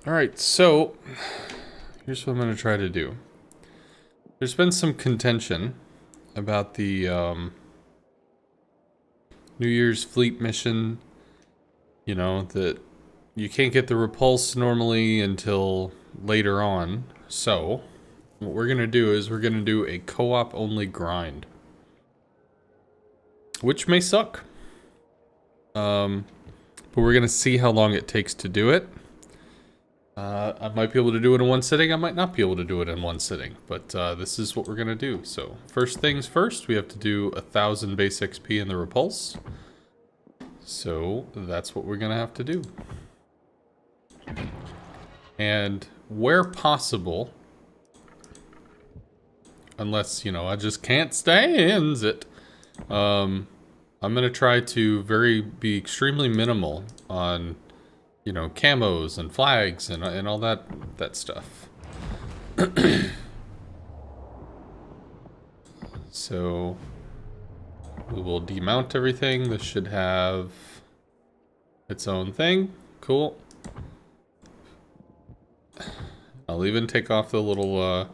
Alright, so here's what I'm going to try to do. There's been some contention about the New Year's fleet mission. You know, that you can't get the repulse normally until later on. So, what we're going to do is we're going to do a co-op only grind. Which may suck. But we're going to see how long it takes to do it. I might be able to do it in one sitting. I might not be able to do it in one sitting. But this is what we're going to do. So first things first, we have to do 1,000 base XP in the repulse. So that's what we're going to have to do. And where possible, unless, you know, I just can't stand it, I'm going to try to be extremely minimal on, you know, camos and flags and all that stuff. So we will demount everything. This should have its own thing. Cool. I'll even take off the little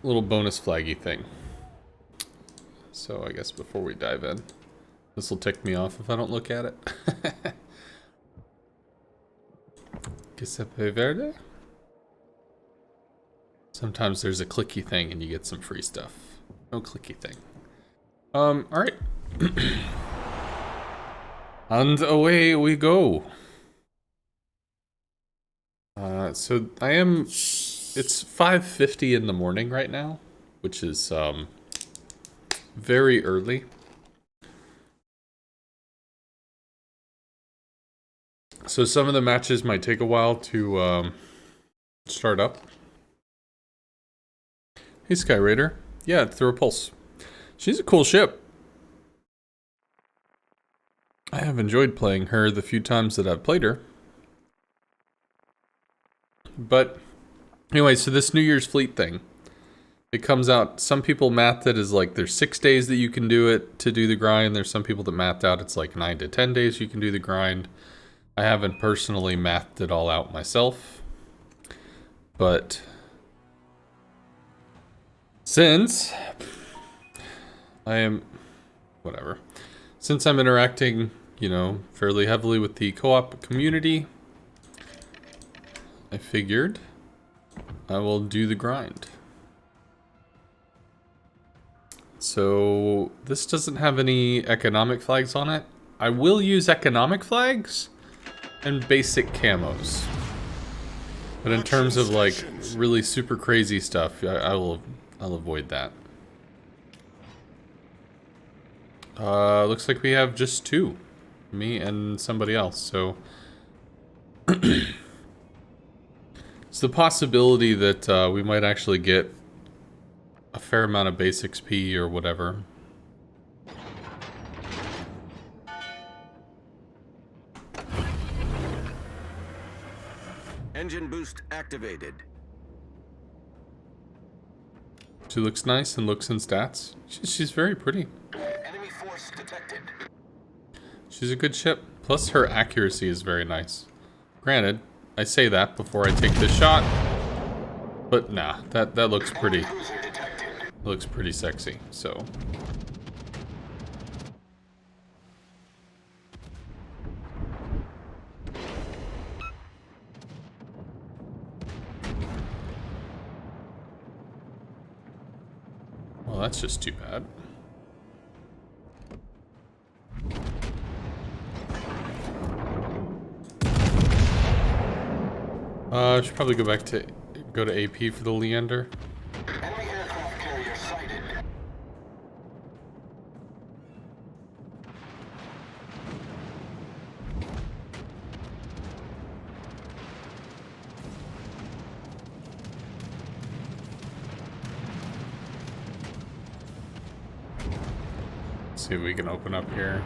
bonus flaggy thing. So I guess before we dive in, this will tick me off if I don't look at it. Giuseppe Verde. Sometimes there's a clicky thing and you get some free stuff. No clicky thing. Alright. And away we go. So it's 5:50 in the morning right now, which is, very early. So some of the matches might take a while to, start up. Hey, Sky Raider. Yeah, it's the Repulse. She's a cool ship. I have enjoyed playing her the few times that I've played her. But anyway, so this New Year's fleet thing, it comes out, some people mathed it as like there's 6 days that you can do it to do the grind. There's some people that mathed out it's like 9 to 10 days you can do the grind. I haven't personally mathed it all out myself. But since I'm interacting, you know, fairly heavily with the co-op community, I figured I will do the grind. So this doesn't have any economic flags on it. I will use economic flags and basic camos. But in terms of like really super crazy stuff, I'll avoid that. Looks like we have just two. Me and somebody else, so it's the possibility that we might actually get a fair amount of base XP or whatever. Engine boost activated. She looks nice and looks in stats. She's very pretty. Enemy force detected. She's a good ship. Plus her accuracy is very nice. Granted, I say that before I take this shot. But nah, that looks pretty. Looks pretty sexy, so. Well, that's just too bad. I should probably go to AP for the Leander. Enemy aircraft carrier sighted. Let's see if we can open up here.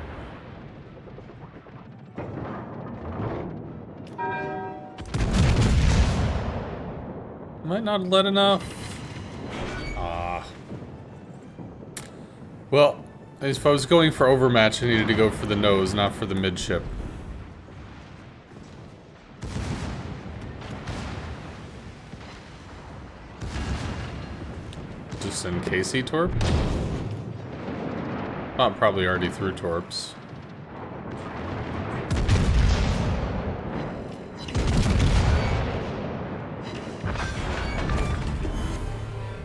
Might not have let enough. Well, if I was going for overmatch, I needed to go for the nose, not for the midship. just in KC Torp. Oh, probably already through Torps.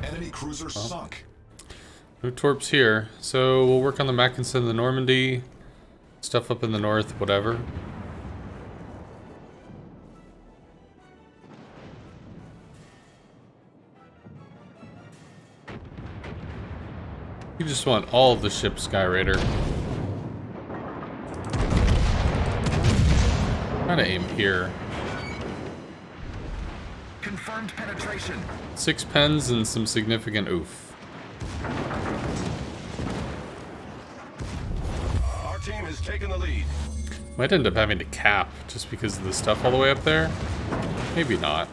Enemy cruiser sunk. No Torps here, so we'll work on the Mackinson, the Normandy, stuff up in the north, whatever. You just want all of the ships, Sky Raider. Try to aim here. Confirmed penetration. 6 pens and some significant oof. Our team has taken the lead. Might end up having to cap just because of the stuff all the way up there. Maybe not.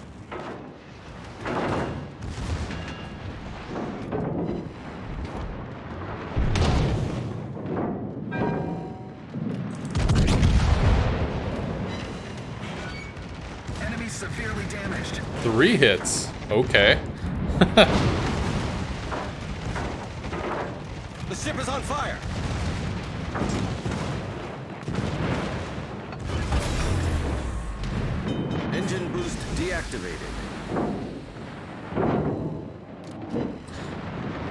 Enemy severely damaged. 3 hits. Okay. The ship is on fire. Engine boost deactivated.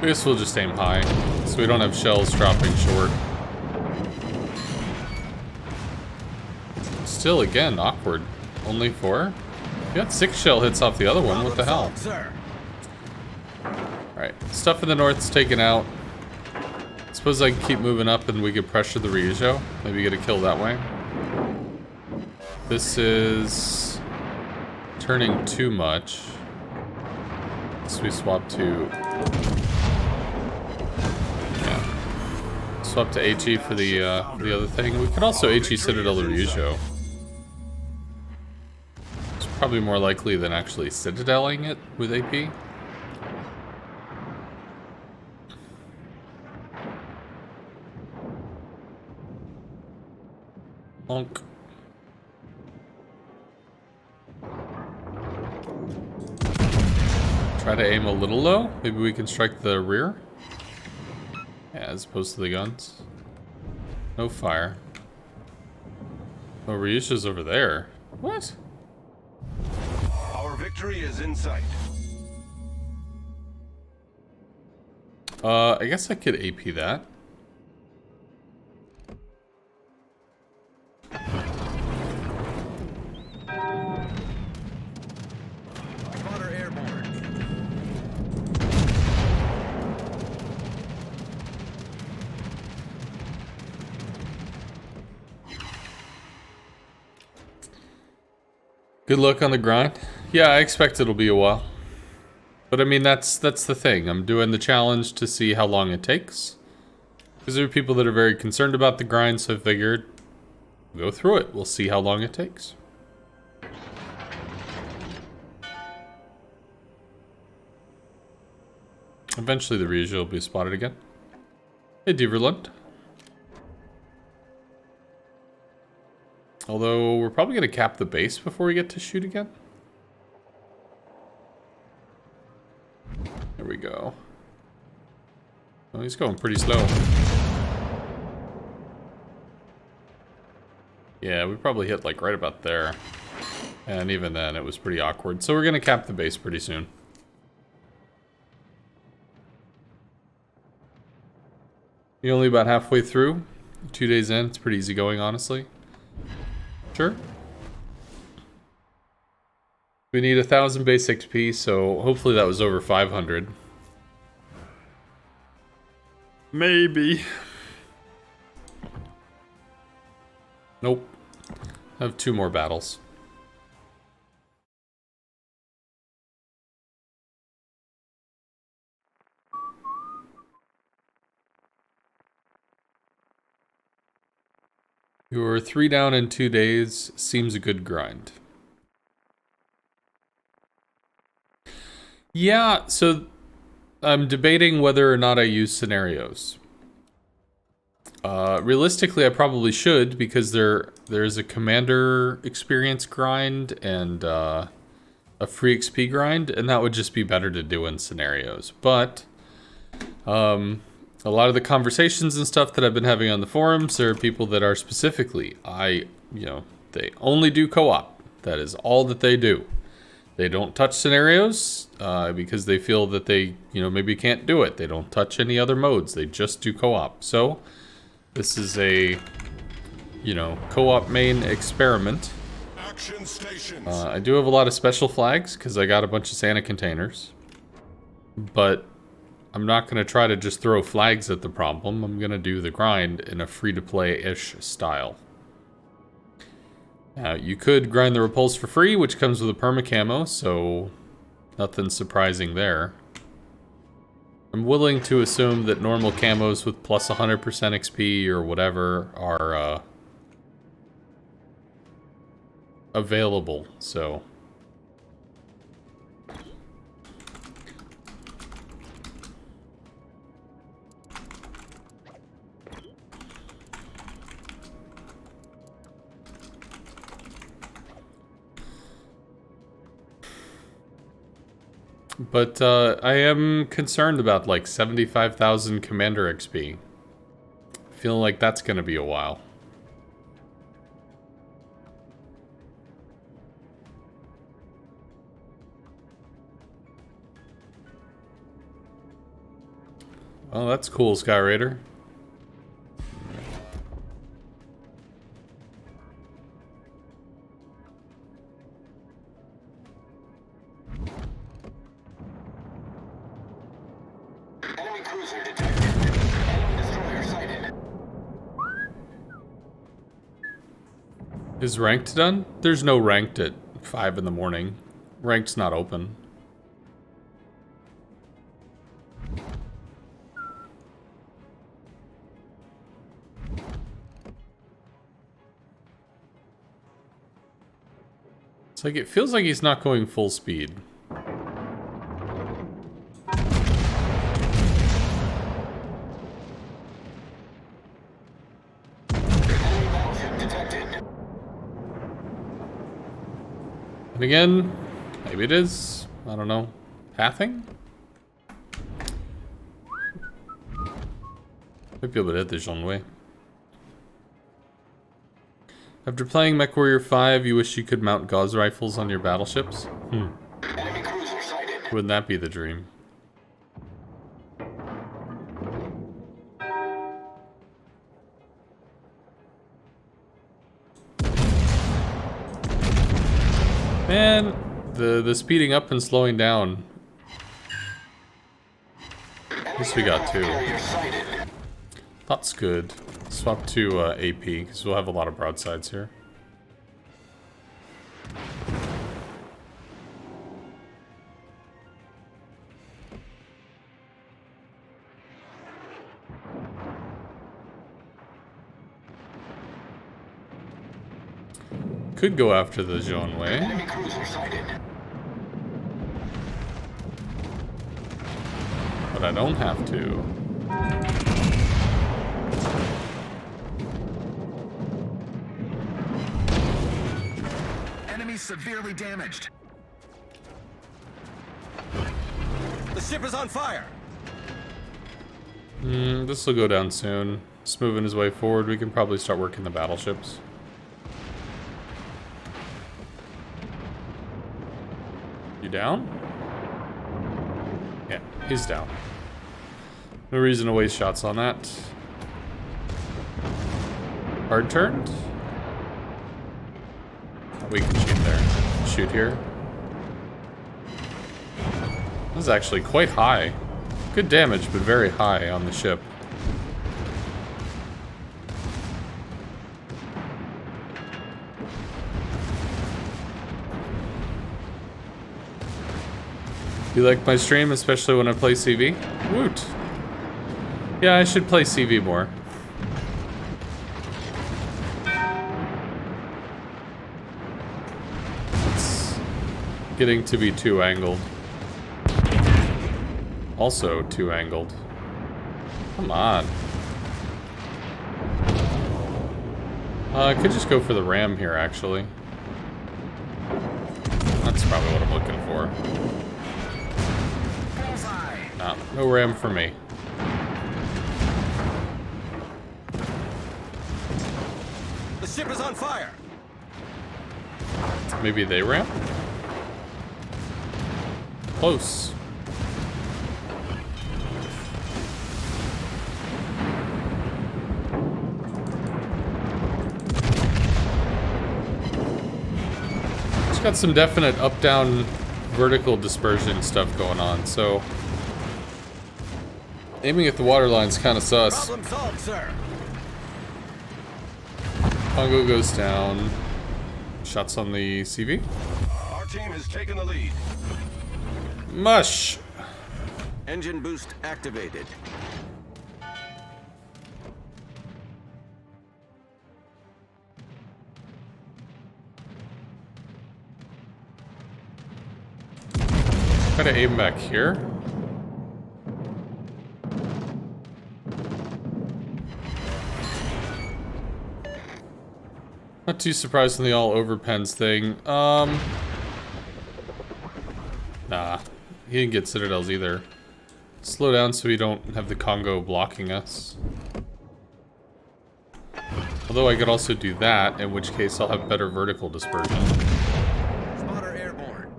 I guess we'll just aim high, so we don't have shells dropping short. Still, again, awkward. Only 4? You got 6 shell hits off the other one, what the hell? Sir. Alright, stuff in the north's taken out. Suppose I can keep moving up and we could pressure the Ryujo. Maybe get a kill that way. This is turning too much. So we swap to... yeah. Swap to HE for the other thing. We could also HE Citadel the Ryujo. It's probably more likely than actually Citadeling it with AP. Honk. Try to aim a little low. Maybe we can strike the rear. Yeah, as opposed to the guns. No fire. Oh, Ryusha's over there. What? Our victory is in sight. I guess I could AP that. Spotter airborne. Good luck on the grind. Yeah, I expect it'll be a while. But I mean, that's the thing. I'm doing the challenge to see how long it takes. Because there are people that are very concerned about the grind, so I figured we'll go through it. We'll see how long it takes. Eventually the Ryujo will be spotted again. Hey, Diverlund. Although, we're probably going to cap the base before we get to shoot again. There we go. Oh, he's going pretty slow. Yeah, we probably hit like right about there. And even then, it was pretty awkward. So we're going to cap the base pretty soon. You're only about halfway through. 2 days in, it's pretty easy going, honestly. Sure. We need 1,000 base XP, so hopefully that was over 500. Maybe. Nope. I have 2 more battles. You're 3 down in 2 days. Seems a good grind. Yeah, so I'm debating whether or not I use scenarios. Realistically, I probably should because there's a commander experience grind and a free XP grind, and that would just be better to do in scenarios. But A lot of the conversations and stuff that I've been having on the forums are people that are specifically, they only do co-op. That is all that they do. They don't touch scenarios because they feel that they, maybe can't do it. They don't touch any other modes. They just do co-op. So this is a, co-op main experiment. Action stations. I do have a lot of special flags because I got a bunch of Santa containers. But I'm not going to try to just throw flags at the problem. I'm going to do the grind in a free-to-play-ish style. You could grind the repulse for free, which comes with a perma-camo, so nothing surprising there. I'm willing to assume that normal camos with plus 100% XP or whatever are available, so... But I am concerned about like 75,000 Commander XP. Feeling like that's gonna be a while. Oh, that's cool, Sky Raider. Enemy cruiser detected. Enemy destroyer sighted. Is ranked done? There's no ranked at 5 in the morning. Ranked's not open. It's like, it feels like he's not going full speed. Enemy battleship detected. And again, maybe it is. I don't know. Pathing? Might be able to hit the Jean-Way. After playing MechWarrior 5, you wish you could mount Gauss rifles on your battleships? Enemy cruiser sighted. Wouldn't that be the dream? Man, the speeding up and slowing down. At least we got two. Carrier sighted. That's good. Swap to AP, because we'll have a lot of broadsides here. Could go after the Jean-Way. Enemy cruiser sighted. But I don't have to. Enemy severely damaged. The ship is on fire. This will go down soon. Just moving his way forward, we can probably start working the battleships. You down? Yeah, he's down. No reason to waste shots on that. Hard turned? We can shoot there. Shoot here. This is actually quite high. Good damage, but very high on the ship. You like my stream, especially when I play CV? Woot. Yeah, I should play CV more. It's getting to be too angled. Also too angled. Come on. I could just go for the ram here, actually. That's probably what I'm looking for. Bullseye. No ram for me. ship is on fire. Maybe they ramp? Close. It's got some definite up-down vertical dispersion stuff going on, so aiming at the water line's kind of sus. Problem solved, sir. Congo goes down. Shots on the CV. Our team has taken the lead. Mush! Engine boost activated. Try to aim back here. Not too surprised in the all over pens thing. Nah. He didn't get citadels either. Slow down so we don't have the Congo blocking us. Although I could also do that, in which case I'll have better vertical dispersion. Spotter airborne.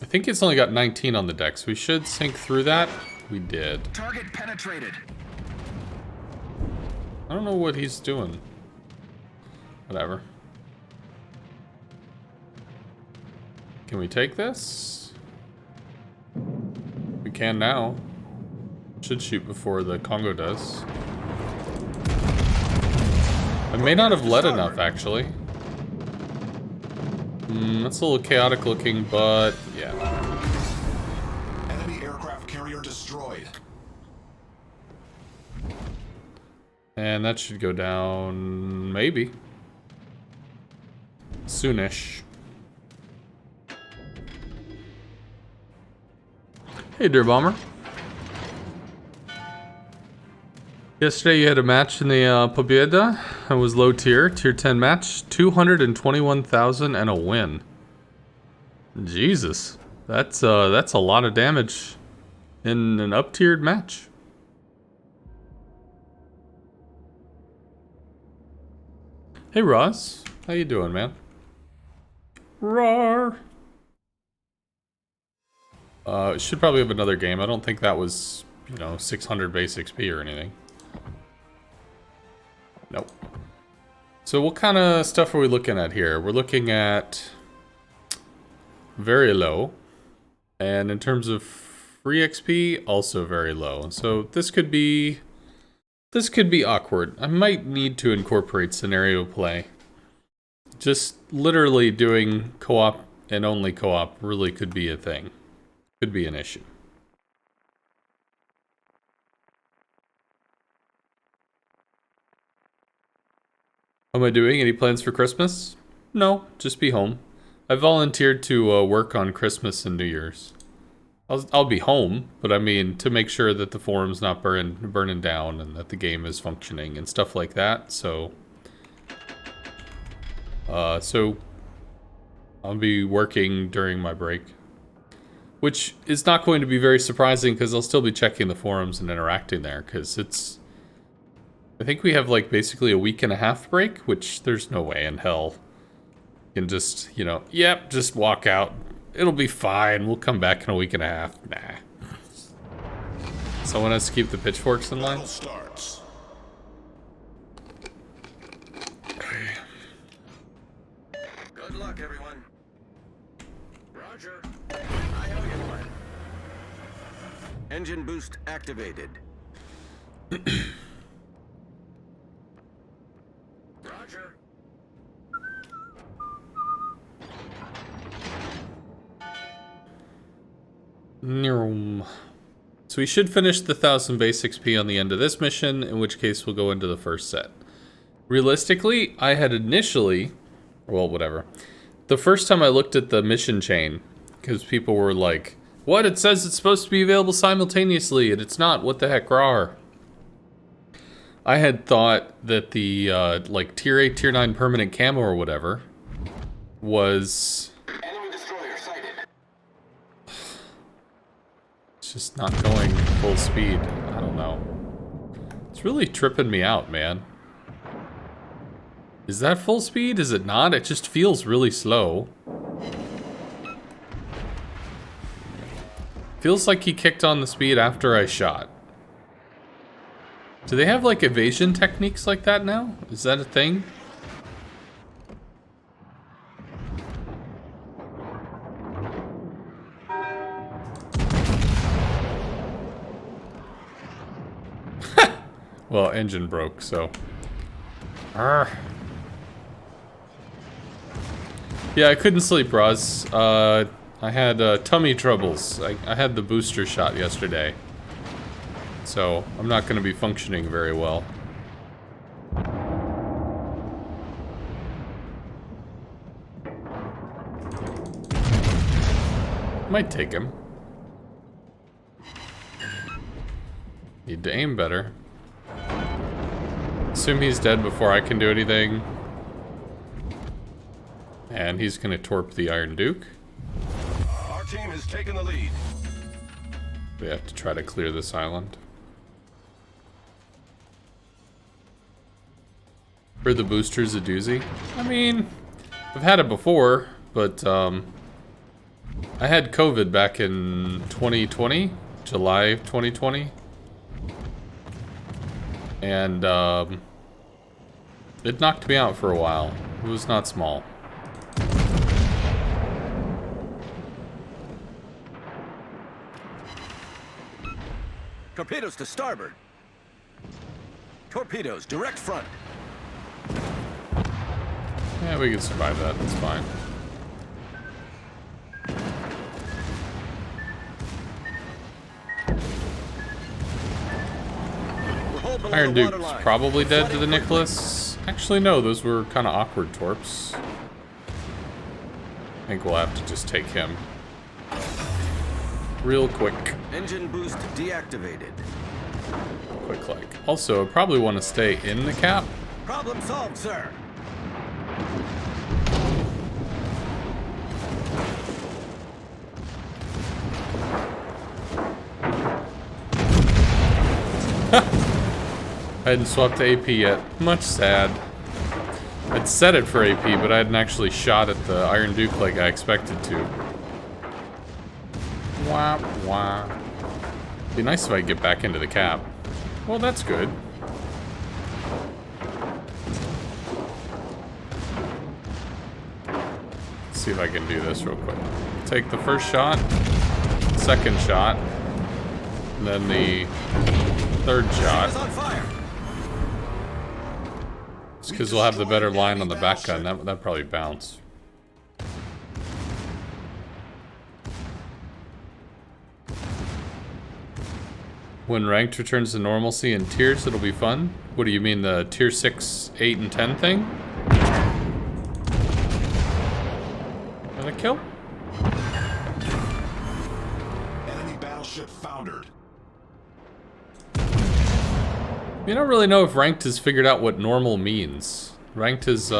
I think it's only got 19 on the deck, so we should sink through that. We did. Target penetrated. I don't know what he's doing. Whatever. Can we take this? We can now. Should shoot before the Congo does. I may not have led enough, actually. That's a little chaotic looking, but yeah. Enemy aircraft carrier destroyed. And that should go down, maybe. Soonish. Hey, Dear Bomber. Yesterday you had a match in the Pobeda. It was low tier, tier 10 match. 221,000 and a win. Jesus. That's a lot of damage in an up-tiered match. Hey, Ross. How you doing, man? Roar. Should probably have another game. I don't think that was, 600 base XP or anything. Nope. So what kind of stuff are we looking at here? We're looking at very low. And in terms of free XP, also very low. So this could be awkward. I might need to incorporate scenario play. Just literally doing co-op and only co-op really could be a thing. Could be an issue. How am I doing? Any plans for Christmas? No, just be home. I volunteered to work on Christmas and New Year's. I'll be home, but I mean to make sure that the forum's not burning down and that the game is functioning and stuff like that. So I'll be working during my break, which is not going to be very surprising because I'll still be checking the forums and interacting there because I think we have like basically a week and a half break, which there's no way in hell you can just, yep, just walk out. It'll be fine. We'll come back in a week and a half. Nah. Someone has to keep the pitchforks in line. Battle starts. Good luck, everyone. Roger. I owe you one. Engine boost activated. Roger. So we should finish the 1,000 base XP on the end of this mission, in which case we'll go into the first set. Realistically, I had initially, well, whatever. The first time I looked at the mission chain, because people were like, what? It says it's supposed to be available simultaneously, and it's not. What the heck, rawr? I had thought that the, like, tier 8, tier 9 permanent camo or whatever was... Enemy destroyer sighted. It's just not going full speed. I don't know. It's really tripping me out, man. Is that full speed? Is it not? It just feels really slow. Feels like he kicked on the speed after I shot. Do they have like evasion techniques like that now? Is that a thing? Well, engine broke, so. Arrgh. Yeah, I couldn't sleep, Roz. I had tummy troubles. I had the booster shot yesterday. So, I'm not going to be functioning very well. Might take him. Need to aim better. Assume he's dead before I can do anything. And he's gonna torp the Iron Duke. Our team has taken the lead. We have to try to clear this island. For the boosters a doozy? I mean, I've had it before, but I had COVID back in 2020, July 2020. And it knocked me out for a while. It was not small. Torpedoes to starboard. Torpedoes, direct front. Yeah, we can survive that. That's fine. We're hull below Iron the Duke's waterline. probably dead to the Flooding Nicholas. Actually, no, those were kind of awkward torps. I think we'll have to just take him. Real quick. quickly. Engine boost deactivated. Quick like. Also, I probably want to stay in the cap. Problem solved, sir. I hadn't swapped to AP yet. Much sad. I'd set it for AP, but I hadn't actually shot at the Iron Duke like I expected to. Wah, wah. Be nice if I could get back into the cap. Well, that's good. Let's see if I can do this real quick. Take the first shot, second shot, and then the third shot. It's on fire. It's because we'll have the better line on the back gun. That'd probably bounce. When ranked returns to normalcy in tiers, it'll be fun. What do you mean, the tier 6, 8, and 10 thing? Did I kill? Enemy battleship foundered. You don't really know if ranked has figured out what normal means. Ranked has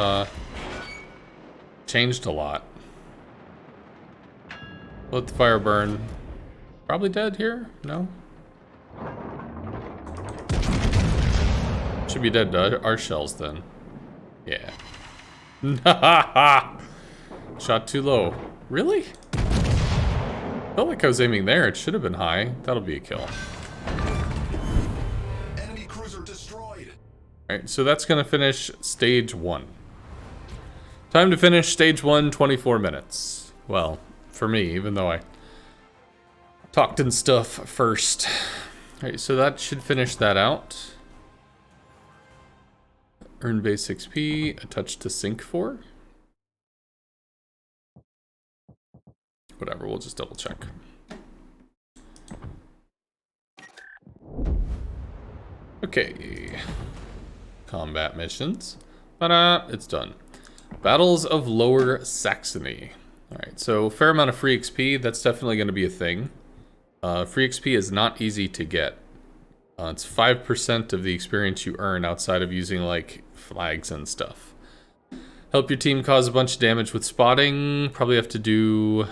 changed a lot. Let the fire burn. Probably dead here? No? Should be dead to our shells then. Yeah. Shot too low. Really? Felt like I was aiming there. It should have been high. That'll be a kill. Enemy cruiser destroyed. Alright, so that's gonna finish stage 1. Time to finish stage 1, 24 minutes. Well, for me, even though I talked and stuff first. Alright, so that should finish that out. Earn base XP, a touch to sync for. Whatever, we'll just double check. Okay. Combat missions. Ta-da! It's done. Battles of Lower Saxony. Alright, so fair amount of free XP. That's definitely going to be a thing. Free XP is not easy to get. It's 5% of the experience you earn outside of using, like, flags and stuff. Help your team cause a bunch of damage with spotting. Probably have to do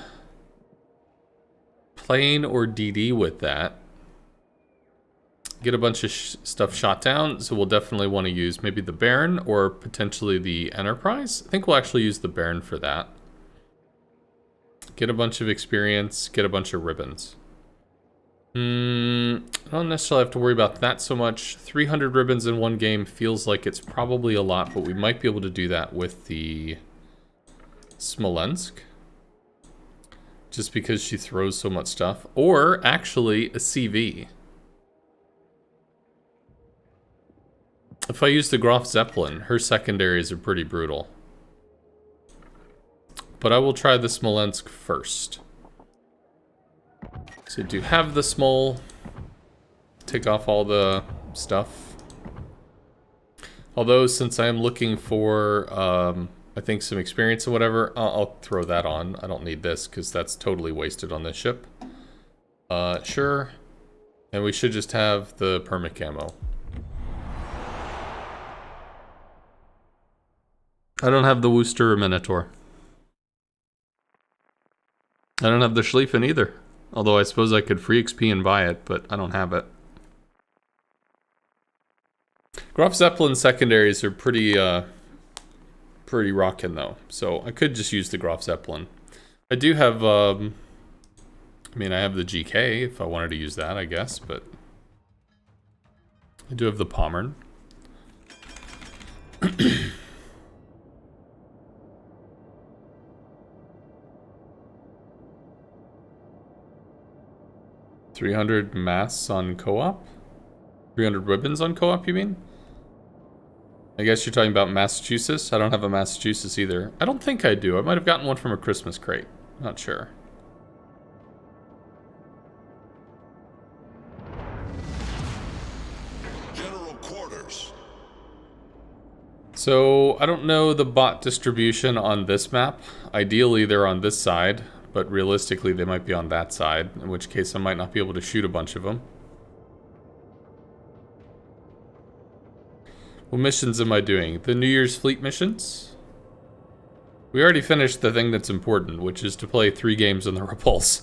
plane or DD with that. get a bunch of stuff shot down, so we'll definitely want to use maybe the Baron or potentially the Enterprise. I think we'll actually use the Baron for that. Get a bunch of experience, get a bunch of ribbons. I don't necessarily have to worry about that so much. 300 ribbons in one game feels like it's probably a lot, but we might be able to do that with the Smolensk. Just because she throws so much stuff. Or actually a CV. If I use the Graf Zeppelin, her secondaries are pretty brutal. But I will try the Smolensk first. So do have the Smol. Take off all the stuff. Although, since I am looking for, I think some experience or whatever, I'll throw that on. I don't need this, because that's totally wasted on this ship. Sure. And we should just have the permit camo. I don't have the Worcester or Minotaur. I don't have the Schlieffen either. Although I suppose I could free XP and buy it, but I don't have it. Graf Zeppelin secondaries are pretty rockin' though. So I could just use the Graf Zeppelin. I do have, I mean, I have the GK if I wanted to use that, I guess, but I do have the Pommern. 300 mass on co-op? 300 ribbons on co-op, you mean? I guess you're talking about Massachusetts? I don't have a Massachusetts either. I don't think I do. I might have gotten one from a Christmas crate. Not sure. General quarters. So, I don't know the bot distribution on this map. Ideally, they're on this side. But realistically, they might be on that side, in which case I might not be able to shoot a bunch of them. What missions am I doing? The New Year's Fleet missions? We already finished the thing that's important, which is to play 3 games in the Repulse.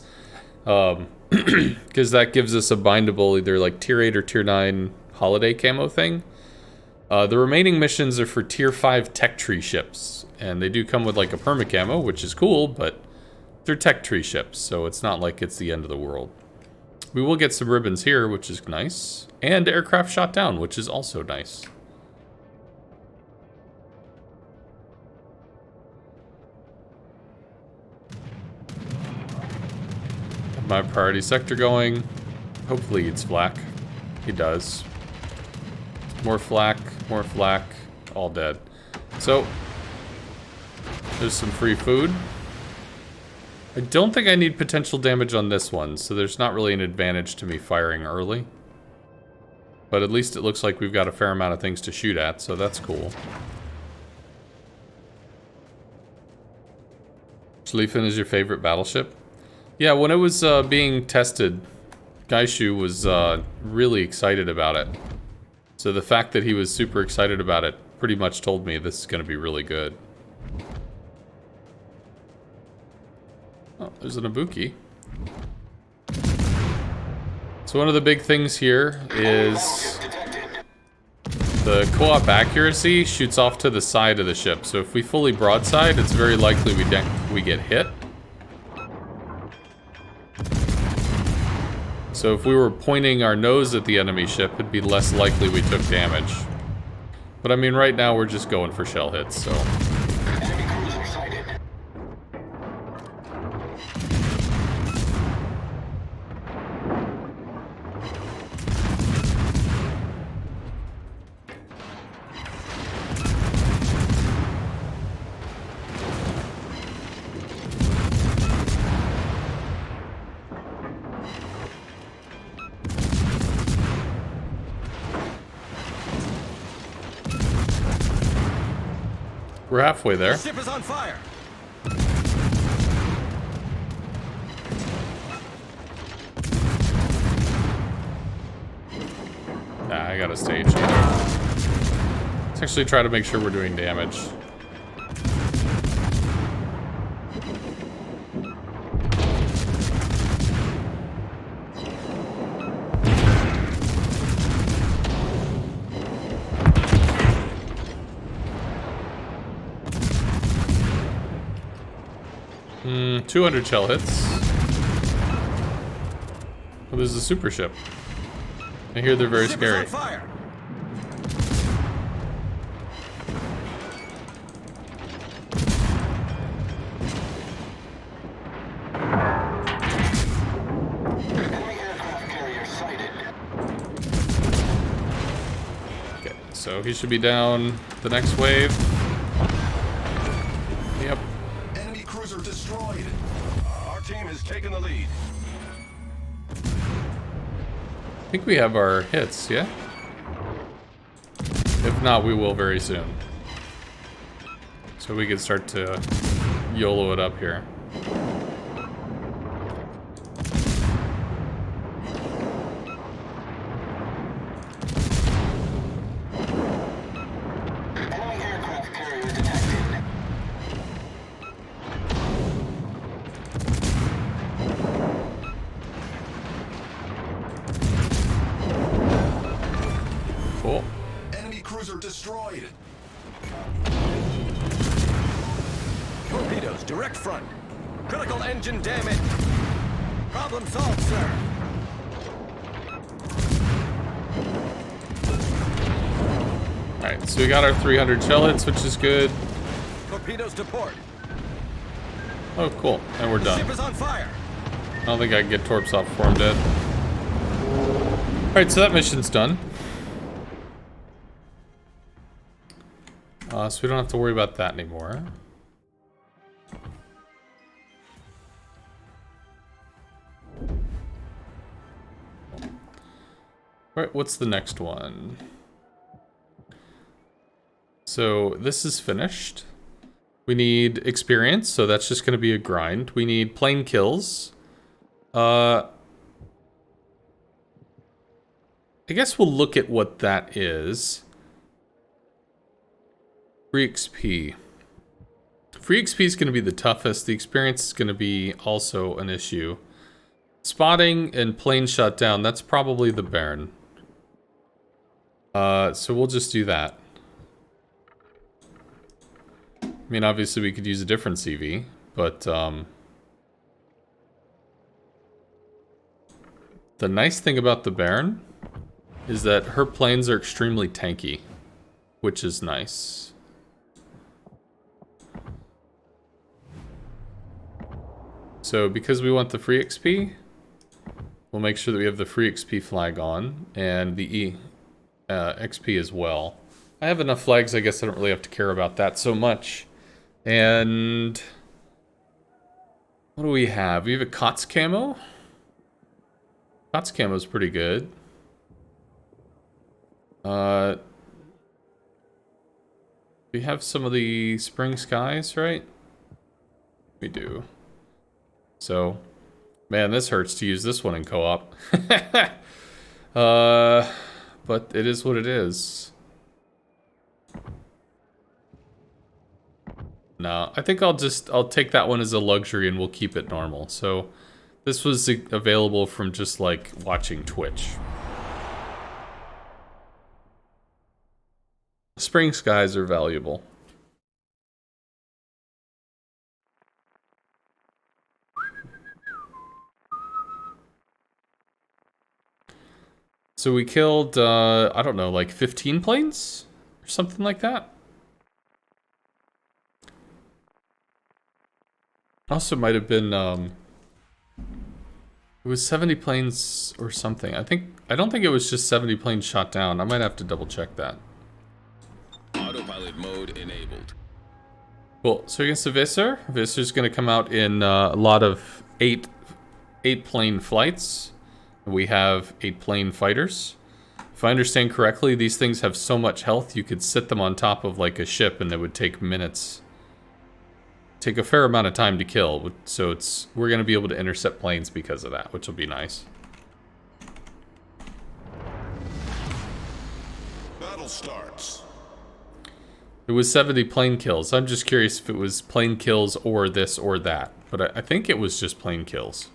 Because that gives us a bindable, either like Tier 8 or Tier 9 holiday camo thing. The remaining missions are for Tier 5 tech tree ships. And they do come with like a perma camo, which is cool, but they're tech tree ships, so it's not like it's the end of the world. We will get some ribbons here, which is nice. And aircraft shot down, which is also nice. Have my priority sector going. Hopefully it's flak. He does. More flak, all dead. So, there's some free food. I don't think I need potential damage on this one, so there's not really an advantage to me firing early. But at least it looks like we've got a fair amount of things to shoot at, so that's cool. Schlieffen is your favorite battleship? Yeah, when it was being tested, Gaishu was really excited about it. So the fact that he was super excited about it pretty much told me this is going to be really good. Oh, there's an Ibuki. So one of the big things here is the co-op accuracy shoots off to the side of the ship. So if we fully broadside, it's very likely we get hit. So if we were pointing our nose at the enemy ship, it'd be less likely we took damage. But I mean, right now we're just going for shell hits, so... Enemy cruiser sighted. We're halfway there. The ship is on fire. Nah, I gotta stage here. Let's actually try to make sure we're doing damage. 200 shell hits. Oh, there's a super ship. I hear they're very Ship scary. is on fire. Enemy aircraft carrier sighted. Okay, so he should be down the next wave. Yep. Enemy cruiser destroyed. Our team has taken the lead. I think we have our hits, yeah? If not, we will very soon. So we can start to YOLO it up here. Enemy aircraft carrier detected. Cool. Enemy cruiser destroyed. Torpedoes, direct front. Critical engine damage. Problem solved, sir. Alright, so we got our 300 shell hits, which is good. Torpedoes to port. Oh, cool. And we're done. Ship is on fire. I don't think I can get torps off before I'm dead. Alright, so that mission's done. So we don't have to worry about that anymore. Alright, what's the next one? So this is finished. We need experience, so that's just going to be a grind. We need plane kills. I guess we'll look at what that is. Free XP. Free XP is going to be the toughest. The experience is going to be also an issue. Spotting and plane shutdown, that's probably the Baron. So we'll just do that. I mean, obviously we could use a different CV, but the nice thing about the Baron is that her planes are extremely tanky, which is nice. So because we want the free XP, we'll make sure that we have the free XP flag on and the XP as well. I have enough flags, I guess I don't really have to care about that so much. And what do we have? We have a COTS camo. COTS camo is pretty good. We have some of the spring skies, right? We do. So, man, this hurts to use this one in co-op. But it is what it is. No, I think I'll take that one as a luxury and we'll keep it normal. So, this was available from just like watching Twitch. Spring skies are valuable. So we killed, I don't know, like 15 planes? Or something like that? Also might have been, it was 70 planes or something. I don't think it was just 70 planes shot down. I might have to double check that. Autopilot mode enabled. Cool, so against the Visser, Visser's gonna come out in a lot of 8 plane flights. We have 8 plane fighters. If I understand correctly, these things have so much health, you could sit them on top of like a ship and it would take minutes. Take a fair amount of time to kill, so we're going to be able to intercept planes because of that, which will be nice. Battle starts. It was 70 plane kills. I'm just curious if it was plane kills or this or that, but I think it was just plane kills.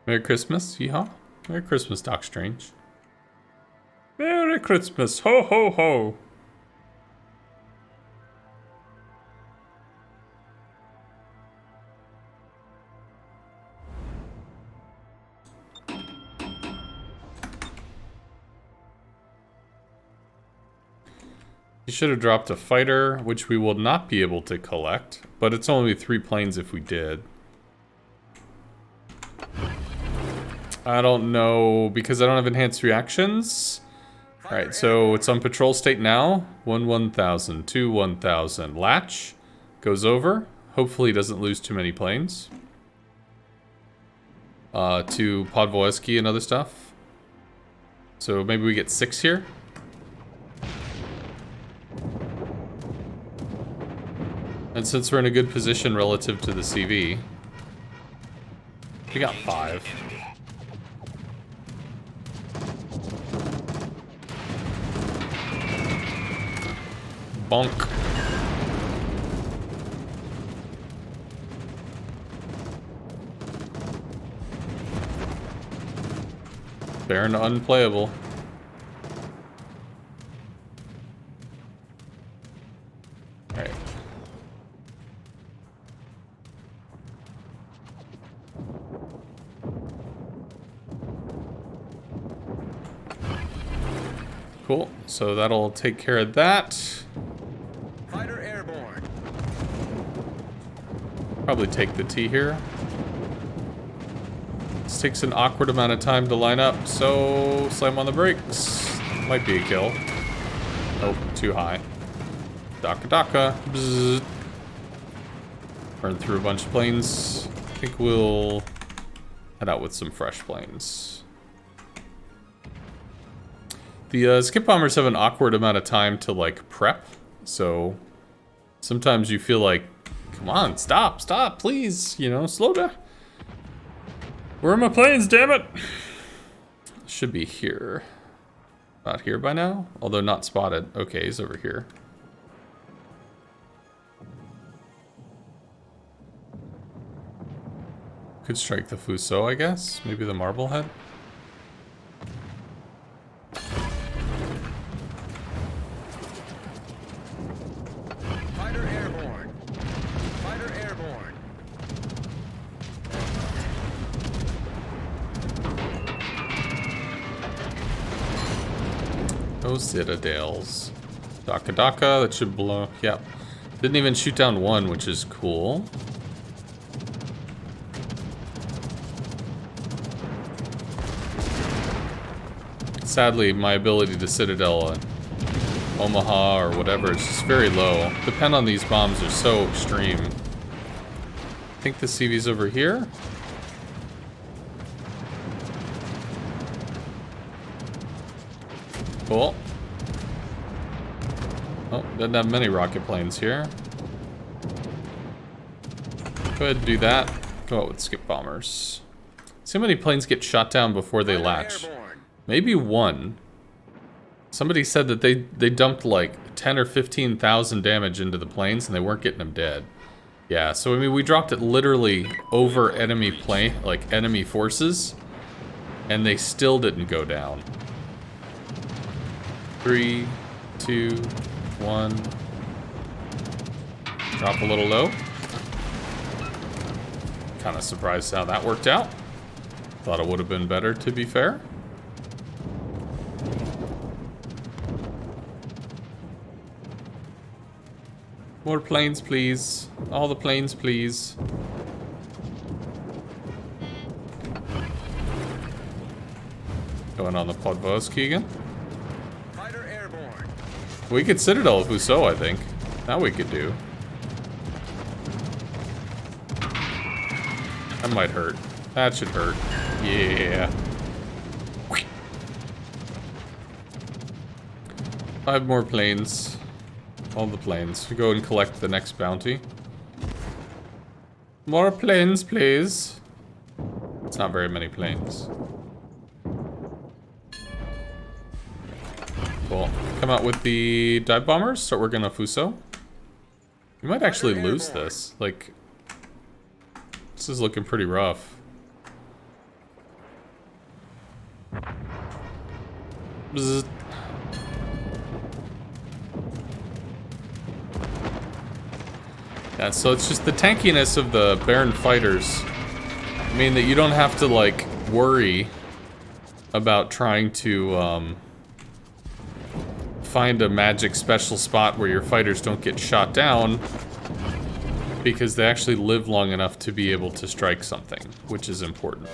Merry Christmas, yeehaw. Merry Christmas, Doc Strange. Merry Christmas, ho ho ho. He should have dropped a fighter, which we will not be able to collect. But it's only 3 planes if we did. I don't know, because I don't have enhanced reactions. Alright, so it's on patrol state now. 1,000, 2, 1,000. Latch goes over. Hopefully he doesn't lose too many planes. To Podvoesky and other stuff. So maybe we get 6 here. And since we're in a good position relative to the CV, we got 5. Bonk. Baron unplayable. Alright. Cool. So that'll take care of that. Fighter airborne. Probably take the T here. This takes an awkward amount of time to line up, so slam on the brakes. Might be a kill. Oh, too high. Daka Daka. Bzzz. Burn through a bunch of planes. I think we'll head out with some fresh planes. The skip bombers have an awkward amount of time to like prep, so sometimes you feel like, come on, stop, please, you know, slow down. Where are my planes, damn it? Should be here. Not here by now? Although not spotted. Okay, he's over here. Could strike the Fuso, I guess. Maybe the Marblehead. Fighter airborne. Fighter airborne. Those Citadels. Daka Daka, that should blow. Yep. Didn't even shoot down one, which is cool. Sadly, my ability to Citadel Omaha or whatever is just very low. The pen on these bombs are so extreme. I think the CV's over here. Cool. Oh, doesn't have many rocket planes here. Go ahead and do that. Go out with skip bombers. See how many planes get shot down before they latch. Maybe one. Somebody said that they dumped like 10 or 15,000 damage into the planes and they weren't getting them dead. Yeah, so I mean we dropped it literally over enemy plane, like enemy forces, and they still didn't go down. 3, 2, 1. Drop a little low. Kind of surprised how that worked out. Thought it would have been better, to be fair. More planes, please. All the planes, please. Going on the Podvoesky again. Fighter airborne. We could Citadel Fuso, I think. That we could do. That might hurt. That should hurt. Yeah. 5 more planes. All the planes. We go and collect the next bounty. More planes, please. It's not very many planes. Cool. Come out with the dive bombers. Start working on Fuso. We might actually lose this. Like, this is looking pretty rough. Bzzz. Yeah, so it's just the tankiness of the Baron fighters. I mean that you don't have to, like, worry about trying to, find a magic special spot where your fighters don't get shot down because they actually live long enough to be able to strike something, which is important.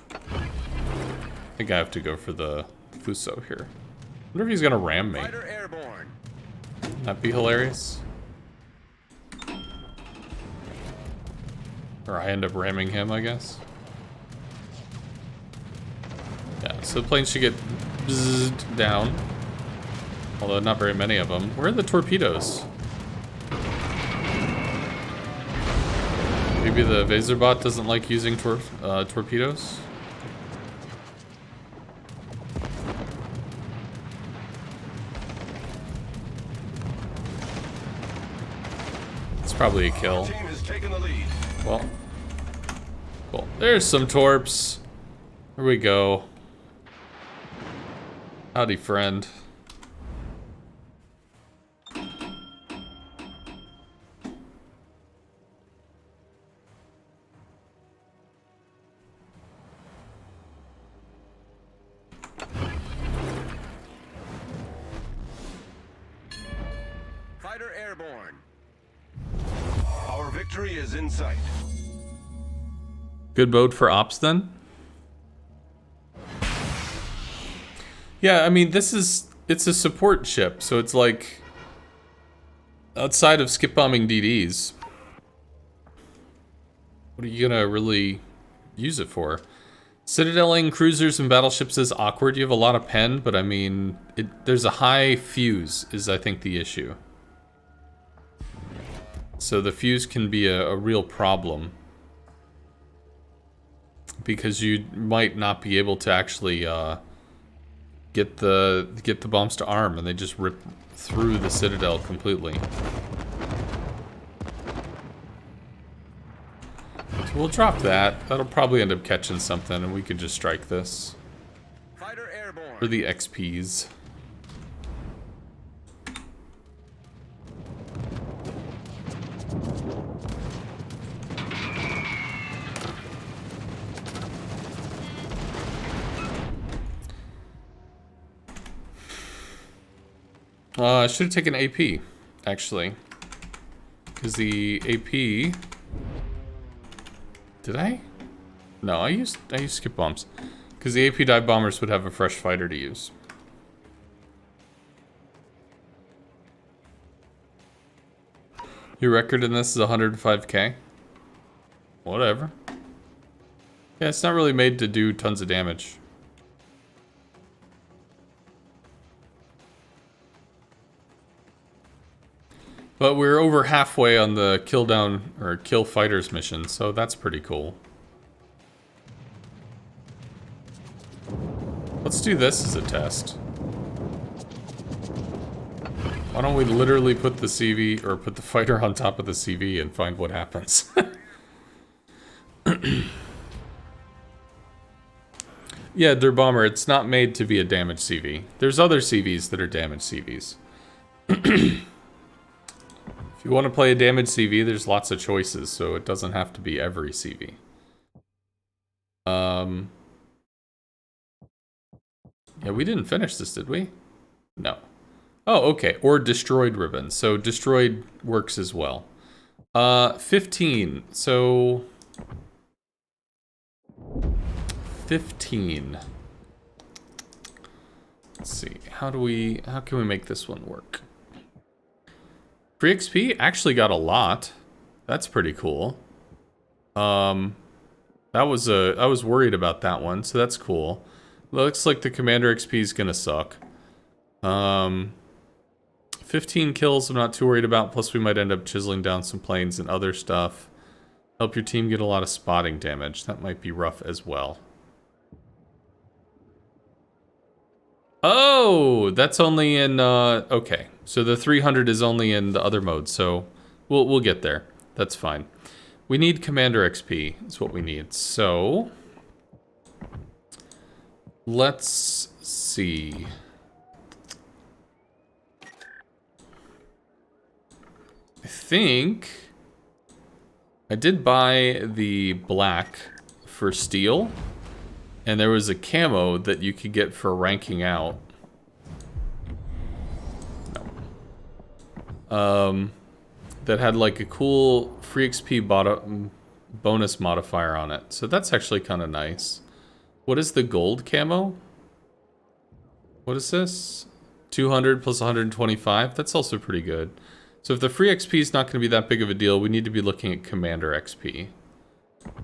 I think I have to go for the Fuso here. I wonder if he's gonna ram me. Fighter airborne. That'd be hilarious. Or I end up ramming him, I guess. Yeah, so the plane should get bzzed down. Although not very many of them. Where are the torpedoes? Maybe the Vaserbot doesn't like using torpedoes? It's probably a kill. Team has taken the lead. Well, cool. There's some torps. Here we go. Howdy, friend. Fighter airborne. Our victory is in sight. Good mode for ops then? Yeah, I mean, it's a support ship, so it's like, outside of skip bombing DDs, what are you gonna really use it for? Citadeling cruisers and battleships is awkward. You have a lot of pen, but I mean, there's a high fuse is I think the issue. So the fuse can be a real problem. Because you might not be able to actually get the bombs to arm, and they just rip through the Citadel completely. So we'll drop that. That'll probably end up catching something, and we could just strike this. Fighter airborne. For the XPs. I should have taken AP, actually. Because the AP... Did I? No, I used skip bombs. Because the AP dive bombers would have a fresh fighter to use. Your record in this is 105k? Whatever. Yeah, it's not really made to do tons of damage. But we're over halfway on the kill down or kill fighters mission, so that's pretty cool. Let's do this as a test. Why don't we literally put the CV or put the fighter on top of the CV and find what happens? Yeah, Der Bomber, it's not made to be a damaged CV. There's other CVs that are damaged CVs. If you want to play a damaged CV, there's lots of choices, so it doesn't have to be every CV. Yeah, we didn't finish this, did we? No. Oh, okay. Or destroyed ribbon. So destroyed works as well. 15. So 15. Let's see. How can we make this one work? Free XP actually got a lot. That's pretty cool. I was worried about that one, so that's cool. Looks like the Commander XP is gonna suck. 15 kills I'm not too worried about, plus we might end up chiseling down some planes and other stuff. Help your team get a lot of spotting damage. That might be rough as well. Oh, that's only in, okay. So the 300 is only in the other mode, so we'll get there. That's fine. We need Commander XP, is what we need. So, let's see. I think I did buy the black for steel. And there was a camo that you could get for ranking out. that had like a cool free XP bonus modifier on it. So that's actually kind of nice. What is the gold camo? What is this? 200 plus 125? That's also pretty good. So if the free XP is not going to be that big of a deal, we need to be looking at Commander XP.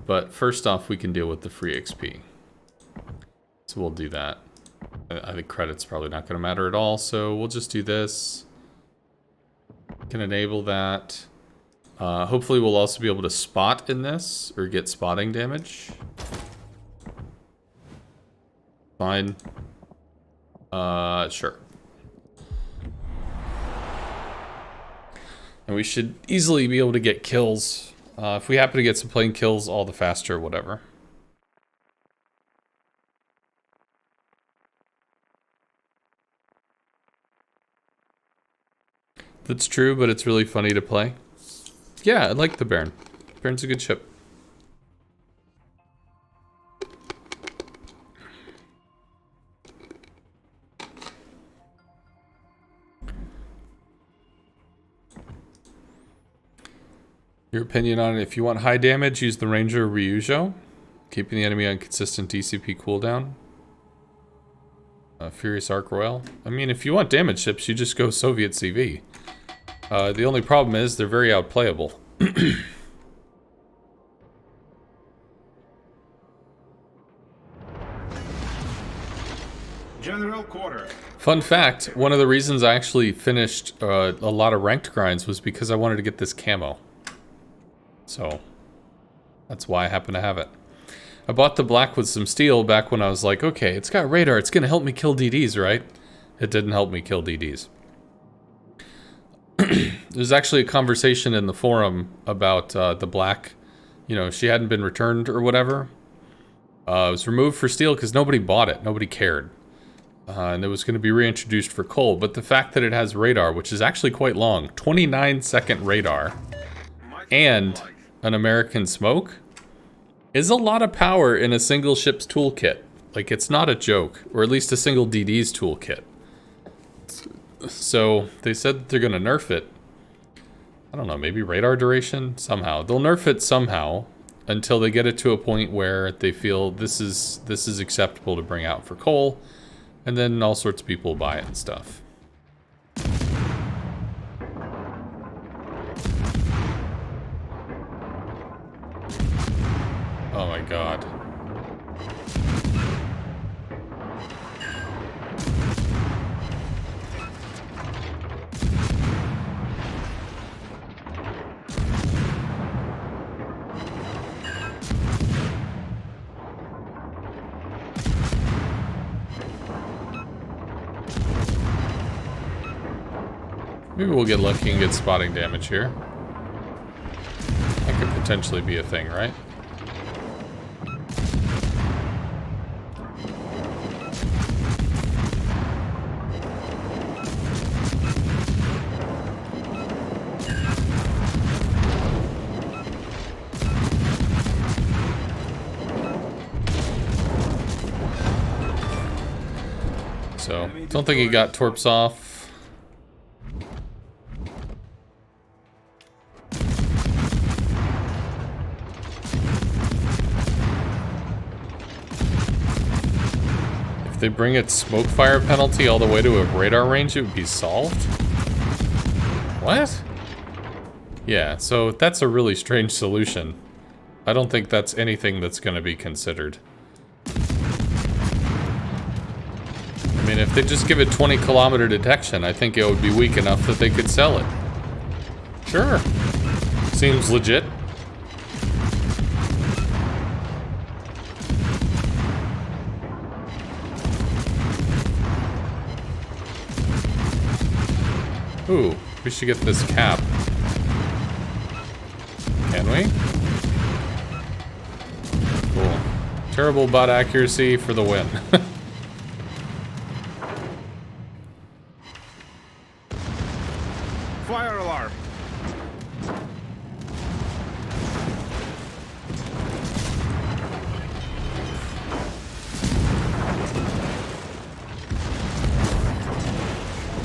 But first off, we can deal with the free XP. So we'll do that. I think credit's probably not going to matter at all, so we'll just do this. Can enable that. Hopefully we'll also be able to spot in this, or get spotting damage. Fine. Sure. And we should easily be able to get kills. If we happen to get some plane kills, all the faster, whatever. That's true, but it's really funny to play. Yeah, I like the Baron. Baron's a good ship. Your opinion on it? If you want high damage, use the Ranger Ryujo, keeping the enemy on consistent DCP cooldown. Furious Arc Royal. I mean, if you want damage ships, you just go Soviet CV. The only problem is they're very outplayable. General Quarter. Fun fact, one of the reasons I actually finished a lot of ranked grinds was because I wanted to get this camo. So, that's why I happen to have it. I bought the black with some steel back when I was like, okay, it's got radar, it's gonna help me kill DDs, right? It didn't help me kill DDs. There's actually a conversation in the forum about the black, you know, she hadn't been returned or whatever. It was removed for steel because nobody bought it, nobody cared. And it was going to be reintroduced for coal, but the fact that it has radar, which is actually quite long, 29-second radar, and an American smoke, is a lot of power in a single ship's toolkit. Like, it's not a joke, or at least a single DD's toolkit. So, they said that they're going to nerf it. I don't know, maybe radar duration? Somehow. They'll nerf it somehow, until they get it to a point where they feel this is acceptable to bring out for coal, and then all sorts of people buy it and stuff. Oh my god. Maybe we'll get lucky and get spotting damage here. That could potentially be a thing, right? So, don't think he got torps off. If they bring its smoke fire penalty all the way to a radar range, it would be solved? What? Yeah, so that's a really strange solution. I don't think that's anything that's going to be considered. I mean, if they just give it 20-kilometer detection, I think it would be weak enough that they could sell it. Sure. Seems legit. Ooh, we should get this cap. Can we? Cool. Terrible butt accuracy for the win. Fire alarm.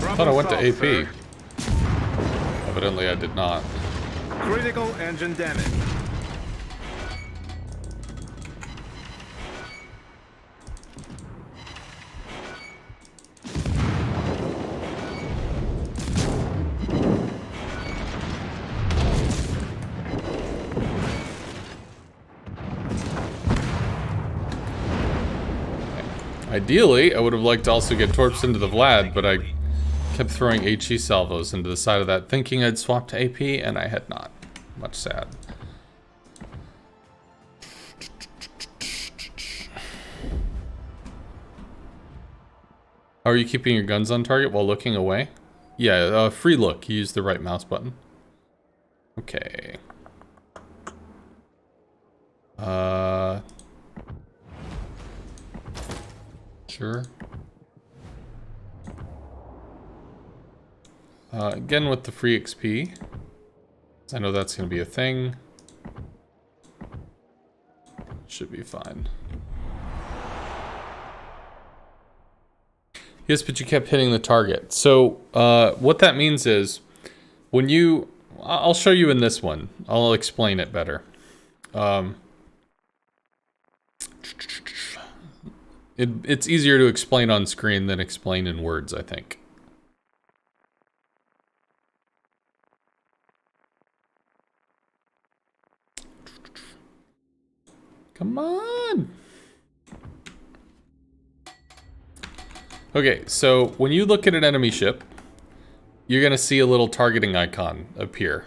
I thought I went to AP. Evidently I did not. Critical engine damage. Ideally, I would have liked to also get torps into the Vlad, but I kept throwing HE salvos into the side of that, thinking I'd swapped to AP, and I had not. Much sad. How are you keeping your guns on target while looking away? Yeah, free look. You use the right mouse button. Okay. Sure. Again with the free XP. I know that's going to be a thing. Should be fine. Yes, but you kept hitting the target. So, what that means is, when you... I'll show you in this one. I'll explain it better. It's easier to explain on screen than explain in words, I think. Come on! Okay, so when you look at an enemy ship, you're gonna see a little targeting icon appear.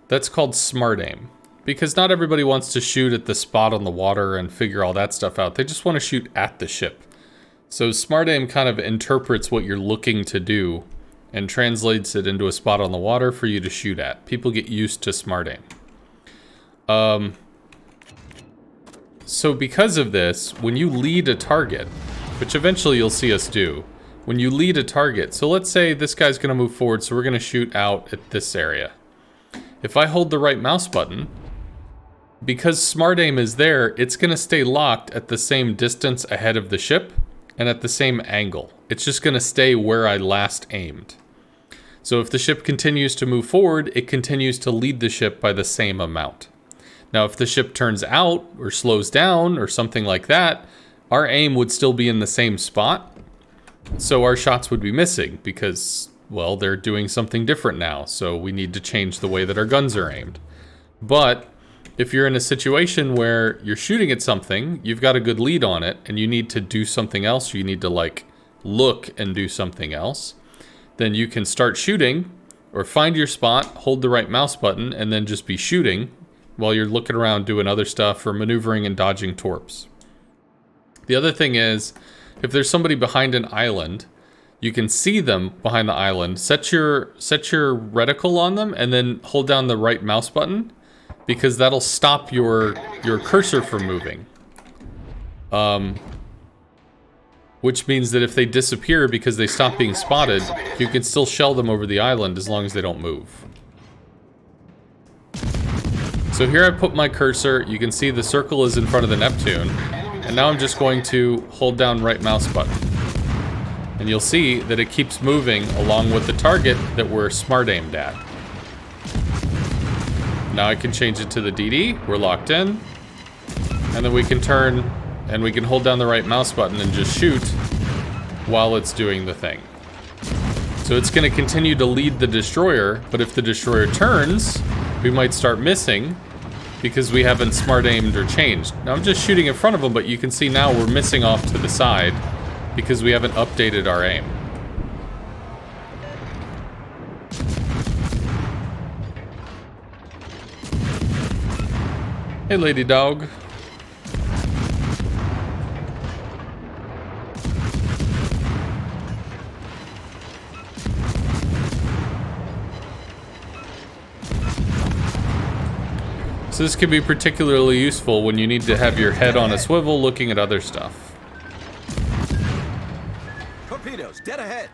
That's called Smart Aim. Because not everybody wants to shoot at the spot on the water and figure all that stuff out. They just want to shoot at the ship. So Smart Aim kind of interprets what you're looking to do and translates it into a spot on the water for you to shoot at. People get used to Smart Aim. So because of this, when you lead a target, which eventually you'll see us do, when you lead a target, so let's say this guy's going to move forward, so we're going to shoot out at this area. If I hold the right mouse button, because Smart Aim is there, it's going to stay locked at the same distance ahead of the ship and at the same angle. It's just going to stay where I last aimed. So if the ship continues to move forward, it continues to lead the ship by the same amount. Now, if the ship turns out or slows down or something like that, our aim would still be in the same spot. So our shots would be missing because, well, they're doing something different now. So we need to change the way that our guns are aimed. But if you're in a situation where you're shooting at something, you've got a good lead on it, and you need to do something else, or you need to, like, look and do something else, then you can start shooting, or find your spot, hold the right mouse button, and then just be shooting while you're looking around doing other stuff or maneuvering and dodging torps. The other thing is, if there's somebody behind an island, you can see them behind the island, set your reticle on them, and then hold down the right mouse button, because that'll stop your cursor from moving. Which means that if they disappear because they stop being spotted, you can still shell them over the island as long as they don't move. So here I put my cursor, you can see the circle is in front of the Neptune, and now I'm just going to hold down right mouse button. And you'll see that it keeps moving along with the target that we're smart aimed at. Now I can change it to the DD, we're locked in, and then we can turn and we can hold down the right mouse button and just shoot while it's doing the thing. So it's going to continue to lead the destroyer, but if the destroyer turns, we might start missing because we haven't smart aimed or changed. Now I'm just shooting in front of them, but you can see now we're missing off to the side because we haven't updated our aim. Hey, lady dog. So this can be particularly useful when you need to have your head on a swivel looking at other stuff. Torpedoes, dead ahead.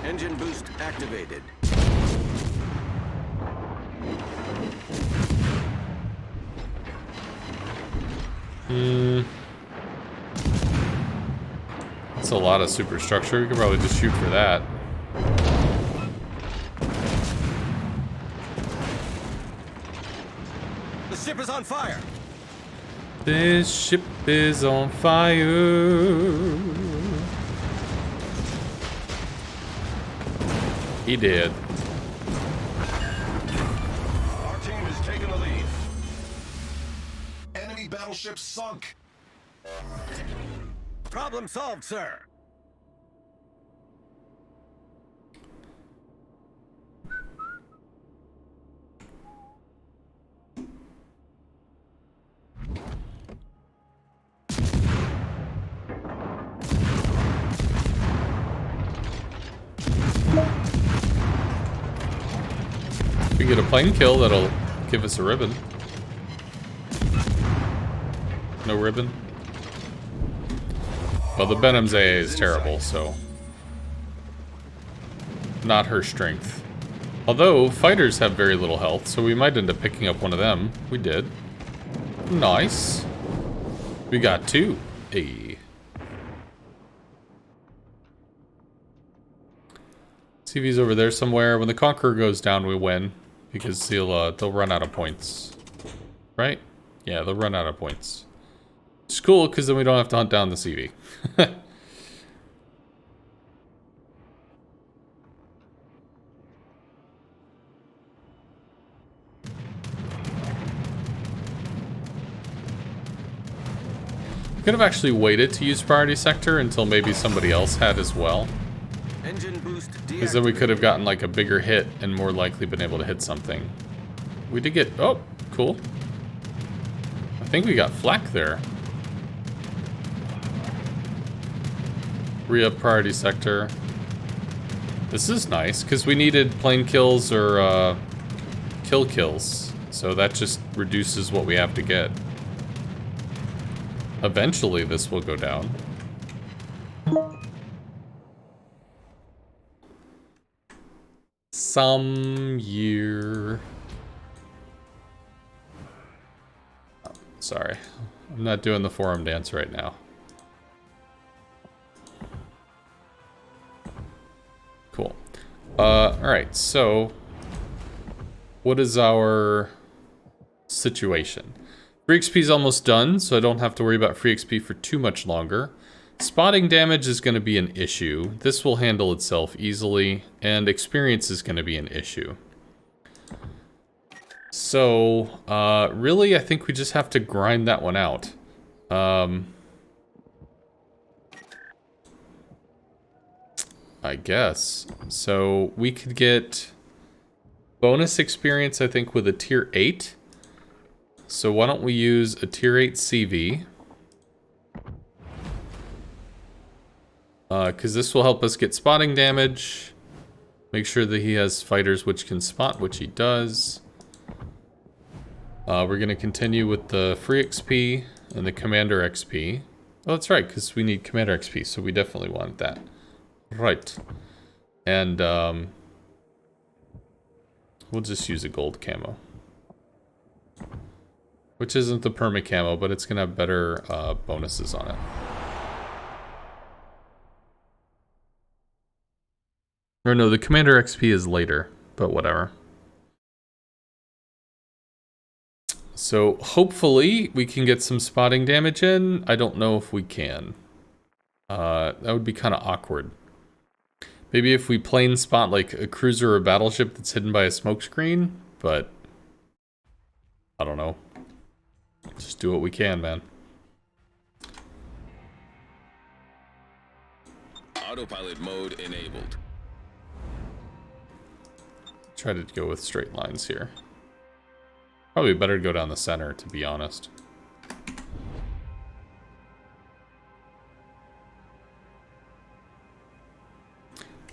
Engine boost activated. That's a lot of superstructure. We could probably just shoot for that. This ship is on fire. This ship is on fire. He did. Our team is taking the lead. Enemy battleship sunk. Problem solved, sir. If we get a plane kill, that'll give us a ribbon. No ribbon? Well, the Benham's AA is terrible, so... Not her strength. Although, fighters have very little health, so we might end up picking up one of them. We did. Nice. We got two. Hey. CV's over there somewhere. When the Conqueror goes down, we win. Because they'll run out of points. Right? Yeah, they'll run out of points. It's cool, because then we don't have to hunt down the CV. Could have actually waited to use priority sector until maybe somebody else had as well. Engine boost Because then we could have gotten like a bigger hit and more likely been able to hit something. We did get... Oh, cool. I think we got flak there. Re-up priority sector. This is nice, because we needed plane kills or kill kills. So that just reduces what we have to get. Eventually, this will go down. Some year. Oh, sorry. I'm not doing the forum dance right now. Cool. Alright, so... What is our situation? Free XP is almost done, so I don't have to worry about free XP for too much longer. Spotting damage is going to be an issue. This will handle itself easily, and experience is going to be an issue. So, really, I think we just have to grind that one out. I guess. So, we could get bonus experience, I think, with a tier 8. So why don't we use a tier 8 CV? Because this will help us get spotting damage. Make sure that he has fighters which can spot, which he does. We're going to continue with the free XP and the commander XP. Oh, that's right, because we need commander XP, so we definitely want that. Right. And we'll just use a gold camo. Which isn't the perma camo, but it's going to have better bonuses on it. Or no, the commander XP is later, but whatever. So hopefully we can get some spotting damage in. I don't know if we can. That would be kind of awkward. Maybe if we plane spot like a cruiser or a battleship that's hidden by a smokescreen, but I don't know. Just do what we can, man. Autopilot mode enabled. Try to go with straight lines here. Probably better to go down the center, to be honest.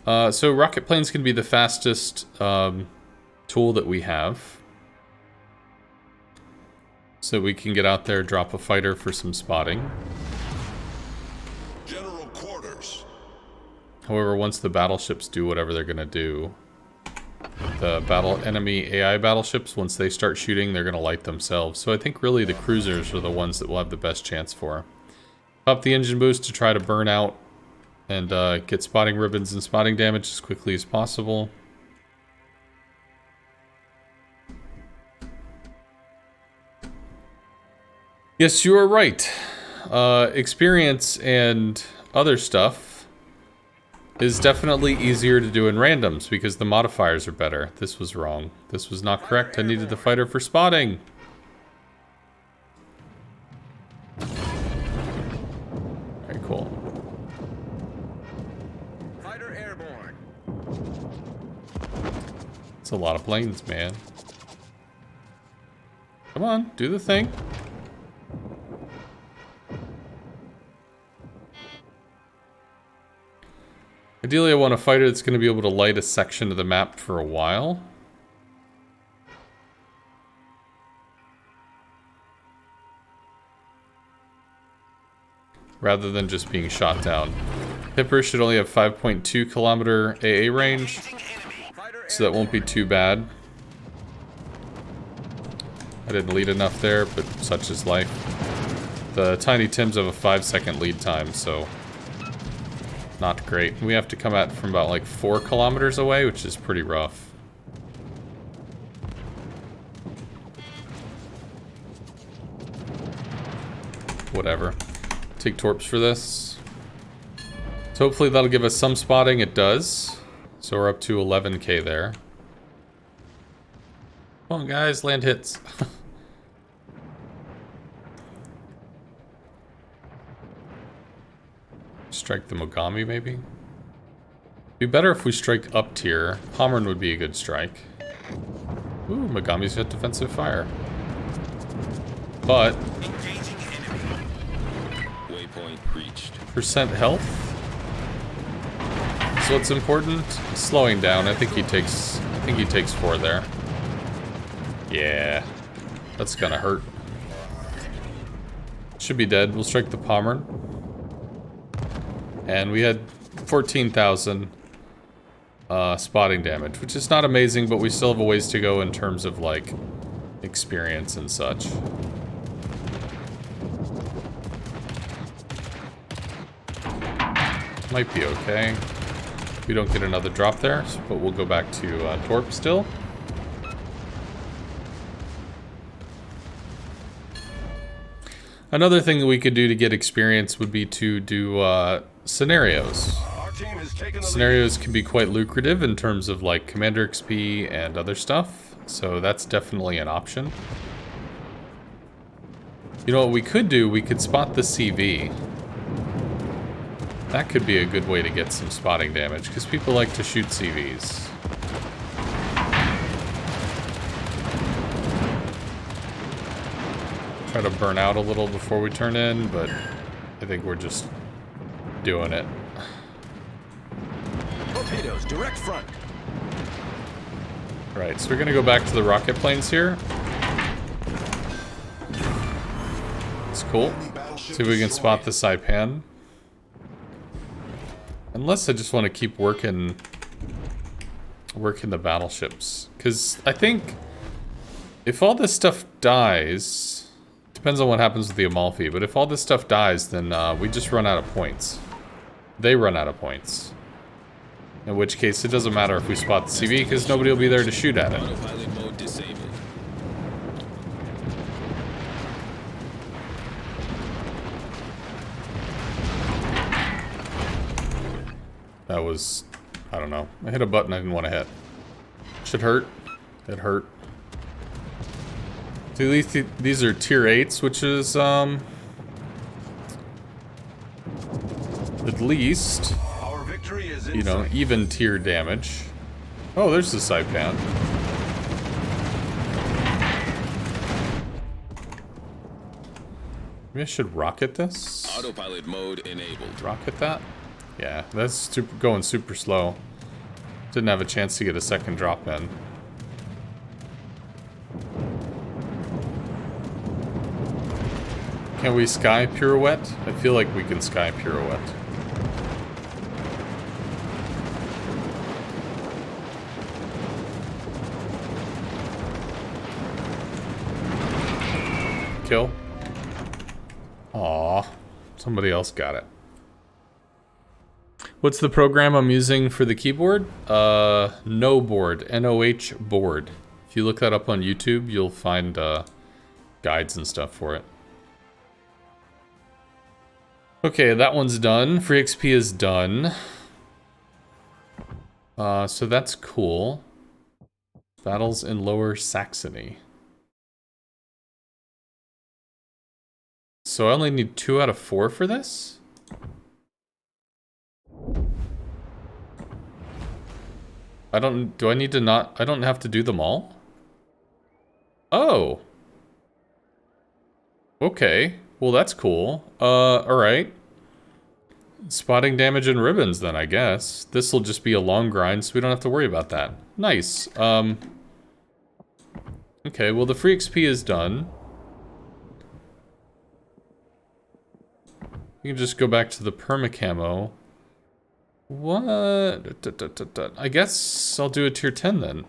So rocket planes can be the fastest tool that we have. So we can get out there, drop a fighter for some spotting. General quarters. However, once the battleships do whatever they're gonna do, the enemy AI battleships, once they start shooting, they're gonna light themselves. So I think really the cruisers are the ones that we'll have the best chance for. Up the engine boost to try to burn out and get spotting ribbons and spotting damage as quickly as possible. Yes, you are right. Experience and other stuff is definitely easier to do in randoms because the modifiers are better. This was wrong. This was not correct. I needed the fighter for spotting. Very cool. Fighter airborne. It's a lot of planes, man. Come on, do the thing. Ideally, I want a fighter that's going to be able to light a section of the map for a while. Rather than just being shot down. Pipper should only have 5.2 kilometer AA range, so that won't be too bad. I didn't lead enough there, but such is life. The Tiny Tims have a 5-second lead time, so not great. We have to come at from about like 4 kilometers away, which is pretty rough. Whatever. Take torps for this. So hopefully that'll give us some spotting. It does. So we're up to 11k there. Come on, guys, land hits. Strike the Mogami, maybe? Be better if we strike up tier. Pommern would be a good strike. Ooh, Mogami's got defensive fire. But Waypoint reached. percent health is what's important. Slowing down. I think he takes 4 there. Yeah, that's gonna hurt. Should be dead. We'll strike the Pommern. And we had 14,000 spotting damage, which is not amazing, but we still have a ways to go in terms of, like, experience and such. Might be okay. We don't get another drop there, but we'll go back to Torp still. Another thing that we could do to get experience would be to do scenarios. Our team has taken the Scenarios can be quite lucrative in terms of like Commander XP and other stuff, so that's definitely an option. You know what we could do? We could spot the CV. That could be a good way to get some spotting damage, because people like to shoot CVs. Try to burn out a little before we turn in, but I think we're just doing it. Torpedoes, direct front. Right, so we're gonna go back to the rocket planes here. It's cool. See if we can spot the Saipan. Unless I just want to keep working the battleships. Because I think if all this stuff dies, depends on what happens with the Amalfi, but if all this stuff dies, then we just run out of points. They run out of points. In which case, it doesn't matter if we spot the CV, because nobody will be there to shoot at it. Autopilot mode disabled. That was, I don't know. I hit a button I didn't want to hit. Should hurt. It hurt. So at least these are tier 8s, which is, at least, Our victory is in you know, sight. even tier damage. Oh, there's the Saipan. Maybe I should rocket this? Autopilot mode enabled. Rocket that? Yeah, that's going super slow. Didn't have a chance to get a second drop in. Can we sky pirouette? I feel like we can sky pirouette. Kill. Aw, somebody else got it. What's the program I'm using for the keyboard? NoBoard, N-O-H board. If you look that up on YouTube, you'll find guides and stuff for it. Okay, that one's done. Free XP is done. So that's cool. Battles in Lower Saxony. So I only need 2 out of 4 for this? Do I need to not, I don't have to do them all? Oh. Okay, well that's cool. Alright. Spotting damage and ribbons then, I guess. This will just be a long grind, so we don't have to worry about that. Nice. Okay, well the free XP is done. You can just go back to the permacamo. What? I guess I'll do a tier 10 then.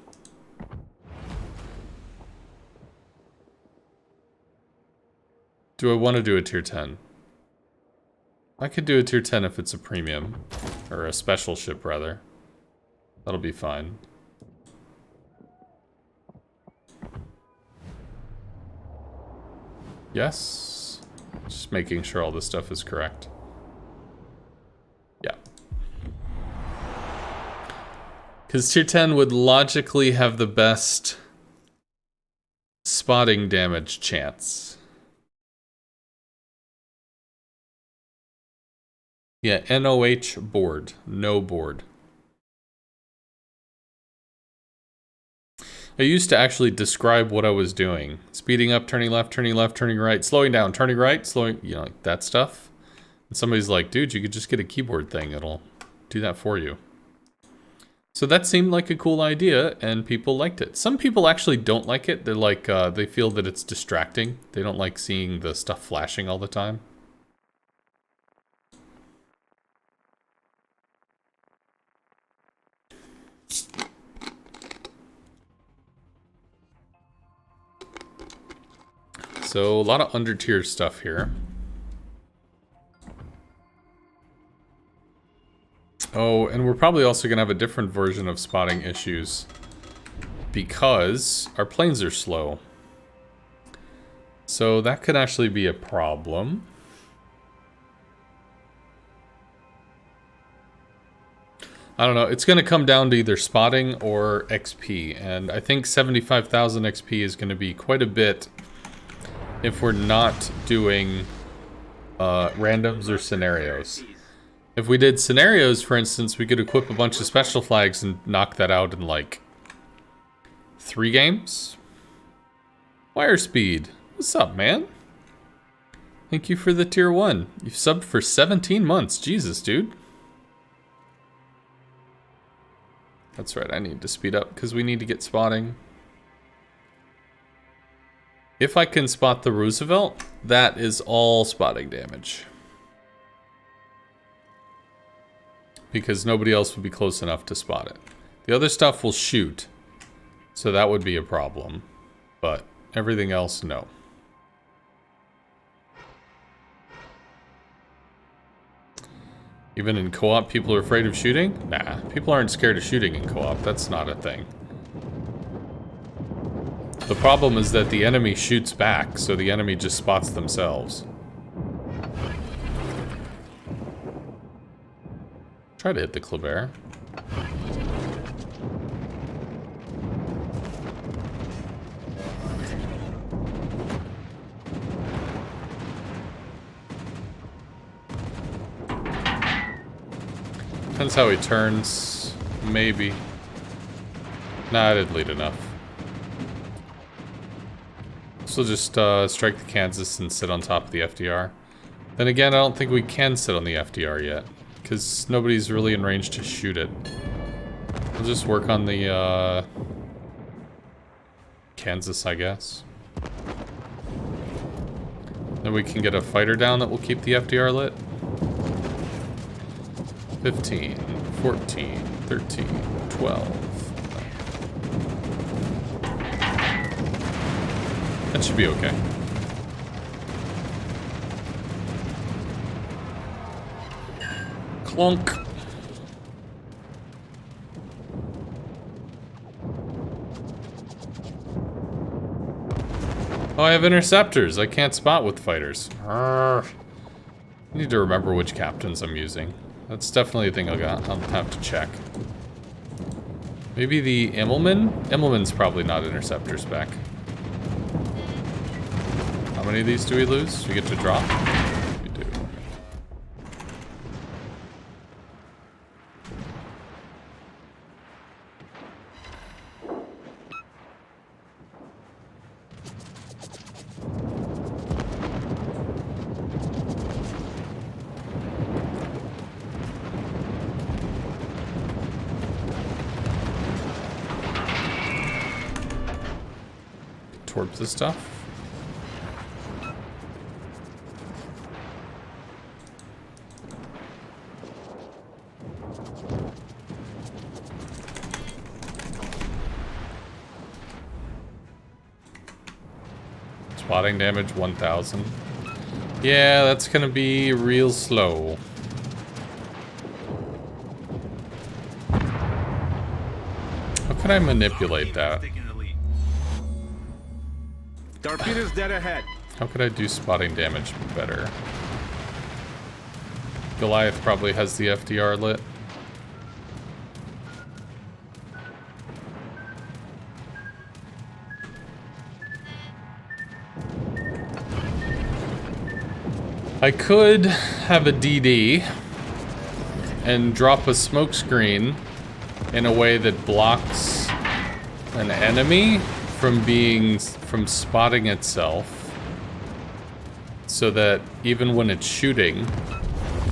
Do I want to do a tier 10? I could do a tier 10 if it's a premium. Or a special ship, rather. That'll be fine. Yes. Just making sure all this stuff is correct. Yeah. Because tier 10 would logically have the best spotting damage chance. Yeah, NOH board. No board. I used to actually describe what I was doing. Speeding up, turning left, turning right, slowing down, turning right, slowing, you know, like that stuff. And somebody's like, dude, you could just get a keyboard thing. It'll do that for you. So that seemed like a cool idea, and people liked it. Some people actually don't like it. They're like, they feel that it's distracting. They don't like seeing the stuff flashing all the time. So a lot of under tier stuff here. Oh, and we're probably also gonna have a different version of spotting issues because our planes are slow. So that could actually be a problem. I don't know, it's gonna come down to either spotting or XP, and I think 75,000 XP is gonna be quite a bit if we're not doing randoms or scenarios. If we did scenarios, for instance, we could equip a bunch of special flags and knock that out in like 3 games. Wire Speed, what's up, man? Thank you for the tier 1. You've subbed for 17 months. Jesus, dude. That's right, I need to speed up because we need to get spotting. If I can spot the Roosevelt, that is all spotting damage. Because nobody else would be close enough to spot it. The other stuff will shoot, so that would be a problem. But everything else, no. Even in co-op, people are afraid of shooting? Nah, people aren't scared of shooting in co-op. That's not a thing. The problem is that the enemy shoots back, so the enemy just spots themselves. Try to hit the Kleber. Depends how he turns. Maybe. Nah, I didn't lead enough. So just strike the Kansas and sit on top of the FDR. Then again, I don't think we can sit on the FDR yet, because nobody's really in range to shoot it. We'll just work on the Kansas, I guess. Then we can get a fighter down that will keep the FDR lit. 15, 14, 13, 12. That should be okay. Clunk. Oh, I have interceptors. I can't spot with fighters. Arrgh. I need to remember which captains I'm using. That's definitely a thing I'll have to check. Maybe the Immelman? Immelman's probably not interceptor spec. How many of these do we lose? Do we get to drop? We do. Torp this stuff. Spotting damage 1000. Yeah, that's gonna be real slow. How can I manipulate that? Torpedoes dead ahead. How could I do spotting damage better? Goliath probably has the FDR lit. I could have a DD and drop a smoke screen in a way that blocks an enemy from spotting itself, so that even when it's shooting,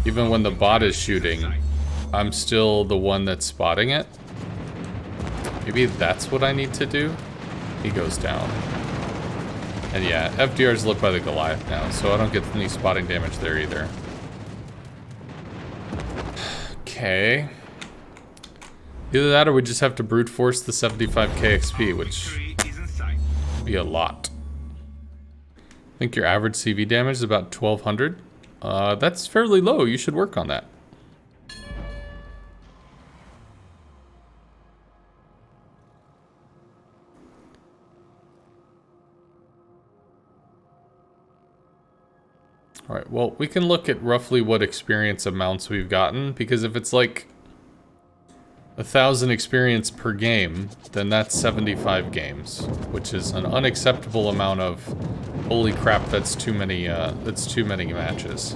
even when the bot is shooting, I'm still the one that's spotting it. Maybe that's what I need to do. He goes down. And yeah, FDR is lit by the Goliath now, so I don't get any spotting damage there either. Okay. Either that or we just have to brute force the 75k XP, which would be a lot. I think your average CV damage is about 1200. That's fairly low. You should work on that. Alright, well, we can look at roughly what experience amounts we've gotten, because if it's like 1,000 experience per game, then that's 75 games, which is an unacceptable amount of, holy crap, that's too many matches.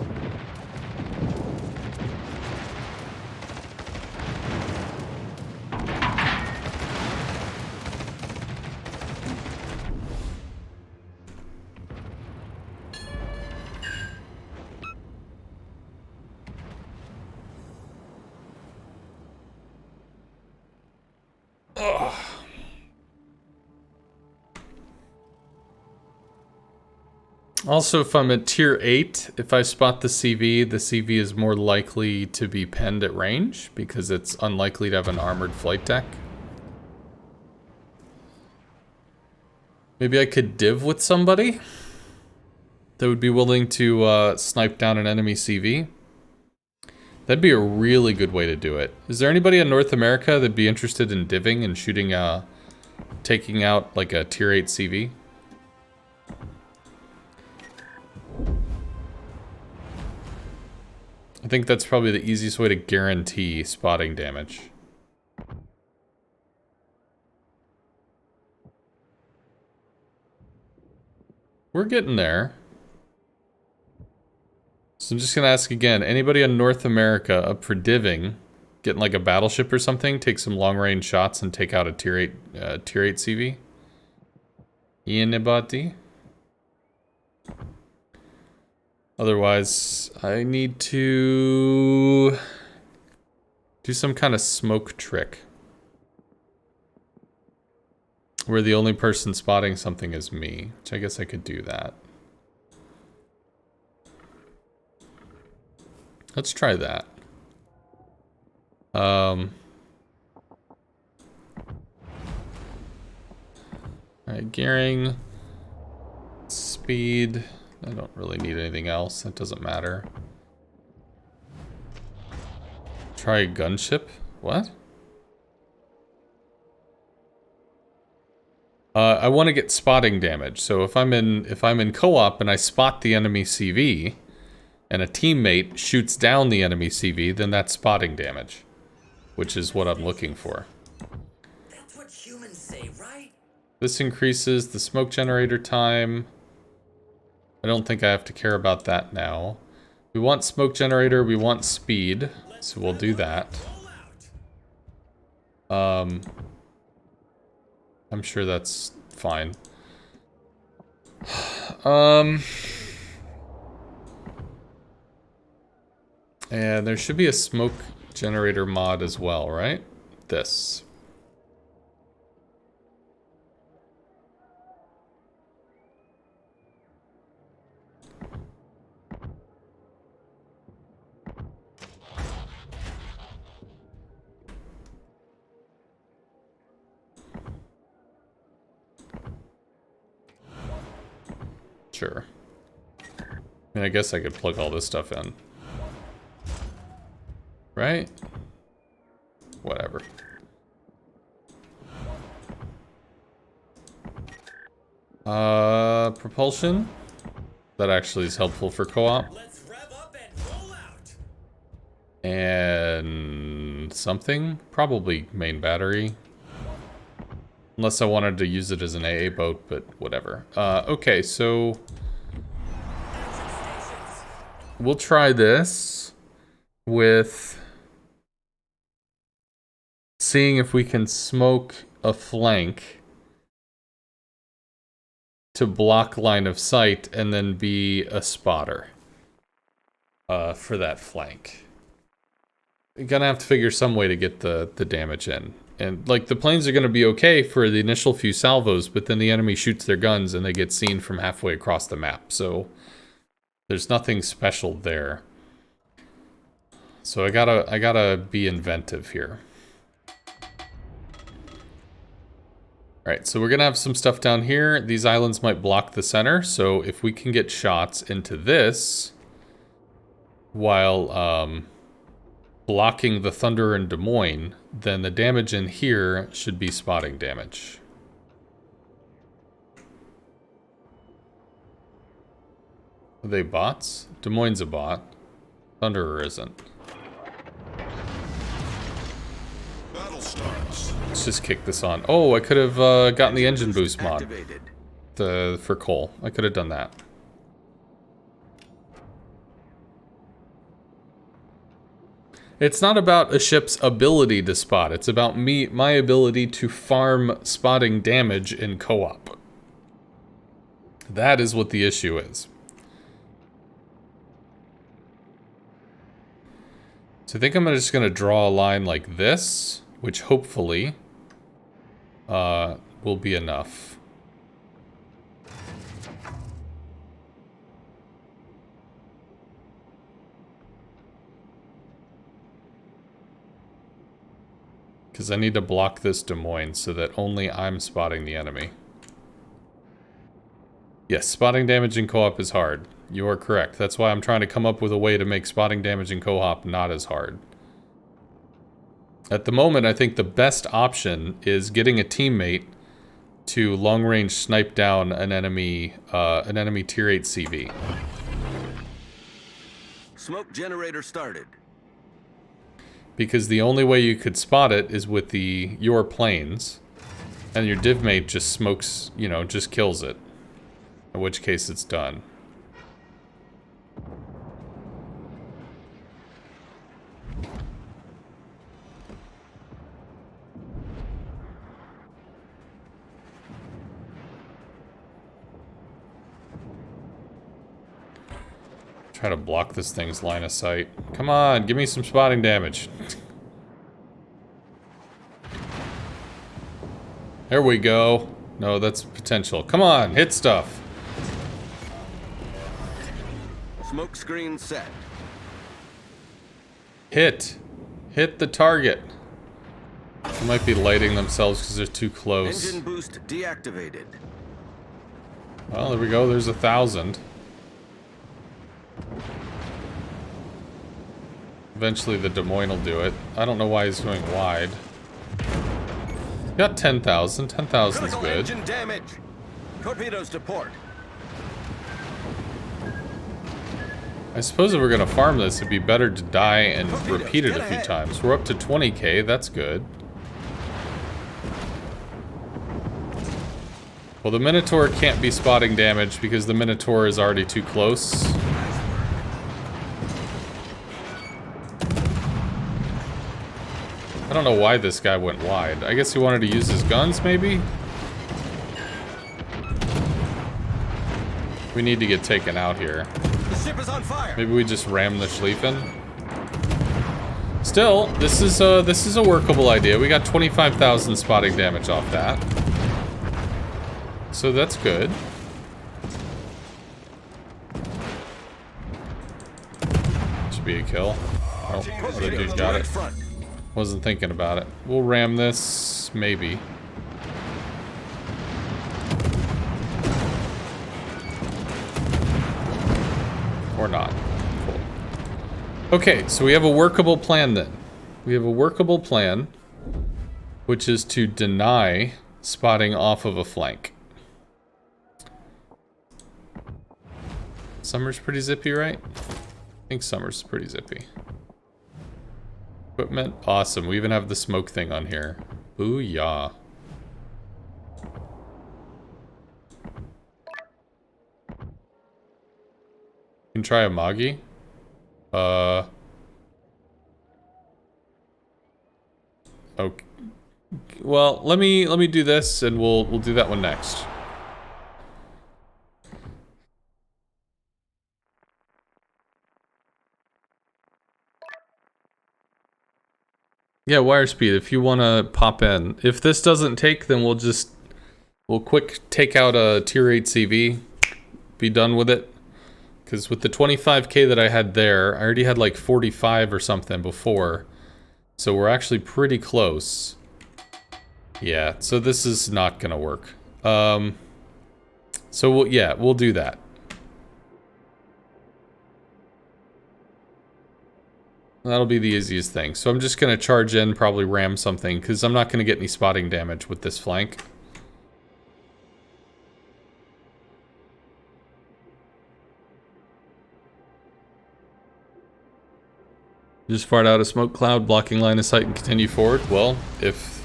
Also, if I'm at tier 8, if I spot the CV is more likely to be penned at range, because it's unlikely to have an armored flight deck. Maybe I could div with somebody that would be willing to snipe down an enemy CV. That'd be a really good way to do it. Is there anybody in North America that'd be interested in divving and shooting, taking out like a tier 8 CV? I think that's probably the easiest way to guarantee spotting damage. We're getting there. So I'm just gonna ask again, anybody in North America up for divving, getting like a battleship or something, take some long range shots and take out a tier 8 CV? Anybody? Otherwise, I need to do some kind of smoke trick where the only person spotting something is me, which I guess I could do that. Let's try that. Alright, gearing, speed. I don't really need anything else. That doesn't matter. Try a gunship? What? I want to get spotting damage. So if I'm in co-op and I spot the enemy CV, and a teammate shoots down the enemy CV, then that's spotting damage, which is what I'm looking for. That's what humans say, right? This increases the smoke generator time. I don't think I have to care about that now. We want smoke generator, we want speed, so we'll do that. I'm sure that's fine. And there should be a smoke generator mod as well, right? This. Sure. I mean, I guess I could plug all this stuff in. Right? Whatever. Propulsion? That actually is helpful for co-op. Let's rev up and roll out. And something? Probably main battery. Unless I wanted to use it as an AA boat, but whatever. Okay, so we'll try this with seeing if we can smoke a flank to block line of sight and then be a spotter for that flank. You're gonna have to figure some way to get the damage in. And, like, the planes are going to be okay for the initial few salvos, but then the enemy shoots their guns and they get seen from halfway across the map. So, there's nothing special there. So I gotta be inventive here. Alright, so we're going to have some stuff down here. These islands might block the center, so if we can get shots into this while, blocking the Thunder in Des Moines, then the damage in here should be spotting damage. Are they bots? Des Moines a bot. Thunderer isn't. Battle starts. Let's just kick this on. Oh, I could have gotten the engine boost mod Activated. for Cole. I could have done that. It's not about a ship's ability to spot. It's about my ability to farm spotting damage in co-op. That is what the issue is. So I think I'm just going to draw a line like this, which hopefully will be enough. Because I need to block this Des Moines so that only I'm spotting the enemy. Yes, spotting damage in co-op is hard. You are correct. That's why I'm trying to come up with a way to make spotting damage in co-op not as hard. At the moment, I think the best option is getting a teammate to long-range snipe down an enemy tier 8 CV. Smoke generator started. Because the only way you could spot it is with your planes, and your div mate just smokes, you know, just kills it. In which case it's done. Try to block this thing's line of sight. Come on, give me some spotting damage. There we go. No, that's potential. Come on, hit stuff. Smoke screen set. Hit. Hit the target. They might be lighting themselves because they're too close. Engine boost deactivated. Well, there we go. There's 1,000. Eventually the Des Moines will do it. I don't know why he's going wide. Got 10,000. 10,000 is Critical good. engine damage. Torpedoes to port. I suppose if we're gonna farm this, it'd be better to die and repeat it a few times. We're up to 20k, that's good. Well, the Minotaur can't be spotting damage because the Minotaur is already too close. I don't know why this guy went wide. I guess he wanted to use his guns, maybe? We need to get taken out here. The ship is on fire. Maybe we just ram the Schlieffen. Still, this is a workable idea. We got 25,000 spotting damage off that. So that's good. Should be a kill. Oh, other dude got it. Wasn't thinking about it. We'll ram this, maybe. Or not. Cool. Okay, so we have a workable plan then. We have a workable plan, which is to deny spotting off of a flank. Summer's pretty zippy, right? I think summer's pretty zippy. Equipment, awesome. We even have the smoke thing on here. Booyah. You can try a Magi. Okay. Well, let me do this and we'll do that one next. Yeah, wire speed, if you want to pop in. If this doesn't take, then we'll quick take out a tier 8 CV, be done with it. Because with the 25k that I had there, I already had like 45 or something before. So we're actually pretty close. Yeah, so this is not gonna work. So we'll do that. That'll be the easiest thing. So I'm just gonna charge in, probably ram something, because I'm not gonna get any spotting damage with this flank. Just fired out a smoke cloud, blocking line of sight and continue forward. Well, if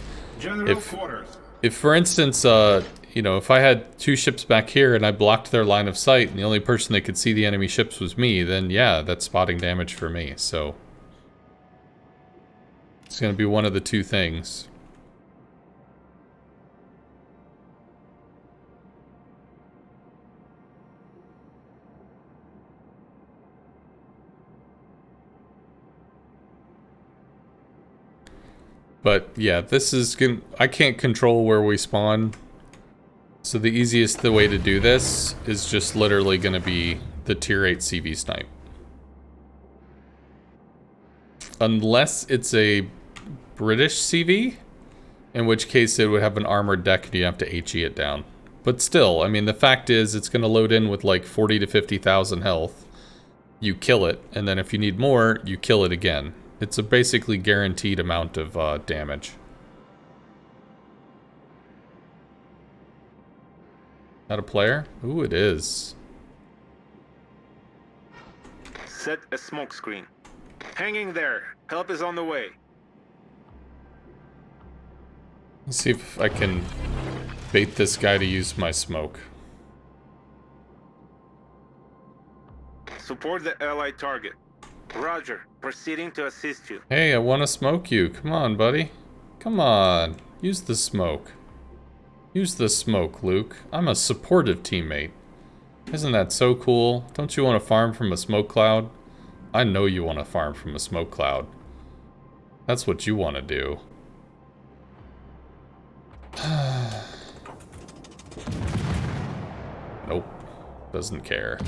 for instance, you know, if I had two ships back here and I blocked their line of sight and the only person that could see the enemy ships was me, then yeah, that's spotting damage for me, so. It's gonna be one of the two things. But yeah, this is gonna, I can't control where we spawn. So the easiest way to do this is just literally gonna be the tier 8 CV snipe. Unless it's a British CV, in which case it would have an armored deck and you have to HE it down. But still, I mean, the fact is it's gonna load in with like 40 to 50,000 health. You kill it, and then if you need more, you kill it again. It's a basically guaranteed amount of damage. Not a player? Ooh, it is. Set a smoke screen. Hanging there. Help is on the way. Let's see if I can bait this guy to use my smoke. Support the allied target. Roger. Proceeding to assist you. Hey, I want to smoke you. Come on, buddy. Come on. Use the smoke. Use the smoke, Luke. I'm a supportive teammate. Isn't that so cool? Don't you want to farm from a smoke cloud? I know you want to farm from a smoke cloud. That's what you want to do. Nope. Doesn't care.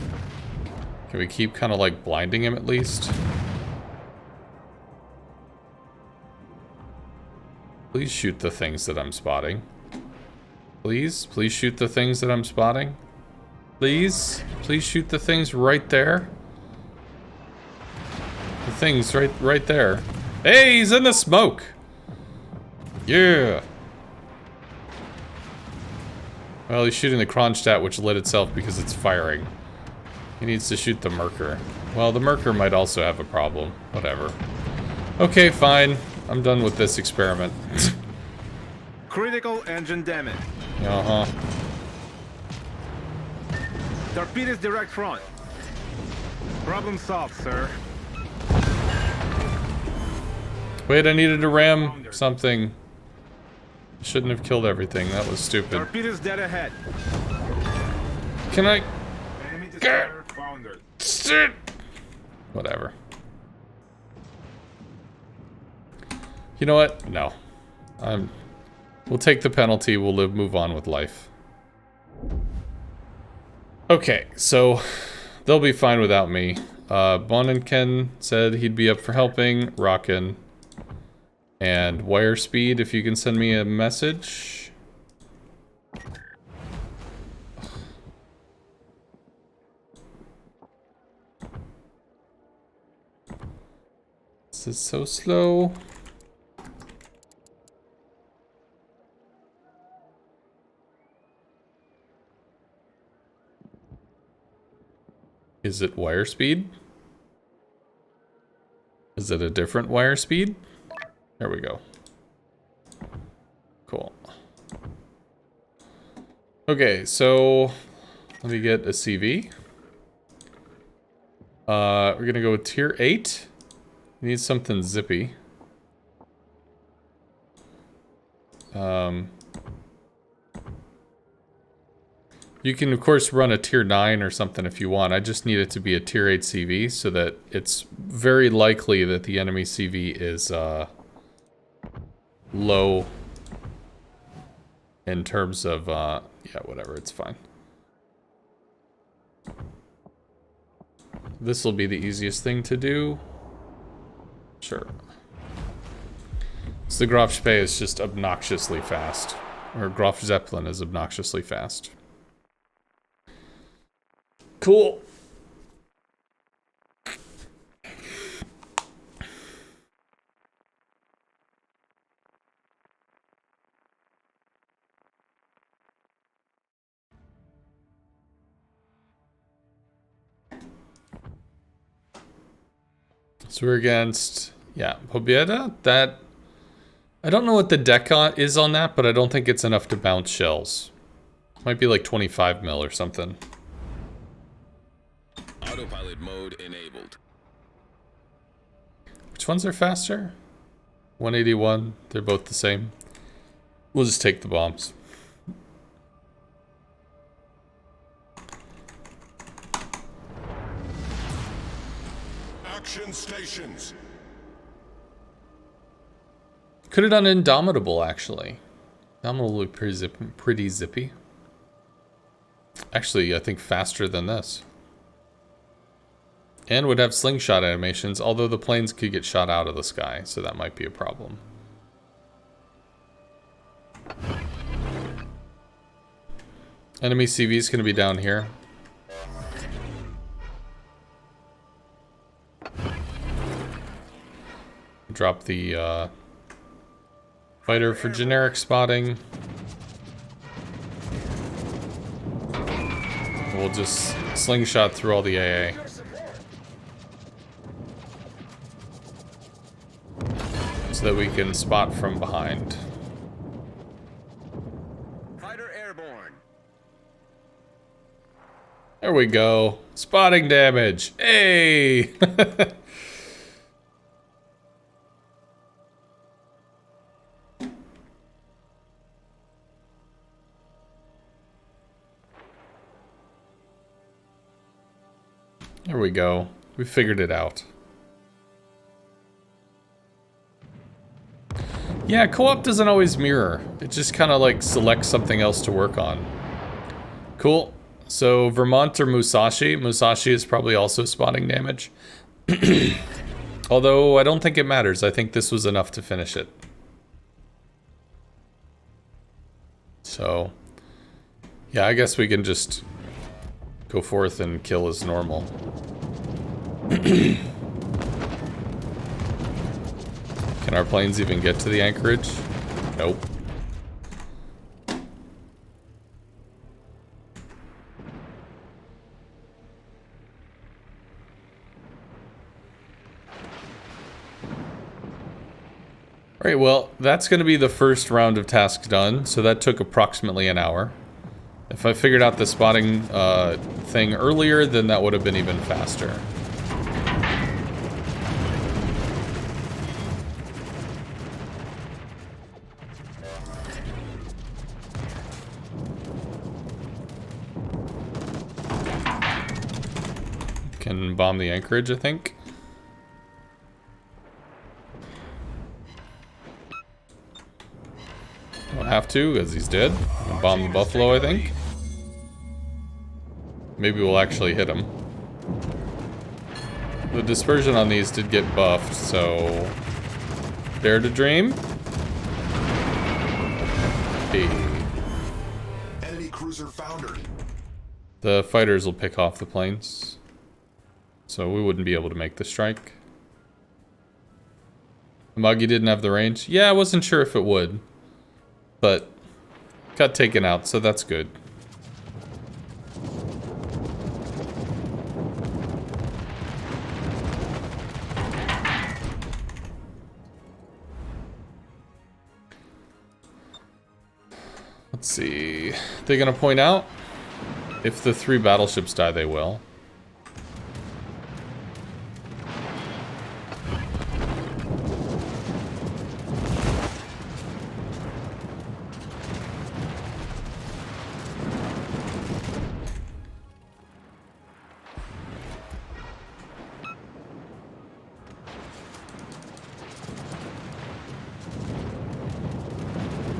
Can we keep kind of like blinding him at least? Please shoot the things that I'm spotting. Please? Please shoot the things that I'm spotting. Please? Please shoot the things right there. The things right there. Hey, he's in the smoke! Yeah! Well, he's shooting the Kronstadt, which lit itself because it's firing. He needs to shoot the Merker. Well, the Merker might also have a problem. Whatever. Okay, fine. I'm done with this experiment. Critical engine damage. Uh-huh. Torpedoes direct front. Problem solved, sir. Wait, I needed to ram something. Shouldn't have killed everything. That was stupid. Torpedoes dead ahead. Can I... Enemy destroyer foundered. Sit. Whatever. You know what? No. We'll take the penalty. We'll move on with life. Okay, so they'll be fine without me. Bonenken said he'd be up for helping. Rockin'. And wire speed, if you can send me a message. This is so slow. Is it wire speed? Is it a different wire speed? There we go. Cool. Okay, so let me get a CV. We're gonna go with tier 8. Need something zippy. You can, of course, run a tier 9 or something if you want. I just need it to be a tier 8 CV so that it's very likely that the enemy CV is low in terms of, yeah, whatever, it's fine. This will be the easiest thing to do. Sure. So the Graf Spee is just obnoxiously fast. Or Graf Zeppelin is obnoxiously fast. Cool. So we're against, yeah, Pobieda. That, I don't know what the deck is on that, but I don't think it's enough to bounce shells. Might be like 25 mil or something. Autopilot mode enabled. Which ones are faster? 181. They're both the same. We'll just take the bombs. Action stations. Could have done Indomitable, actually. Indomitable would be pretty zippy. Actually, I think faster than this. And would have slingshot animations, although the planes could get shot out of the sky, so that might be a problem. Enemy CV is going to be down here. Drop the fighter for generic spotting. We'll just slingshot through all the AA. So that we can spot from behind. Fighter airborne. There we go. Spotting damage. Hey! There we go. We figured it out. Yeah, co-op doesn't always mirror. It just kind of like selects something else to work on. Cool. So Vermont or Musashi. Musashi is probably also spotting damage. Although I don't think it matters. I think this was enough to finish it. So yeah, I guess we can just go forth and kill as normal. Can our planes even get to the anchorage? Nope. Alright, well, that's going to be the first round of tasks done, so that took approximately an hour. If I figured out the spotting thing earlier, then that would have been even faster. Can bomb the anchorage, I think. Don't have to, because he's dead. Can bomb the buffalo, I think. Maybe we'll actually hit him. The dispersion on these did get buffed, so... Dare to dream? Hey. Enemy cruiser foundered. The fighters will pick off the planes. So we wouldn't be able to make the strike. Muggy didn't have the range. Yeah, I wasn't sure if it would. But got taken out, so that's good. Let's see. They're gonna point out? If the 3 battleships die, they will.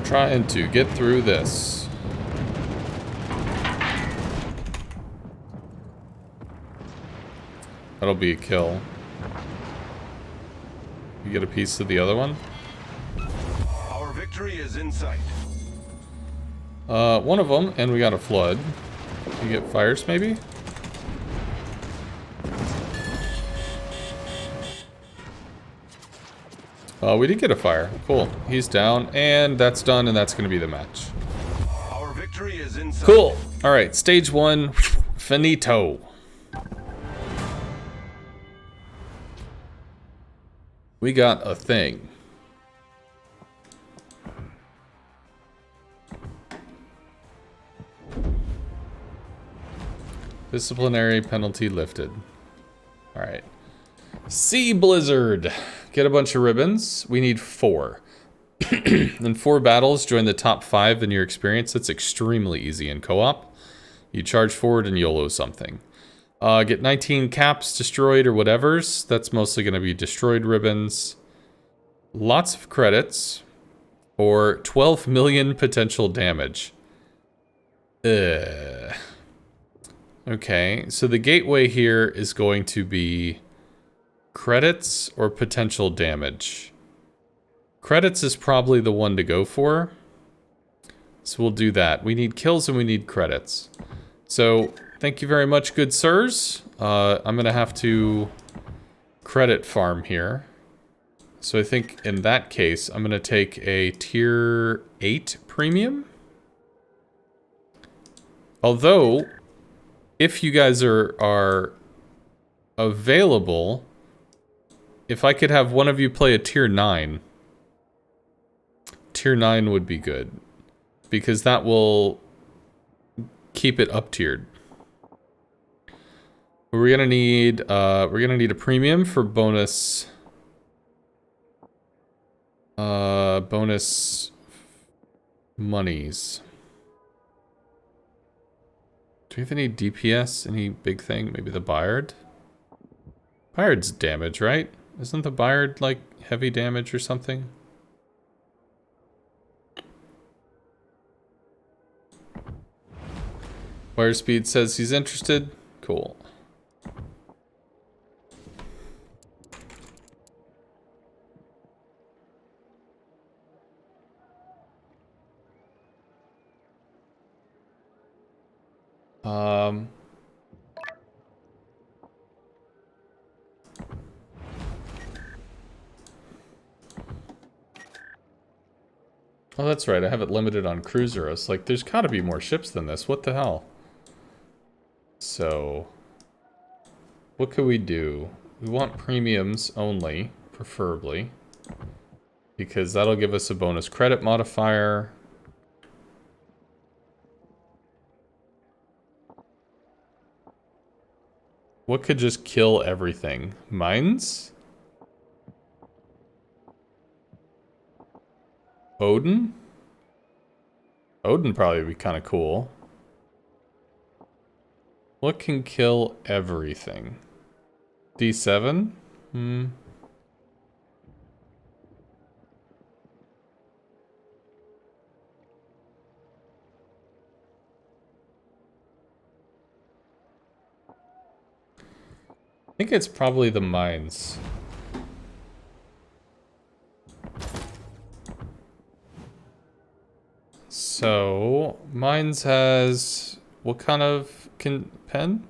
Trying to get through this. That'll be a kill. You get a piece of the other one? Our victory is in sight. One of them, and we got a flood. You get fires, maybe? We did get a fire. Cool. He's down, and that's done, and that's going to be the match. Our victory is in sight. Cool. All right, stage 1, finito. We got a thing. Disciplinary penalty lifted. All right. Sea Blizzard. Get a bunch of ribbons. We need 4. In 4 battles, join the top 5 in your experience. That's extremely easy in co-op. You charge forward and YOLO something. Get 19 caps destroyed or whatever's. That's mostly going to be destroyed ribbons. Lots of credits. Or 12 million potential damage. Okay, so the gateway here is going to be credits or potential damage. Credits is probably the one to go for. So we'll do that. We need kills and we need credits. So thank you very much, good sirs. I'm going to have to credit farm here. So I think in that case, I'm going to take a tier 8 premium. Although, if you guys are available, if I could have one of you play a tier 9, tier 9 would be good. Because that will keep it up tiered. We're gonna need a premium for bonus bonus monies. Do we have any DPS? Any big thing? Maybe the Bayard? Bayard's damage, right? Isn't the Bayard like heavy damage or something? Wirespeed says he's interested. Cool. Oh, that's right. I have it limited on cruiser. I was like, there's got to be more ships than this. What the hell? So, what could we do? We want premiums only, preferably. because that'll give us a bonus credit modifier. What could just kill everything? Mines? Odin? Odin probably would be kind of cool. What can kill everything? D7? I think it's probably the mines. So, mines has what kind of pen?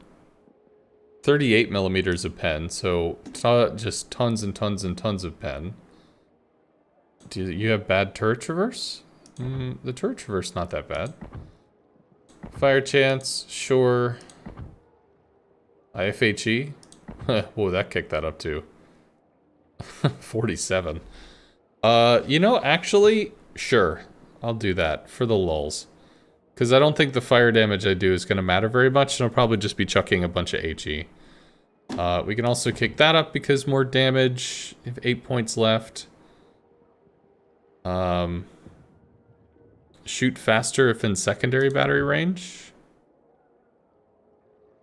38 millimeters of pen, so just tons and tons and tons of pen. Do you have bad turret traverse? The turret traverse not that bad. Fire chance, sure. IFHE? Whoa, that kicked that up too. 47. You know, actually, sure. I'll do that for the lulz. Because I don't think the fire damage I do is going to matter very much, and I'll probably just be chucking a bunch of HE. We can also kick that up because more damage. We have 8 points left. Shoot faster if in secondary battery range.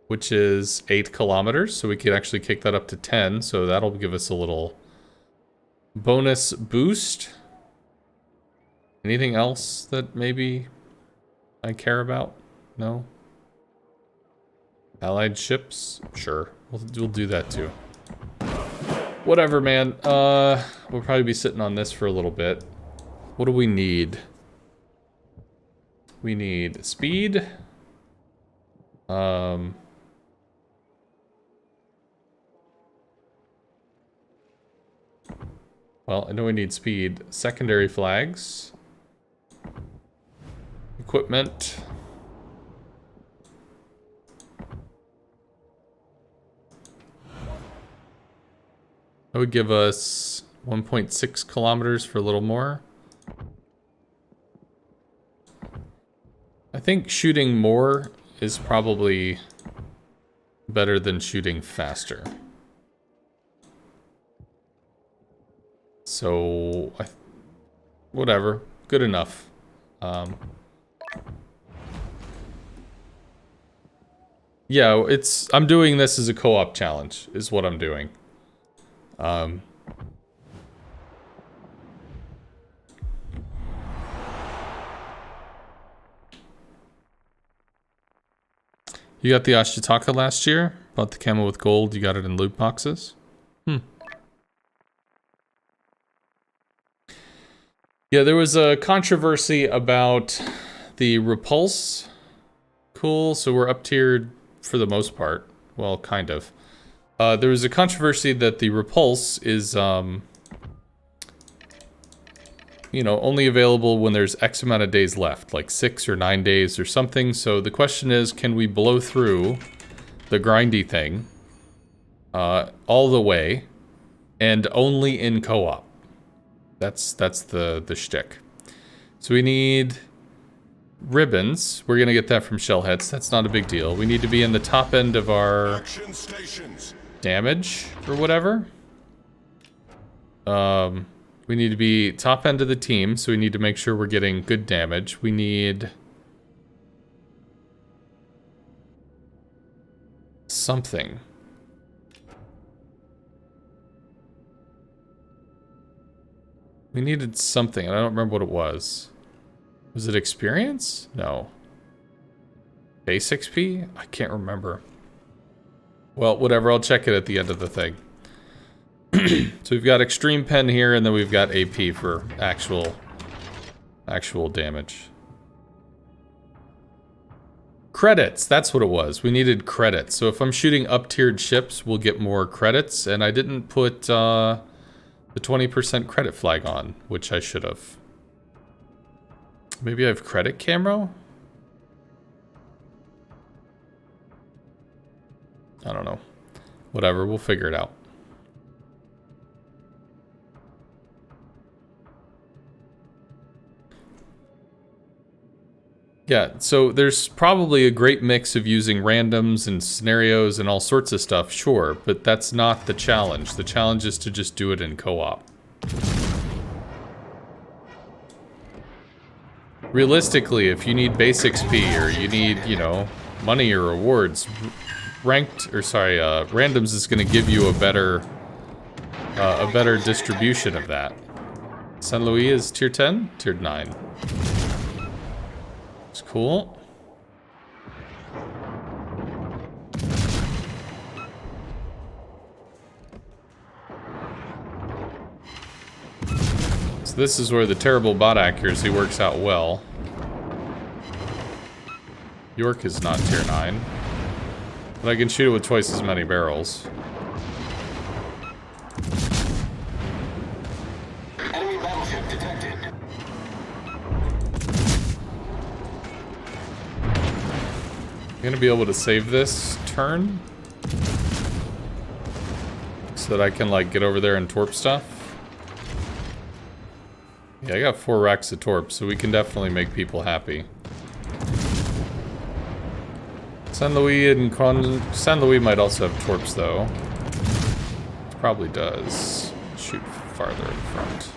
Which is 8 kilometers, so we could actually kick that up to 10, so that'll give us a little bonus boost. Anything else that maybe I care about? No? Allied ships? Sure. We'll do that too. Whatever, man. We'll probably be sitting on this for a little bit. What do we need? We need speed. Well, I know we need speed. Secondary flags. Equipment. That would give us 1.6 kilometers for a little more. I think shooting more is probably better than shooting faster. So, whatever. Good enough. Yeah, I'm doing this as a co-op challenge, is what I'm doing. You got the Ashitaka last year? Bought the camo with gold, you got it in loot boxes? Yeah, there was a controversy about the Repulse. Cool, so we're up-tiered for the most part. Well, kind of. There was a controversy that the Repulse is, you know, only available when there's X amount of days left, like 6 or 9 days or something. So the question is, can we blow through the grindy thing all the way and only in co-op? That's the shtick. So we need ribbons. We're gonna get that from Shellheads. That's not a big deal. We need to be in the top end of our Action stations. damage or whatever. We need to be top end of the team, so we need to make sure we're getting good damage. We need something. We needed something, and I don't remember what it was. Was it experience? No. Base XP? I can't remember. Well, whatever, I'll check it at the end of the thing. So we've got extreme pen here, and then we've got AP for actual damage. Credits, that's what it was. We needed credits. So if I'm shooting up-tiered ships, we'll get more credits, and I didn't put the 20% credit flag on, which I should have. Maybe I have credit camo? I don't know. Whatever, we'll figure it out. Yeah, so there's probably a great mix of using randoms and scenarios and all sorts of stuff, sure, but that's not the challenge. The challenge is to just do it in co-op. Realistically, if you need base XP or you need, you know, money or rewards, randoms is going to give you a better distribution of that. San Luis is tier 10, tier 9. It's cool. So this is where the terrible bot accuracy works out well. York is not tier 9. But I can shoot it with twice as many barrels. Enemy battleship detected. I'm gonna be able to save this turn so that I can like get over there and torp stuff. Yeah, I got 4 racks of torp, so we can definitely make people happy. San Luis San Luis might also have torps though. Probably does. Shoot farther in front.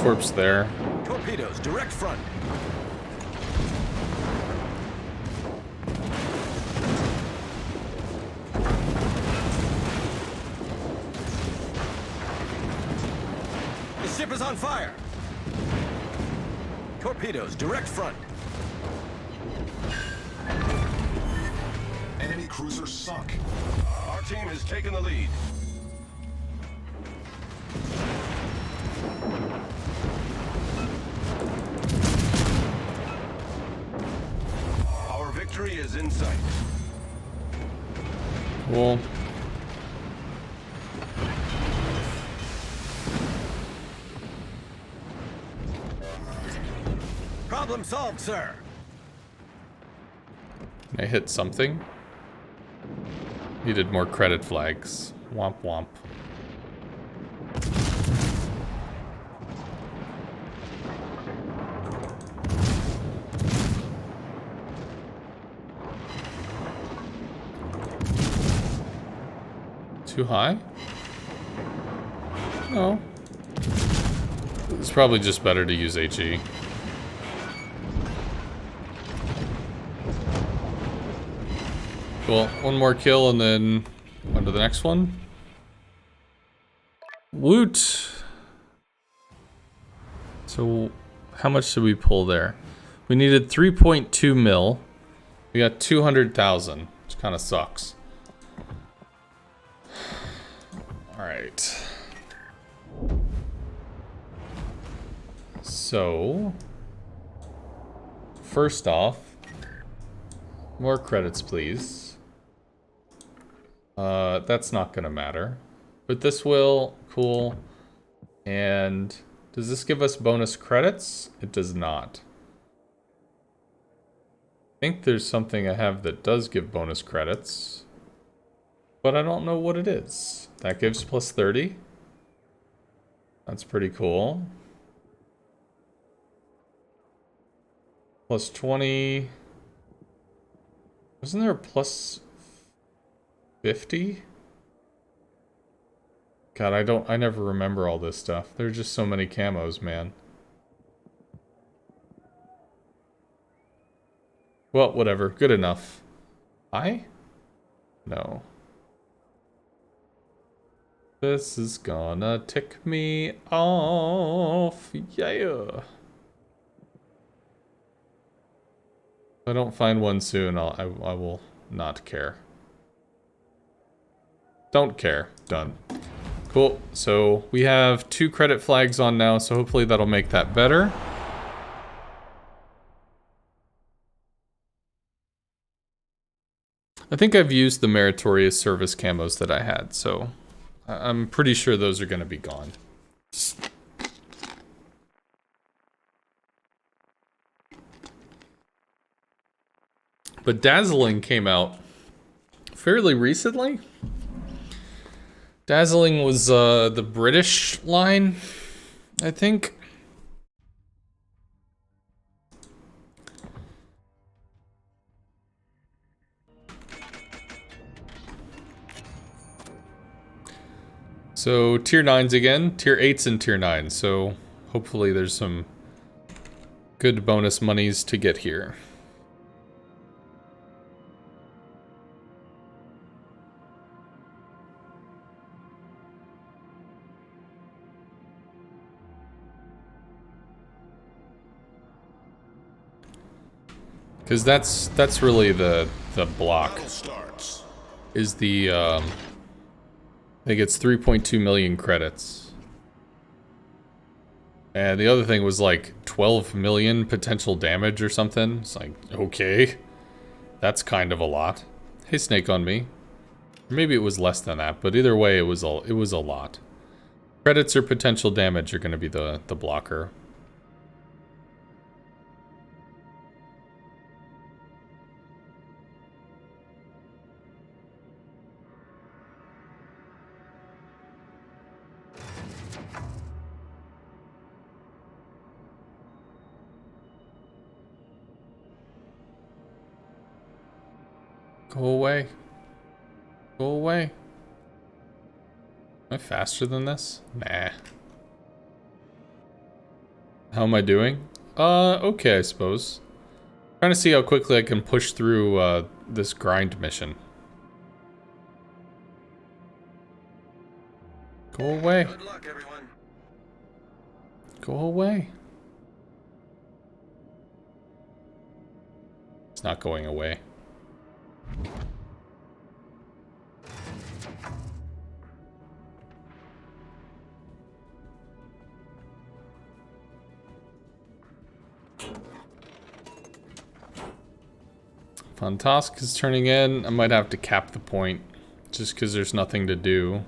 Torps there. Torpedoes, direct front. The ship is on fire. Torpedoes, direct front. Enemy cruiser sunk. Our team has taken the lead. Our victory is in sight. Cool. Problem solved, sir. Can I hit something? Needed more credit flags. Womp womp. Too high? No. It's probably just better to use HE. Cool. One more kill and then on to the next one. Woot! So, how much did we pull there? We needed 3.2 mil. We got 200,000, which kind of sucks. Alright. So, first off, more credits, please. That's not gonna matter. But this will, cool. And does this give us bonus credits? It does not. I think there's something I have that does give bonus credits. But I don't know what it is. That gives plus 30. That's pretty cool. Plus 20. Wasn't there a plus 50? God, I never remember all this stuff. There's just so many camos, man. Well, whatever. Good enough. No. This is gonna tick me off. Yeah. If I don't find one soon, I will not care. Don't care. Done. Cool. So we have 2 credit flags on now, so hopefully that'll make that better. I think I've used the meritorious service camos that I had, so I'm pretty sure those are going to be gone. But Dazzling came out fairly recently. Dazzling was the British line, I think. So tier 9s again, tier 8s and tier 9s, so hopefully there's some good bonus monies to get here. Because that's really the block. Battle starts. Is the I think it's 3.2 million credits. And the other thing was like 12 million potential damage or something. It's like, okay. That's kind of a lot. Hey, Snake on me. Maybe it was less than that, but either way it was a lot. Credits or potential damage are going to be the blocker. Go away. Go away. Am I faster than this? Nah. How am I doing? Okay, I suppose. Trying to see how quickly I can push through, this grind mission. Go away. Good luck, everyone. Go away. It's not going away. Fantastic is turning in. I might have to cap the point just because there's nothing to do.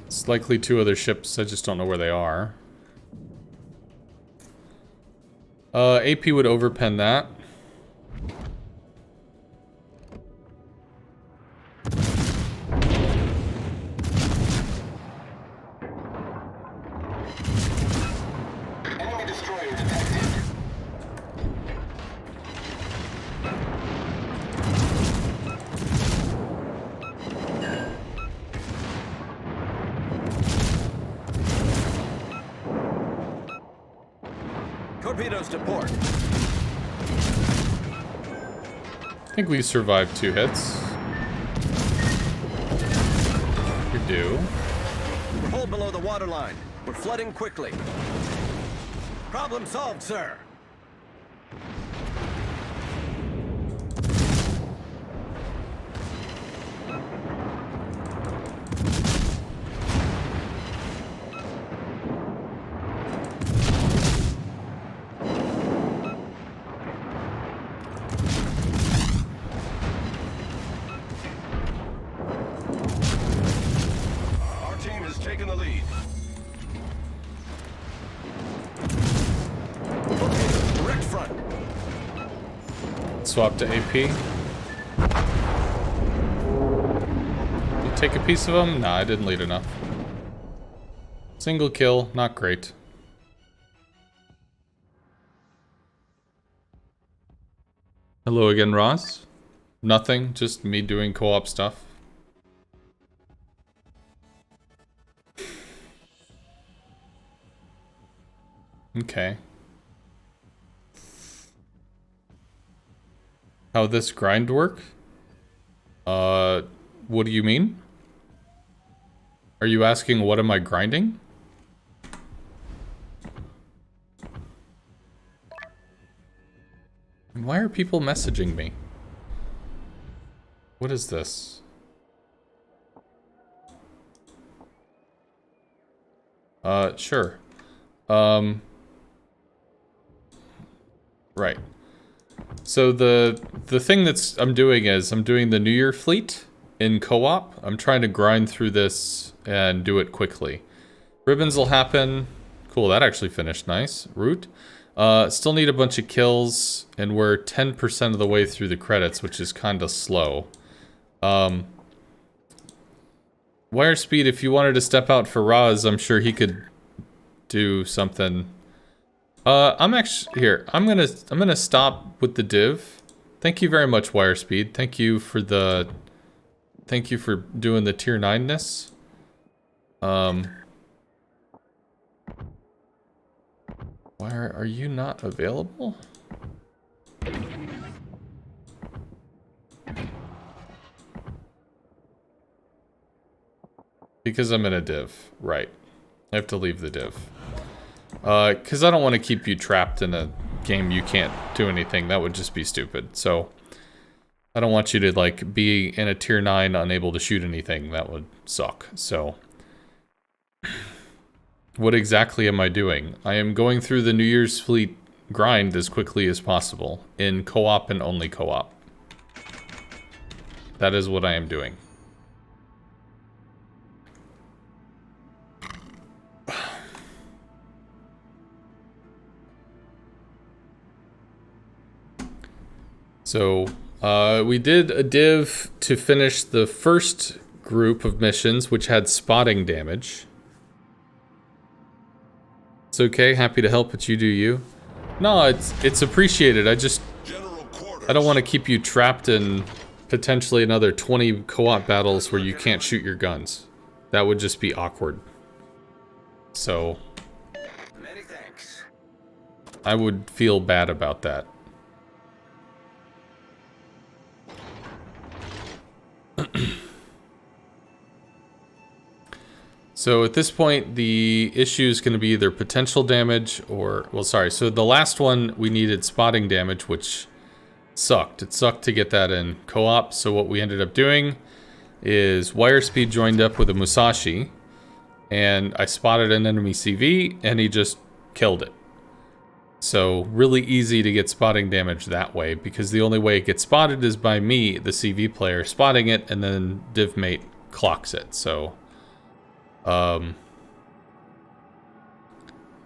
It's likely 2 other ships. I just don't know where they are. AP would overpen that. Enemy destroyer detected. Torpedoes to port. I think we survived 2 hits. We do. We're hull below the waterline. We're flooding quickly. Problem solved, sir. Our team has taken the lead. Direct front. Swap to AP. You take a piece of them? Nah, I didn't lead enough. Single kill, not great. Hello again, Ross. Nothing, just me doing co-op stuff. Okay. How this grind work? What do you mean? Are you asking what am I grinding? And why are people messaging me? What is this? Sure. Right. So the thing I'm doing is I'm doing the New Year fleet in co-op. I'm trying to grind through this and do it quickly. Ribbons will happen. Cool, that actually finished nice. Root. Still need a bunch of kills, and we're 10% of the way through the credits, which is kind of slow. Wire speed, if you wanted to step out for Raz, I'm sure he could do something. I'm actually here. I'm gonna stop with the div. Thank you very much, Wire speed. Thank you for doing the tier 9-ness. Why are you not available? Because I'm in a div, right. I have to leave the div. Because I don't want to keep you trapped in a game you can't do anything. That would just be stupid. So, I don't want you to, like, be in a tier 9 unable to shoot anything. That would suck. So, what exactly am I doing? I am going through the New Year's Fleet grind as quickly as possible. In co-op and only co-op. That is what I am doing. So, we did a div to finish the first group of missions, which had spotting damage. It's okay, happy to help, but you do you. No, it's appreciated. I don't want to keep you trapped in potentially another 20 co-op battles where you can't shoot your guns. That would just be awkward. So, Many thanks. I would feel bad about that. So at this point, the issue is going to be either potential damage or... Well, sorry. So the last one, we needed spotting damage, which sucked. It sucked to get that in co-op. So what we ended up doing is Wire Speed joined up with a Musashi. And I spotted an enemy CV, and he just killed it. So really easy to get spotting damage that way, because the only way it gets spotted is by me, the CV player, spotting it, and then DivMate clocks it. So...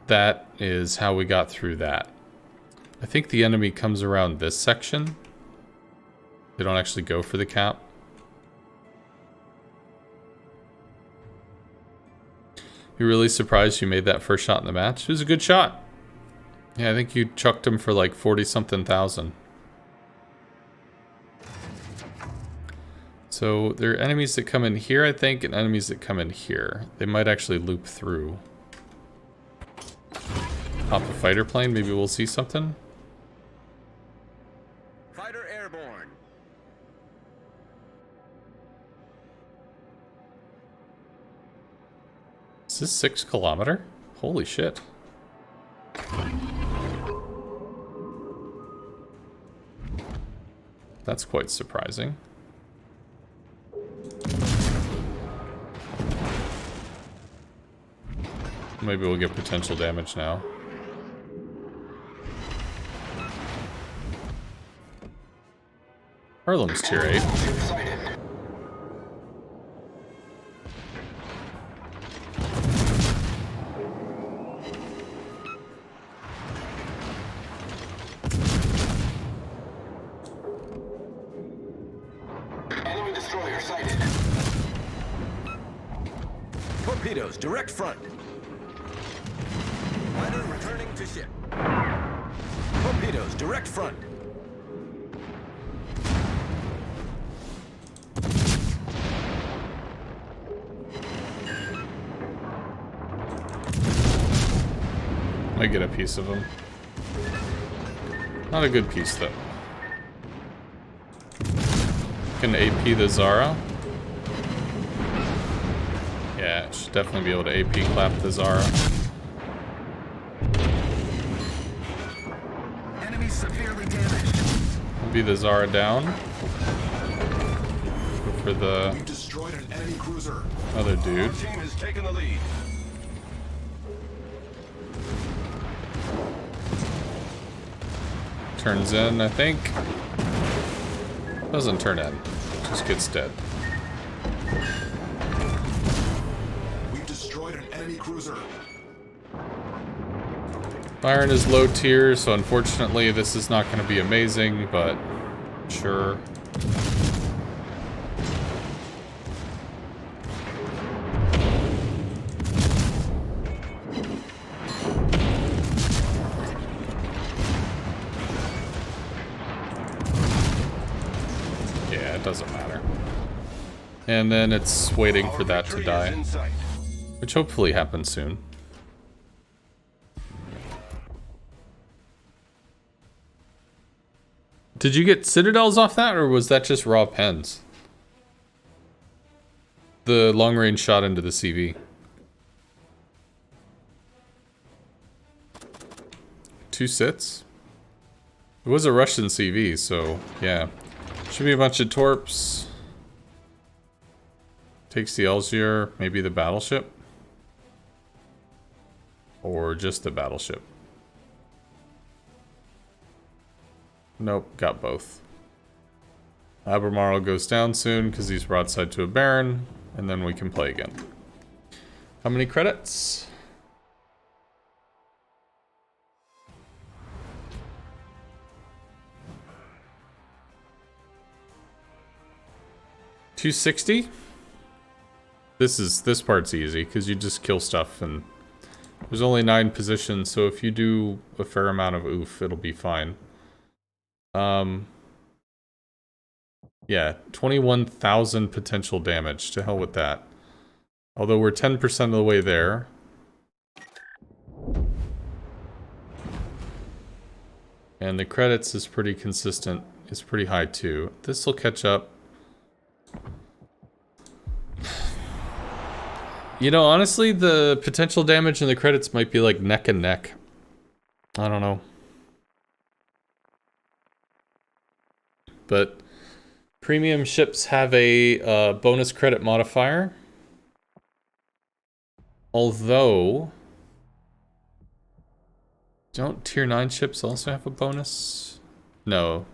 that is how we got through that. I think the enemy comes around this section. They don't actually go for the cap. You really surprised you made that first shot in the match? It was a good shot. Yeah, I think you chucked him for like 40-something thousand. So there are enemies that come in here, I think, and enemies that come in here. They might actually loop through. Pop a fighter plane, maybe we'll see something. Fighter airborne. Is this 6 kilometer? Holy shit. That's quite surprising. Maybe we'll get potential damage now. Harlem's tier 8. Enemy destroyer sighted. Torpedoes, direct front. Fighter returning to ship. Torpedoes, direct front. Might get a piece of him. Not a good piece, though. Can AP the Zara? Yeah, should definitely be able to AP clap the Zara. Enemy severely damaged. Be the Zara down. Go for the We've destroyed an enemy cruiser. other dude. Our team has taken the lead. Turns in, I think. Doesn't turn in. Just gets dead. We've destroyed an enemy cruiser. Byron is low tier, so unfortunately this is not going to be amazing, but sure. And then it's waiting for Our that to victory is die, in sight. which hopefully happens soon. Did you get citadels off that, or was that just raw pens? The long-range shot into the CV. 2 sits? It was a Russian CV, so yeah. Should be a bunch of torps. Takes the Algier, maybe the battleship. Or just the battleship. Nope, got both. Albemarle goes down soon because he's broadside to a Baron, and then we can play again. How many credits? $260? This part's easy because you just kill stuff, and there's only 9 positions, so if you do a fair amount of oof, it'll be fine. Yeah, 21,000 potential damage. To hell with that. Although we're 10% of the way there. And the credits is pretty consistent. It's pretty high too. This will catch up. You know, honestly, the potential damage and the credits might be like neck and neck. I don't know. But premium ships have a bonus credit modifier. Although, don't tier 9 ships also have a bonus? No.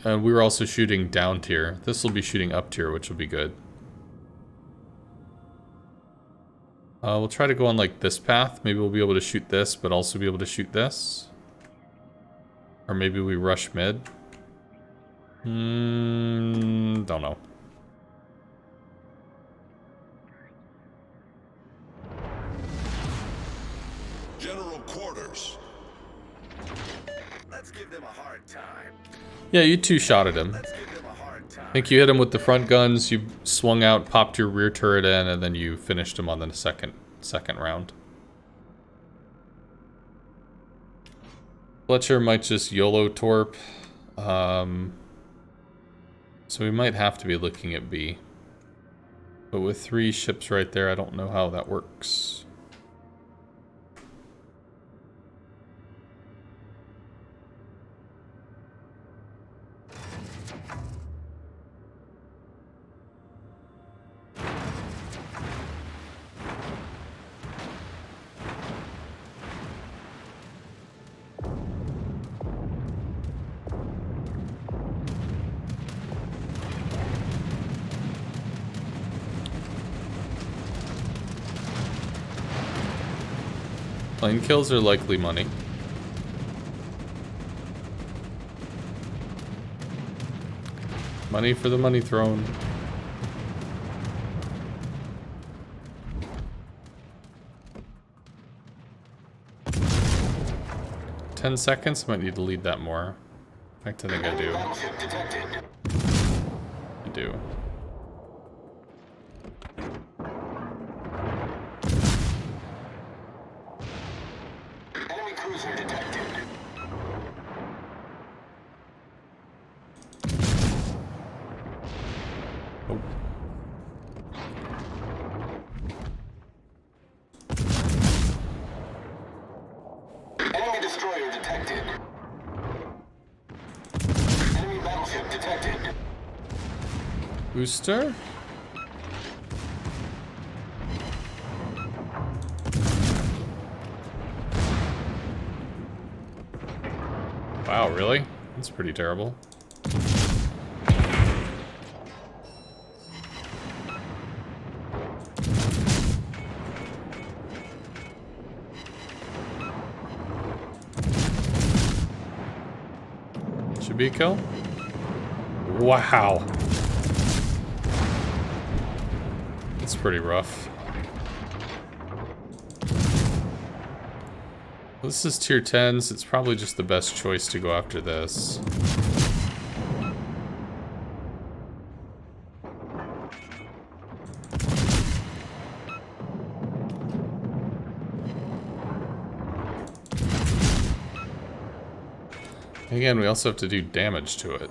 And we were also shooting down tier. This will be shooting up tier, which will be good. We'll try to go on like this path. Maybe we'll be able to shoot this, but also be able to shoot this. Or maybe we rush mid. Don't know. General quarters. Let's give them a hard time. Yeah, you 2-shotted him. Let's give them a hard time. I think you hit him with the front guns, you swung out, popped your rear turret in, and then you finished him on the second round. Fletcher might just YOLO torp. So we might have to be looking at B. But with 3 ships right there, I don't know how that works. Plane kills are likely money. Money for the money throne. "10 seconds? Might need to lead that more. In fact, I think I do. Battleship detected. I do. Enemy cruiser detected. Oh. Enemy destroyer detected. Enemy battleship detected. Booster? Wow, really? That's pretty terrible. Should be a kill? Wow. That's pretty rough. This is tier 10s. It's probably just the best choice to go after this. Again, we also have to do damage to it.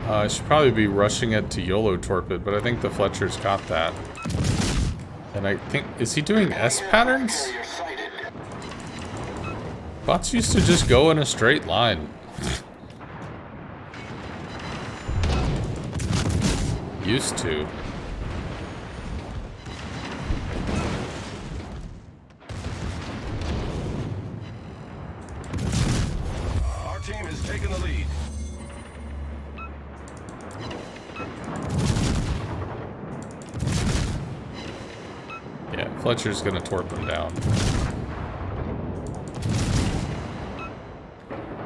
I should probably be rushing it to YOLO Torpid, but I think the Fletcher's got that. And I think... Is he doing S patterns? Bots used to just go in a straight line. Used to. Our team has taken the lead. Yeah, Fletcher's gonna torp him down.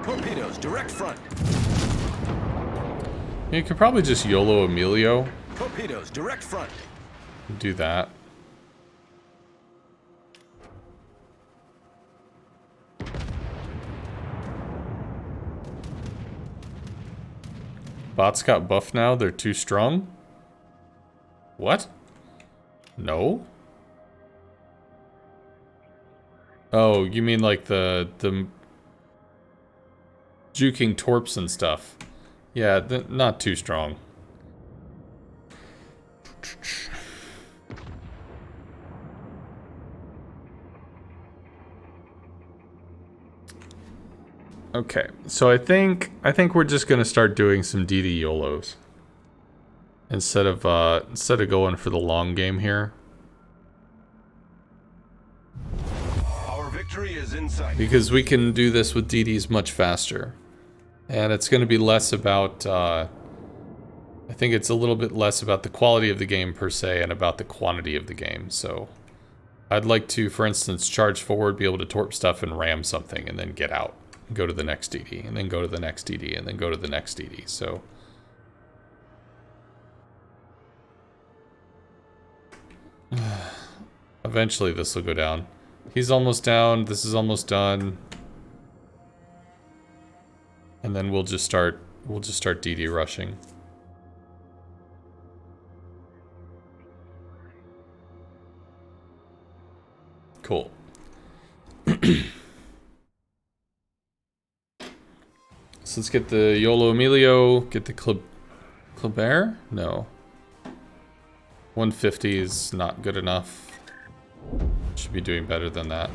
Torpedoes, direct front. You could probably just YOLO Emilio. Torpedoes, direct front. Do that. Bots got buffed now. They're too strong. What? No? Oh, you mean like the juking torps and stuff. Yeah, not too strong. Okay, so I think we're just gonna start doing some DD YOLOs instead of going for the long game here. Our victory is in sight. Because we can do this with DDs much faster. And it's going to be less about, I think it's a little bit less about the quality of the game per se and about the quantity of the game. So I'd like to, for instance, charge forward, be able to torp stuff and ram something and then get out. Go to the next DD and then go to the next DD and then go to the next DD. So eventually this will go down. He's almost down. This is almost done. And then we'll just start DD rushing. Cool. So let's get the YOLO Emilio, get the Kleber? No. 150 is not good enough. Should be doing better than that.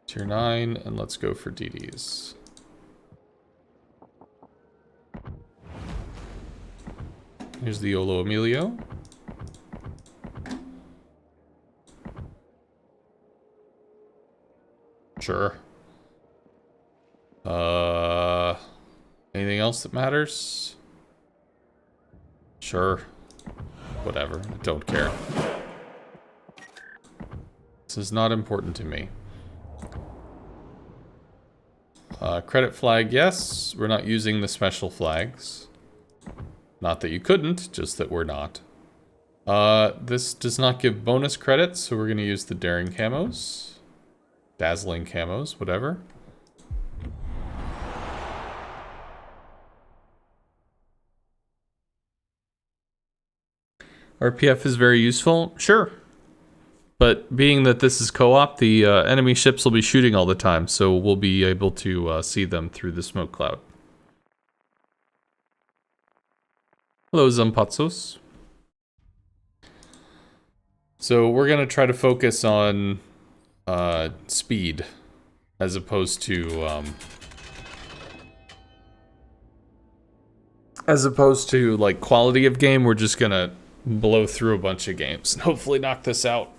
Tier 9, and let's go for DDs. Here's the YOLO Emilio. Sure. Anything else that matters? Sure. Whatever. I don't care. This is not important to me. Credit flag, yes. We're not using the special flags. Not that you couldn't, just that we're not. This does not give bonus credits, so we're going to use the daring camos. Dazzling camos, whatever. RPF is very useful, sure. But being that this is co-op, the enemy ships will be shooting all the time, so we'll be able to see them through the smoke cloud. Hello, Zampazos. So we're going to try to focus on speed as opposed to like quality of game. We're just going to blow through a bunch of games and hopefully knock this out.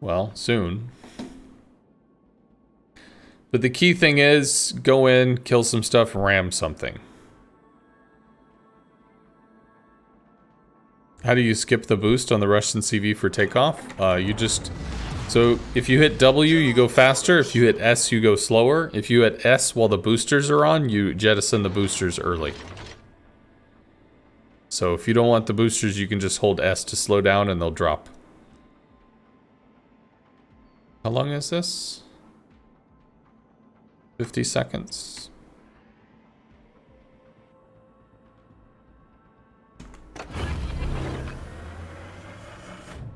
Well, soon. But the key thing is, go in, kill some stuff, ram something. How do you skip the boost on the Russian CV for takeoff? You just... So, if you hit W, you go faster. If you hit S, you go slower. If you hit S while the boosters are on, you jettison the boosters early. So, if you don't want the boosters, you can just hold S to slow down and they'll drop. How long is this? 50 seconds.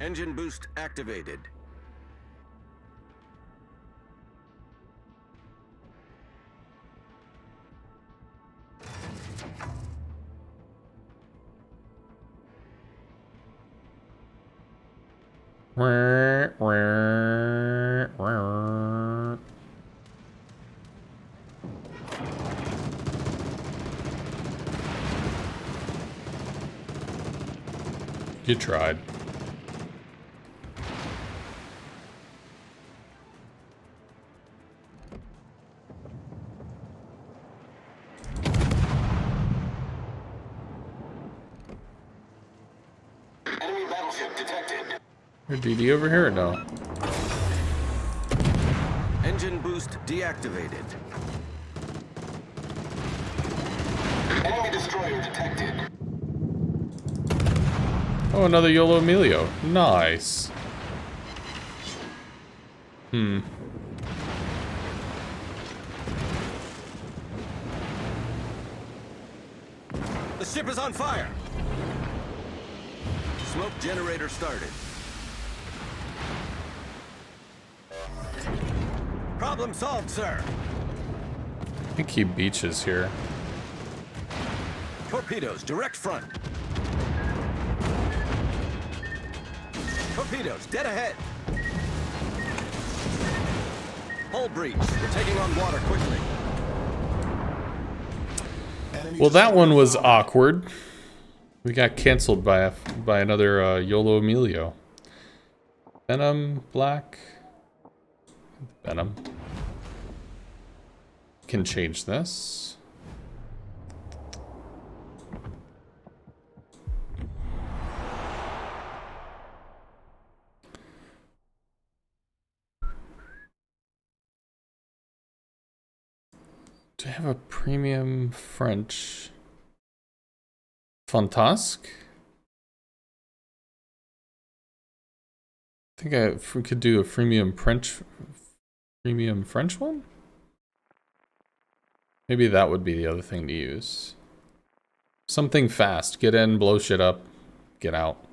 Engine boost activated. You tried. Enemy battleship detected. Your DD over here or no? Engine boost deactivated. Enemy destroyer detected. Oh, another YOLO Emilio. Nice. The ship is on fire. Smoke generator started. Problem solved, sir. I think he beaches here. Torpedoes, direct front. Torpedoes, dead ahead. Hull breach. We're taking on water quickly. Enemy Well, that one destroyer was found. awkward. We got canceled by another YOLO Emilio. Venom, black. Venom. Can change this. Do I have a premium French? Fantasque? I think we could do a premium French one? Maybe that would be the other thing to use. Something fast. Get in, blow shit up, get out.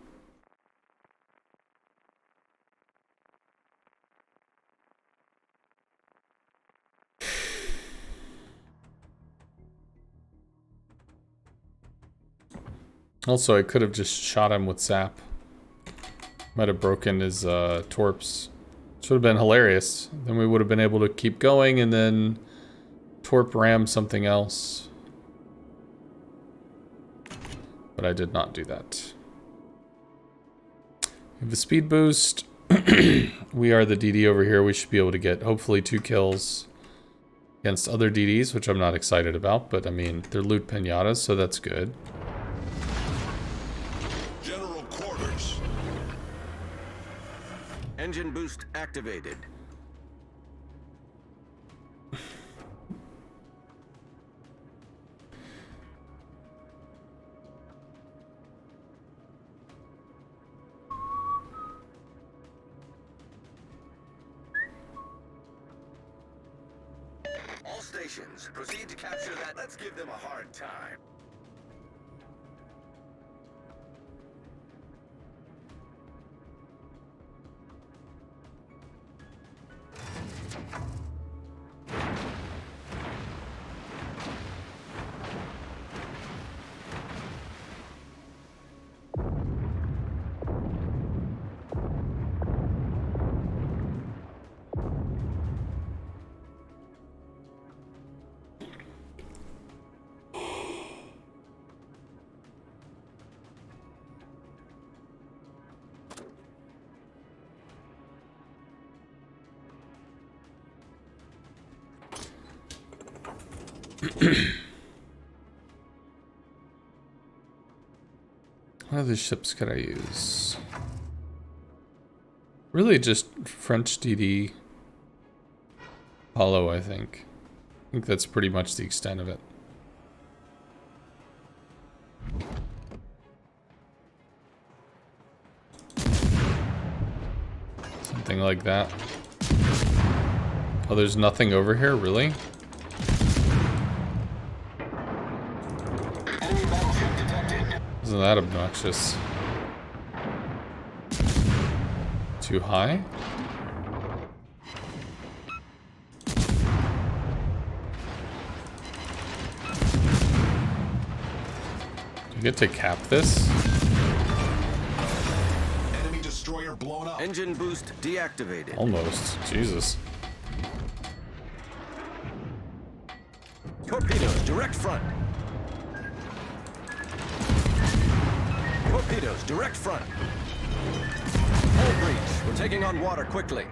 Also, I could have just shot him with zap. Might have broken his torps. Which would have been hilarious. Then we would have been able to keep going and then torp ram something else. But I did not do that. We have a speed boost. We are the DD over here. We should be able to get hopefully 2 kills against other DDs, which I'm not excited about. But I mean, they're loot pinatas, so that's good. General quarters. Engine boost activated. All stations, proceed to capture that. Let's give them a hard time. What other ships could I use? Really just French DD Hollow, I think. I think that's pretty much the extent of it. Something like that. Oh, there's nothing over here, really? Isn't that obnoxious? Too high? Do you get to cap this? Enemy destroyer blown up. Engine boost deactivated. Almost. Jesus. Torpedoes, direct front. Torpedoes, direct front. Hull breach. We're taking on water quickly. Here.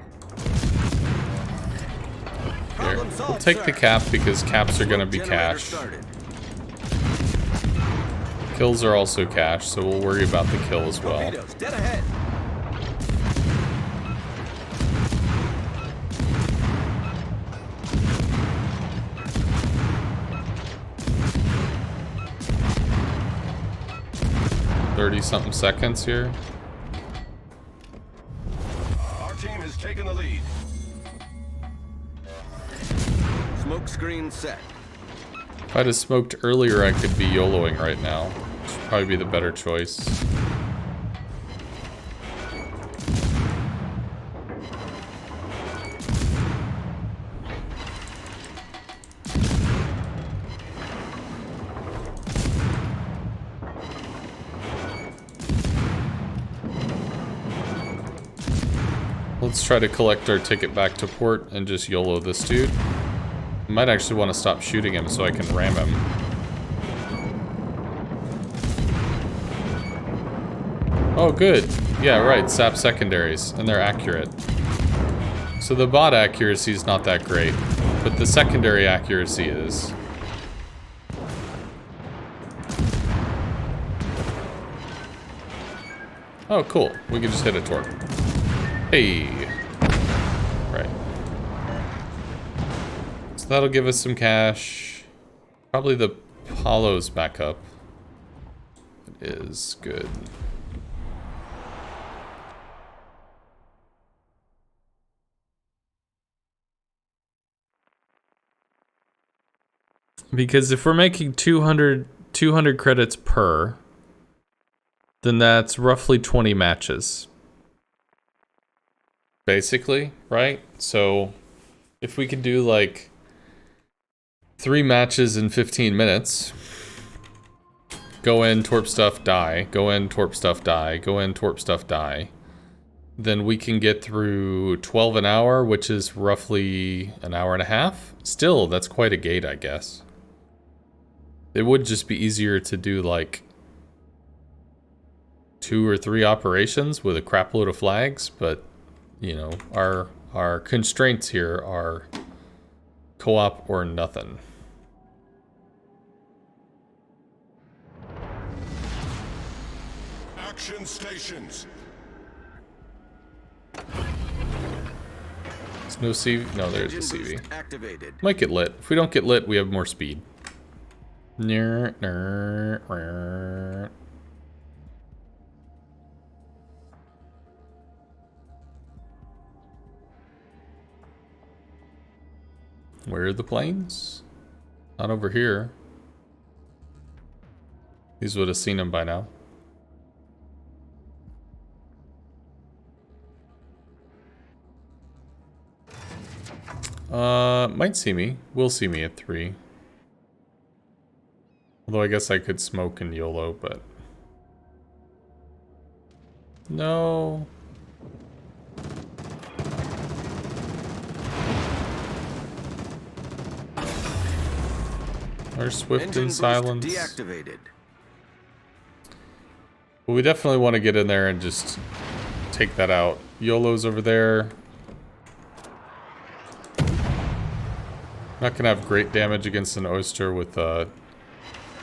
Problem solved, We'll take sir. the cap because caps are gonna be Generator cash. started. Kills are also cash, so we'll worry about the kill as well. Torpedoes, dead ahead. Something seconds here. Our team has taken the lead. Smoke screen set. If I'd have smoked earlier, I could be YOLOing right now. Which would probably be the better choice. Let's try to collect our ticket back to port and just YOLO this dude. I might actually want to stop shooting him so I can ram him. Oh, good. Yeah, right. Sap secondaries, and they're accurate. So the bot accuracy is not that great, but the secondary accuracy is. Oh, cool. We can just hit a torque. Hey. Right. So that'll give us some cash. Probably the Apollo's back up. It is good. Because if we're making 200 credits per, then that's roughly 20 matches. Basically, right? So if we could do like 3 matches in 15 minutes, go in, torp stuff, die, go in, torp stuff, die, go in, torp stuff, die, then we can get through 12 an hour, which is roughly an hour and a half. Still, that's quite a gate, I guess. It would just be easier to do like 2 or 3 operations with a crap load of flags, but you know, our constraints here are co-op or nothing. Action stations. There's no CV. No, there's the Engine CV. boost activated. Might get lit. If we don't get lit, we have more speed. Where are the planes? Not over here. These would have seen them by now. Might see me. Will see me at 3. Although I guess I could smoke and YOLO, but... No. Or swift Engine and boost silence. deactivated. Well, we definitely want to get in there and just take that out. YOLO's over there. Not gonna have great damage against an oyster with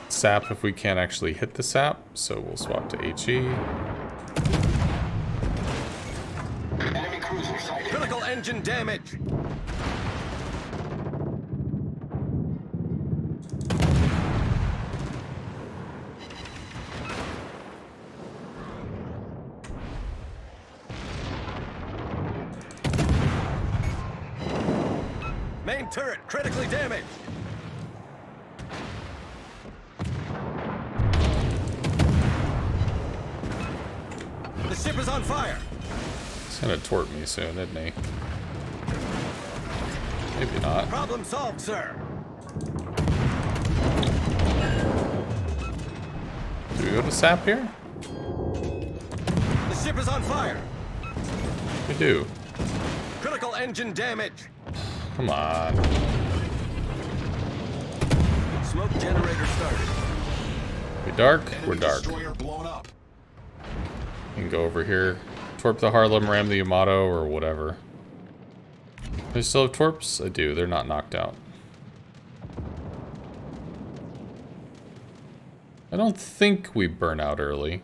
sap if we can't actually hit the sap, so we'll swap to HE. Enemy cruiser sighted. Critical engine damage. Main turret critically damaged. ship is on fire. He's gonna torp me soon, isn't he? Maybe not. Problem solved, sir. Do we go to sap here? The ship is on fire. We do. Critical engine damage. Come on. Smoke generator started. We dark? We're Enemy dark. destroyer blown up. You can go over here. Torp the Harlem, ram the Yamato, or whatever. Do I still have torps? I do. They're not knocked out. I don't think we burn out early.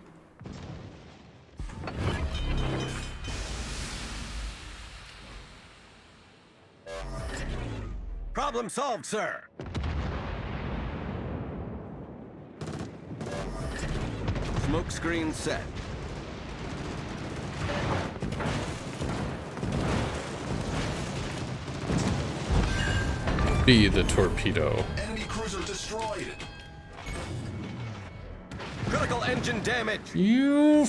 Problem solved, sir. Smoke screen set. Be the torpedo. Enemy cruiser destroyed. Critical engine damage. You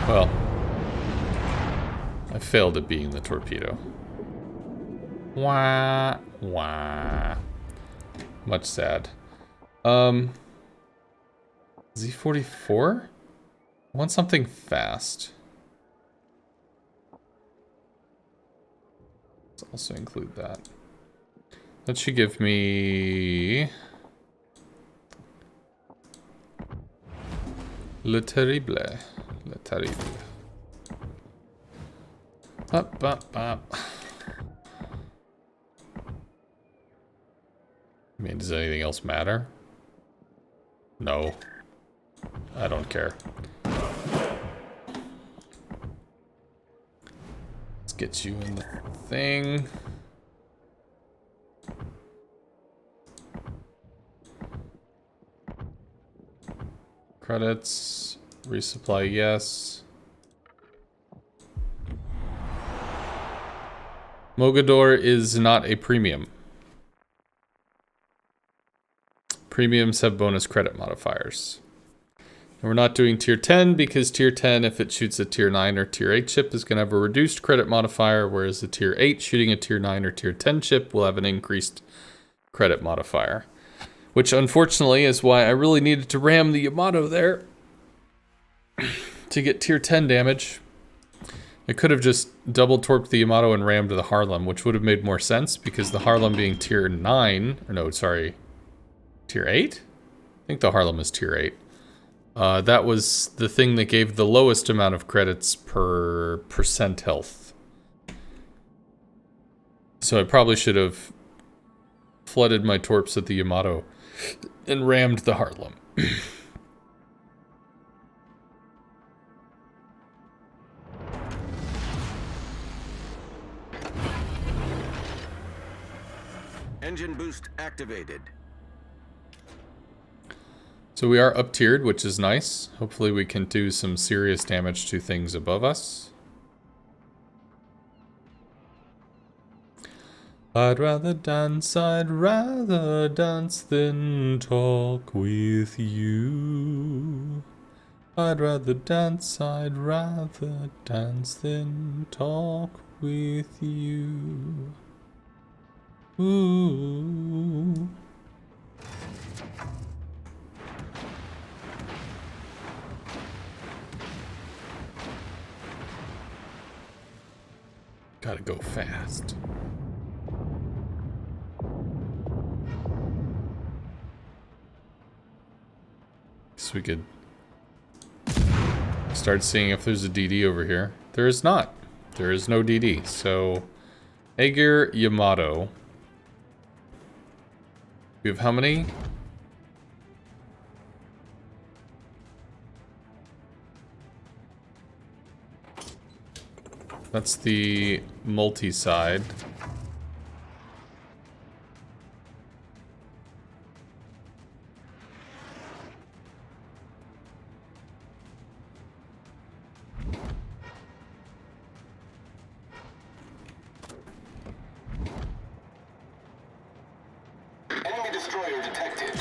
well, I failed at being the torpedo. Wah, wah. Much sad. Z44? I want something fast. Let's also include that. That should give me... Le Terrible. Le Terrible. Up, up, up. I mean, does anything else matter? No. I don't care. Let's get you in the thing. Credits. Resupply, yes. Mogador is not a premium. Premiums have bonus credit modifiers. And we're not doing tier 10 because tier 10, if it shoots a tier 9 or tier 8 ship, is going to have a reduced credit modifier, whereas the tier 8 shooting a tier 9 or tier 10 ship will have an increased credit modifier. Which, unfortunately, is why I really needed to ram the Yamato there to get tier 10 damage. I could have just double torped the Yamato and rammed the Harlem, which would have made more sense, because the Harlem being tier 9, or no, sorry, tier 8? I think the Harlem is tier 8. That was the thing that gave the lowest amount of credits per percent health. So I probably should have flooded my torps at the Yamato and rammed the Harlem. Engine boost activated. So we are up tiered, which is nice. Hopefully we can do some serious damage to things above us. I'd rather dance than talk with you. I'd rather dance than talk with you. Ooh. Gotta go fast. So we could start seeing if there's a DD over here. There is not. There is no DD. So, Aegir Yamato. We have how many? That's the multi-side. Enemy destroyer detected.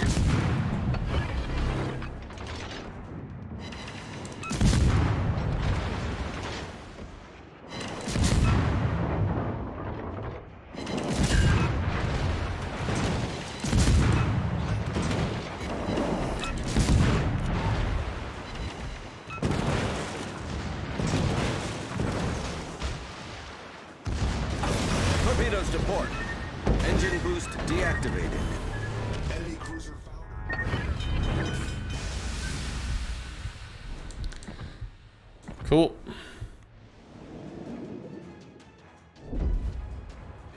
Cool.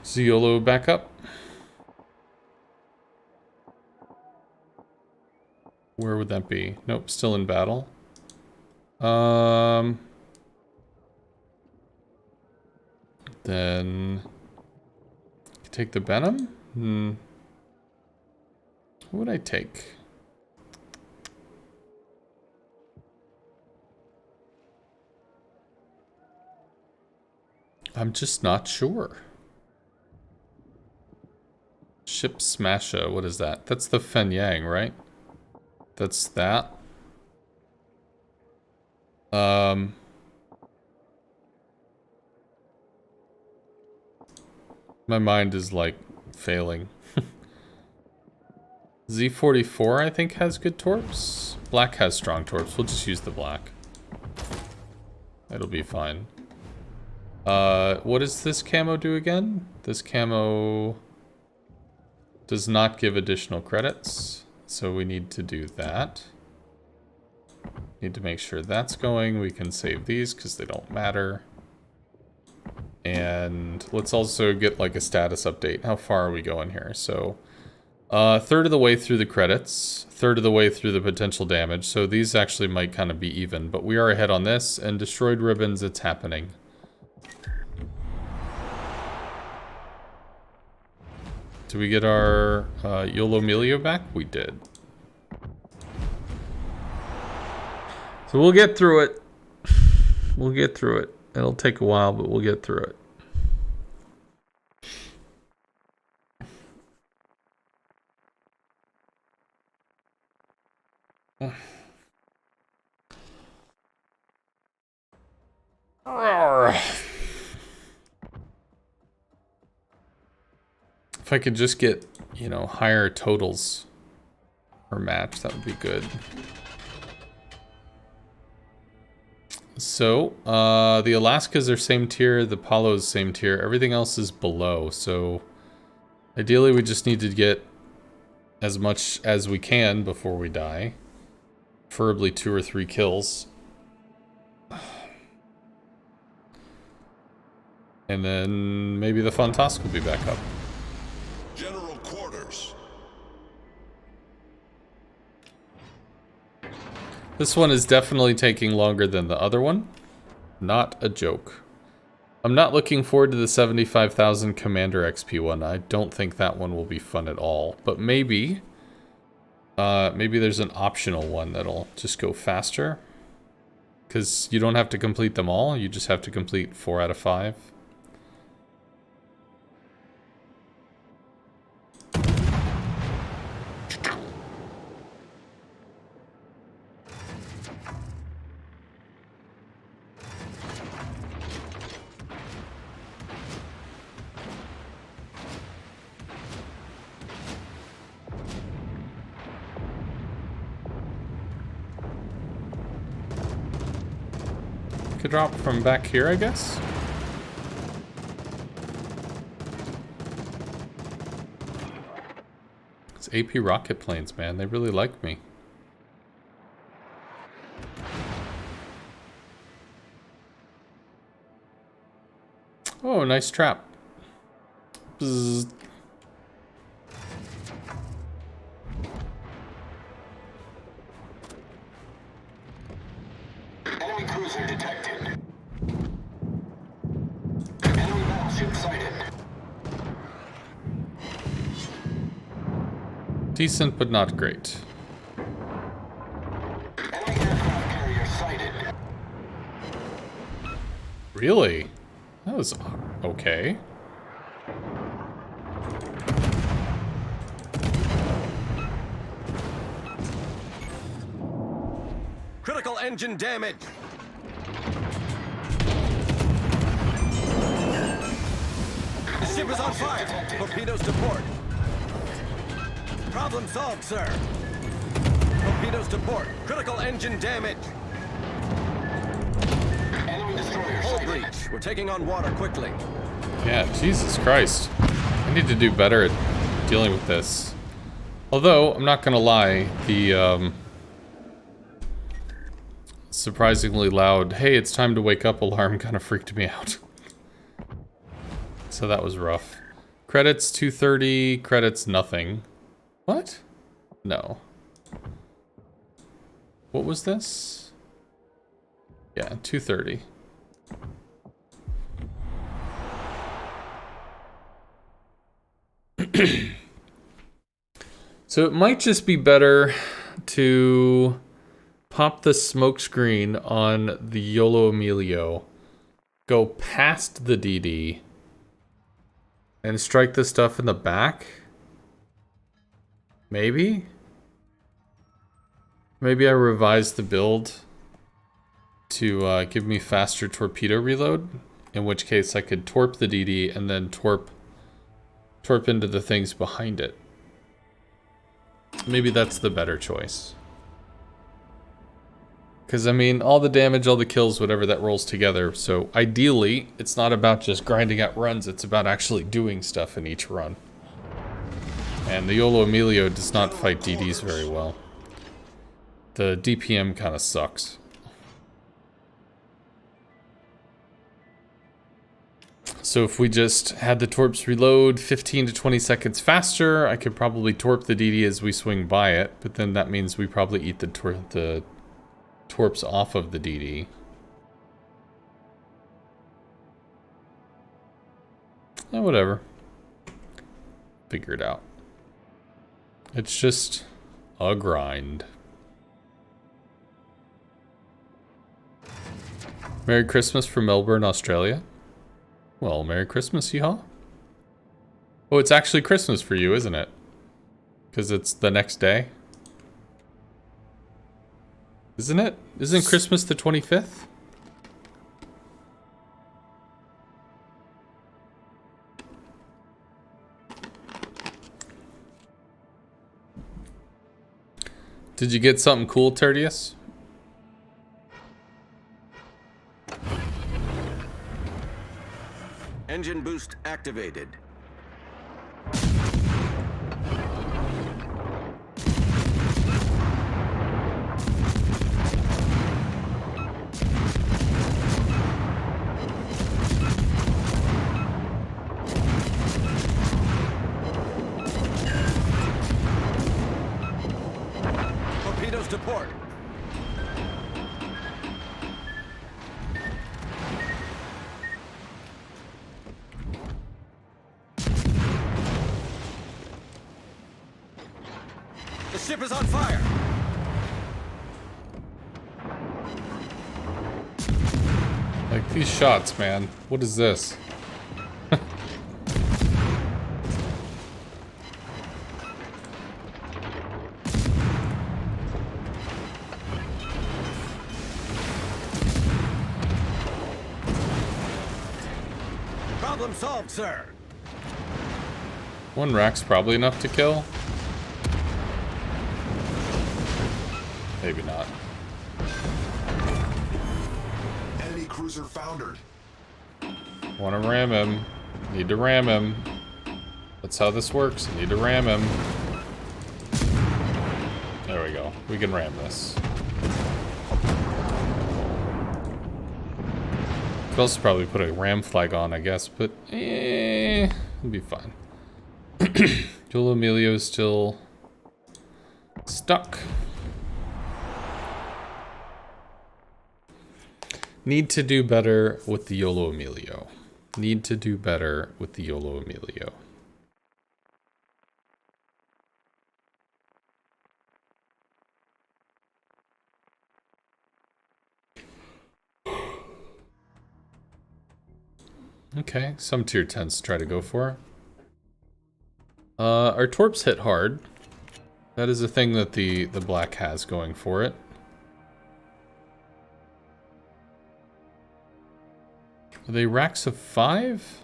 Zeolo back up. Where would that be? Nope, still in battle. Then take the Venom? What would I take? I'm just not sure. Ship Smasher, what is that? That's the Fenyang, right? That's that. My mind is like failing. Z44 I think has good torps. Black has strong torps. We'll just use the black. It'll be fine. What does this camo do again? This camo does not give additional credits, so we need to do that. Need to make sure that's going. We can save these because they don't matter. And let's also get like a status update. How far are we going here? So, third of the way through the credits, third of the way through the potential damage. So these actually might kind of be even, but we are ahead on this. And destroyed ribbons, it's happening. Did we get our Yolo Milio back? We did. So we'll get through it. We'll get through it. It'll take a while, but we'll get through it. If I could just get, you know, higher totals per match, that would be good. So, the Alaskas are same tier, the Palos same tier, everything else is below, so ideally we just need to get as much as we can before we die. Preferably 2 or 3 kills. And then maybe the Fontask will be back up. General quarters. This one is definitely taking longer than the other one. Not a joke. I'm not looking forward to the 75,000 Commander XP one. I don't think that one will be fun at all. But maybe... maybe there's an optional one that'll just go faster. Because you don't have to complete them all. You just have to complete 4 out of 5. Could drop from back here, I guess. It's AP rocket planes, man. They really like me. Oh, nice trap. Bzzz. Enemy cruiser detected. Enemy battleship sighted. Decent, but not great. Enemy aircraft carrier sighted. Really? That was okay. Critical engine damage. The ship is on fire. Torpedoes to port. Problem solved, sir. Torpedoes to port. Critical engine damage. Enemy destroyer Hull sighted. breach. We're taking on water quickly. Yeah, Jesus Christ. I need to do better at dealing with this. Although, I'm not gonna lie, the surprisingly loud, "Hey, it's time to wake up" alarm kind of freaked me out. So that was rough. Credits 230, credits nothing. What? No. What was this? Yeah, 230. So it might just be better to pop the smoke screen on the YOLO Emilio, go past the DD, and strike the stuff in the back? Maybe? Maybe I revise the build to give me faster torpedo reload, in which case I could torp the DD and then torp into the things behind it. Maybe that's the better choice. Because, I mean, all the damage, all the kills, whatever that rolls together. So, ideally, it's not about just grinding out runs. It's about actually doing stuff in each run. And the YOLO Emilio does not fight DDs very well. The DPM kind of sucks. So if we just had the torps reload 15 to 20 seconds faster, I could probably torp the DD as we swing by it, but then that means we probably eat the torps off of the DD. Whatever. Figure it out. It's just a grind. Merry Christmas from Melbourne, Australia. Well, Merry Christmas, yeehaw. Oh, it's actually Christmas for you, isn't it? Because it's the next day. Isn't it? Isn't Christmas the 25th? Did you get something cool, Tertius? Engine boost activated. Torpedoes to port. The ship is on fire. Like these shots, man. What is this? Problem solved, sir. One rack's probably enough to kill. Maybe not. Enemy cruiser foundered. Wanna ram him. Need to ram him. That's how this works. Need to ram him. There we go. We can ram this. Could also probably put a ram flag on, I guess, but it'll be fine. YOLO Emilio is still stuck. Need to do better with the YOLO Emilio. Need to do better with the YOLO Emilio. Okay, some tier 10s try to go for. Our torps hit hard. That is a thing that the black has going for it. Are they racks of 5?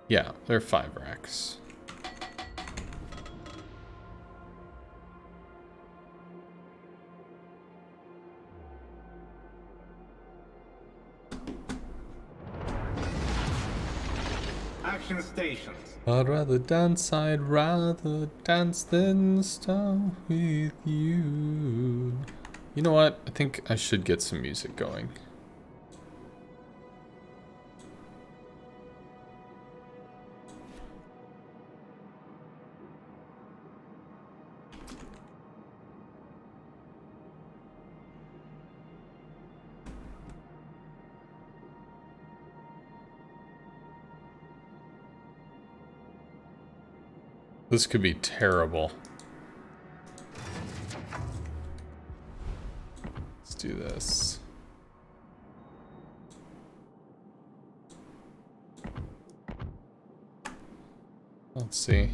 Yeah, they're 5 racks. Action stations. I'd rather dance than stop with you. You know what? I think I should get some music going. This could be terrible. Let's do this. Let's see.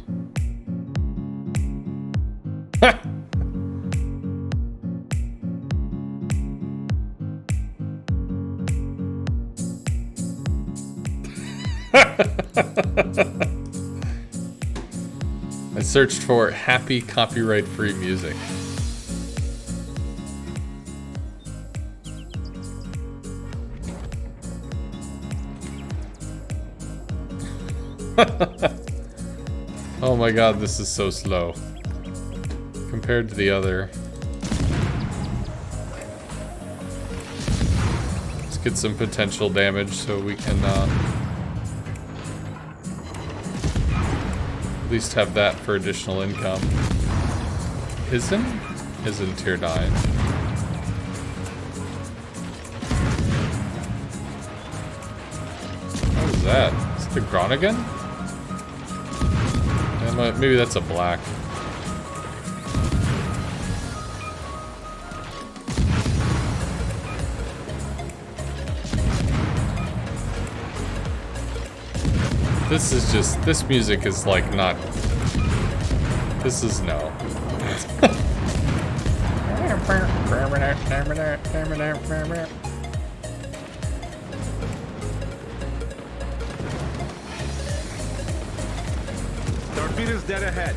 I searched for happy copyright-free music. Oh my god, this is so slow. Compared to the other. Let's get some potential damage so we can at least have that for additional income. Isn't tier 9. What is that? Is it the Groningen? Maybe that's a black. This music is like not. This is no. Torpedoes dead ahead.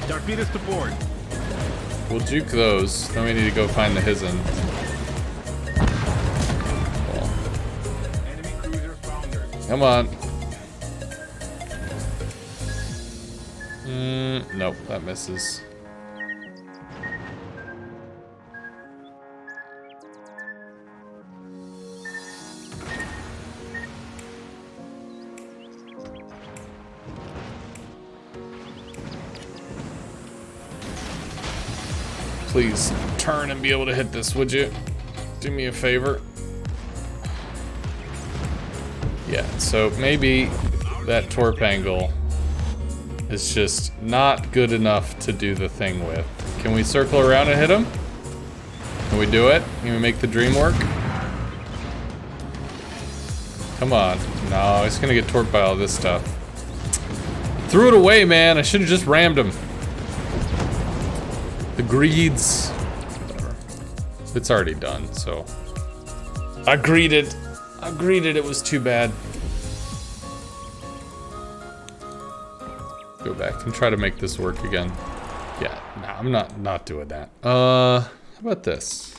Torpedoes to board. We'll juke those. Then we need to go find the Hizen. Cool. Enemy cruiser foundered. Come on. Nope, that misses. Please turn and be able to hit this, would you? Do me a favor. Yeah, so maybe that torp angle is just not good enough to do the thing with. Can we circle around and hit him? Can we do it? Can we make the dream work? Come on. No, he's gonna get torped by all this stuff. Threw it away, man. I should have just rammed him. The greeds. Whatever. It's already done, so. I greeted. It was too bad. Go back and try to make this work again. Yeah, no, I'm not doing that. How about this?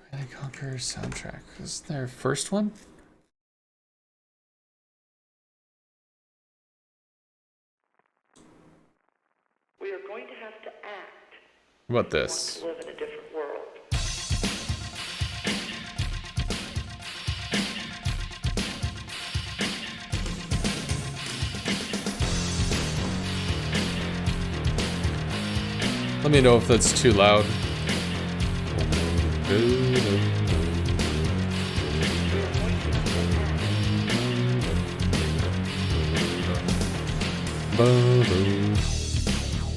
Command & Conquer soundtrack. Was there a first one? We are going to have to act. How about this? We want to live in a different world. Let me know if that's too loud.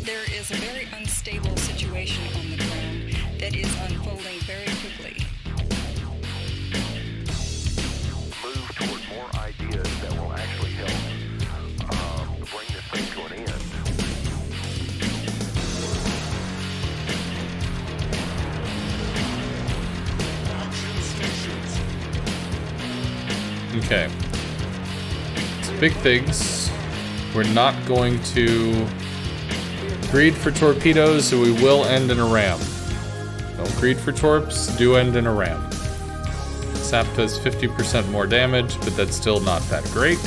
There is a very unstable situation on the ground that is unfolding very quickly. Move toward more ideas that will actually help bring this thing to an end. Okay. It's big things. We're not going to greed for torpedoes, so we will end in a ram. Don't greed for torps, do end in a ram. Sap does 50% more damage, but that's still not that great.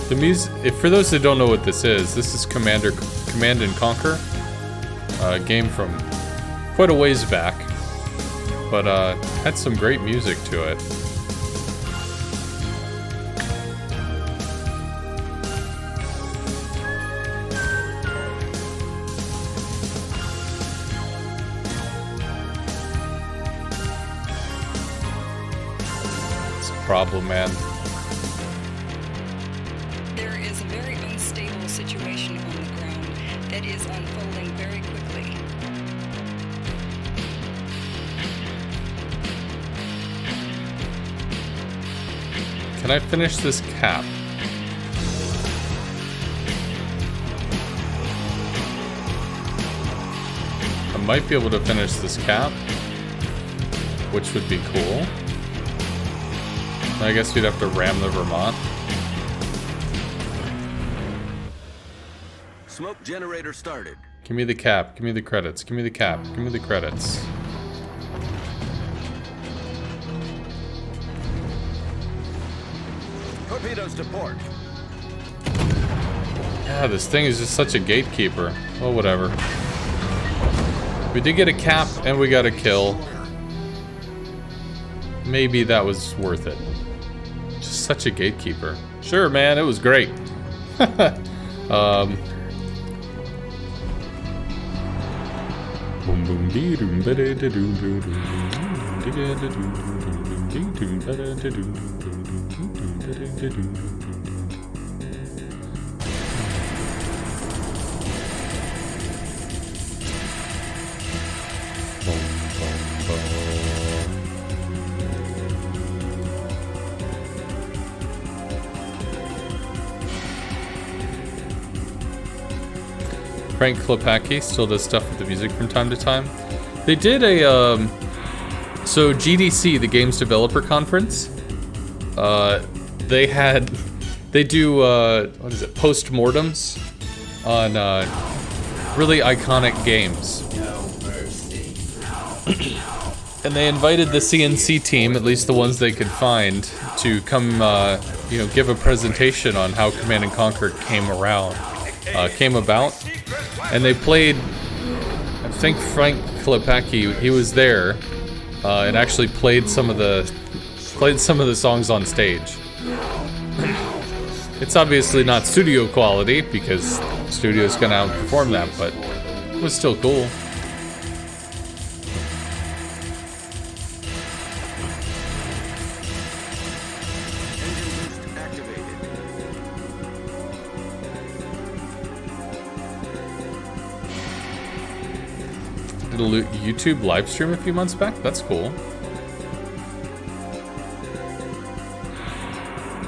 The music, if for those that don't know what this is Command and Conquer, a game from quite a ways back, but had some great music to it. It's a problem, man. There is a very unstable situation on the ground that is unfolding very quickly. Can I finish this cap? I might be able to finish this cap, which would be cool. I guess we'd have to ram the Vermont. Smoke generator started. Give me the cap, give me the credits, give me the cap, give me the credits. Torpedoes to port. Yeah, this thing is just such a gatekeeper. Well, whatever. We did get a cap and we got a kill. Maybe that was worth it. Just such a gatekeeper. Sure, man, it was great. Boom boom dee doom ba da da doom doom doom dee da da doom doom dee doom ba da da doom doom ba da da doom. Boom boom boom. Frank Klepacki still does stuff with the music from time to time. They did a, so GDC, the Games Developer Conference, they do, what is it, postmortems on really iconic games. And they invited the CNC team, at least the ones they could find, to come, give a presentation on how Command and Conquer came about. And they played, I think Frank Klepacki, he was there, and actually played some of the songs on stage. It's obviously not studio quality because studio's gonna outperform that, but it was still cool. Did a YouTube live stream a few months back? That's cool.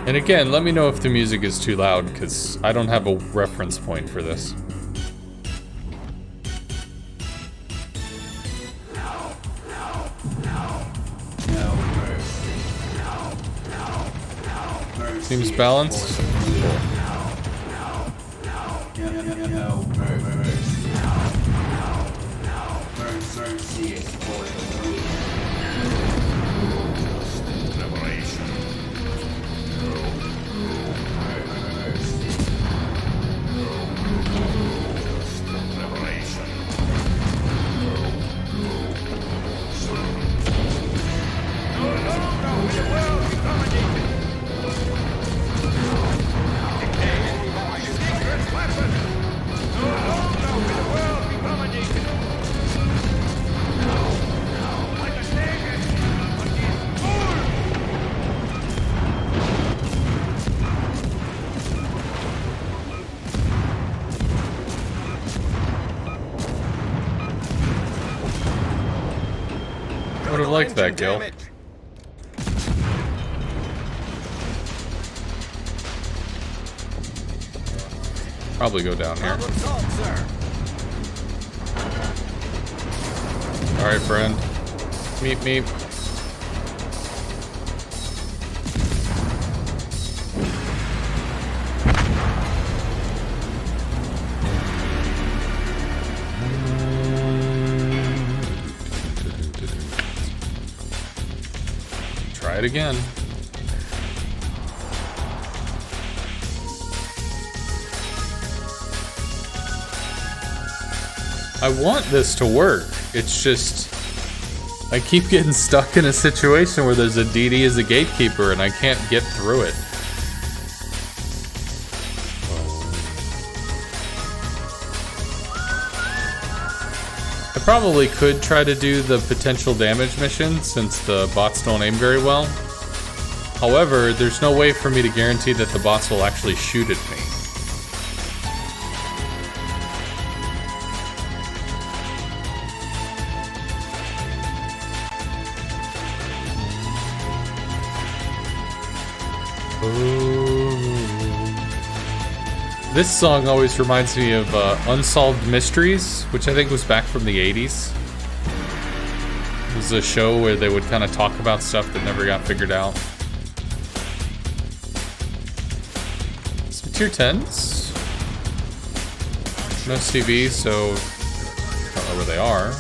And again, let me know if the music is too loud, because I don't have a reference point for this. Seems balanced. like that, Gil. damage. Probably go down here. Problem solved, sir. Alright, friend. Meet me. Try it again. I want this to work. It's just I keep getting stuck in a situation where there's a DD as a gatekeeper and I can't get through it. I probably could try to do the potential damage mission since the bots don't aim very well. However, there's no way for me to guarantee that the bots will actually shoot at me. This song always reminds me of Unsolved Mysteries, which I think was back from the 80s. It was a show where they would kind of talk about stuff that never got figured out. Some tier 10s. No CV, so I don't know where they are.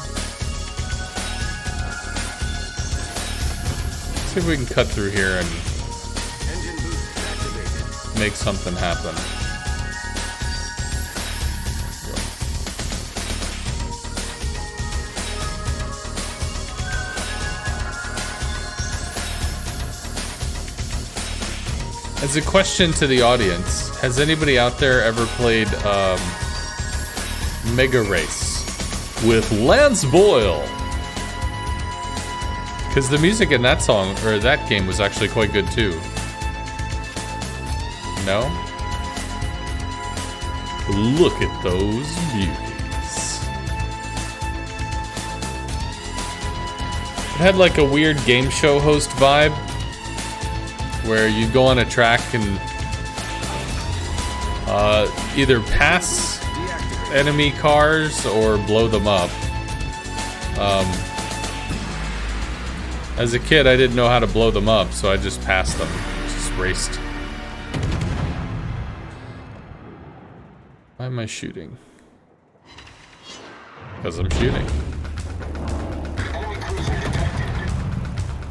Let's see if we can cut through here and make something happen. As a question to the audience, has anybody out there ever played Mega Race with Lance Boyle? Because the music in that song, or that game, was actually quite good too. No? Look at those beauties. It had like a weird game show host vibe, where you go on a track and either pass enemy cars or blow them up. As a kid, I didn't know how to blow them up, so I just passed them. Just raced. Why am I shooting? Because I'm shooting.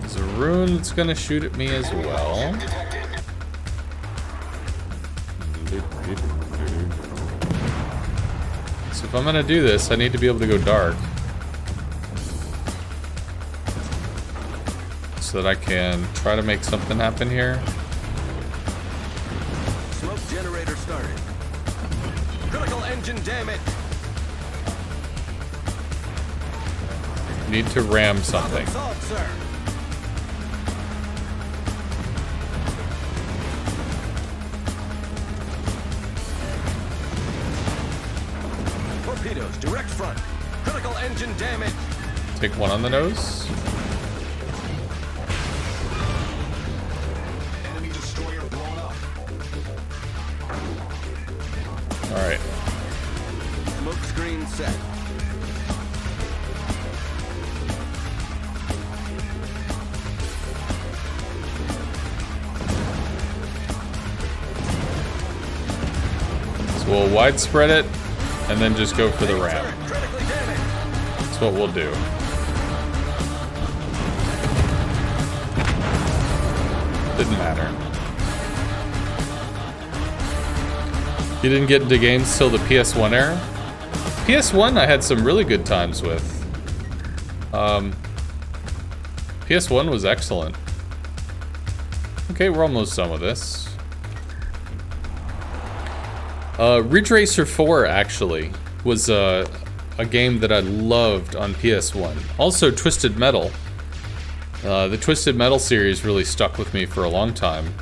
There's a rune that's gonna shoot at me as well. So if I'm gonna do this, I need to be able to go dark. So that I can try to make something happen here. Smoke generator started. Critical engine damage. Need to ram something. Problem solved, sir. Torpedoes, direct front. Critical engine damage. Take one on the nose. Enemy destroyer blown up. Alright. Smoke screen set. So we'll widespread it and then just go for the ram. Critically damaged. That's what we'll do. Didn't matter. You didn't get into games till the PS1 era? PS1 I had some really good times with. PS1 was excellent. Okay, we're almost done with this. Ridge Racer 4 actually was a game that I loved on PS1. Also Twisted Metal. The Twisted Metal series really stuck with me for a long time.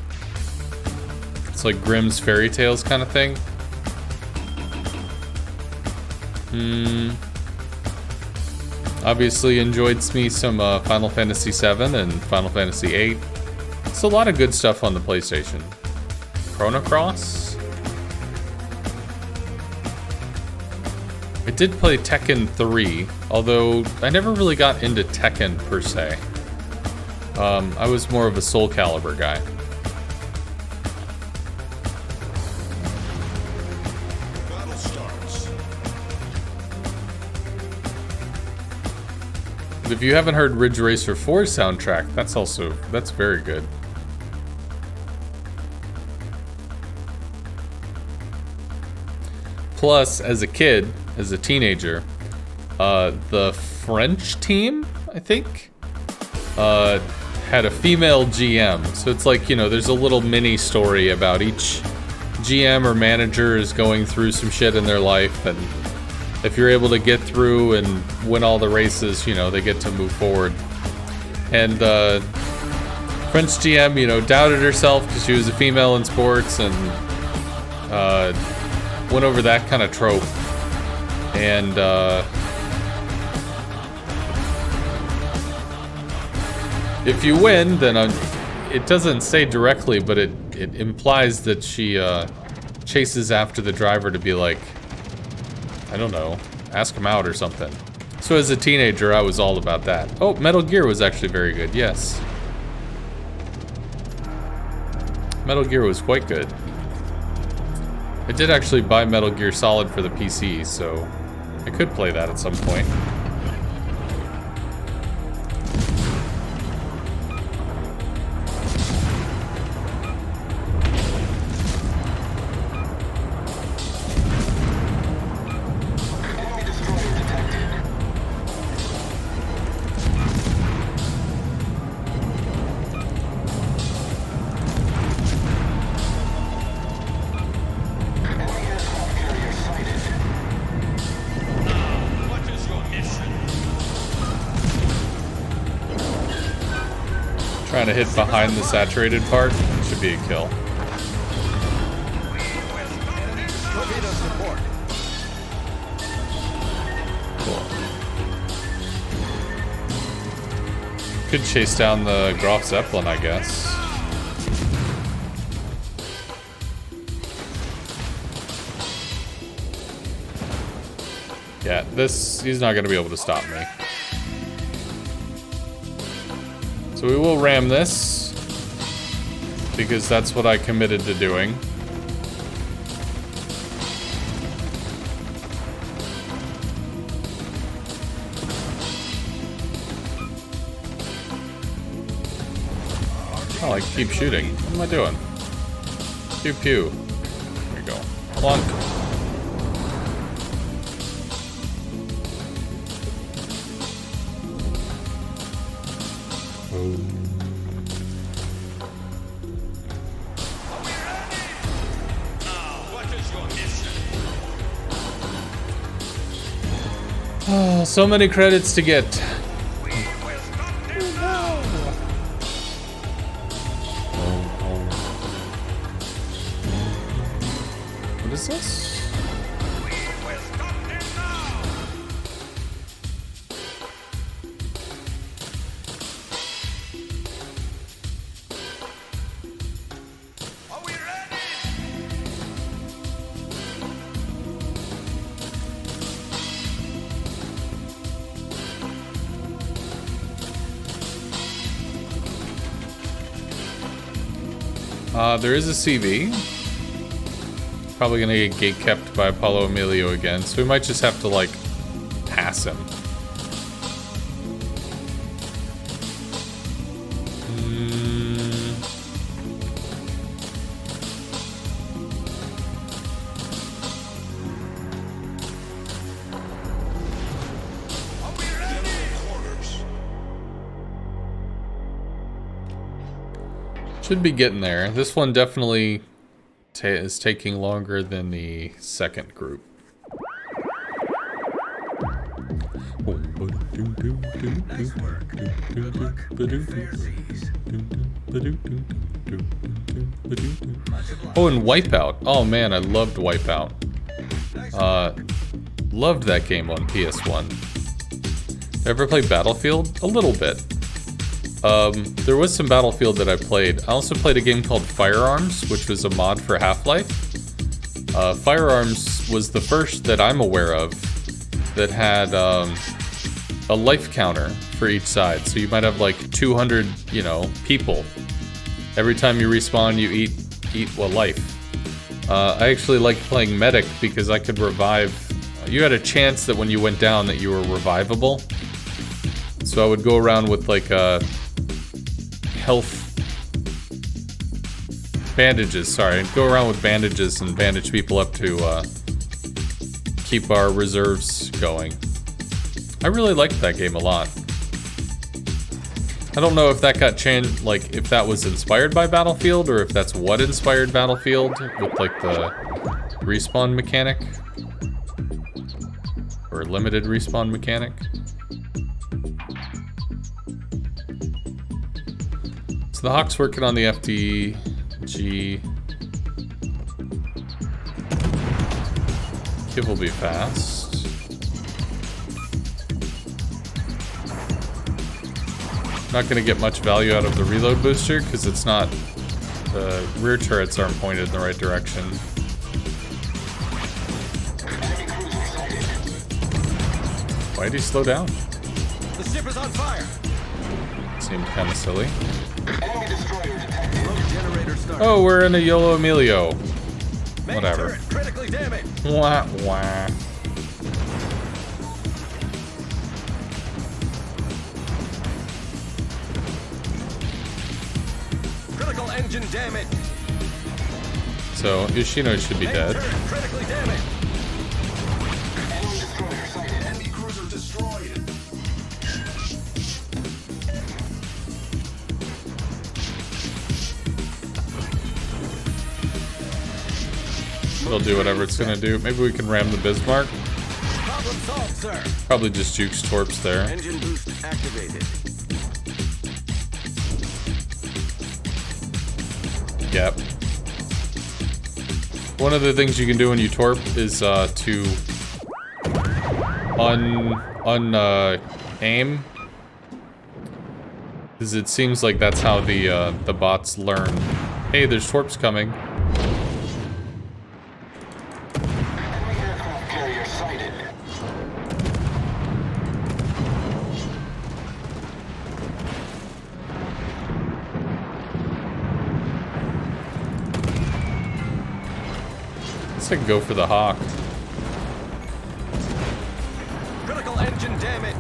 It's like Grimm's Fairy Tales kind of thing. Obviously enjoyed me some Final Fantasy VII and Final Fantasy VIII. It's a lot of good stuff on the PlayStation. Chrono Cross? I did play Tekken 3, although I never really got into Tekken per se. I was more of a Soul Calibur guy. Battle starts. If you haven't heard Ridge Racer 4's soundtrack, that's very good. Plus, as a kid, as a teenager, the French team, I think, had a female GM. So it's like, you know, there's a little mini story about each GM or manager is going through some shit in their life, and if you're able to get through and win all the races, you know, they get to move forward. And French GM, you know, doubted herself because she was a female in sports, and went over that kind of trope. And if you win, then it doesn't say directly, but it implies that she chases after the driver to be like, I don't know, ask him out or something. So as a teenager, I was all about that. Oh, Metal Gear was actually very good, yes. Metal Gear was quite good. I did actually buy Metal Gear Solid for the PC, so I could play that at some point. Enemy destroyer detected. Enemy aircraft carrier sighted. What is your mission? Trying to hit behind the saturated part should be a kill. Torpedo support. Cool. Could chase down the Graf Zeppelin, I guess. Yeah, he's not gonna be able to stop me. So we will ram this, because that's what I committed to doing. Oh, I keep shooting. What am I doing? Pew pew. There we go. Plunk. What is your mission? Oh, so many credits to get. What is this? There is a CV. Probably gonna get gate-kept by Apollo Emilio again, so we might just have to, like, pass him. Should be getting there. This one definitely is taking longer than the second group. Oh, and Wipeout. Oh man, I loved Wipeout. Loved that game on PS1. Ever play Battlefield? A little bit. There was some Battlefield that I played. I also played a game called Firearms, which was a mod for Half-Life. Firearms was the first that I'm aware of that had a life counter for each side. So you might have like 200, you know, people. Every time you respawn, you eat a life. I actually liked playing Medic because I could revive. You had a chance that when you went down that you were revivable. So I would go around with like health bandages. Sorry, I'd go around with bandages and bandage people up to keep our reserves going. I really liked that game a lot. I don't know if that got changed, like if that was inspired by Battlefield or if that's what inspired Battlefield with like the respawn mechanic or limited respawn mechanic. So the Hawk's working on the FDG. Kiv will be fast. Not going to get much value out of the reload booster because it's not, the rear turrets aren't pointed in the right direction. Why'd he slow down? The ship is on fire. Seemed kind of silly. Enemy destroyer detected. Rogue generator started. Oh, we're in a YOLO Emilio. Main Whatever. turret critically damaged. Wah, wah. Critical engine damage. So, Yoshino should be Main dead. turret critically damaged. Enemy destroyer sighted. Enemy cruiser destroyed. It'll do whatever it's gonna do. Maybe we can ram the Bismarck. Problem solved, sir. Probably just jukes Torps there. Engine boost activated. Yep. One of the things you can do when you torp is to aim, because it seems like that's how the bots learn. Hey, there's torps coming. Enemy aircraft carrier sighted. I can go for the Hawk. Critical engine damage.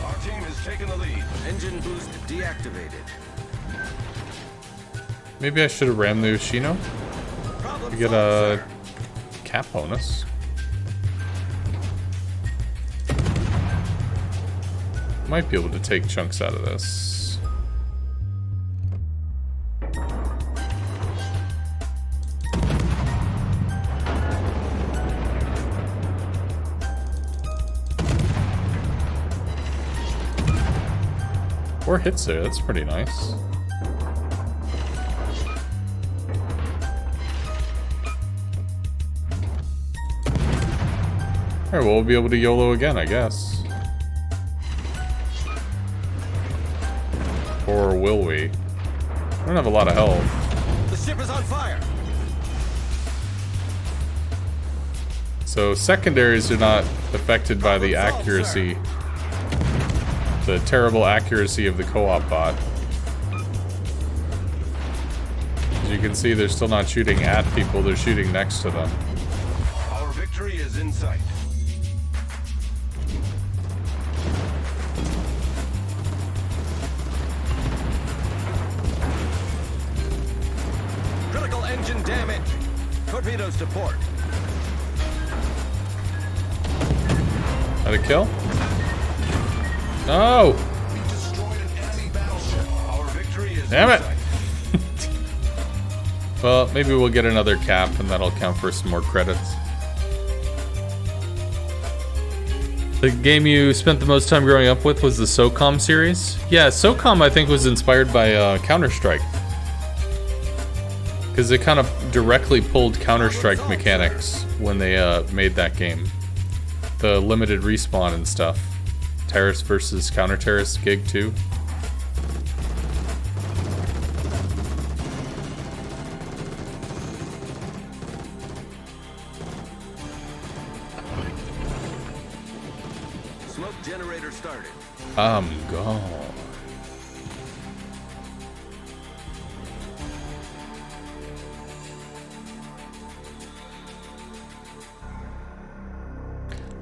Our team has taken the lead. Engine boost deactivated. Maybe I should have rammed the Yoshino Problem to get solved, a cap bonus. Might be able to take chunks out of this. Four hits there, that's pretty nice. Alright, well, we'll be able to YOLO again, I guess. Or will we? I don't have a lot of health. The ship is on fire. So secondaries are not affected by the accuracy. The terrible accuracy of the co-op bot. As you can see, they're still not shooting at people, they're shooting next to them. Our victory is in sight. Critical engine damage. Torpedoes to port. Had a kill? No! We destroyed an enemy battleship. Our victory is Damn in it! sight. Well, maybe we'll get another cap and that'll count for some more credits. The game you spent the most time growing up with was the SOCOM series? Yeah, SOCOM I think was inspired by Counter-Strike. Because it kind of directly pulled Counter-Strike mechanics when they made that game. the limited respawn and stuff. Terrorist versus counter-terrorist gig 2. Smoke generator started. I'm gone.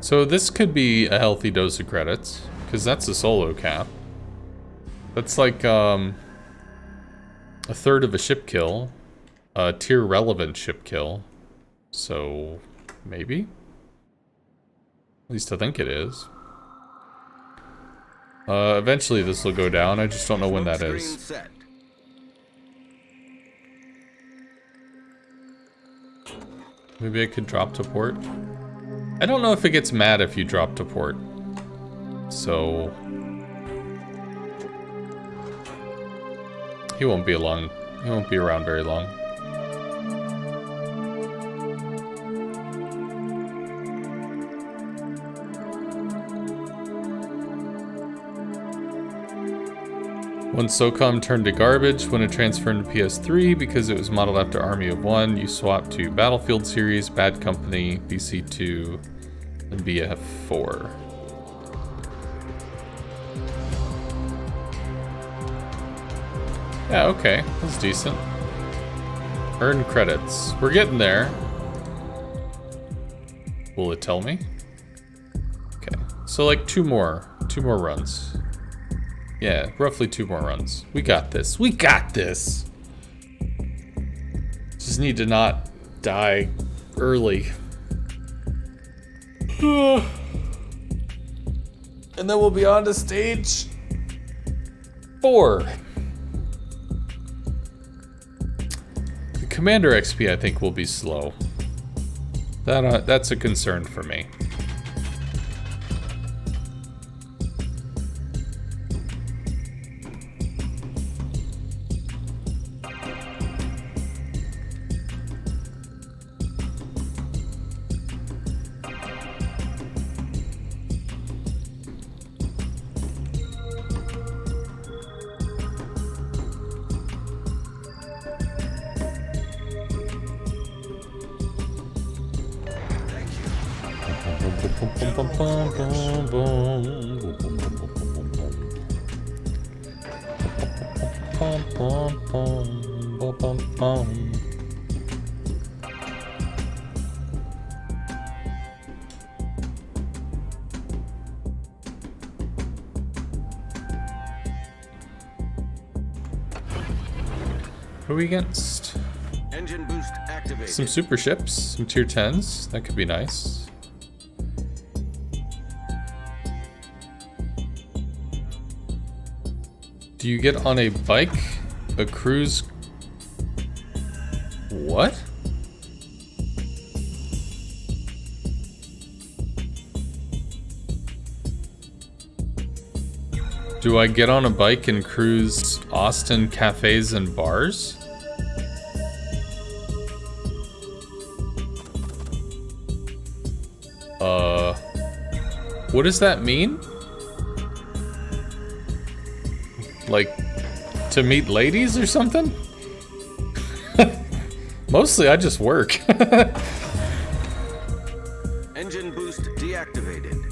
So this could be a healthy dose of credits, because that's a solo cap. That's like a third of a ship kill, a tier relevant ship kill. So maybe? At least I think it is. Eventually this will go down, I just don't know when that Smoke is. screen set. Maybe I could drop to port? I don't know if it gets mad if you drop to port. So... He won't be around very long. When SOCOM turned to garbage when it transferred to PS3 because it was modeled after Army of One, you swapped to Battlefield Series, Bad Company, BC2, and BF4. Yeah, okay, that's decent. Earn credits. We're getting there. Will it tell me? Okay, so like two more runs. Yeah, roughly 2 more runs. We got this. We got this! Just need to not die early. And then we'll be on to stage 4. The Commander XP, I think, will be slow. That's a concern for me. Who are we against? Engine boost activated. Some super ships, some tier 10s. That could be nice. Do you get on a bike, a cruise? What? Do I get on a bike and cruise Austin cafes and bars? What does that mean? Like, to meet ladies or something? Mostly I just work. Engine boost deactivated.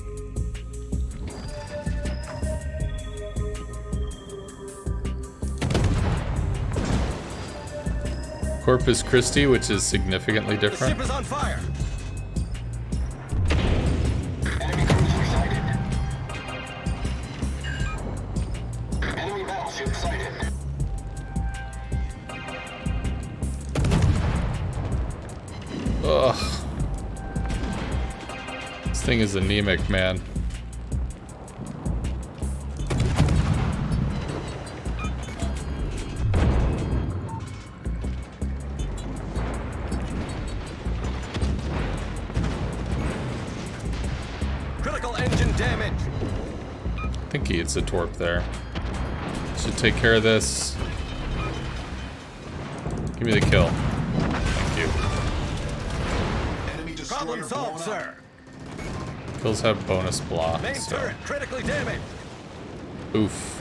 Corpus Christi, which is significantly The different. ship is on fire. Enemy cruiser sighted. Enemy battleship sighted. Ugh. This thing is anemic, man. Critical engine damage. I think he hits a torp there. Should take care of this. Give me the kill. Thank you. Enemy Problem destroyer solved, blown up. sir. Vehicles have bonus block. Main So. turret critically damaged. Oof.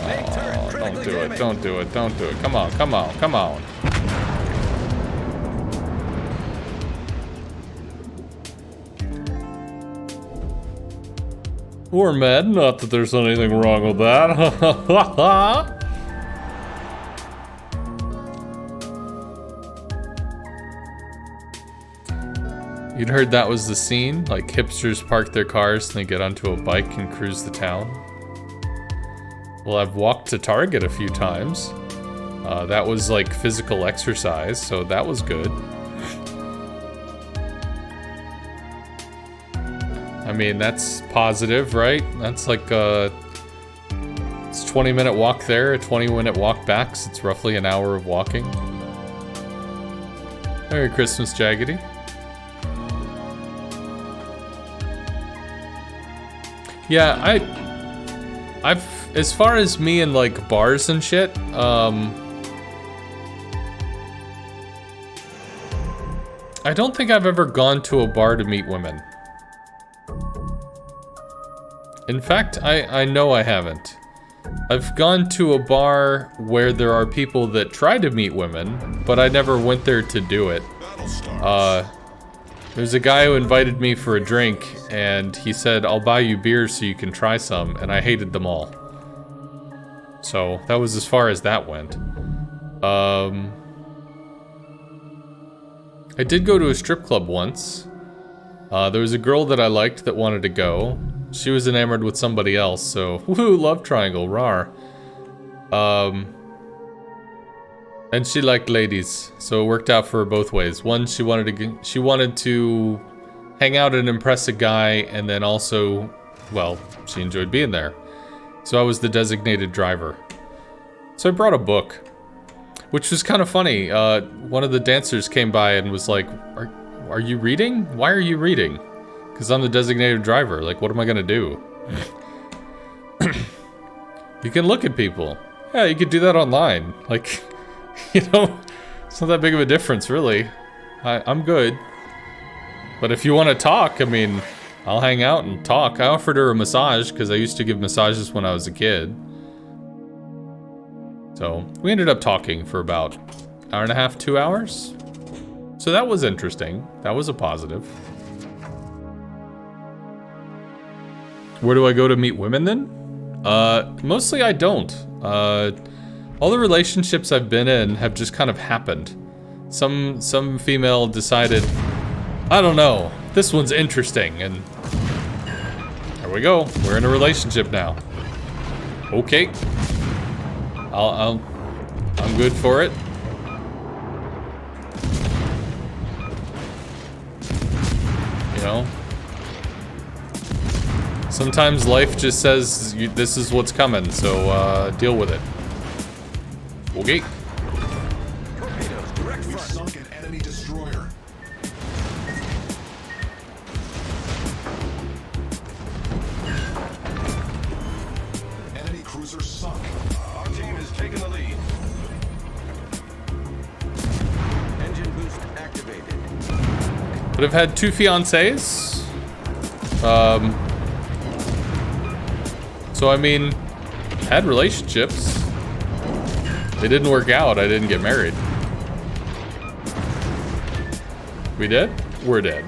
Main turret Oh, critically don't do it, damaged. don't do it, don't do it. Come on, come on, come on. We're mad, not that there's anything wrong with that. You'd heard that was the scene? Like hipsters park their cars and they get onto a bike and cruise the town? Well, I've walked to Target a few times. That was like physical exercise, so that was good. I mean, that's positive, right? That's like it's a 20-minute walk there, a 20-minute walk back, so it's roughly an hour of walking. Merry Christmas, Jaggedy. Yeah, I've as far as me and like bars and shit, I don't think I've ever gone to a bar to meet women. In fact, I know I haven't. I've gone to a bar where there are people that try to meet women, but I never went there to do it. There's a guy who invited me for a drink, and he said, I'll buy you beers so you can try some, and I hated them all. So, that was as far as that went. I did go to a strip club once. There was a girl that I liked that wanted to go. She was enamored with somebody else, so woohoo, love triangle, rar. And she liked ladies, so it worked out for her both ways. One, she wanted to hang out and impress a guy, and then also, well, she enjoyed being there. So I was the designated driver. So I brought a book, which was kind of funny. One of the dancers came by and was like, are you reading? Why are you reading? Because I'm the designated driver. Like, what am I gonna do? You can look at people. Yeah, you could do that online. Like, you know, it's not that big of a difference, really. I'm good. But if you want to talk, I mean, I'll hang out and talk. I offered her a massage, because I used to give massages when I was a kid. So, we ended up talking for about an hour and a half, 2 hours. So that was interesting. That was a positive. Where do I go to meet women then? Mostly I don't. All the relationships I've been in have just kind of happened. Some female decided, I don't know, this one's interesting, and there we go. We're in a relationship now. Okay. I'm good for it. You know? Sometimes life just says, this is what's coming, so deal with it. Okay. Torpedoes, direct We've front. sunk an enemy destroyer. Enemy cruiser sunk. Our team is taking the lead. Engine boost activated. But I've had 2 fiancés. So I mean, had relationships. They didn't work out. I didn't get married. We dead? We're dead.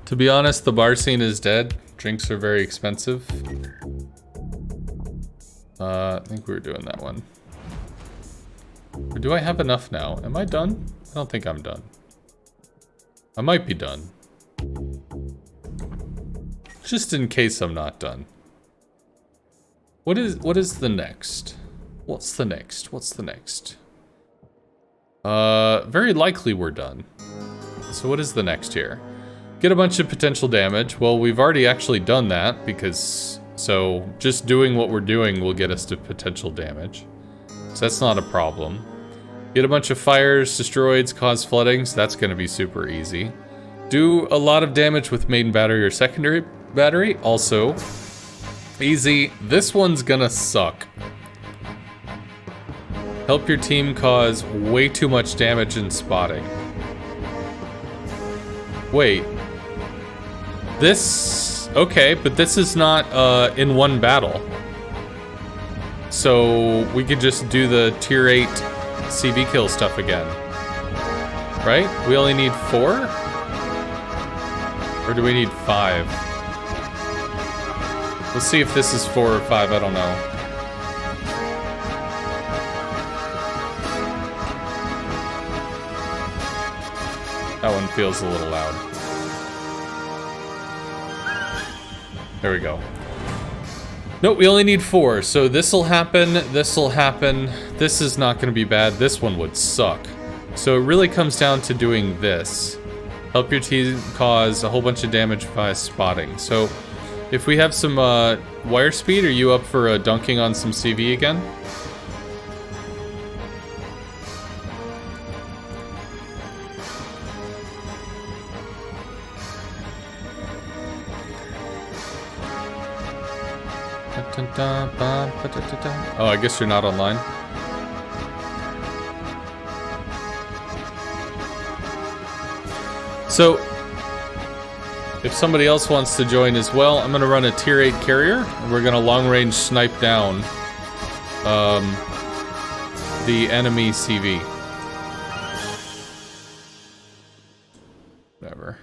To be honest, the bar scene is dead. Drinks are very expensive. I think we were doing that one. Or do I have enough now? Am I done? I don't think I'm done. I might be done. Just in case I'm not done. What is the next? What's the next? What's the next? Very likely we're done. So what is the next here? Get a bunch of potential damage. Well, we've already actually done that because... So, just doing what we're doing will get us to potential damage. So that's not a problem. Get a bunch of fires, destroyeds, cause flooding, so that's gonna be super easy. Do a lot of damage with main battery or secondary battery. Also, easy. This one's gonna suck. Help your team cause way too much damage in spotting. Wait. This... Okay, but this is not in one battle. So we could just do the tier 8 CV kill stuff again. Right? We only need 4? Or do we need 5? We'll see if this is 4 or 5, I don't know. That one feels a little loud. There we go. Nope, we only need 4, so this'll happen, this'll happen. This is not gonna be bad. This one would suck. So it really comes down to doing this. Help your team cause a whole bunch of damage via spotting. So if we have some wire speed, are you up for dunking on some CV again? Oh, I guess you're not online. So, if somebody else wants to join as well, I'm going to run a tier 8 carrier, and we're going to long range snipe down the enemy CV. Whatever.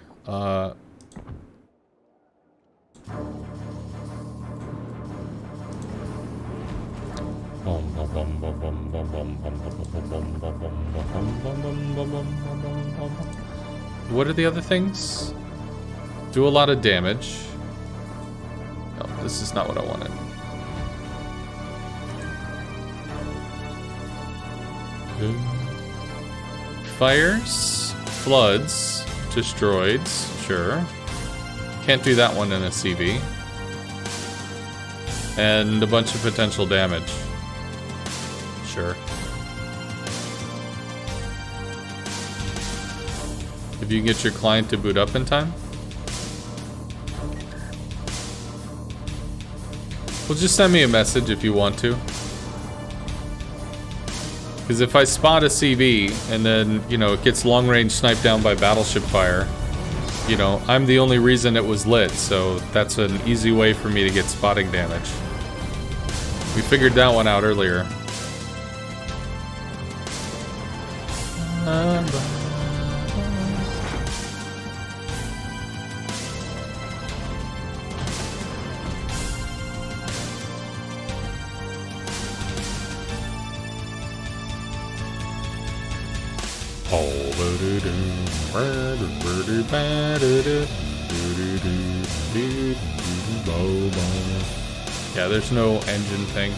What are the other things? Do a lot of damage. Oh, this is not what I wanted. Fires, floods, destroyeds, sure. Can't do that one in a CV. And a bunch of potential damage. Sure. If you can get your client to boot up in time. Well, just send me a message if you want to. Because if I spot a CV and then, you know, it gets long range sniped down by battleship fire, you know, I'm the only reason it was lit, so that's an easy way for me to get spotting damage. We figured that one out earlier. Yeah, there's no engine thing.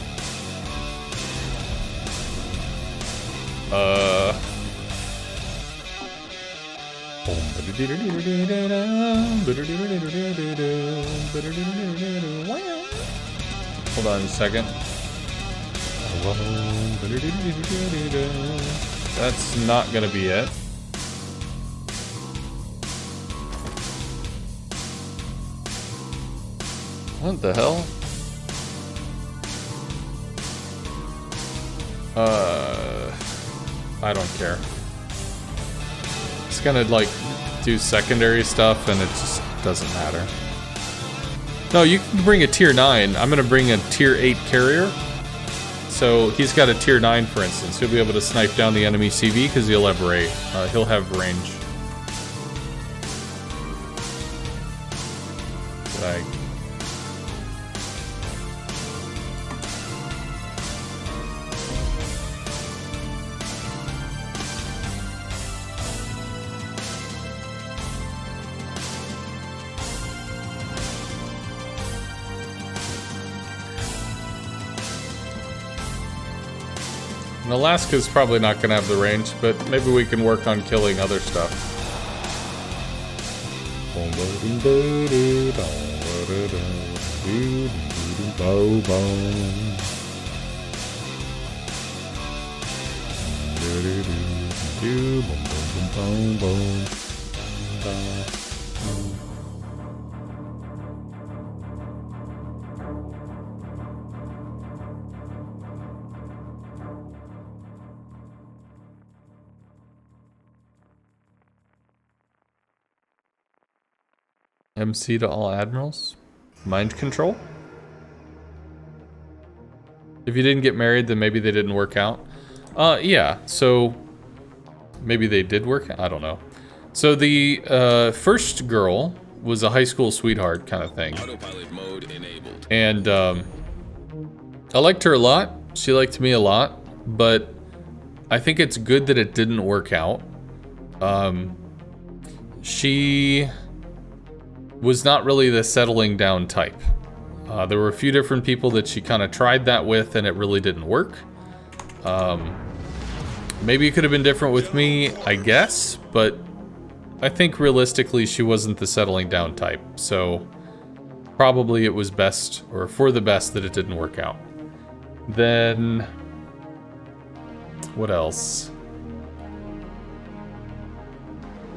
Hold on a second. That's not gonna be it. What the hell? I don't care. It's gonna like do secondary stuff and it just doesn't matter. No, you can bring a tier 9. I'm gonna bring a tier 8 carrier. So he's got a tier 9 for instance. He'll be able to snipe down the enemy CV because he'll have he'll have range. Like and Alaska's probably not going to have the range, but maybe we can work on killing other stuff. MC to all admirals? Mind control? If you didn't get married, then maybe they didn't work out. Yeah, so maybe they did work out? I don't know. So the first girl was a high school sweetheart kind of thing. Autopilot mode enabled. And I liked her a lot. She liked me a lot. But I think it's good that it didn't work out. She was not really the settling down type. There were a few different people that she kind of tried that with, and it really didn't work. Maybe it could have been different with me, I guess, but I think realistically she wasn't the settling down type. So probably it was best, or for the best, that it didn't work out. Then what else?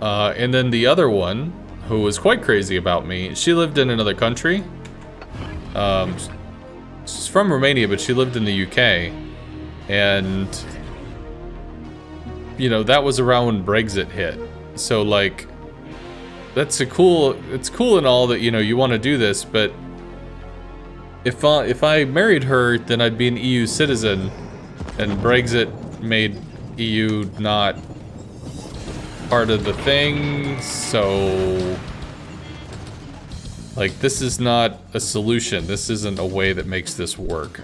And then the other one, who was quite crazy about me, she lived in another country. She's from Romania, but she lived in the UK. And, you know, that was around when Brexit hit. So, like, it's cool and all that, you know, you want to do this, but if I married her, then I'd be an EU citizen, and Brexit made EU not part of the thing, so like, this is not a solution. This isn't a way that makes this work.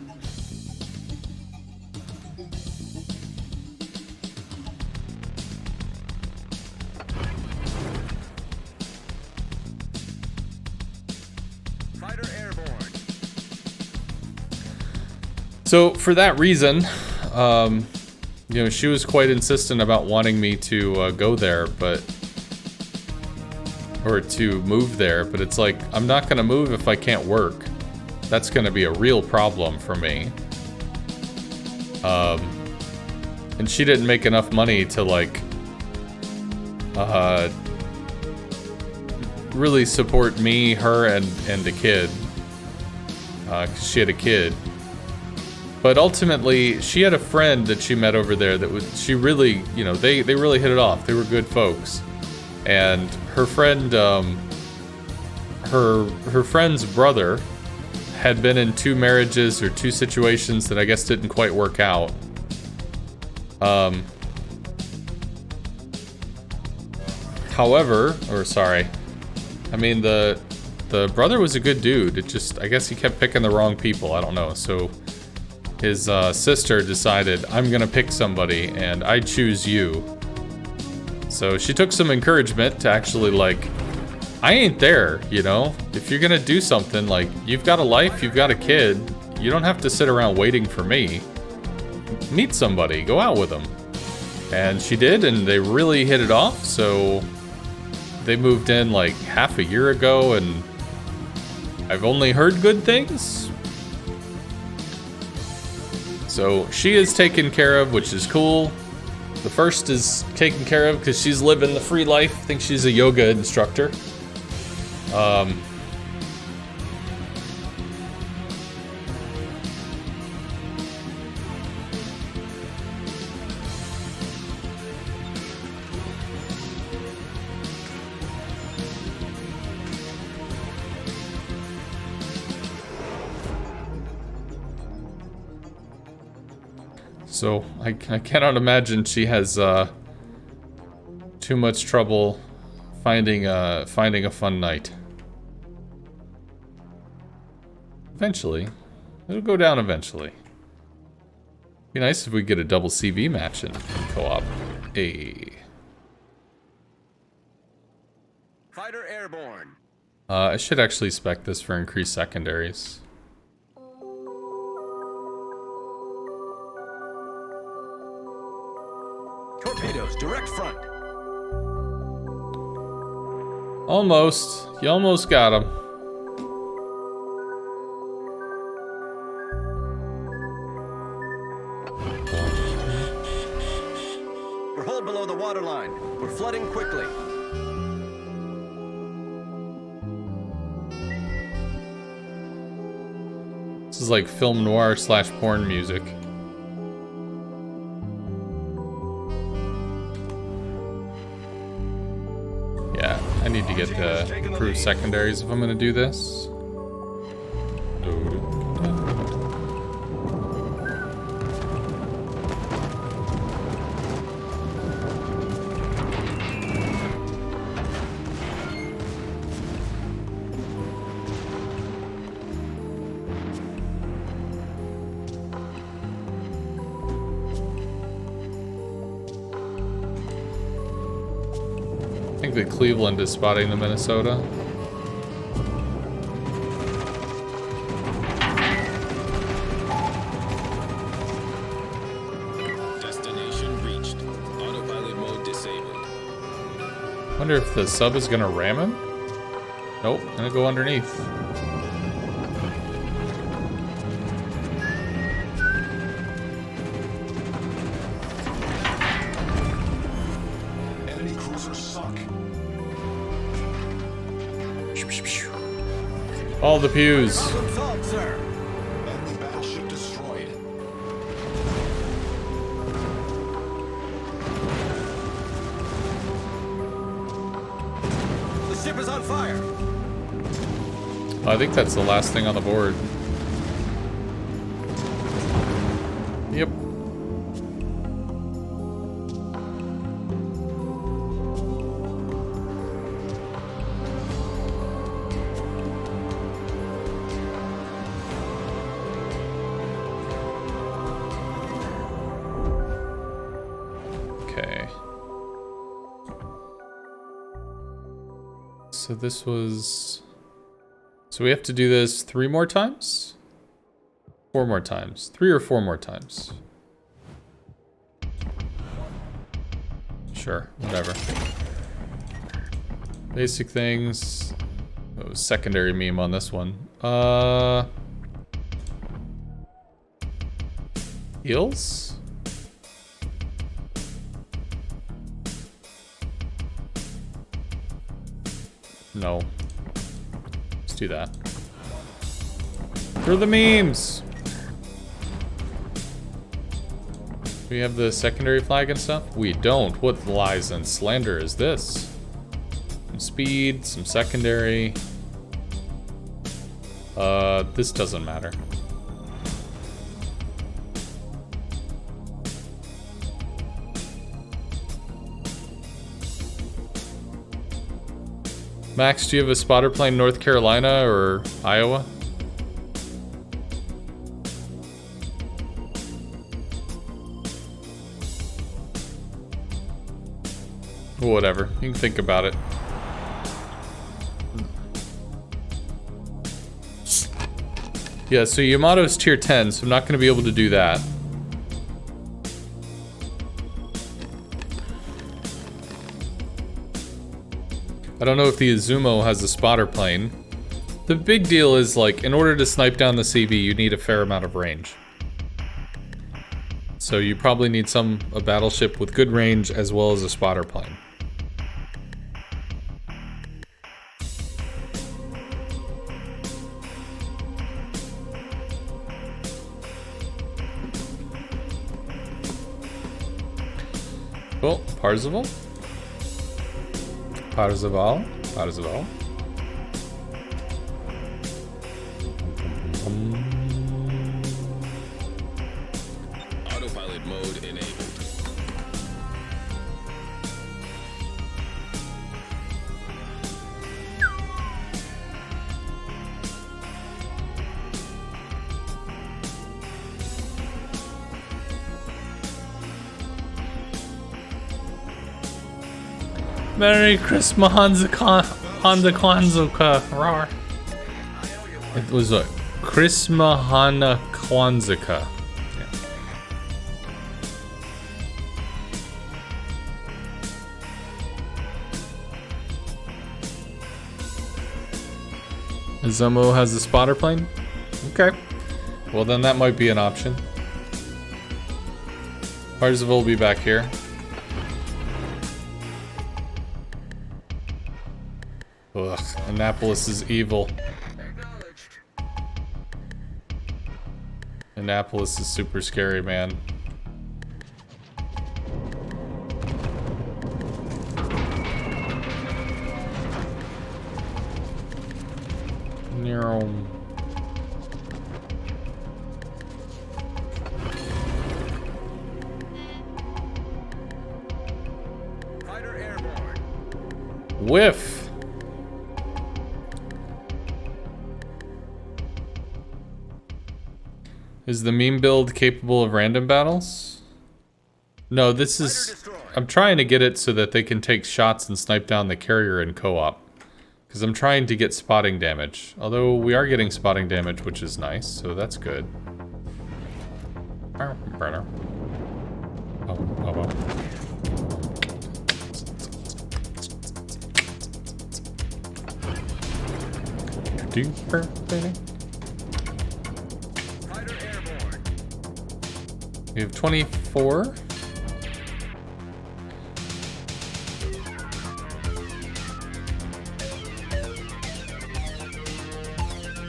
Fighter airborne. So for that reason, you know, she was quite insistent about wanting me to go there, or to move there, but it's like, I'm not gonna move if I can't work. That's gonna be a real problem for me. And she didn't make enough money to, like, really support me, her, and the kid. 'Cause she had a kid. But ultimately, she had a friend that she met over there that she really, you know, they really hit it off. They were good folks. And her friend, her friend's brother had been in 2 marriages or 2 situations that I guess didn't quite work out. I mean, the brother was a good dude. It just, I guess he kept picking the wrong people. I don't know. So his sister decided, I'm gonna pick somebody and I choose you. So she took some encouragement to actually, like, I ain't there, you know? If you're gonna do something, like, you've got a life, you've got a kid, you don't have to sit around waiting for me. Meet somebody, go out with them. And she did, and they really hit it off, so they moved in like half a year ago, and I've only heard good things. So she is taken care of, which is cool. The first is taken care of because she's living the free life. I think she's a yoga instructor. So I cannot imagine she has too much trouble finding a fun night. Eventually, it'll go down eventually. Be nice if we get a double CV match in co-op. Fighter airborne. I should actually spec this for increased secondaries. Torpedoes, direct front. Almost. You almost got him. We're hull below the waterline. We're flooding quickly. is like film noir / porn music. Yeah, I need to get the crew secondaries if I'm gonna do this. I think that Cleveland is spotting the Minnesota. Destination reached. Autopilot mode disabled. Wonder if the sub is gonna ram him? Nope, gonna go underneath. Enemy cruisers sunk. All the pews. Problem solved, sir. Enemy battleship destroyed. The ship is on fire. I think that's the last thing on the board. Yep. Okay. So this was... So we have to do this 3 more times? 4 more times. 3 or 4 more times. Sure, whatever. Basic things. Oh, secondary meme on this one. Heals? No. Let's do that. For the memes! We have the secondary flag and stuff? We don't. What lies and slander is this? Some speed, some secondary. This doesn't matter. Max, do you have a spotter plane North Carolina or Iowa? Whatever, you can think about it. Yeah, so Yamato's tier 10, so I'm not going to be able to do that. I don't know if the Izumo has a spotter plane. The big deal is, like, in order to snipe down the CB, you need a fair amount of range. So you probably need a battleship with good range as well as a spotter plane. Cool, Parzival. Parzival. Autopilot mode enabled. Merry Christmas, Hansa Kwanzaa. Rar. It was a Christmas Hana Kwanzaa. Izumo has a spotter plane? Okay. Well, then that might be an option. Parzival will be back here. Ugh, Annapolis is evil. Annapolis is super scary, man. No. Fighter airborne. Whiff. Is the meme build capable of random battles? No, this is... I'm trying to get it so that they can take shots and snipe down the carrier in co-op. Because I'm trying to get spotting damage. Although we are getting spotting damage, which is nice, so that's good. Fighter airborne. We have 24.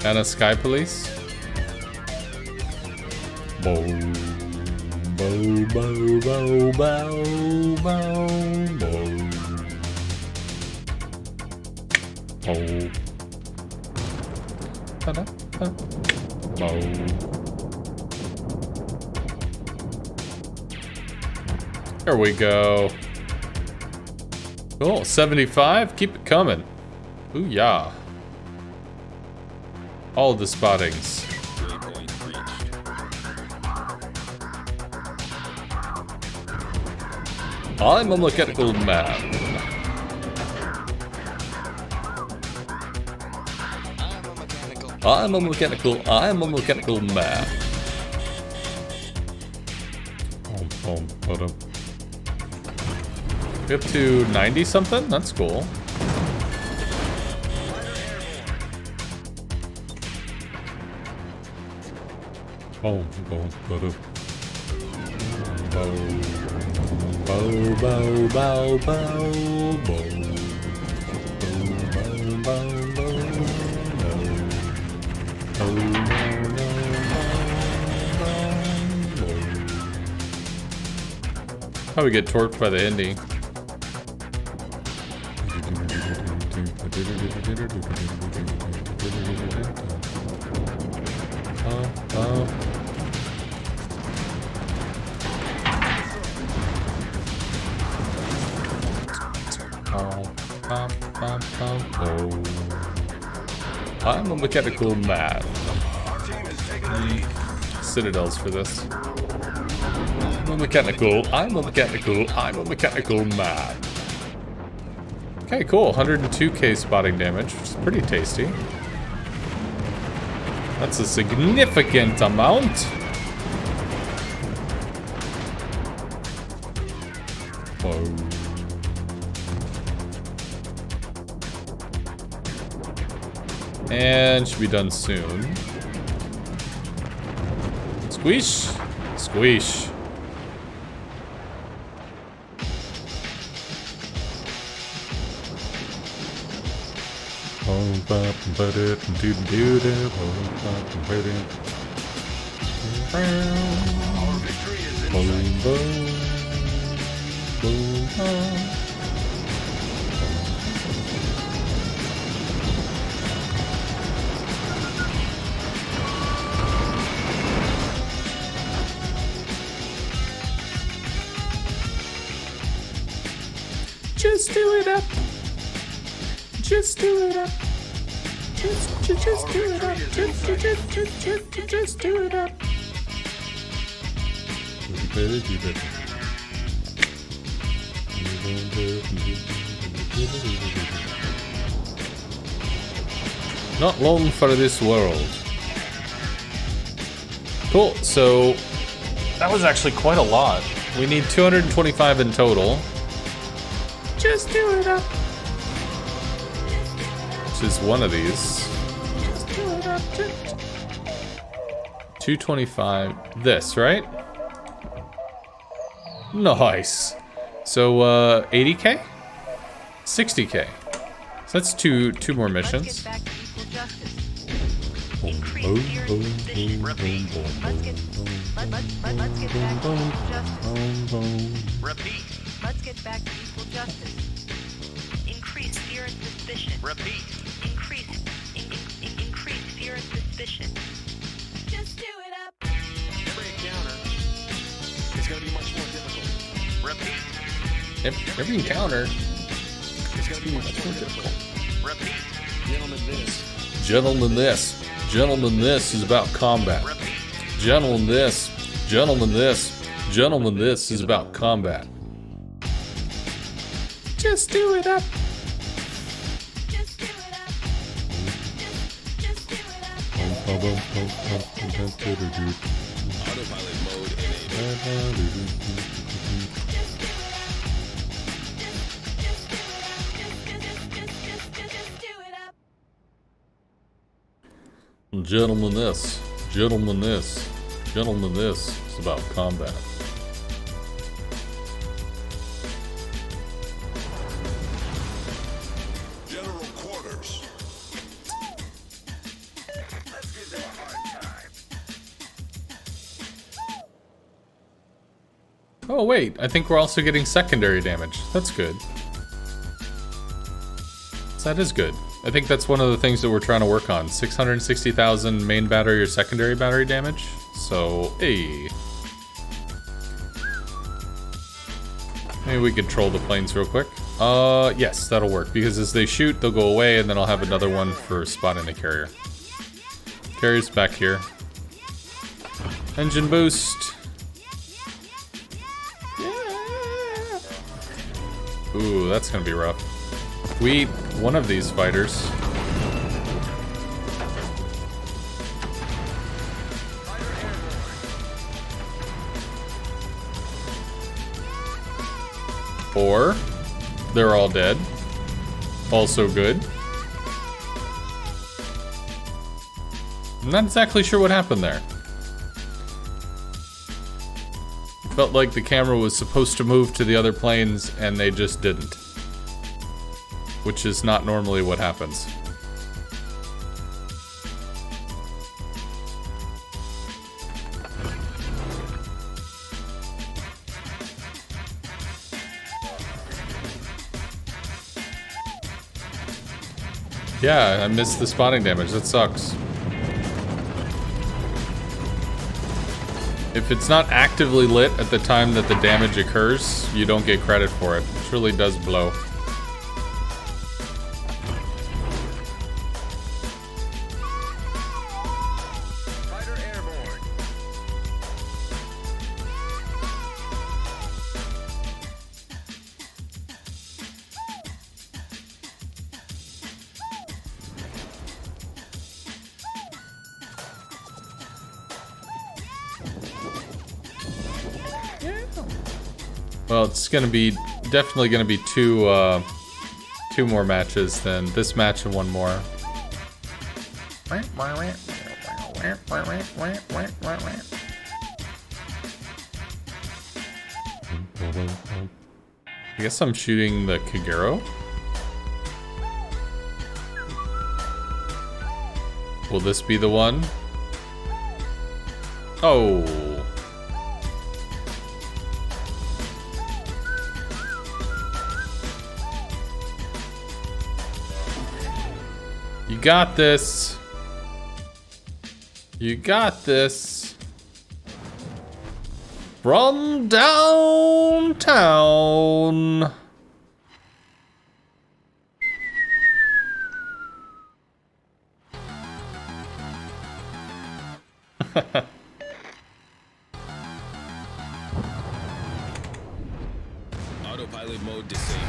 And a sky police. Bow, bow, bow, bow, bow, bow, bow. Bow. Ta-da, ta. Bow. There we go. Cool, 75. Keep it coming. Ooh, yeah. All the spottings. Waypoint reached. I'm a mechanical man. I'm a mechanical man. We up to 90 something? That's cool. Boom, boom, boom. Bow, bow, bow, bow, bow, bow. Bow, bow, bow, how we get torqued by the Indy? I'm a mechanical man. Citadels for this. I'm a mechanical man. Okay, cool. 102k spotting damage, which is pretty tasty. That's a significant amount. Whoa. And should be done soon. Squish! Squish. Just do it up. Just do it up. Just do it up. Just do it up. Not long for this world. Cool, so that was actually quite a lot. We need 225 in total. Just do it up. Which is one of these. Just do it up. 225. This, right? Nice. So, 80k? 60k. So that's two more missions. Let's get back to equal justice. Increase fear and suspicion. Repeat. Let's get back to equal justice. Repeat. Let's get back to equal justice. Increase fear and suspicion. Repeat. Increase fear and suspicion. Just do it up. Every encounter is going to be much more difficult. Repeat. Every encounter. It's going to be much more difficult. Repeat. Gentlemen, this. Gentlemen, this. Gentlemen, this is about combat. Repeat. Gentlemen, this. Gentlemen, this. Gentlemen, this is about combat. Just do it up. Just do it up. Just do it up. Autopilot mode enabled. Just do it up. Gentlemen, this. Gentlemen, this. Gentlemen, this is about combat. General quarters. Oh wait, I think we're also getting secondary damage. That's good. That is good. I think that's one of the things that we're trying to work on. 660,000 main battery or secondary battery damage. So, hey. Maybe we could troll the planes real quick. Yes, that'll work. Because as they shoot, they'll go away, and then I'll have another one for spotting the carrier. Carrier's back here. Engine boost. Yeah. Ooh, that's gonna be rough. We eat one of these fighters. Or they're all dead. Also good. I'm not exactly sure what happened there. Felt like the camera was supposed to move to the other planes and they just didn't. Which is not normally what happens. Yeah, I missed the spotting damage. That sucks. If it's not actively lit at the time that the damage occurs, you don't get credit for it. It really does blow. Fighter airborne. Well, it's gonna be definitely gonna be two more matches than this match and one more. I guess I'm shooting the Kagero. Will this be the one? Oh. You got this. You got this. From downtown. Autopilot mode disabled.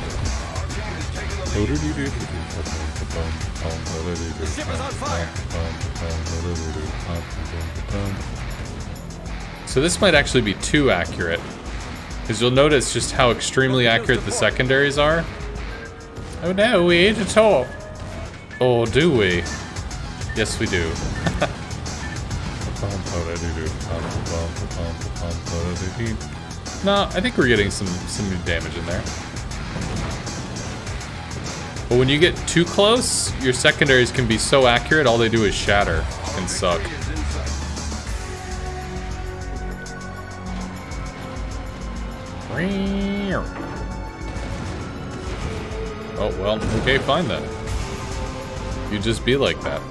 The ship is on fire. So this might actually be too accurate. Because you'll notice just how extremely accurate the secondaries are. Oh no, we ate a top. Oh, do we? Yes, we do. No, I think we're getting some damage in there. But when you get too close, your secondaries can be so accurate, all they do is shatter. can suck. Oh, well, okay, fine then. You just be like that.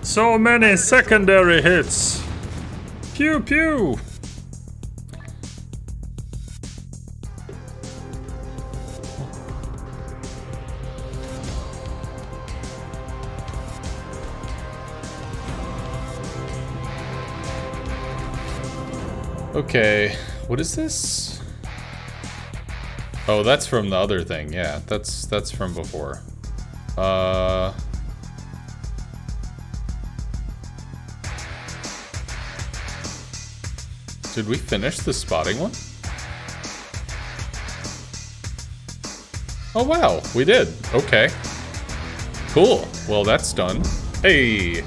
So many secondary hits. Pew pew. Okay, what is this? Oh, that's from the other thing. Yeah, that's from before. Did we finish the spotting one? Oh wow, we did. Okay. Cool. Well, that's done. Hey.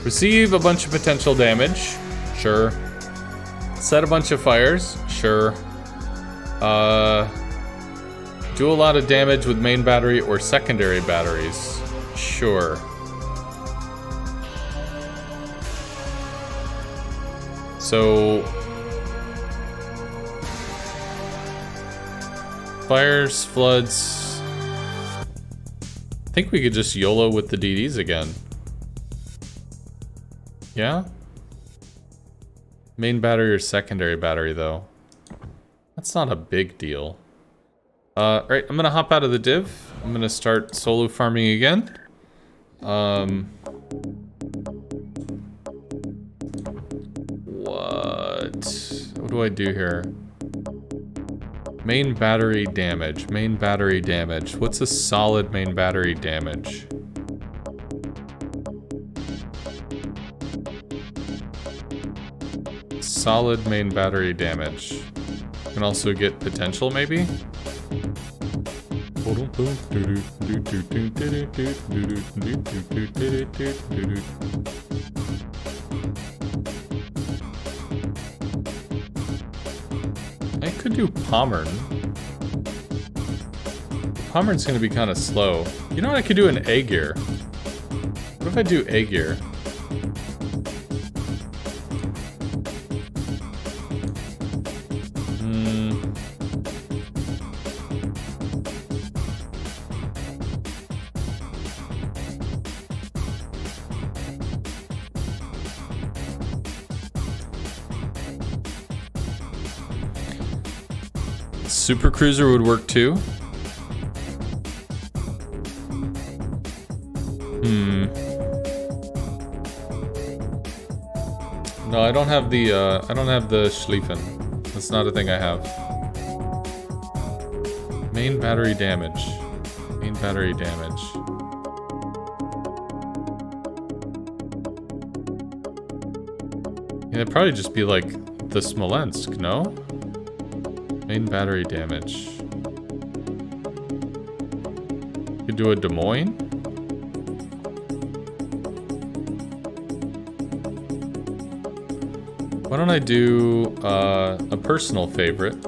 Receive a bunch of potential damage. Sure. Set a bunch of fires. Sure. Do a lot of damage with main battery or secondary batteries. Sure. So... fires, floods... I think we could just YOLO with the DDs again. Yeah? Main battery or secondary battery, though. That's not a big deal. Right, I'm gonna hop out of the div. I'm gonna start solo farming again. What do I do here? Main battery damage. Main battery damage. What's a solid main battery damage? Solid main battery damage. Can also get potential, maybe? I could do Pommern. Pommern's gonna be kind of slow. You know what? I could do an A-gear. What if I do A-gear? Super Cruiser would work too. No, I don't have the Schlieffen. That's not a thing I have. Main battery damage. Main battery damage. Yeah, it'd probably just be like the Smolensk, no? Main battery damage. Could do a Des Moines. Why don't I do a personal favorite?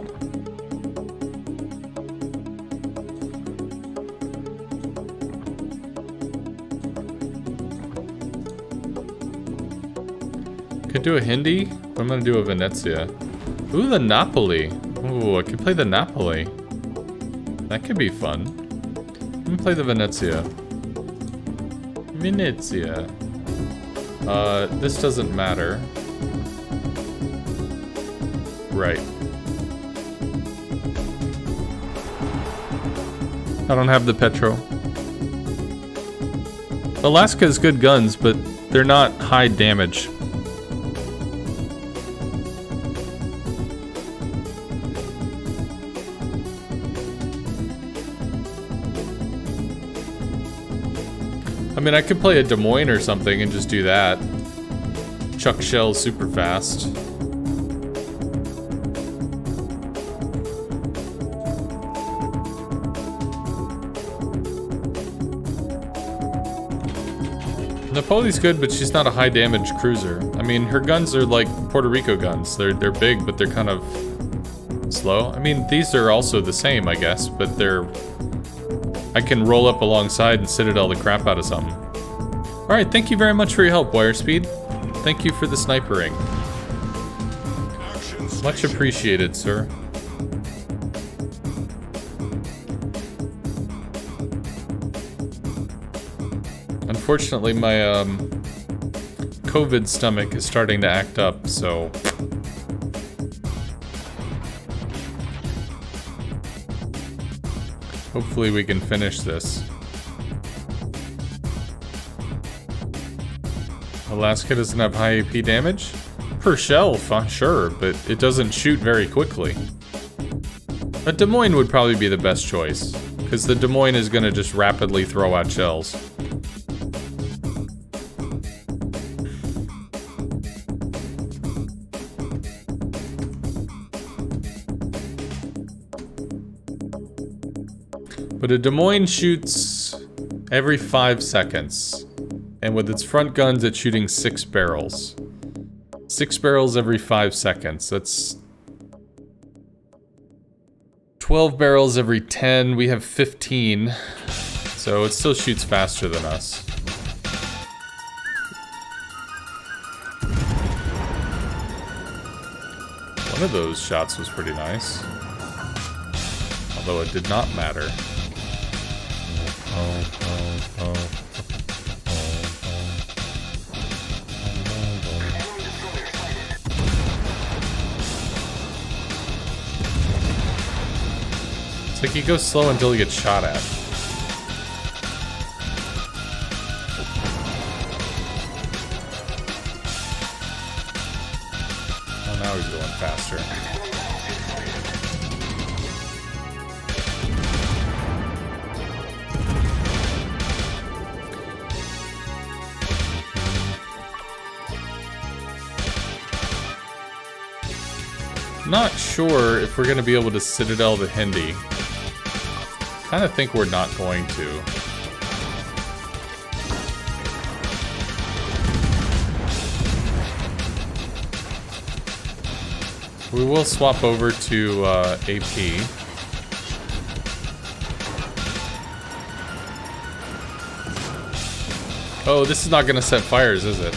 Could do a Hindi, but I'm gonna do a Venezia. Ooh, the Napoli. Ooh, I could play the Napoli. That could be fun. I'm gonna play the Venezia. Venezia. This doesn't matter. Right. I don't have the Petro. Alaska has good guns, but they're not high damage. I mean, I could play a Des Moines or something and just do that. Chuck shells super fast. Napoli's good, but she's not a high damage cruiser. I mean, her guns are like Puerto Rico guns. They're big, but they're kind of slow. I mean, these are also the same, I guess, but they're... I can roll up alongside and Citadel the crap out of something. Alright, thank you very much for your help, Wire Speed. Thank you for the snipering. Much appreciated, sir. Unfortunately, my COVID stomach is starting to act up, so... Hopefully we can finish this. Alaska doesn't have high AP damage? Per shell, sure, but it doesn't shoot very quickly. A Des Moines would probably be the best choice, because the Des Moines is going to just rapidly throw out shells. But a Des Moines shoots every 5 seconds. And with its front guns, it's shooting 6 barrels. 6 barrels every 5 seconds. That's 12 barrels every 10. We have 15. So it still shoots faster than us. One of those shots was pretty nice. Although it did not matter. It's like he goes slow until he gets shot at. Oh, now he's going faster. Not sure if we're going to be able to Citadel the Hindi. Kind of think we're not going to. We will swap over to AP. Oh, this is not going to set fires, is it?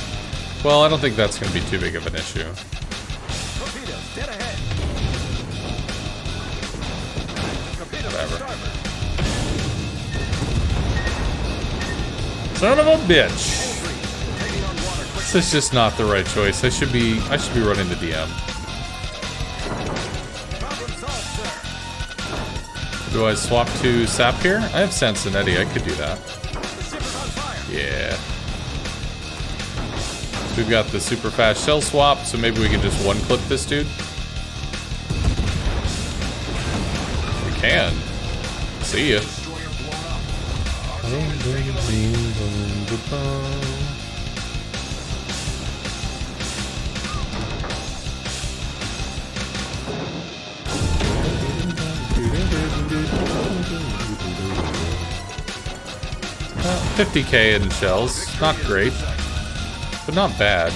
Well, I don't think that's going to be too big of an issue. Son of a bitch! This is just not the right choice. I should be running the DM. Do I swap to Sap here? I have Sansonetti, I could do that. Yeah. So we've got the super fast shell swap, so maybe we can just one clip this dude. We can. See ya. $50K in shells. Not great, but not bad.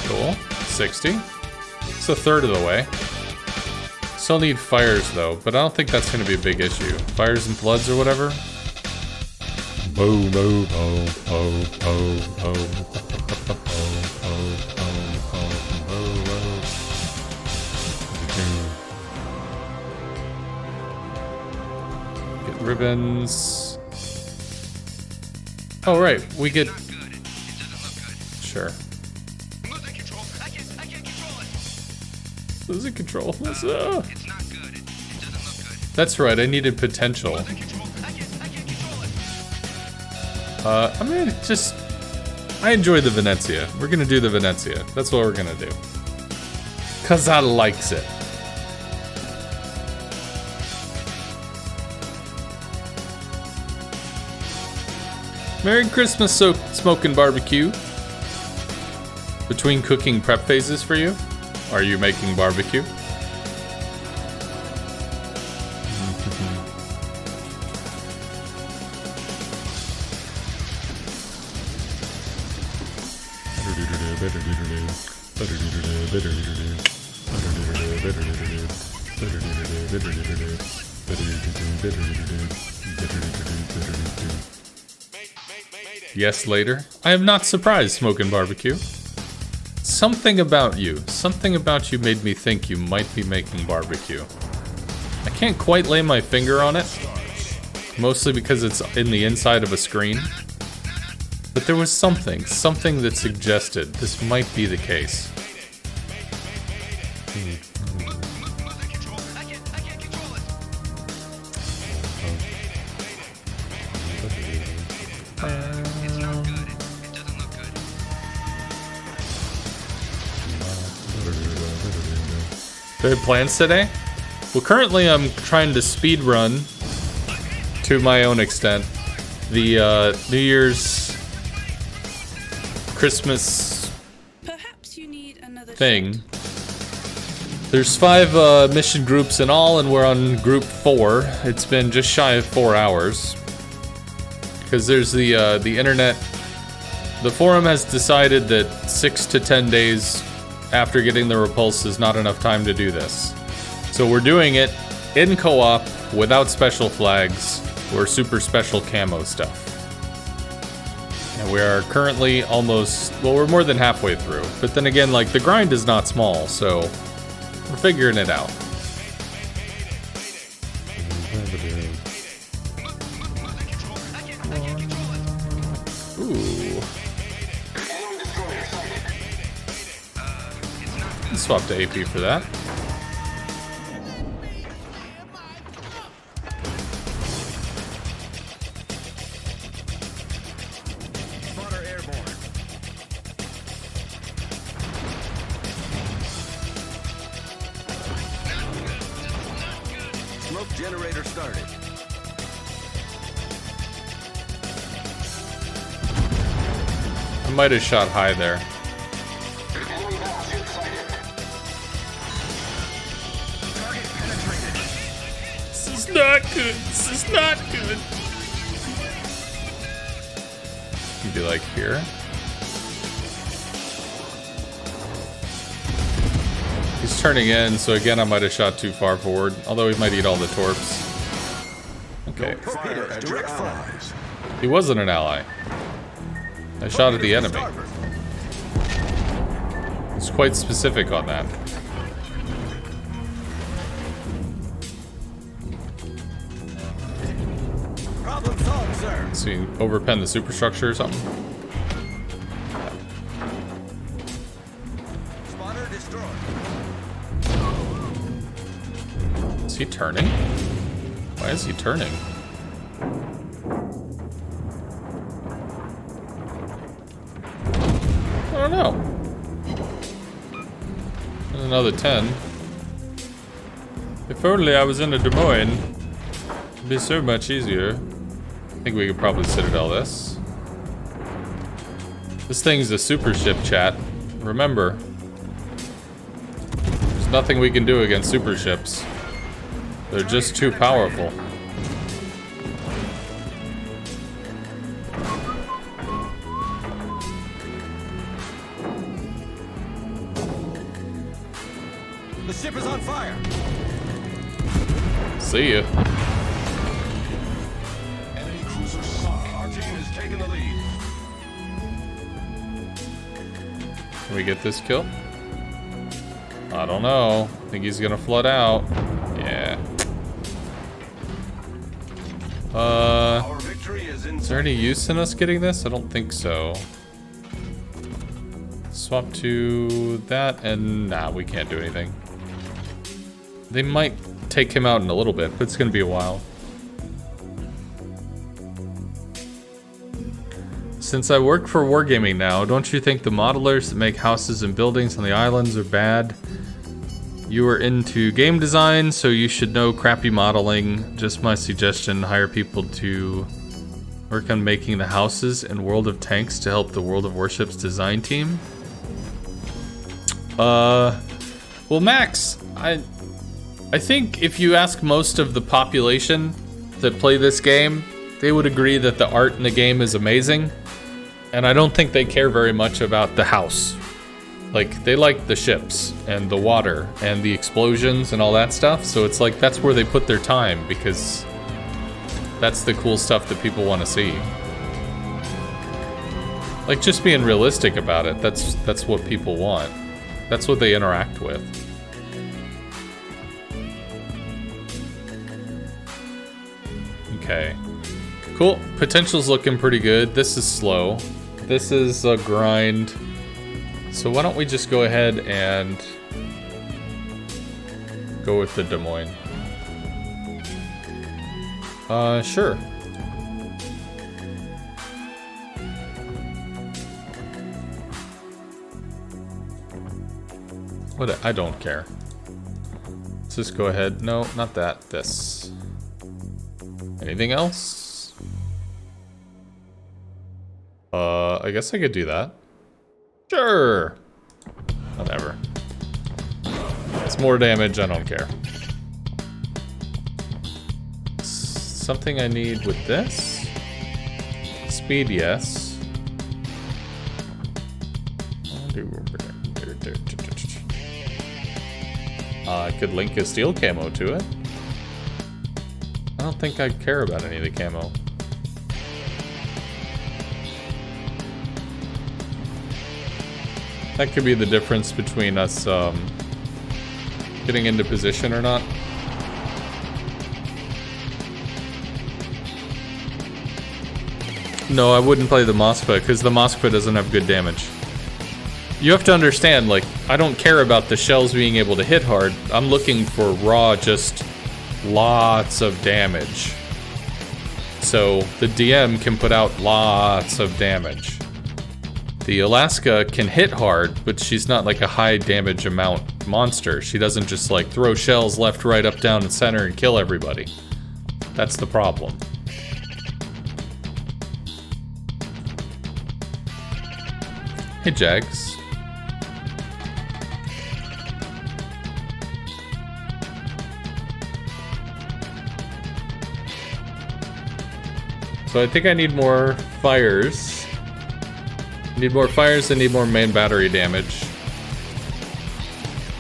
Cool. 60. It's a third of the way. Still need fires though, but I don't think that's going to be a big issue. Fires and floods or whatever. Boom, boom, boom, boom, boom, boom. Get ribbons. Oh right, we get. Sure. Losing control. That's right, I needed potential. I'm gonna just... I enjoy the Venezia. We're gonna do the Venezia. That's what we're gonna do. 'Cause I likes it. Merry Christmas, Smoking Barbecue. Between cooking prep phases for you, are you making barbecue? Yes, later. I am not surprised, Smoking Barbecue. Something about you made me think you might be making barbecue. I can't quite lay my finger on it, mostly because it's in the inside of a screen. But there was something that suggested this might be the case. Do I have plans today? Well, currently I'm trying to speed run, to my own extent, the New Year's Christmas thing. There's 5 mission groups in all, and we're on group 4. It's been just shy of 4 hours. Because there's the internet. The forum has decided that 6 to 10 days after getting the repulse is not enough time to do this. So we're doing it in co-op, without special flags, or super special camo stuff. And we are currently almost, well, we're more than halfway through. But then again, like, the grind is not small, so we're figuring it out. Ooh. Swap to AP for that. Spotter airborne. Smoke generator started. I might have shot high there. This is not good. This is not good. You'd be like here. He's turning in, so again I might have shot too far forward. Although he might eat all the torps. Okay. Fire at your allies. He wasn't an ally. I shot at the enemy. It's quite specific on that. Problem solved, sir. So you overpen the superstructure or something? Spotter destroyed. Is he turning? Why is he turning? I don't know. There's another 10. If only I was in a Des Moines, it'd be so much easier. I think we could probably citadel this. This thing's a super ship, chat. Remember, there's nothing we can do against super ships. They're just too powerful. The ship is on fire. See ya. Enemy cruiser sunk. Our team has taken the lead. Can we get this kill? I don't know. Think he's gonna flood out. Yeah. Our victory is in Is there any use in us getting this? I don't think so. Swap to that, and nah, we can't do anything. They might take him out in a little bit, but it's gonna be a while. Since I work for Wargaming now, don't you think the modelers that make houses and buildings on the islands are bad? You are into game design, so you should know crappy modeling. Just my suggestion, hire people to Work on making the houses in World of Tanks to help the World of Warships design team. Well, Max, I think if you ask most of the population that play this game, they would agree that the art in the game is amazing. And I don't think they care very much about the house. Like, they like the ships and the water and the explosions and all that stuff. So it's like, that's where they put their time, because that's the cool stuff that people want to see. Like, just being realistic about it, that's what people want. That's what they interact with. Okay. Cool. Potential's looking pretty good. This is slow. This is a grind. So why don't we just go ahead and go with the Des Moines. Sure. What? I don't care. Let's just go ahead. No, not that. This. Anything else? I guess I could do that. Sure. Whatever. It's more damage. I don't care. Something I need with this? Speed, yes. I could link a steel camo to it. I don't think I care about any of the camo. That could be the difference between us getting into position or not. No, I wouldn't play the Moskva, because the Moskva doesn't have good damage. You have to understand, like, I don't care about the shells being able to hit hard. I'm looking for raw, just lots of damage. So the DM can put out lots of damage. The Alaska can hit hard, but she's not like a high damage amount monster. She doesn't just like throw shells left, right, up, down, and center and kill everybody. That's the problem. Hey, Jags. So I think I need more fires. Need more fires and need more main battery damage.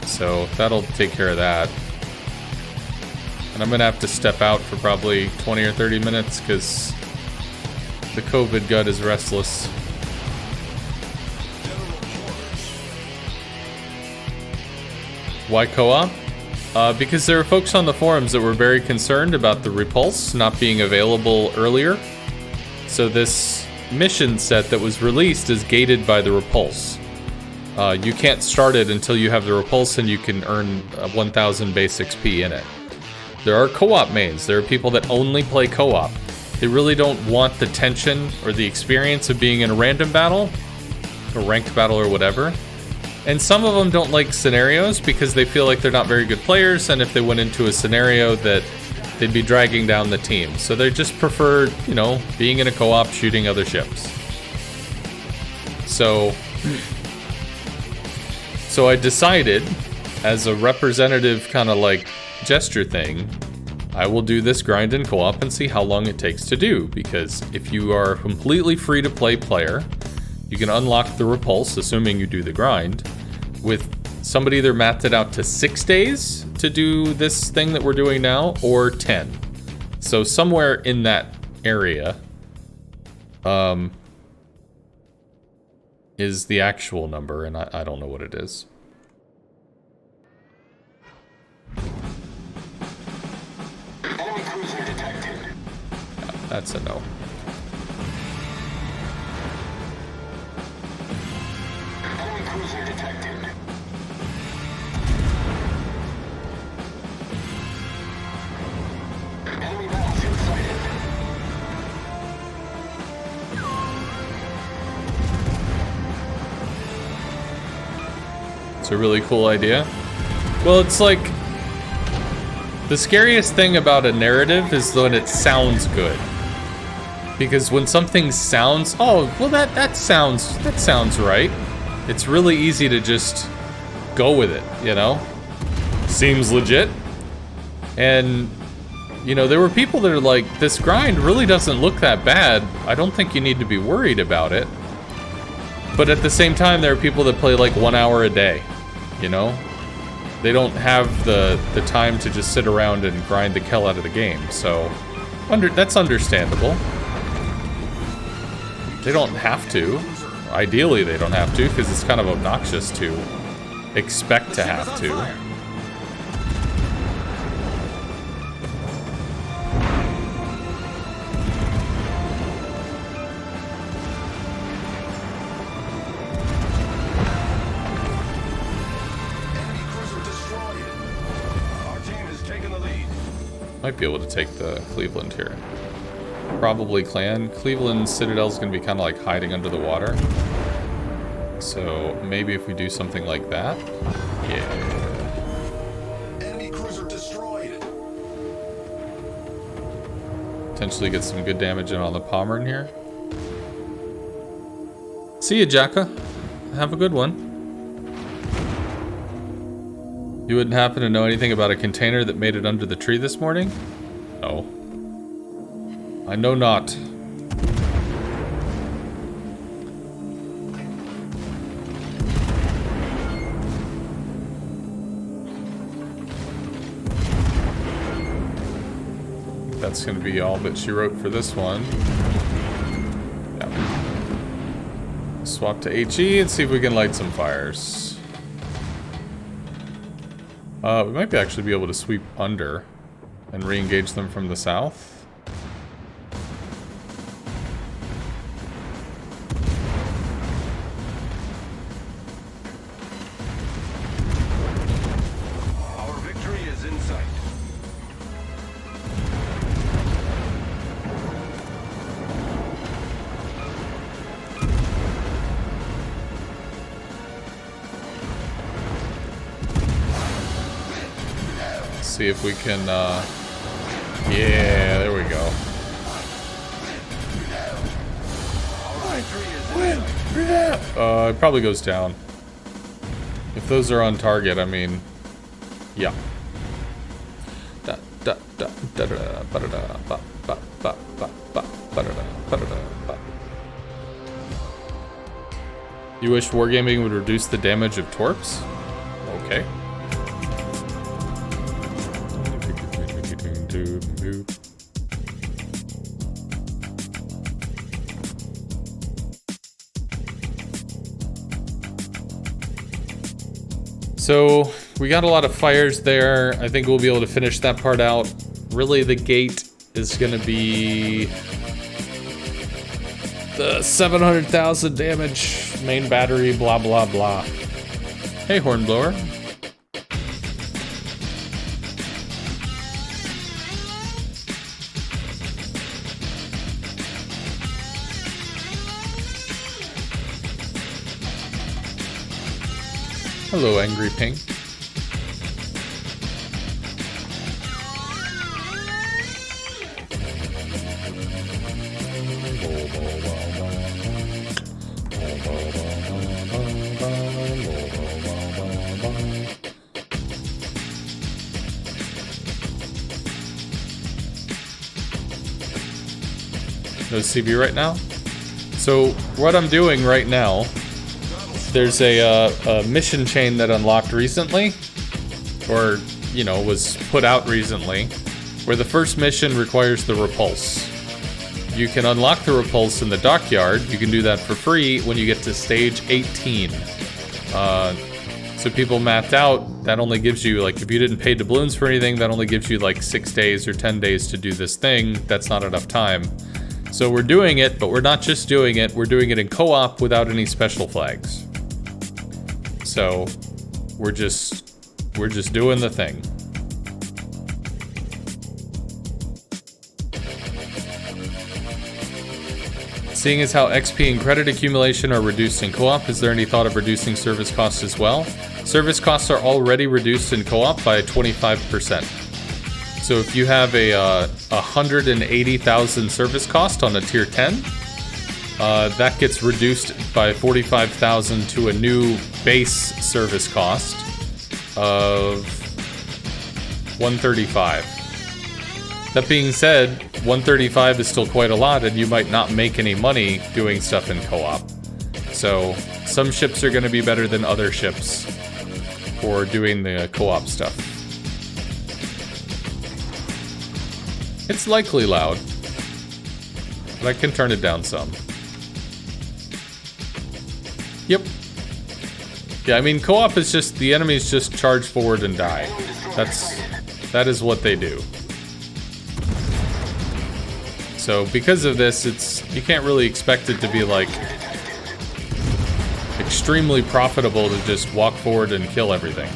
So that'll take care of that. And I'm gonna have to step out for probably 20 or 30 minutes because the COVID gut is restless. Why co-op? Because there are folks on the forums that were very concerned about the Repulse not being available earlier. So this mission set that was released is gated by the Repulse. You can't start it until you have the Repulse, and you can earn 1,000 base XP in it. There are co-op mains. There are people that only play co-op. They really don't want the tension or the experience of being in a random battle, a ranked battle or whatever. And some of them don't like scenarios because they feel like they're not very good players, and if they went into a scenario that they'd be dragging down the team. So they just prefer, you know, being in a co-op, shooting other ships. So I decided, as a representative kind of like gesture thing, I will do this grind in co-op and see how long it takes to do. Because if you are a completely free to play player, you can unlock the Repulse, assuming you do the grind, with somebody either mapped it out to 6 days to do this thing that we're doing now, or 10. So somewhere in that area is the actual number, and I don't know what it is. Enemy cruiser detected. Yeah, that's a no. Enemy cruiser detected. Enemy battleship sighted. It's a really cool idea. Well, it's like, the scariest thing about a narrative is when it sounds good. Because when something sounds, oh, well that sounds right. It's really easy to just go with it, you know? Seems legit. And, you know, there were people that are like, this grind really doesn't look that bad. I don't think you need to be worried about it. But at the same time, there are people that play like 1 hour a day, you know? They don't have the time to just sit around and grind the hell out of the game, so that's understandable. They don't have to. Ideally, they don't have to, because it's kind of obnoxious to expect to have to. Enemy cruiser destroyed. Our team is taking the lead. Might be able to take the Cleveland here. Probably Clan. Cleveland Citadel's gonna be kind of like hiding under the water. So maybe if we do something like that. Yeah. Enemy cruiser destroyed. Potentially get some good damage in on the Pommern here. See ya, Jacka. Have a good one. You wouldn't happen to know anything about a container that made it under the tree this morning? No. I know not. That's gonna be all that she wrote for this one. Yeah. Swap to HE and see if we can light some fires. We might actually be able to sweep under and re-engage them from the south. Our victory is in sight. See if we can, yeah, there we go. It probably goes down. If those are on target, I mean, yeah. You wish wargaming would reduce the damage of torps? Okay. So we got a lot of fires there. I think we'll be able to finish that part out. Really, the gate is going to be the 700,000 damage, main battery, blah, blah, blah. Hey, Hornblower. Hello, Angry Pink. No CB right now? So what I'm doing right now, there's a mission chain that unlocked recently, or, you know, was put out recently, where the first mission requires the repulse. You can unlock the repulse in the dockyard. You can do that for free when you get to stage 18. So people mapped out, that only gives you, like, if you didn't pay doubloons for anything, that only gives you like 6 days or 10 days to do this thing. That's not enough time. So we're doing it, but we're not just doing it, we're doing it in co-op without any special flags. So we're just doing the thing. Seeing as how XP and credit accumulation are reduced in co-op, is there any thought of reducing service costs as well? Service costs are already reduced in co-op by 25%. So if you have a 180,000 service cost on a tier 10, that gets reduced by 45,000 to a new base service cost of 135. That being said, 135 is still quite a lot, and you might not make any money doing stuff in co-op. So some ships are going to be better than other ships for doing the co-op stuff. It's likely loud, but I can turn it down some. Yep. Yeah, I mean, co-op is just, the enemies just charge forward and die. That is what they do. So because of this, you can't really expect it to be like extremely profitable to just walk forward and kill everything.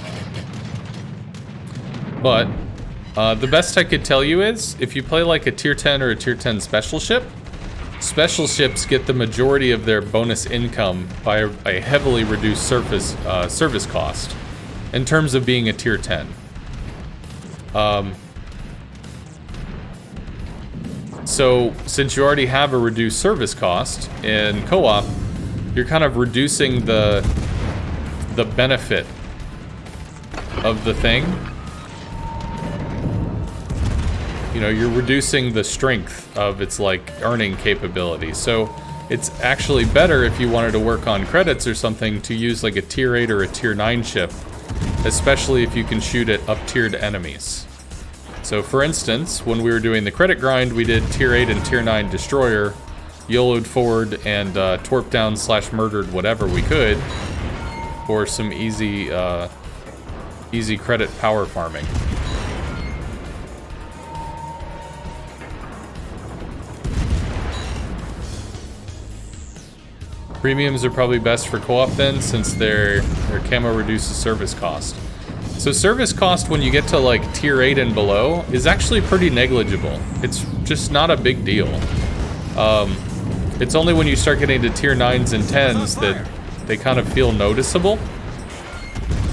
But the best I could tell you is, if you play like a tier 10 or a tier 10 special ship, special ships get the majority of their bonus income by a heavily reduced service cost in terms of being a tier 10. So since you already have a reduced service cost in co-op, you're kind of reducing the benefit of the thing. You know, you're reducing the strength of its like earning capability. So it's actually better if you wanted to work on credits or something to use like a tier 8 or a tier 9 ship, especially if you can shoot at up-tiered enemies. So for instance, when we were doing the credit grind, we did tier 8 and tier 9 destroyer, YOLO'd forward and torp down / murdered whatever we could for some easy credit power farming. Premiums are probably best for co-op then, since their camo reduces service cost. So service cost when you get to like tier 8 and below is actually pretty negligible. It's just not a big deal. It's only when you start getting to tier 9s and 10s that they kind of feel noticeable.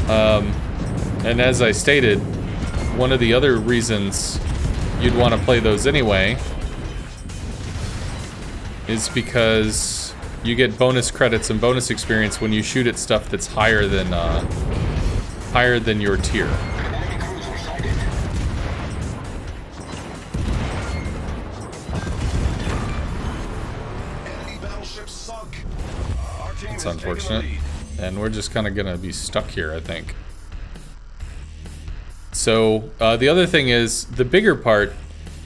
And as I stated, one of the other reasons you'd want to play those anyway is because you get bonus credits and bonus experience when you shoot at stuff that's higher than your tier. It's unfortunate. And we're just kind of gonna be stuck here, I think. So the other thing is, the bigger part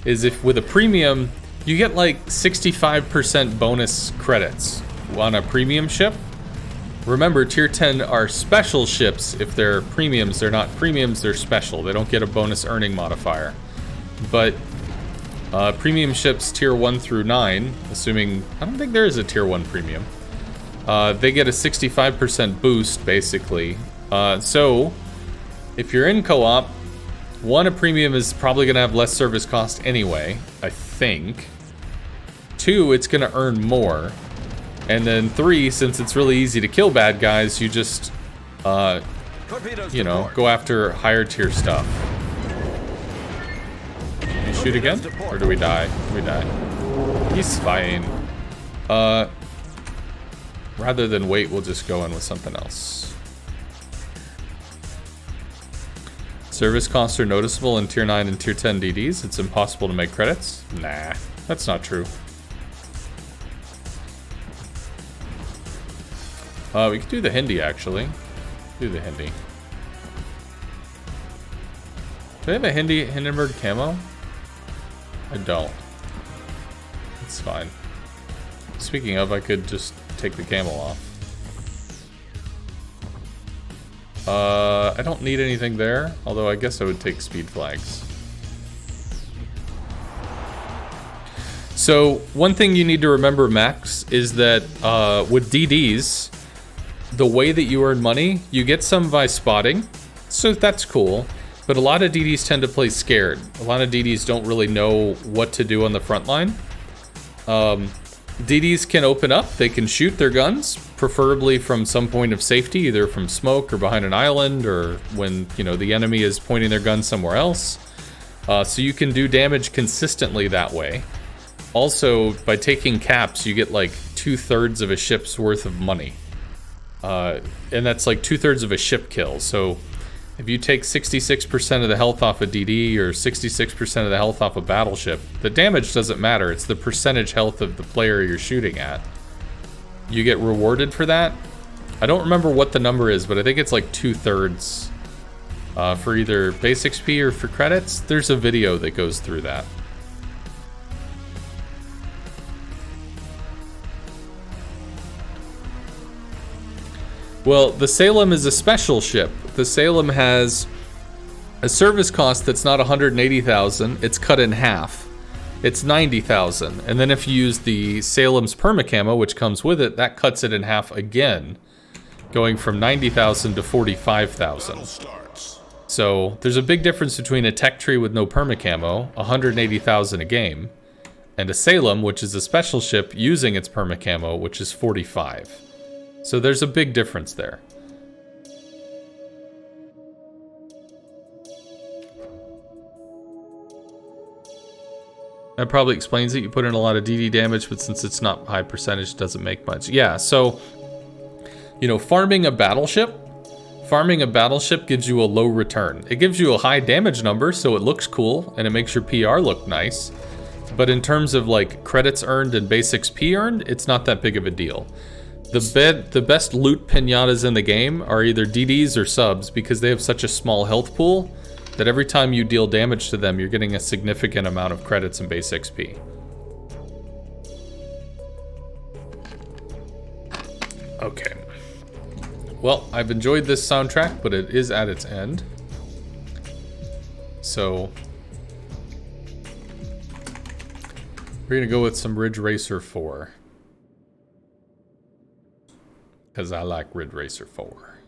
is if with a premium, you get like 65% bonus credits on a premium ship. Remember, tier 10 are special ships. If they're premiums, they're not premiums, they're special. They don't get a bonus earning modifier. But premium ships tier 1 through 9, assuming, I don't think there is a tier 1 premium, they get a 65% boost, basically. So, if you're in co-op, one, a premium is probably going to have less service cost anyway, I think. 2, it's going to earn more. And then 3, since it's really easy to kill bad guys, you just, you know, go after higher tier stuff. Can you shoot again? Or do we die? We die. He's fine. Rather than wait, we'll just go in with something else. Service costs are noticeable in tier 9 and tier 10 DDs. It's impossible to make credits. Nah, that's not true. We could do the Hindi, actually. Do the Hindi. Do they have a Hindenburg camo? I don't. It's fine. Speaking of, I could just take the camo off. I don't need anything there, although I guess I would take speed flags. So, one thing you need to remember, Max, is that with DDs, the way that you earn money, you get some by spotting, so that's cool, but a lot of DDs tend to play scared. A lot of DDs don't really know what to do on the front line. DDs can open up, they can shoot their guns, preferably from some point of safety, either from smoke or behind an island, or when, you know, the enemy is pointing their gun somewhere else. So you can do damage consistently that way. Also, by taking caps, you get like 2/3 of a ship's worth of money. And that's like 2/3 of a ship kill. So if you take 66% of the health off a DD or 66% of the health off a battleship, the damage doesn't matter. It's the percentage health of the player you're shooting at. You get rewarded for that. I don't remember what the number is, but I think it's like 2/3 for either base XP or for credits. There's a video that goes through that. Well, the Salem is a special ship. The Salem has a service cost that's not 180,000. It's cut in half. It's 90,000. And then if you use the Salem's permacamo, which comes with it, that cuts it in half again, going from 90,000 to 45,000. So there's a big difference between a tech tree with no permacamo, 180,000 a game, and a Salem, which is a special ship using its permacamo, which is 45. So there's a big difference there. That probably explains it. You put in a lot of DD damage, but since it's not high percentage, it doesn't make much. Yeah, so, you know, farming a battleship gives you a low return. It gives you a high damage number, so it looks cool, and it makes your PR look nice. But in terms of, like, credits earned and base XP earned, it's not that big of a deal. The best loot pinatas in the game are either DDs or subs because they have such a small health pool that every time you deal damage to them, you're getting a significant amount of credits and base XP. Okay. Well, I've enjoyed this soundtrack, but it is at its end. So we're gonna go with some Ridge Racer 4. Because I like Ridge Racer 4.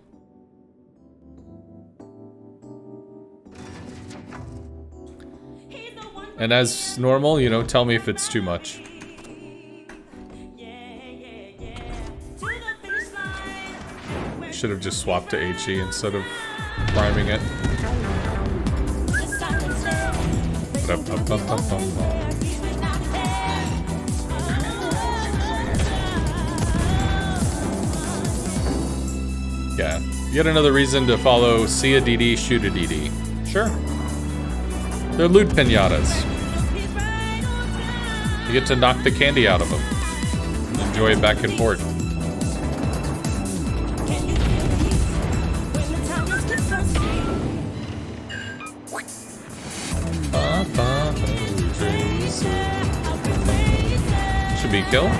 And as normal, you know, tell me if it's too much. Should have just swapped to HE instead of priming it. Yeah, yet another reason to follow see a DD, shoot a DD. Sure. They're loot pinatas. You get to knock the candy out of them. Enjoy it back and forth. Should be a kill.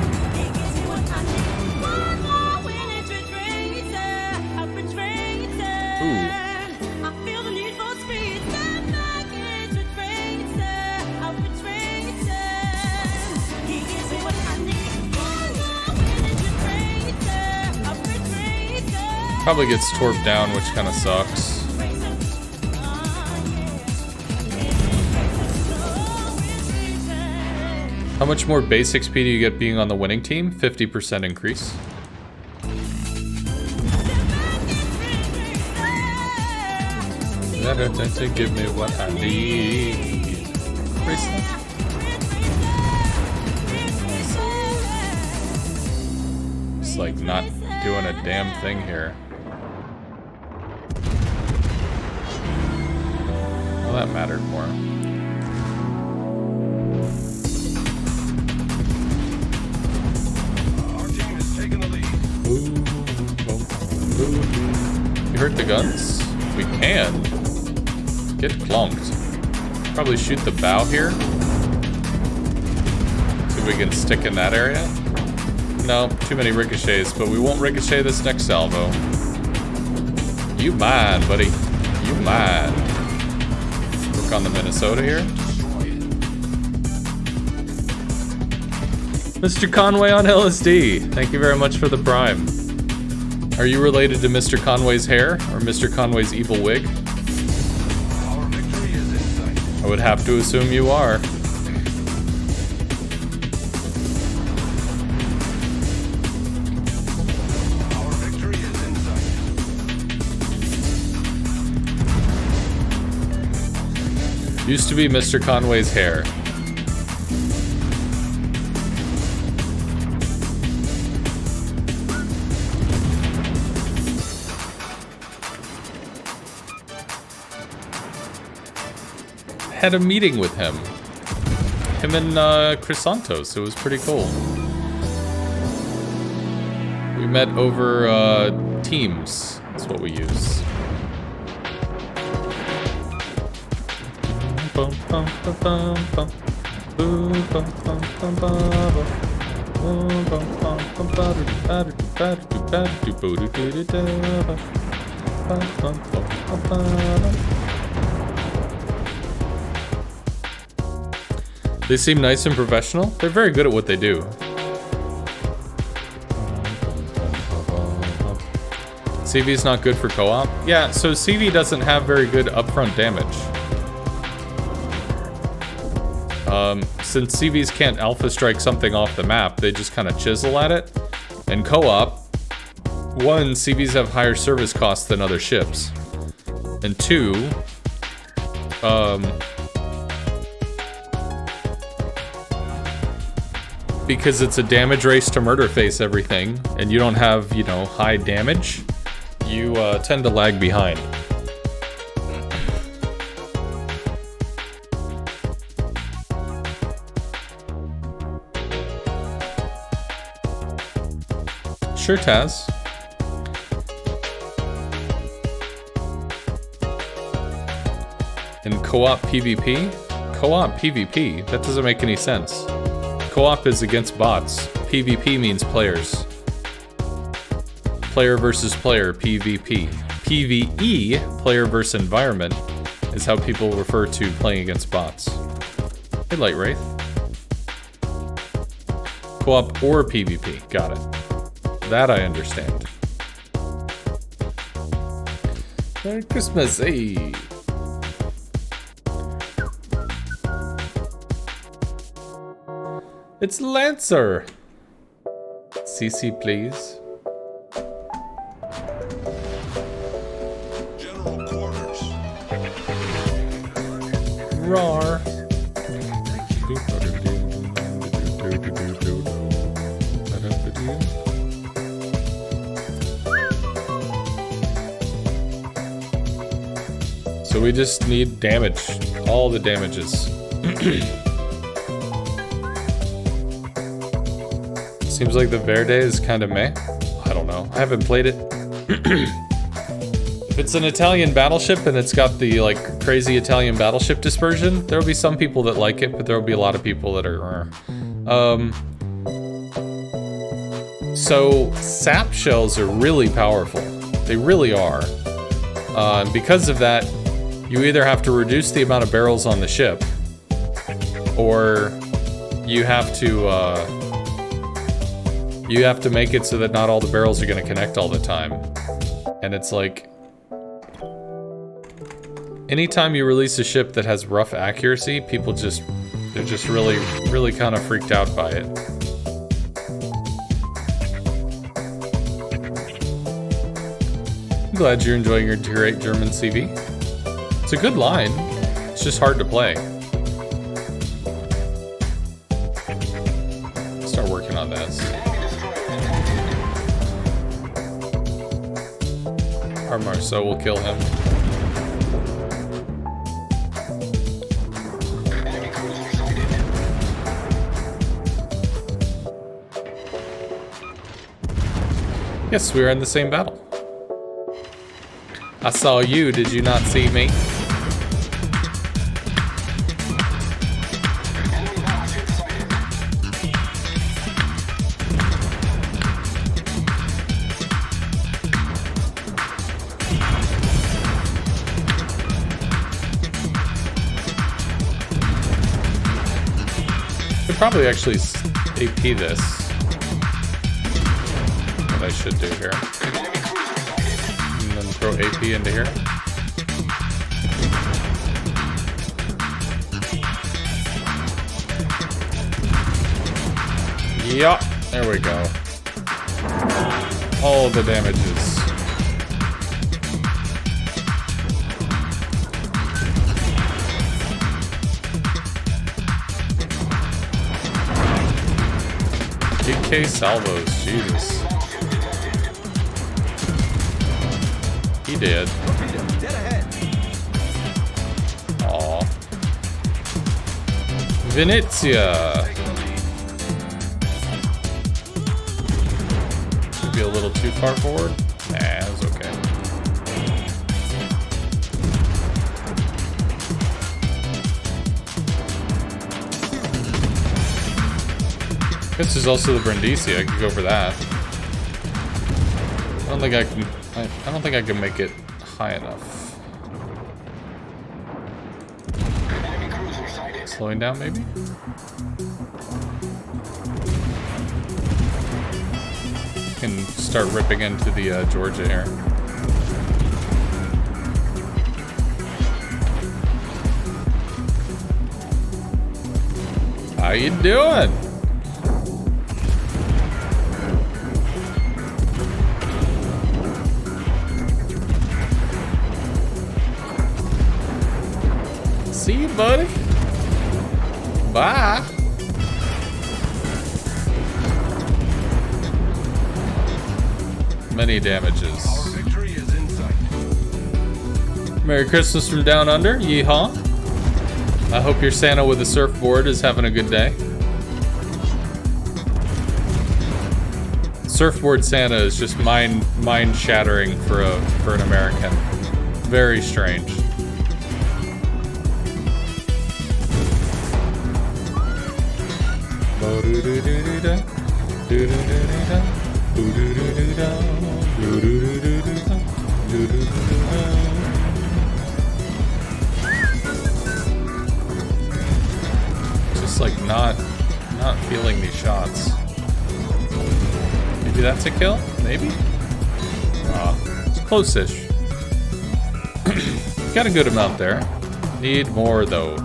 Probably gets torped down, which kind of sucks. How much more base XP do you get being on the winning team? 50% increase. To give me what I need. It's like not doing a damn thing here. Well, that mattered more. Our team is taking the lead. You hurt the guns? We can. Get clonked. Probably shoot the bow here. See if we can stick in that area. No, too many ricochets, but we won't ricochet this next salvo. You mine, buddy. You mine. Work on the Minnesota here. Mr. Conway on LSD. Thank you very much for the prime. Are you related to Mr. Conway's hair or Mr. Conway's evil wig? Our victory is in sight. I would have to assume you are. Our victory is in sight. Used to be Mr. Conway's hair. Had a meeting with him. Him and Chris Santos. It was pretty cool. We met over Teams. That's what we use. They seem nice and professional. They're very good at what they do. CV's not good for co-op? Yeah, so CV doesn't have very good upfront damage. Since CVs can't alpha strike something off the map, they just kind of chisel at it. And co-op, one, CVs have higher service costs than other ships. And two, because it's a damage race to murder face everything, and you don't have, you know, high damage, you tend to lag behind. Sure, Taz. In co-op PvP? Co-op PvP? That doesn't make any sense. Co-op is against bots. PvP means players. Player versus player, PvP. PvE, player versus environment, is how people refer to playing against bots. Hey, Light Wraith. Co-op or PvP, got it. That I understand. Merry Christmas, hey! It's Lancer! CC, please. General quarters. Rawr. So we just need damage. All the damages. Seems like the Verde is kind of meh. I don't know. I haven't played it. If it's an Italian battleship and it's got the like crazy Italian battleship dispersion, there'll be some people that like it, but there'll be a lot of people that are. So sap shells are really powerful. They really are. And because of that, you either have to reduce the amount of barrels on the ship, or you have to make it so that not all the barrels are going to connect all the time. And it's like, anytime you release a ship that has rough accuracy, people they're just really, really kind of freaked out by it. I'm glad you're enjoying your Tier 8 German CV. It's a good line. It's just hard to play. Start working on this. Our Marceau will kill him. Yes, we are in the same battle. I saw you, did you not see me? Could probably actually AP this. What I should do here. And then throw AP into here. Yup, there we go. All the damages. AK salvos, Jesus. He did. Dead ahead. Aw. Venezia. Should be a little too far forward. Nah, it's okay. This is also the Brindisi. I could go for that. I don't think I can. I don't think I can make it high enough. Enemy cruiser sighted. Slowing down, maybe. Can start ripping into the Georgia here. How you doing? See you, buddy. Bye. Many damages. Our victory is in sight. Merry Christmas from down under. Yeehaw. I hope your Santa with a surfboard is having a good day. Surfboard Santa is just mind shattering for an American. Very strange. Just like not feeling these shots. Maybe that's a kill? Maybe? It's close-ish. Got a good amount there. Need more though.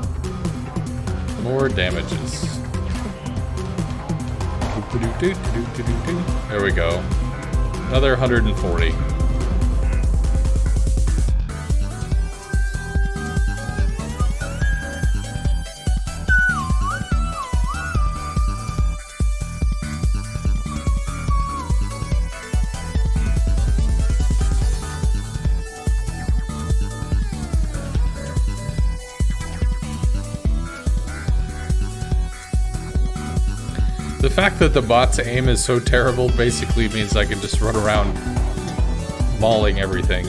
More damages. There we go. Another 140. The fact that the bot's aim is so terrible basically means I can just run around mauling everything.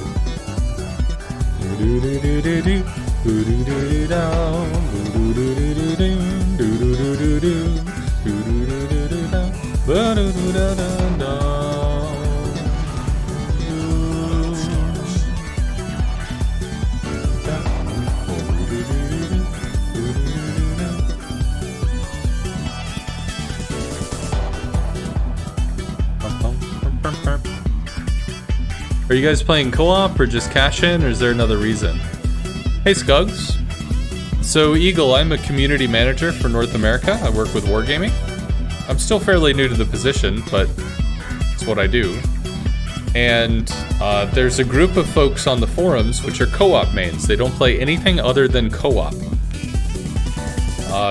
Are you guys playing co-op or just cash in, or is there another reason? Hey Scugs. So Eagle, I'm a community manager for North America. I work with Wargaming. I'm still fairly new to the position, but it's what I do. And there's a group of folks on the forums which are co-op mains. They don't play anything other than co-op.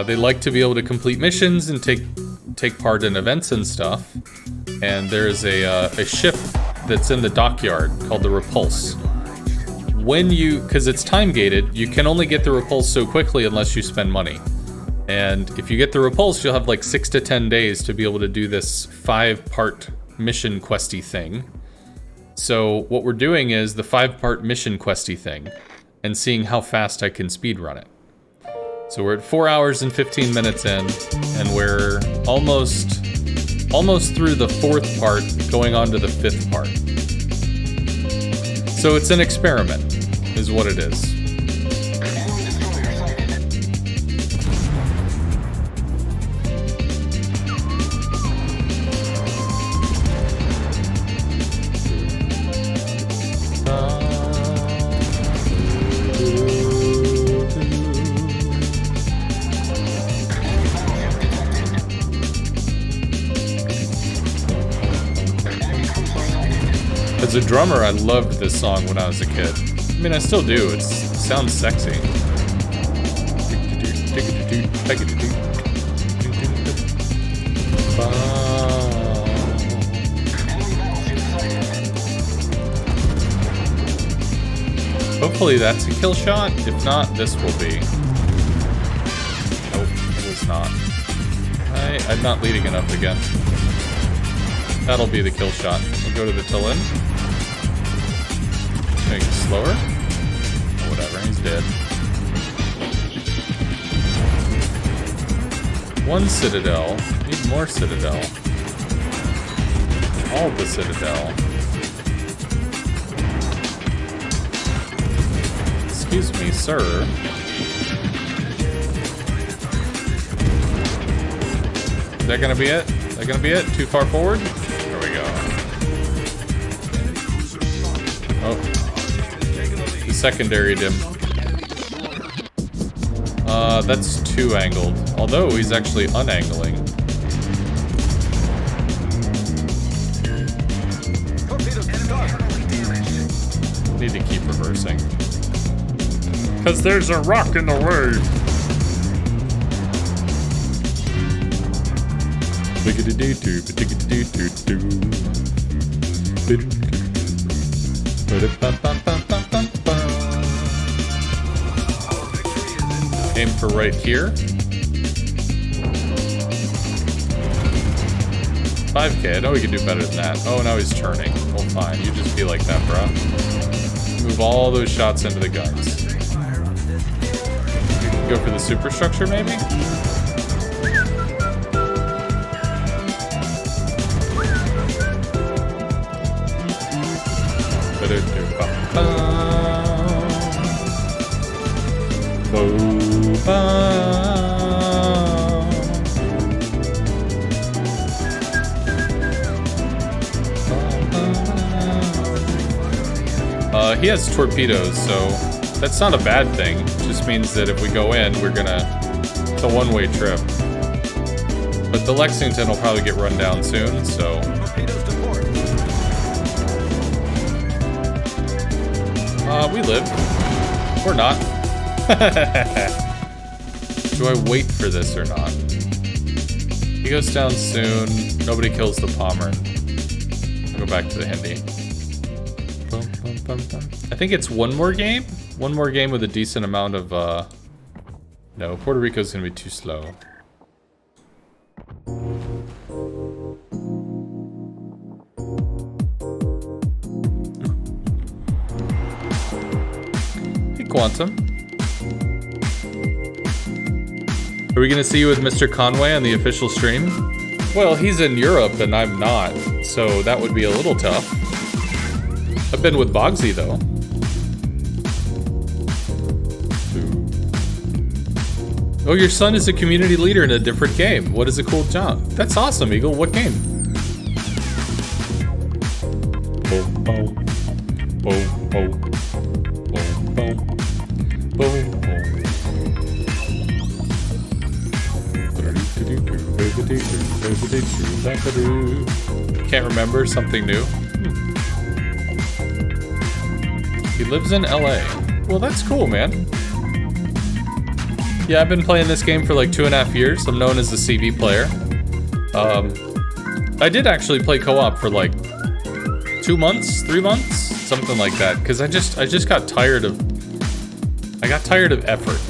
They like to be able to complete missions and take part in events and stuff. And there's a ship that's in the dockyard called the Repulse. Because it's time gated, you can only get the Repulse so quickly unless you spend money. And if you get the Repulse, you'll have like 6 to 10 days to be able to do this 5-part mission questy thing. So what we're doing is the 5-part mission questy thing and seeing how fast I can speedrun it. So we're at 4 hours and 15 minutes in, and we're almost through the 4th part, going on to the 5th part. So it's an experiment, is what it is. Enemy destroyer sighted. As a drummer, I loved this song when I was a kid. I mean, I still do. It sounds sexy. Bye. Hopefully that's a kill shot. If not, this will be. Nope, it was not. I'm not leading enough again. That'll be the kill shot. We'll go to the till end. Make it slower. Whatever, he's dead. One citadel. Need more citadel. All the citadel. Excuse me, sir. Is that gonna be it? Is that gonna be it? Too far forward? There we go. Oh. The secondary dim. That's too angled. Although he's actually unangling. Need to keep reversing. Cause there's a rock in the way. Aim for right here. 5K, I know we can do better than that. Oh, now he's turning. Well, fine, you just be like that, bro. Move all those shots into the guns. You can go for the superstructure, maybe? He has torpedoes, so that's not a bad thing. It just means that if we go in, we're gonna... It's a one-way trip. But the Lexington will probably get run down soon, so... we live. Or not. Do I wait for this or not? He goes down soon. Nobody kills the Palmer. I'll go back to the Hindi. I think it's one more game? One more game with a decent amount of, No, Puerto Rico's gonna be too slow. Hey, Quantum. Are we gonna see you with Mr. Conway on the official stream? Well, he's in Europe and I'm not, so that would be a little tough. I've been with Bogsy, though. Oh, your son is a community leader in a different game. What is a cool job? That's awesome, Eagle. What game? Boom, boom. Boom, boom. Boom, boom. Boom, boom. Can't remember something new. He lives in LA. Well, that's cool, man. Yeah, I've been playing this game for like 2.5 years. I'm known as the CV player. I did actually play co-op for like 2 months, 3 months, something like that. Because I just got tired of... I got tired of effort.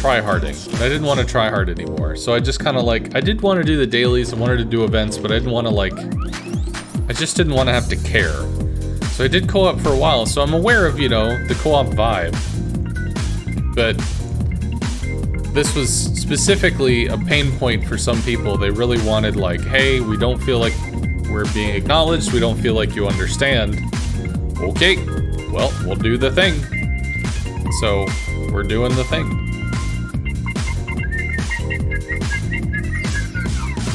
Try-harding. I didn't want to try hard anymore. So I just kind of like... I did want to do the dailies, I wanted to do events, but I didn't want to like... I just didn't want to have to care. So I did co-op for a while, so I'm aware of, you know, the co-op vibe. But this was specifically a pain point for some people. They really wanted like, hey, we don't feel like we're being acknowledged. We don't feel like you understand. Okay, well, we'll do the thing. So we're doing the thing.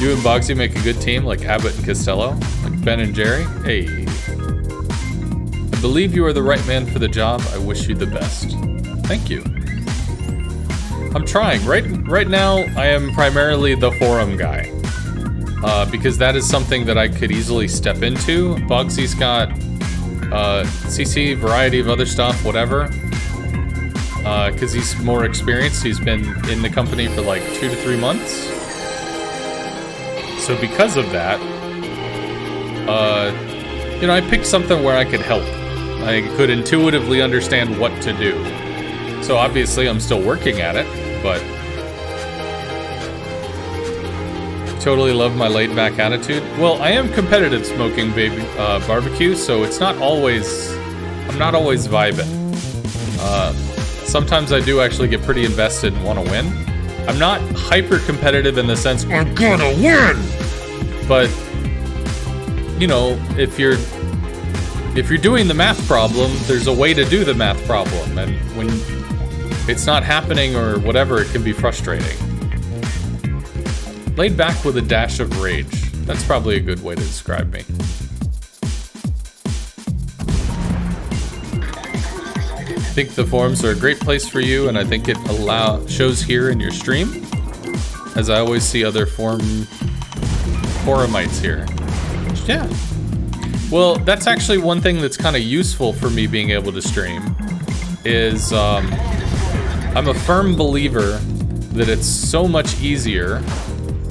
You and Bogsy make a good team like Abbott and Costello, like Ben and Jerry. Hey. I believe you are the right man for the job. I wish you the best. Thank you. I'm trying. Right now, I am primarily the forum guy. Because that is something that I could easily step into. Bogsy's got CC, variety of other stuff, whatever. Because he's more experienced. He's been in the company for like 2 to 3 months. So because of that, you know, I picked something where I could help. I could intuitively understand what to do. So obviously I'm still working at it, but totally love my laid-back attitude. Well, I am competitive smoking barbecue, so it's not always, I'm not always vibing. Sometimes I do actually get pretty invested and want to win. I'm not hyper-competitive in the sense, I'm gonna win! But, you know, if you're doing the math problem, there's a way to do the math problem, and when it's not happening or whatever, it can be frustrating. Laid back with a dash of rage. That's probably a good way to describe me. I think the forums are a great place for you, and I think it shows here in your stream, as I always see other forumites here. Yeah. Well, that's actually one thing that's kind of useful for me being able to stream, is I'm a firm believer that it's so much easier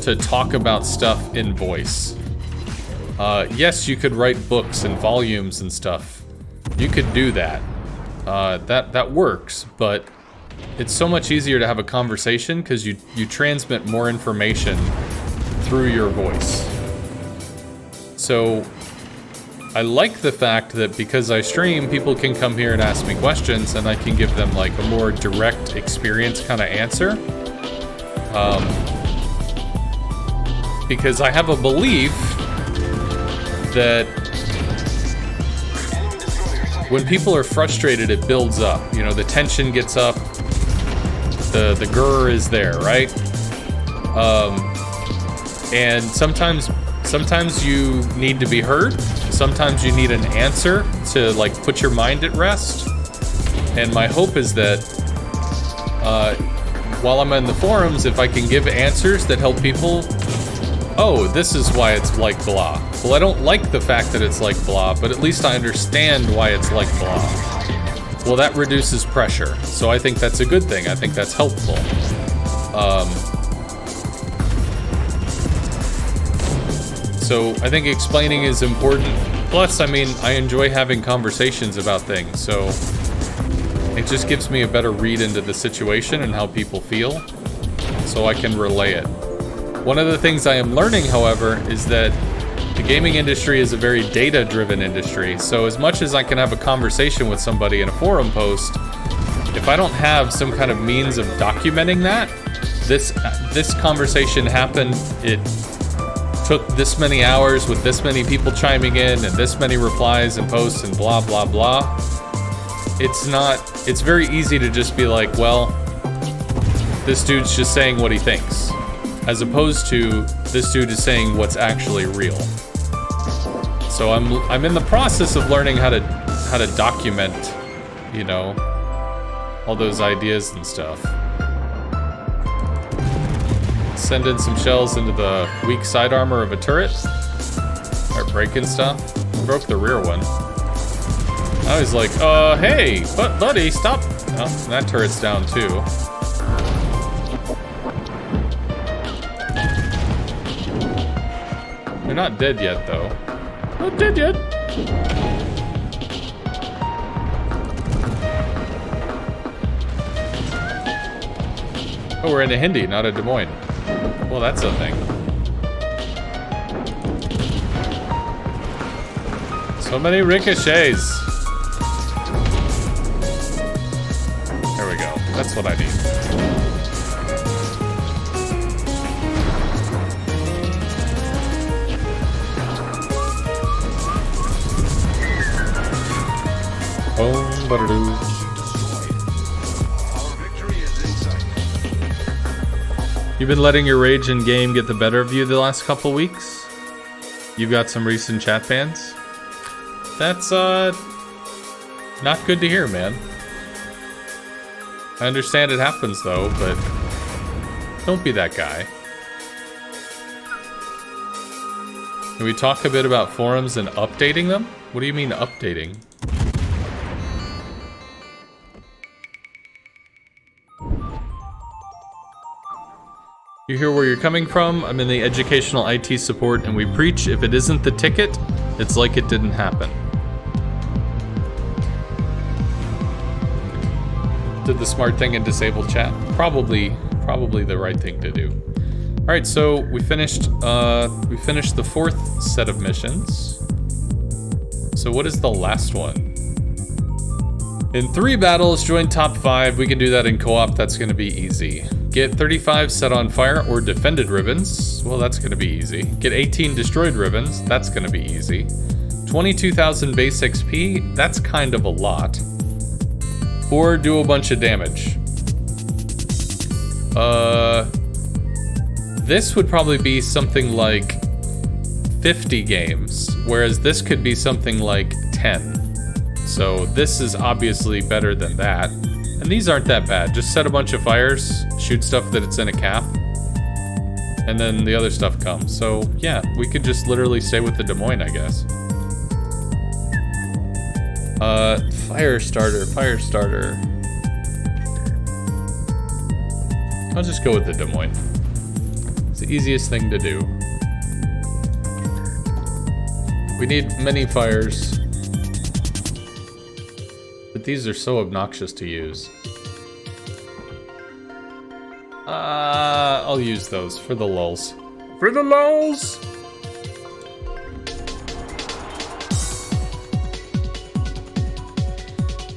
to talk about stuff in voice. Yes, you could write books and volumes and stuff. You could do that. That works, but it's so much easier to have a conversation because you transmit more information through your voice. So I like the fact that because I stream, people can come here and ask me questions, and I can give them like a more direct experience kind of answer. Because I have a belief that when people are frustrated, it builds up. You know, the tension gets up, the grr is there, right? And sometimes you need to be heard. Sometimes you need an answer to like put your mind at rest. And my hope is that while I'm in the forums, if I can give answers that help people, oh, this is why it's like blah. Well, I don't like the fact that it's like blah, but at least I understand why it's like blah. Well, that reduces pressure. So I think that's a good thing. I think that's helpful. So I think explaining is important. Plus, I mean, I enjoy having conversations about things, so it just gives me a better read into the situation and how people feel, so I can relay it. One of the things I am learning, however, is that the gaming industry is a very data-driven industry, so as much as I can have a conversation with somebody in a forum post, if I don't have some kind of means of documenting that, this conversation happened, it took this many hours with this many people chiming in and this many replies and posts and blah blah blah. It's very easy to just be like, well, this dude's just saying what he thinks, as opposed to this dude is saying what's actually real. So I'm in the process of learning how to document, you know, all those ideas and stuff. Send in some shells into the weak side armor of a turret. Start breaking stuff. Broke the rear one. I was like, hey, buddy, stop. Oh, that turret's down too. They're not dead yet, though. Not dead yet. Oh, we're in a Hindi, not a Des Moines. Well, that's a thing. So many ricochets. There we go. That's what I need. Boom, ba-da-doo. You've been letting your rage in game get the better of you the last couple weeks? You've got some recent chat bans? That's, not good to hear, man. I understand it happens, though, but don't be that guy. Can we talk a bit about forums and updating them? What do you mean, updating? You hear where you're coming from? I'm in the educational IT support, and we preach if it isn't the ticket, it's like it didn't happen. did the smart thing and disabled chat. Probably the right thing to do. All right, so we finished the 4th set of missions. So what is the last one? In 3 battles, join top 5. We can do that in co-op. That's going to be easy. Get 35 set on fire or defended ribbons. Well, that's going to be easy. Get 18 destroyed ribbons. That's going to be easy. 22,000 base XP. That's kind of a lot. Or do a bunch of damage. This would probably be something like 50 games, whereas this could be something like 10. So this is obviously better than that. And these aren't that bad. Just set a bunch of fires, shoot stuff that it's in a cap, and then the other stuff comes. So yeah, we could just literally stay with the Des Moines, I guess. Fire starter. I'll just go with the Des Moines. It's the easiest thing to do. We need many fires. But these are so obnoxious to use. I'll use those for the lulz. For the lulz!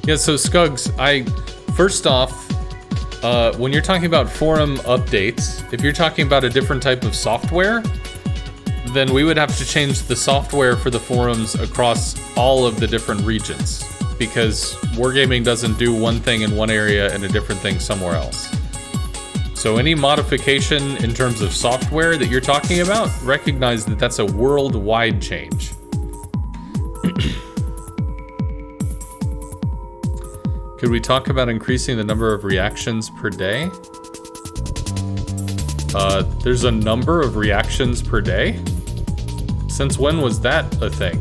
Yeah, so Scugs, first off, when you're talking about forum updates, if you're talking about a different type of software, then we would have to change the software for the forums across all of the different regions, because Wargaming doesn't do one thing in one area and a different thing somewhere else. So any modification in terms of software that you're talking about, recognize that that's a worldwide change. Could we talk about increasing the number of reactions per day? There's a number of reactions per day? Since when was that a thing?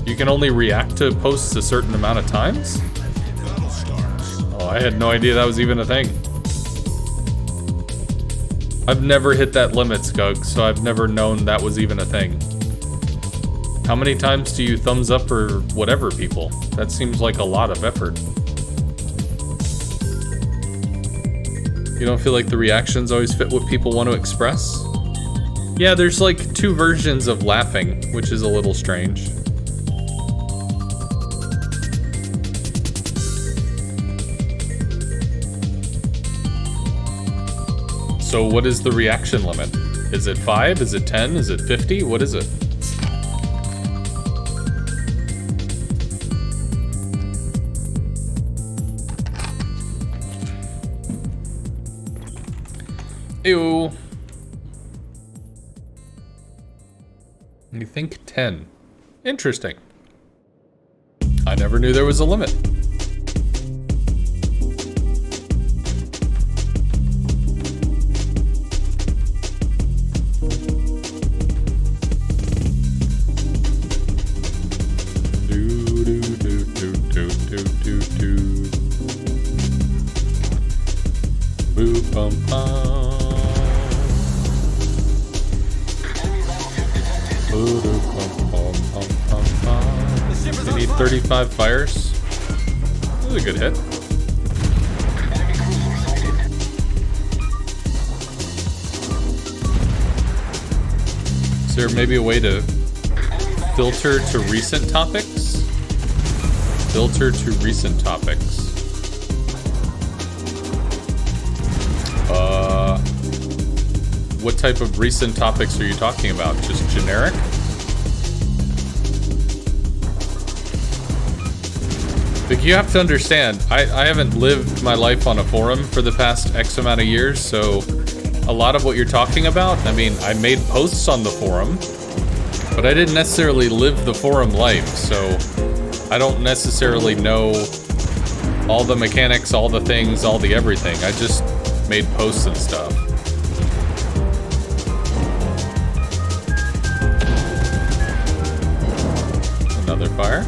You can only react to posts a certain amount of times? Oh, I had no idea that was even a thing. I've never hit that limit, Skug, so I've never known that was even a thing. How many times do you thumbs up or whatever people? That seems like a lot of effort. You don't feel like the reactions always fit what people want to express? Yeah, there's like 2 versions of laughing, which is a little strange. So what is the reaction limit? Is it 5? Is it 10? Is it 50? What is it? Ew. You think 10. Interesting. I never knew there was a limit. Boop bum bum. You need 35 fires. That was a good hit. Is there maybe a way to filter to recent topics? Filter to recent topics. What type of recent topics are you talking about? Just generic? Like, you have to understand, I haven't lived my life on a forum for the past X amount of years, so a lot of what you're talking about, I mean, I made posts on the forum, but I didn't necessarily live the forum life, so I don't necessarily know all the mechanics, all the things, all the everything. I just made posts and stuff. Another fire.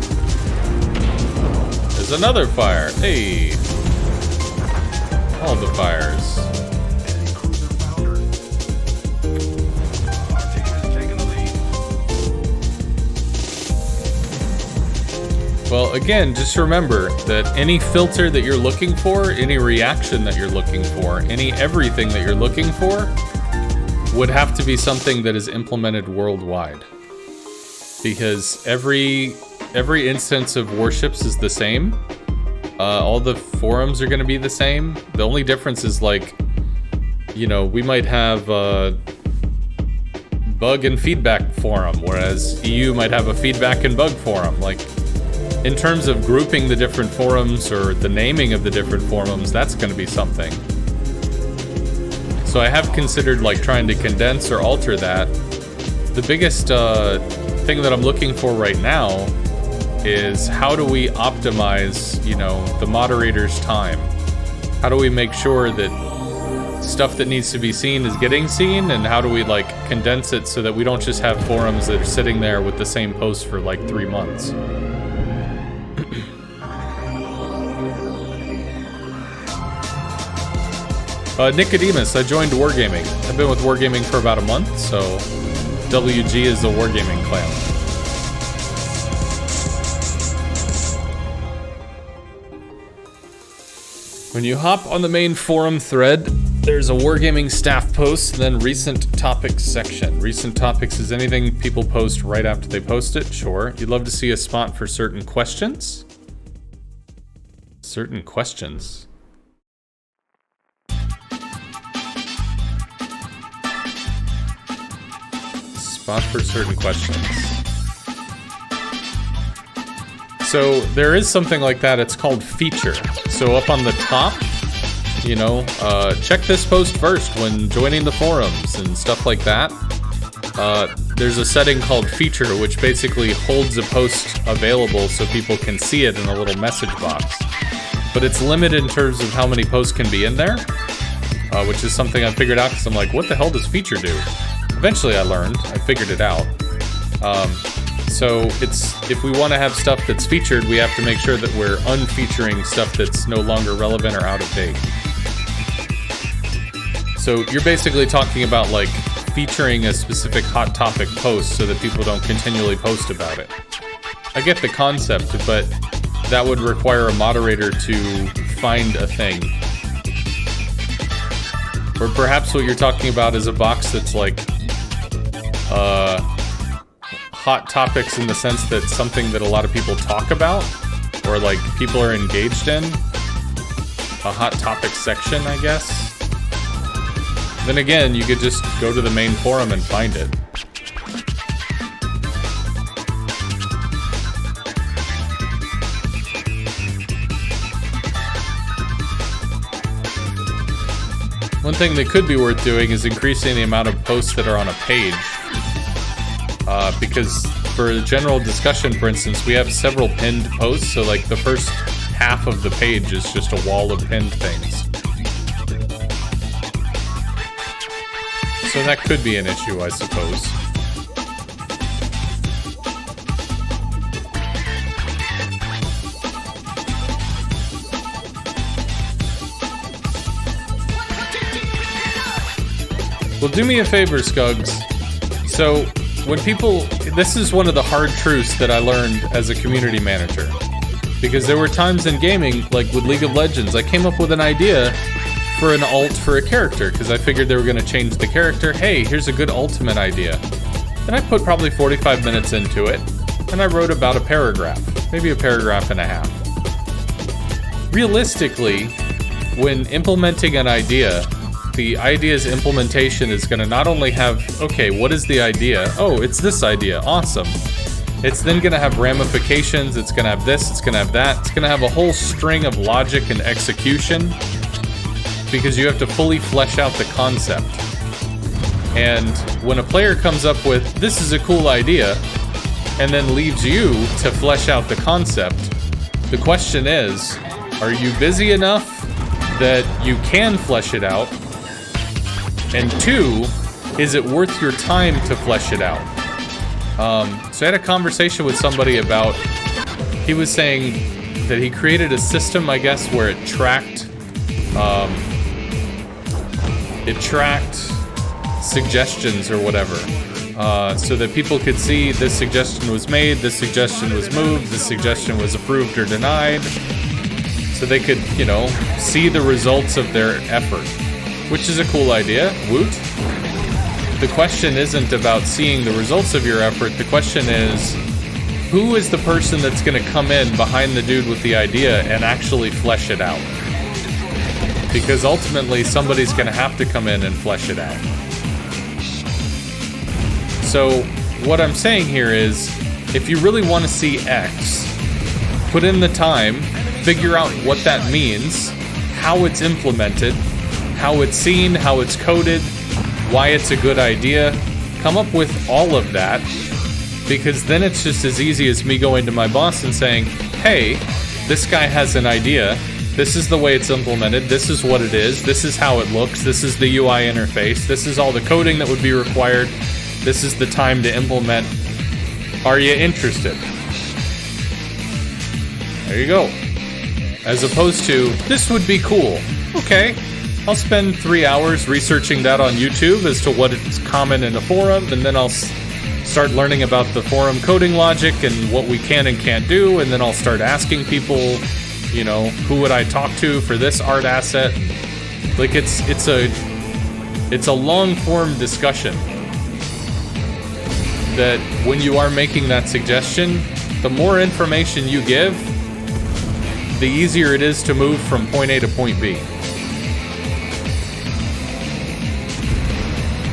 There's another fire. Hey. All the fires. Well, again, just remember that any filter that you're looking for, any reaction that you're looking for, any everything that you're looking for, would have to be something that is implemented worldwide. Because every instance of warships is the same. All the forums are going to be the same. The only difference is, like, you know, we might have a bug and feedback forum, whereas EU might have a feedback and bug forum. Like, in terms of grouping the different forums or the naming of the different forums, that's going to be something. So I have considered, like, trying to condense or alter that. The biggest thing that I'm looking for right now is how do we optimize, you know, the moderator's time? How do we make sure that stuff that needs to be seen is getting seen, and how do we, like, condense it so that we don't just have forums that are sitting there with the same post for like 3 months? Nicodemus, I joined Wargaming. I've been with Wargaming for about a month, so WG is the Wargaming clan. When you hop on the main forum thread, there's a Wargaming staff post, and then recent topics section. Recent topics is anything people post right after they post it, sure. You'd love to see a spot for certain questions? Certain questions. Spot for certain questions. So there is something like that. It's called feature. So up on the top, you know, check this post first when joining the forums and stuff like that. There's a setting called feature, which basically holds a post available so people can see it in a little message box. But it's limited in terms of how many posts can be in there, which is something I figured out because I'm like, what the hell does feature do? Eventually I learned, I figured it out. So if we want to have stuff that's featured, we have to make sure that we're unfeaturing stuff that's no longer relevant or out of date. So you're basically talking about, like, featuring a specific hot topic post so that people don't continually post about it. I get the concept, but that would require a moderator to find a thing. Or perhaps what you're talking about is a box that's like hot topics in the sense that something that a lot of people talk about or, like, people are engaged in. A hot topic section, I guess. Then again, you could just go to the main forum and find it. One thing that could be worth doing is increasing the amount of posts that are on a page. Because for a general discussion, for instance, we have several pinned posts, so, like, the first half of the page is just a wall of pinned things. So that could be an issue, I suppose. Well, do me a favor, Scugs. So, when people... This is one of the hard truths that I learned as a community manager. Because there were times in gaming, like with League of Legends, I came up with an idea for an alt for a character, because I figured they were going to change the character. Hey, here's a good ultimate idea. And I put probably 45 minutes into it, and I wrote about a paragraph. Maybe a paragraph and a half. Realistically, when implementing an idea... The idea's implementation is going to not only have, okay, what is the idea? Oh, it's this idea. Awesome. It's then going to have ramifications. It's going to have this. It's going to have that. It's going to have a whole string of logic and execution because you have to fully flesh out the concept. And when a player comes up with, this is a cool idea, and then leaves you to flesh out the concept, the question is, are you busy enough that you can flesh it out? And 2, is it worth your time to flesh it out? So I had a conversation with somebody about, he was saying that he created a system, I guess, where it tracked suggestions or whatever. so that people could see this suggestion was made, this suggestion was moved, this suggestion was approved or denied, so they could, you know, see the results of their effort, which is a cool idea. Woot. The question isn't about seeing the results of your effort. The question is, who is the person that's going to come in behind the dude with the idea and actually flesh it out? Because ultimately, somebody's going to have to come in and flesh it out. So, what I'm saying here is, if you really want to see X, put in the time, figure out what that means, how it's implemented, how it's seen, how it's coded, why it's a good idea. Come up with all of that, because then it's just as easy as me going to my boss and saying, hey, this guy has an idea, this is the way it's implemented, this is what it is, this is how it looks, this is the UI interface, this is all the coding that would be required, this is the time to implement. Are you interested? There you go. As opposed to, this would be cool. Okay, I'll spend 3 hours researching that on YouTube as to what is common in a forum, and then I'll start learning about the forum coding logic and what we can and can't do, and then I'll start asking people, you know, who would I talk to for this art asset? Like, it's a long form discussion that when you are making that suggestion, the more information you give, the easier it is to move from point A to point B.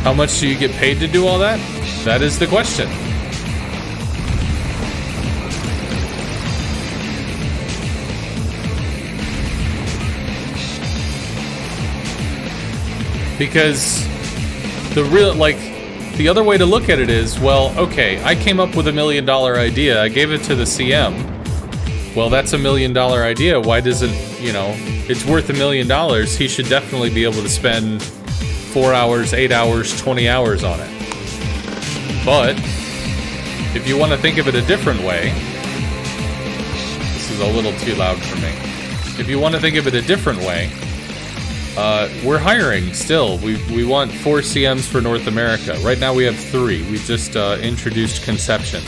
How much do you get paid to do all that? That is the question. Because the other way to look at it is, well, okay, I came up with $1 million idea, I gave it to the CM. Well, that's $1 million idea. Why doesn't, you know, it's worth $1 million. He should definitely be able to spend 4 hours, 8 hours, 20 hours on it. But if you want to think of it a different way, this is a little too loud for me. If you want to think of it a different way, we're hiring still. We want 4 CMs for North America. Right now we have 3. We just introduced Conception.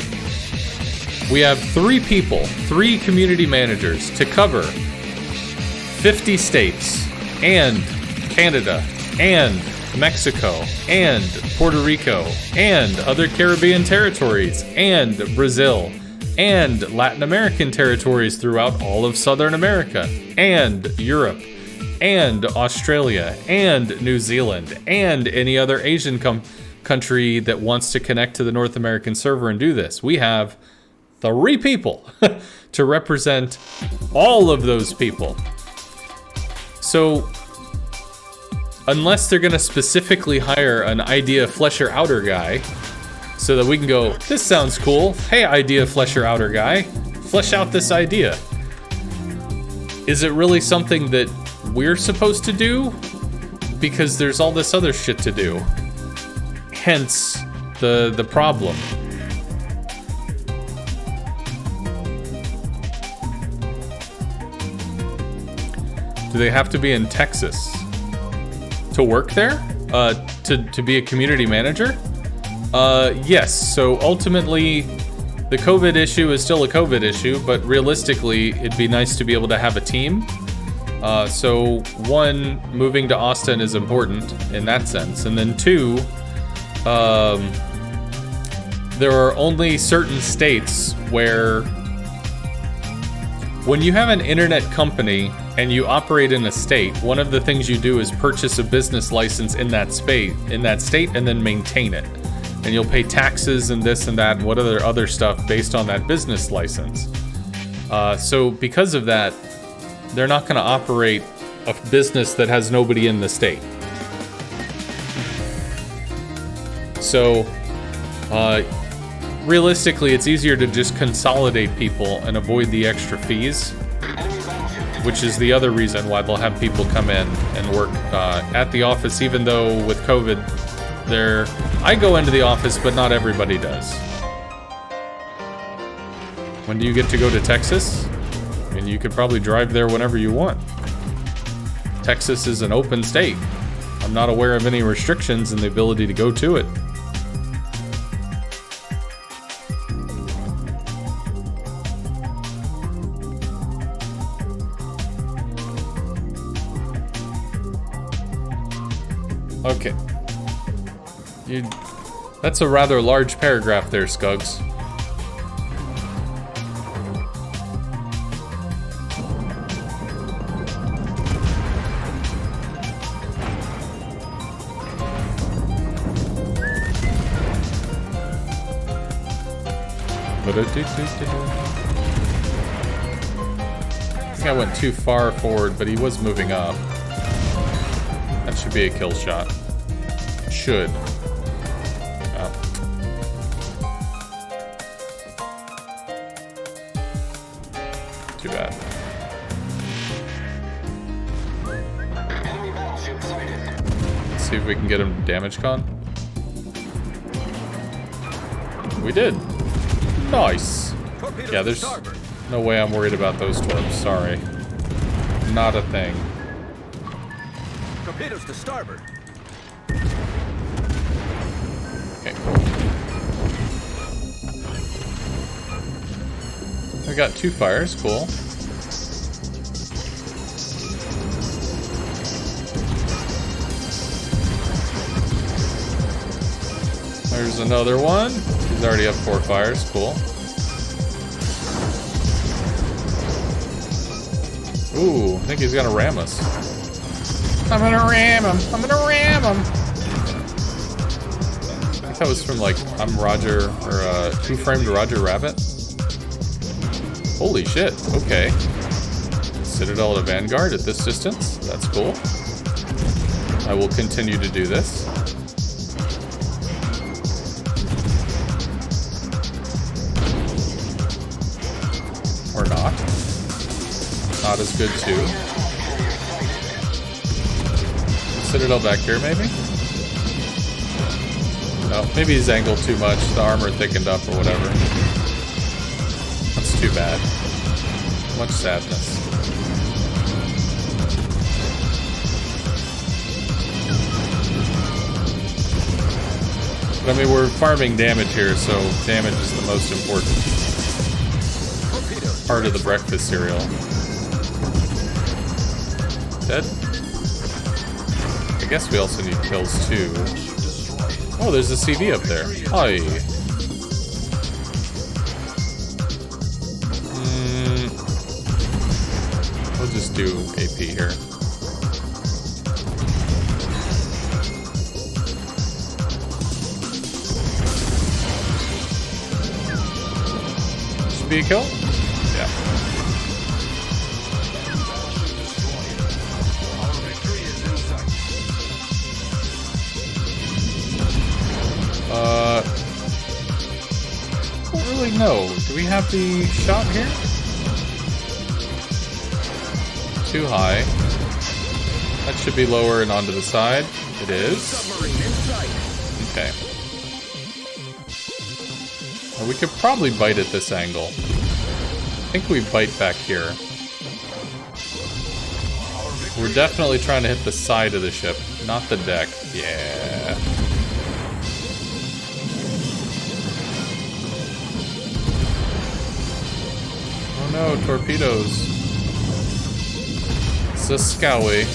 We have 3 people, 3 community managers to cover 50 states, and Canada, and Mexico, and Puerto Rico, and other Caribbean territories, and Brazil, and Latin American territories throughout all of Southern America, and Europe, and Australia, and New Zealand, and any other Asian country that wants to connect to the North American server and do this. We have 3 people to represent all of those people. So, unless they're going to specifically hire an idea flesher outer guy, so that we can go, this sounds cool. Hey, idea flesher outer guy, flesh out this idea. Is it really something that we're supposed to do? Because there's all this other shit to do. Hence, the problem. Do they have to be in Texas to work there? To be a community manager? Yes. So ultimately, the COVID issue is still a COVID issue, but realistically, it'd be nice to be able to have a team. So 1, moving to Austin is important in that sense. And then 2, there are only certain states where when you have an internet company and you operate in a state, one of the things you do is purchase a business license in that state, and then maintain it. And you'll pay taxes and this and that and what other stuff based on that business license. So because of that, they're not going to operate a business that has nobody in the state. So realistically, it's easier to just consolidate people and avoid the extra fees, which is the other reason why they'll have people come in and work at the office, even though with COVID, I go into the office, but not everybody does. When do you get to go to Texas? I mean, you could probably drive there whenever you want. Texas is an open state. I'm not aware of any restrictions in the ability to go to it. Okay. That's a rather large paragraph there, Scugs. I think I went too far forward, but he was moving up. That should be a kill shot. Should. Oh. Too bad. Enemy battleship sighted. Let's see if we can get him damage con. We did. Nice. Yeah, there's no way I'm worried about those torps. Sorry. Not a thing. Torpedoes to starboard. Okay, cool. We got 2 fires. Cool. There's another one. He's already up 4 fires. Cool. Ooh, I think he's gonna ram us. I'm gonna ram him. I'm gonna ram him. I think that was from like I'm Roger or Who Framed Roger Rabbit. Holy shit. Okay. Citadel to Vanguard at this distance. That's cool. I will continue to do this. Or not. Not as good too. Citadel back here, maybe? No, maybe he's angled too much. The armor thickened up or whatever. That's too bad. Much sadness. But I mean, we're farming damage here, so damage is the most important part of the breakfast cereal. Dead? I guess we also need kills too. Oh, there's a CV up there. Hi. We'll just do AP here. Should be a kill? Yeah. Don't really know. Do we have the shot here? Too high. That should be lower and onto the side. It is. Okay. Well, we could probably bite at this angle. I think we bite back here. We're definitely trying to hit the side of the ship, not the deck. Yeah. Oh no, torpedoes. Saskawi.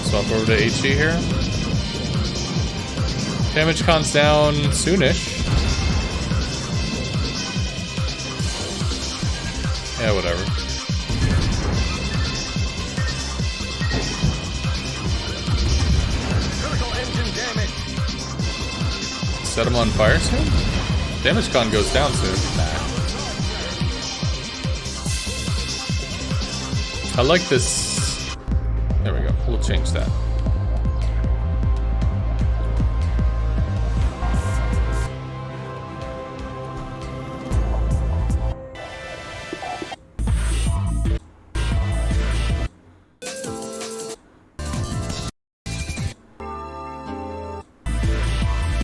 Swap over to HE here. Damage con's down soonish. Yeah, whatever. Critical engine damage. Set him on fire soon? Damage con goes down soon. Nah. I like this. There we go. We'll change that.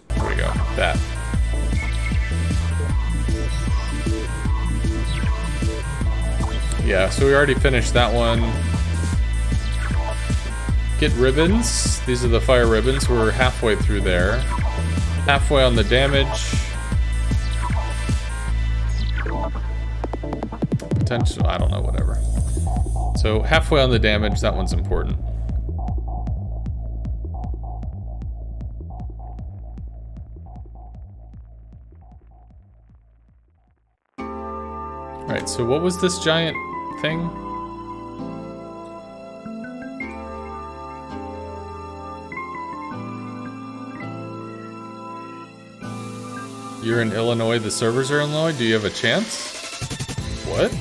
There we go. That. Yeah, so we already finished that one. Get ribbons. These are the fire ribbons. We're halfway through there. Halfway on the damage. Potential, I don't know, whatever. So halfway on the damage, that one's important. Alright, so what was this giant thing? You're in Illinois, the servers are in Illinois? Do you have a chance? What?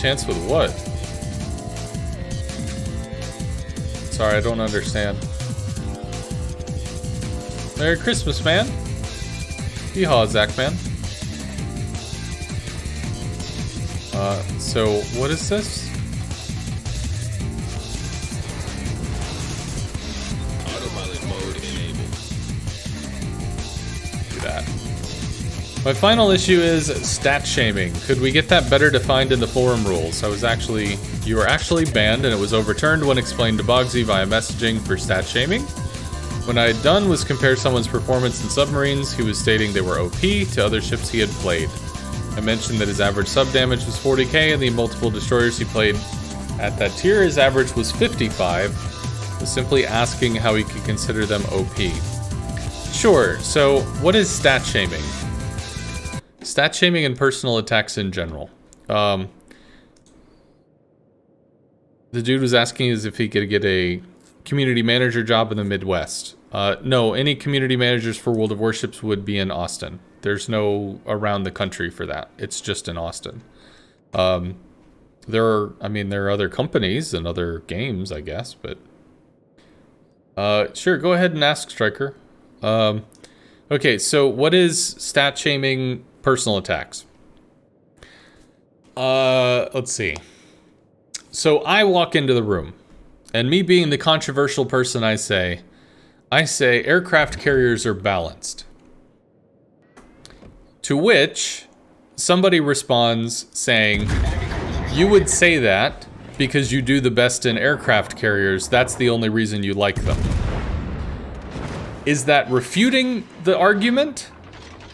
Chance with what? Sorry, I don't understand. Merry Christmas, man. Yeehaw, Zach, man. So what is this? Autopilot mode enabled. Do that. My final issue is stat shaming. Could we get that better defined in the forum rules? You were actually banned, and it was overturned when explained to Bogsy via messaging for stat shaming. When I had done was compare someone's performance in submarines, he was stating they were OP to other ships he had played. I mentioned that his average sub damage was 40k, and the multiple destroyers he played at that tier, his average was 55. Was simply asking how he could consider them OP. Sure, so what is stat shaming? Stat shaming and personal attacks in general. The dude was asking us if he could get a community manager job in the Midwest. No, any community managers for World of Warships would be in Austin. There's no around the country for that. It's just in Austin. There are other companies and other games, I guess, but sure, go ahead and ask, Striker. Okay, so what is stat shaming personal attacks? Let's see. So I walk into the room, and me being the controversial person I say aircraft carriers are balanced. To which somebody responds saying, you would say that because you do the best in aircraft carriers, that's the only reason you like them. Is that refuting the argument?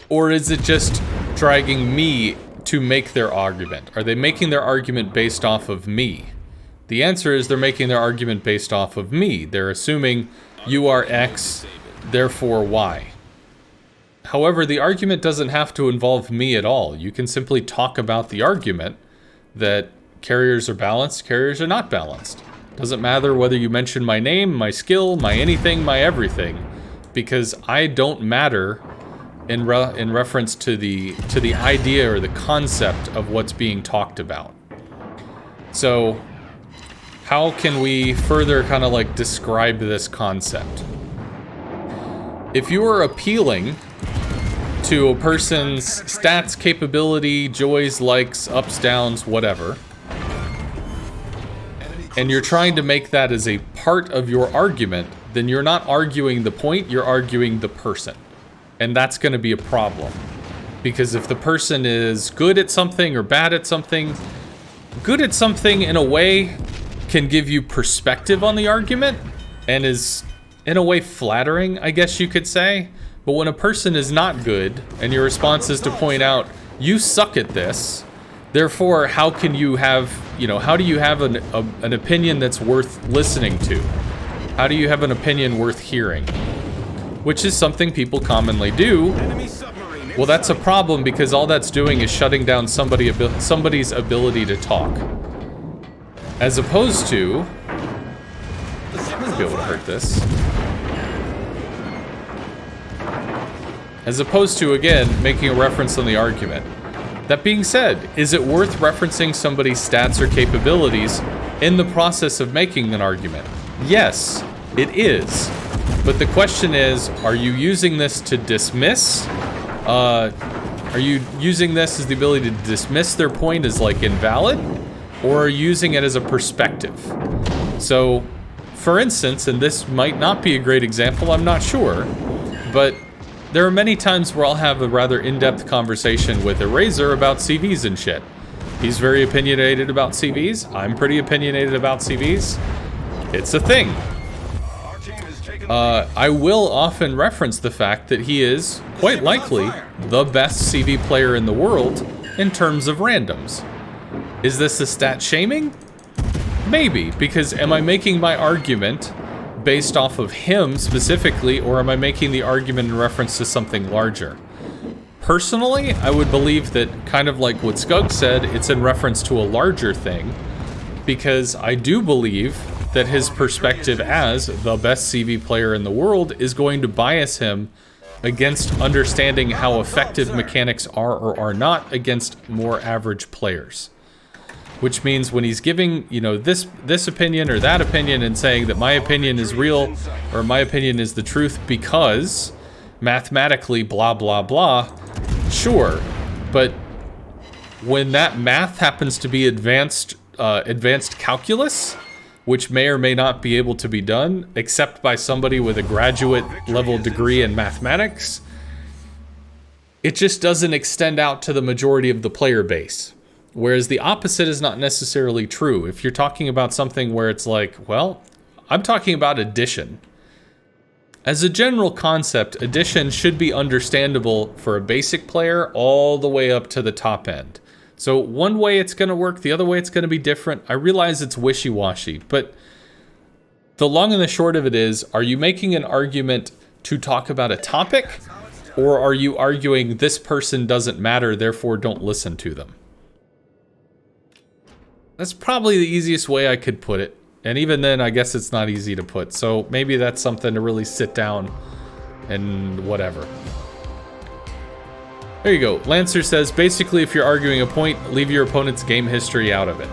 Or is it just dragging me to make their argument? Are they making their argument based off of me? The answer is they're making their argument based off of me. They're assuming you are X, therefore Y. However, the argument doesn't have to involve me at all. You can simply talk about the argument that carriers are balanced, carriers are not balanced. Doesn't matter whether you mention my name, my skill, my anything, my everything, because I don't matter in reference to the idea or the concept of what's being talked about. So, how can we further kind of like describe this concept? If you are appealing to a person's stats, capability, joys, likes, ups, downs, whatever, and you're trying to make that as a part of your argument, then you're not arguing the point, you're arguing the person. And that's going to be a problem. Because if the person is good at something or bad at something, good at something in a way can give you perspective on the argument and is in a way flattering, I guess you could say. But when a person is not good and your response is to point out, you suck at this, therefore how can you have, how do you have an opinion that's worth listening to? How do you have an opinion worth hearing? Which is something people commonly do. Well, that's a problem because all that's doing is shutting down somebody's ability to talk. As opposed to, I'm gonna be able to hurt this. As opposed to, again, making a reference on the argument. That being said, is it worth referencing somebody's stats or capabilities in the process of making an argument? Yes, it is. But the question is, are you using this to dismiss? Are you using this as the ability to dismiss their point as like invalid? Or are you using it as a perspective? So, for instance, and this might not be a great example, I'm not sure, but there are many times where I'll have a rather in-depth conversation with Eraser about CVs and shit. He's very opinionated about CVs. I'm pretty opinionated about CVs. It's a thing. I will often reference the fact that he is, quite likely, the best CV player in the world in terms of randoms. Is this a stat shaming? Maybe, because am I making my argument based off of him specifically, or am I making the argument in reference to something larger? Personally, I would believe that, kind of like what Skug said, it's in reference to a larger thing, because I do believe that his perspective as the best CV player in the world is going to bias him against understanding how effective mechanics are or are not against more average players. Which means when he's giving, you know, this opinion or that opinion and saying that my opinion is real or my opinion is the truth because mathematically blah blah blah, sure, but when that math happens to be advanced calculus, which may or may not be able to be done except by somebody with a graduate level degree in mathematics, it just doesn't extend out to the majority of the player base. Whereas the opposite is not necessarily true. If you're talking about something where it's like, well, I'm talking about addition. As a general concept, addition should be understandable for a basic player all the way up to the top end. So one way it's going to work, the other way it's going to be different. I realize it's wishy-washy, but the long and the short of it is, are you making an argument to talk about a topic, or are you arguing this person doesn't matter, therefore don't listen to them? That's probably the easiest way I could put it. And even then, I guess it's not easy to put. So maybe that's something to really sit down and whatever. There you go. Lancer says, basically, if you're arguing a point, leave your opponent's game history out of it.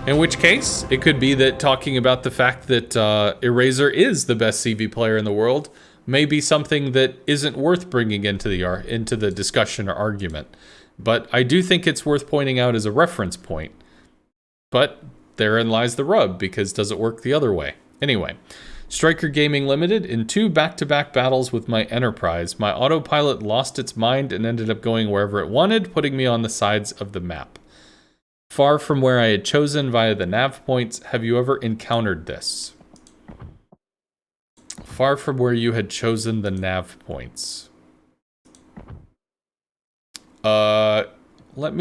In which case, it could be that talking about the fact that Eraser is the best CV player in the world may be something that isn't worth bringing into the discussion or argument. But I do think it's worth pointing out as a reference point. But therein lies the rub, because does it work the other way? Anyway, Striker Gaming Limited, in 2 back-to-back battles with my Enterprise, my autopilot lost its mind and ended up going wherever it wanted, putting me on the sides of the map. Far from where I had chosen via the nav points. Have you ever encountered this? Far from where you had chosen the nav points. Let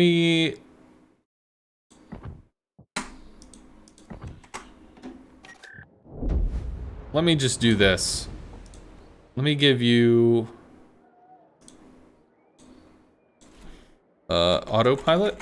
me just do this. Let me give you autopilot.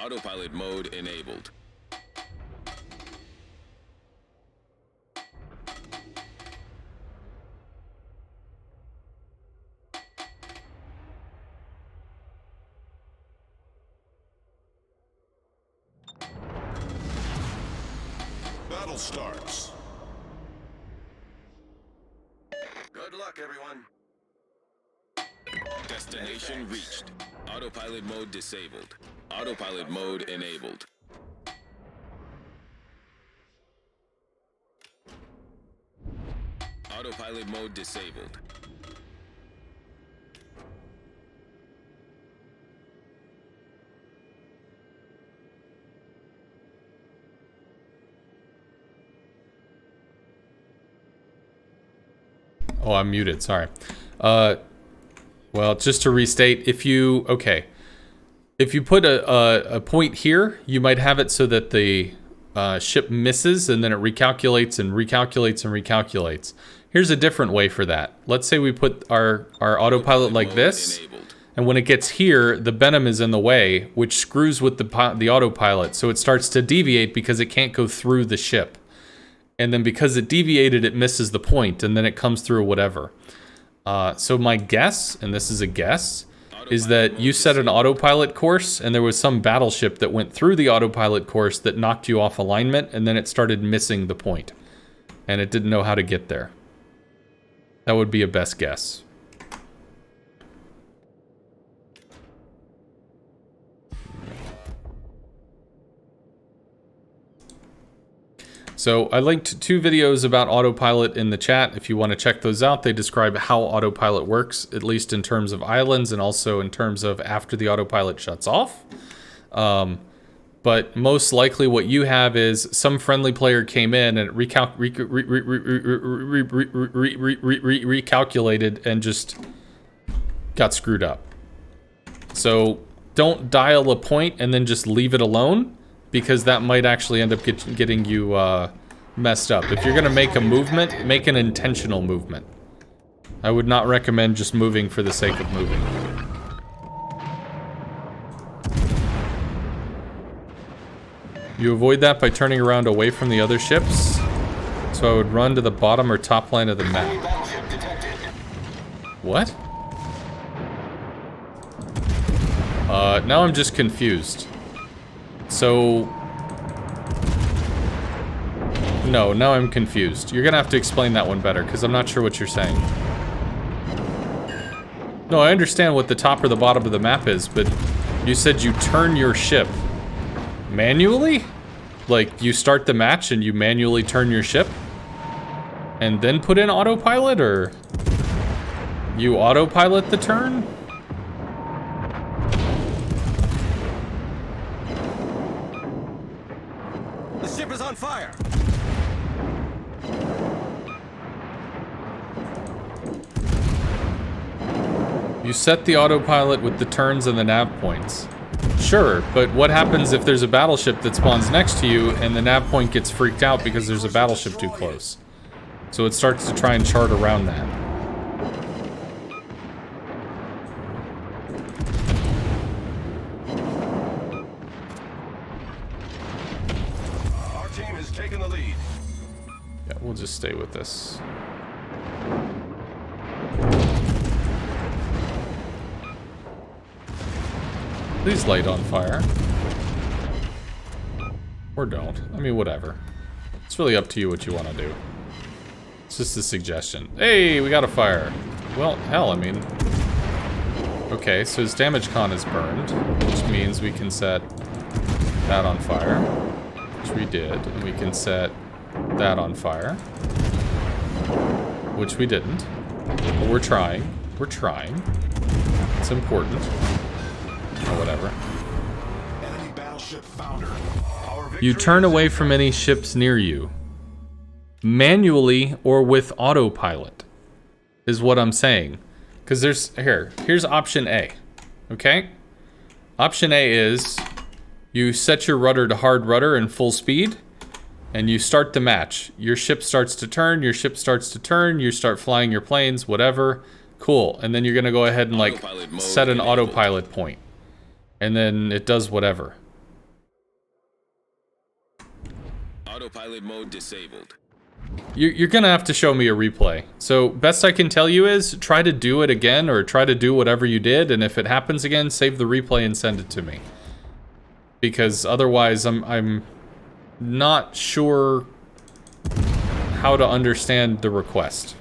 Autopilot mode enabled. Battle starts. Good luck, everyone. Destination reached. Autopilot mode disabled. Autopilot mode enabled. Autopilot mode disabled. Oh, I'm muted, sorry. Well, just to restate, if you put a point here, you might have it so that the ship misses and then it recalculates and recalculates and recalculates. Here's a different way for that. Let's say we put our autopilot like this, And when it gets here, the Benham is in the way, which screws with the autopilot. So it starts to deviate because it can't go through the ship. And then because it deviated, it misses the point, and then it comes through whatever. So my guess, and this is a guess, is that you set an autopilot course, and there was some battleship that went through the autopilot course that knocked you off alignment, and then it started missing the point. And it didn't know how to get there. That would be a best guess. So I linked 2 videos about autopilot in the chat. If you want to check those out, they describe how autopilot works, at least in terms of islands and also in terms of after the autopilot shuts off. But most likely what you have is some friendly player came in and recalculated and just got screwed up. So don't dial a point and then just leave it alone, because that might actually end up getting you messed up. If you're gonna make a movement, make an intentional movement. I would not recommend just moving for the sake of moving. You avoid that by turning around away from the other ships. So I would run to the bottom or top line of the map. What? Now I'm just confused. So... No, now I'm confused. You're gonna have to explain that one better, because I'm not sure what you're saying. No, I understand what the top or the bottom of the map is, but you said you turn your ship manually? Like, you start the match and you manually turn your ship? And then put in autopilot, or... You autopilot the turn? The ship is on fire! You set the autopilot with the turns and the nav points. Sure, but what happens if there's a battleship that spawns next to you and the nav point gets freaked out because there's a battleship too close? So it starts to try and chart around that. Our team has taken the lead. Yeah, we'll just stay with this. Please light on fire. Or don't. I mean, whatever. It's really up to you what you want to do. It's just a suggestion. Hey, we got a fire. Well, hell, I mean... Okay, so his damage con is burned, which means we can set that on fire, which we did, and we can set that on fire, which we didn't. But we're trying. We're trying. It's important. Or whatever. Enemy battleship founder. You turn away from any ships near you. Manually or with autopilot. Is what I'm saying. Because here's option A. Okay? Option A is you set your rudder to hard rudder and full speed, and you start the match. Your ship starts to turn, your ship starts to turn, you start flying your planes, whatever. Cool. And then you're gonna go ahead and like set an autopilot point. And then it does whatever. Autopilot mode disabled. You're gonna have to show me a replay. So best I can tell you is try to do it again, or try to do whatever you did, and if it happens again, save the replay and send it to me. Because otherwise I'm not sure how to understand the request.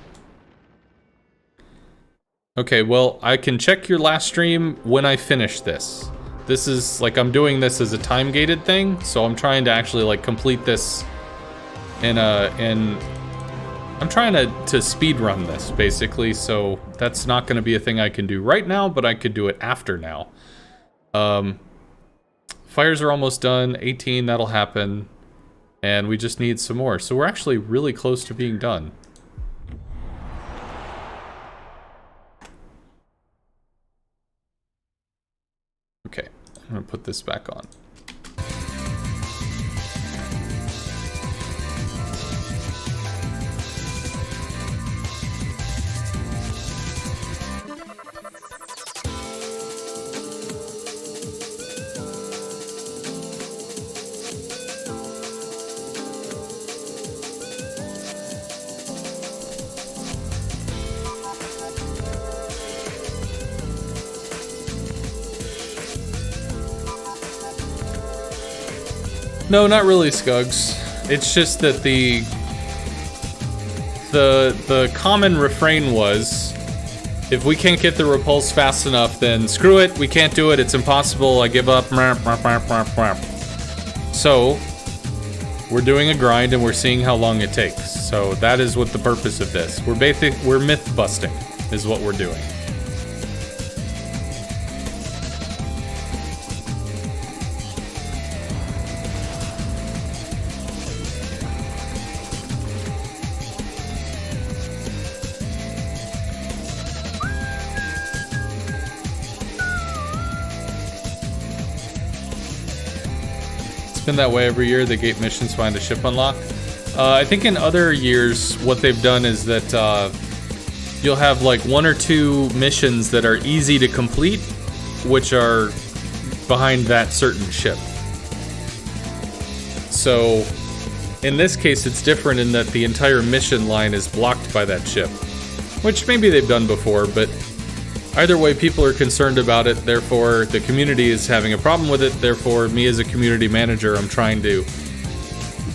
Okay, well, I can check your last stream when I finish this. This is, like, I'm doing this as a time-gated thing, so I'm trying to actually, like, complete this I'm trying to speed run this, basically, so that's not going to be a thing I can do right now, but I could do it after now. Fires are almost done, 18, that'll happen, and we just need some more. So we're actually really close to being done. Okay, I'm gonna put this back on. No, not really, Scugs. It's just that the common refrain was, if we can't get the repulse fast enough, then screw it, we can't do it, it's impossible, I give up. So, we're doing a grind and we're seeing how long it takes. So that is what the purpose of this. We're myth busting, is what we're doing. It's been that way every year. The gate missions find a ship unlock. I think in other years, what they've done is that you'll have like 1 or 2 missions that are easy to complete, which are behind that certain ship. So in this case, it's different in that the entire mission line is blocked by that ship, which maybe they've done before, but either way, people are concerned about it, therefore the community is having a problem with it, therefore me as a community manager, I'm trying to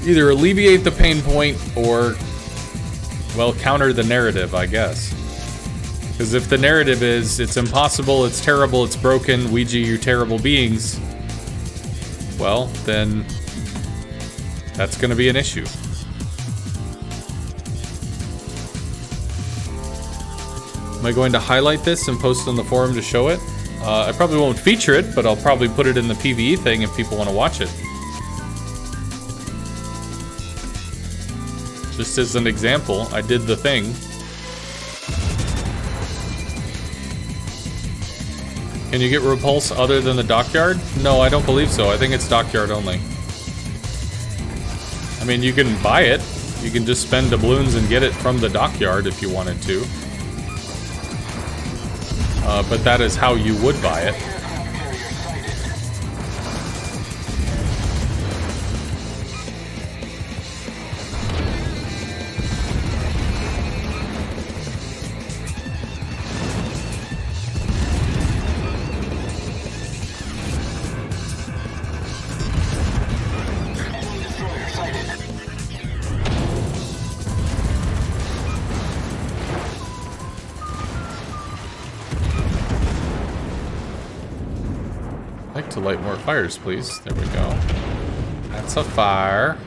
either alleviate the pain point or, well, counter the narrative, I guess. Because if the narrative is, it's impossible, it's terrible, it's broken, Ouija, you terrible beings, well, then that's gonna be an issue. Am I going to highlight this and post on the forum to show it? I probably won't feature it, but I'll probably put it in the PvE thing if people want to watch it. Just as an example, I did the thing. Can you get repulse other than the dockyard? No, I don't believe so. I think it's dockyard only. I mean, you can buy it. You can just spend doubloons and get it from the dockyard if you wanted to. But that is how you would buy it. I'd like to light more fires, please. There we go. That's a fire.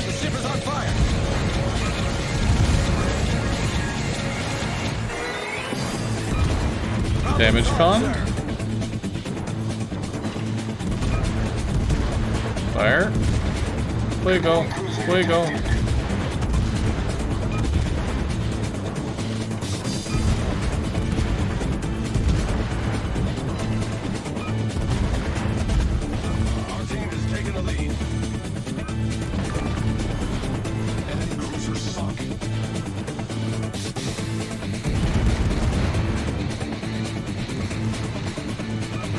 The ship is on fire. Damage con. Fire. Fuego. Fuego. Our team is taking the lead. Enemy cruiser sunk.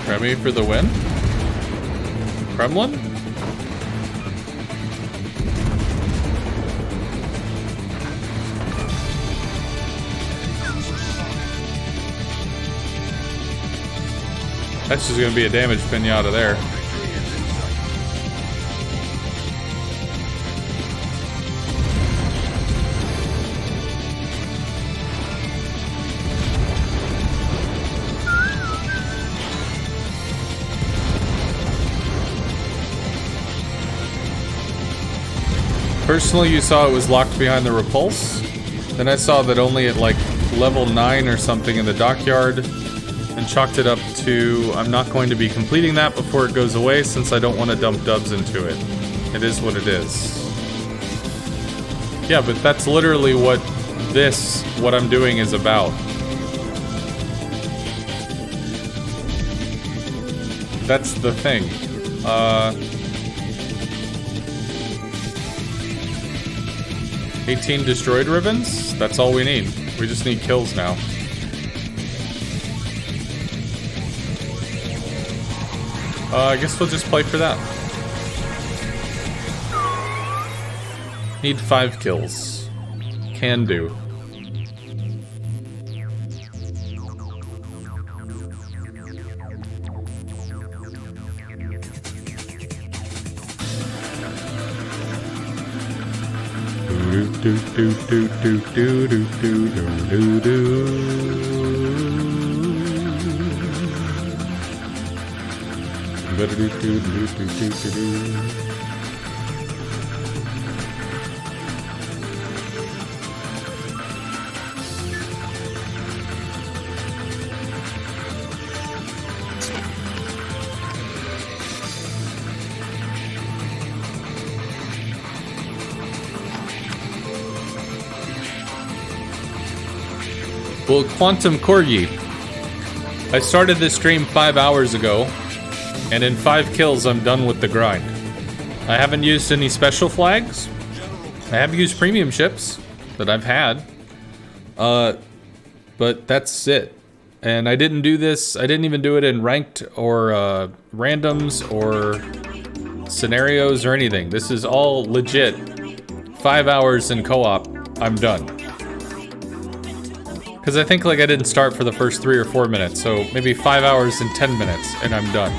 Remy for the win. Kremlin? That's just gonna be a damage pinata there. Personally, you saw it was locked behind the repulse. Then I saw that only at like level 9 or something in the dockyard, and chalked it up to, I'm not going to be completing that before it goes away since I don't want to dump dubs into it. It is what it is. Yeah, but that's literally what I'm doing is about. That's the thing. 18 destroyed ribbons? That's all we need. We just need kills now. I guess we'll just play for that. Need 5 kills. Can do. Well, Quantum Corgi, I started this stream 5 hours ago, and in 5 kills I'm done with the grind. I haven't used any special flags. I have used premium ships that I've had, but that's it. And I didn't do this, I didn't even do it in ranked or randoms or scenarios or anything. This is all legit. 5 hours in co-op, I'm done. Because I think like I didn't start for the first 3 or 4 minutes, so maybe 5 hours and 10 minutes, and I'm done.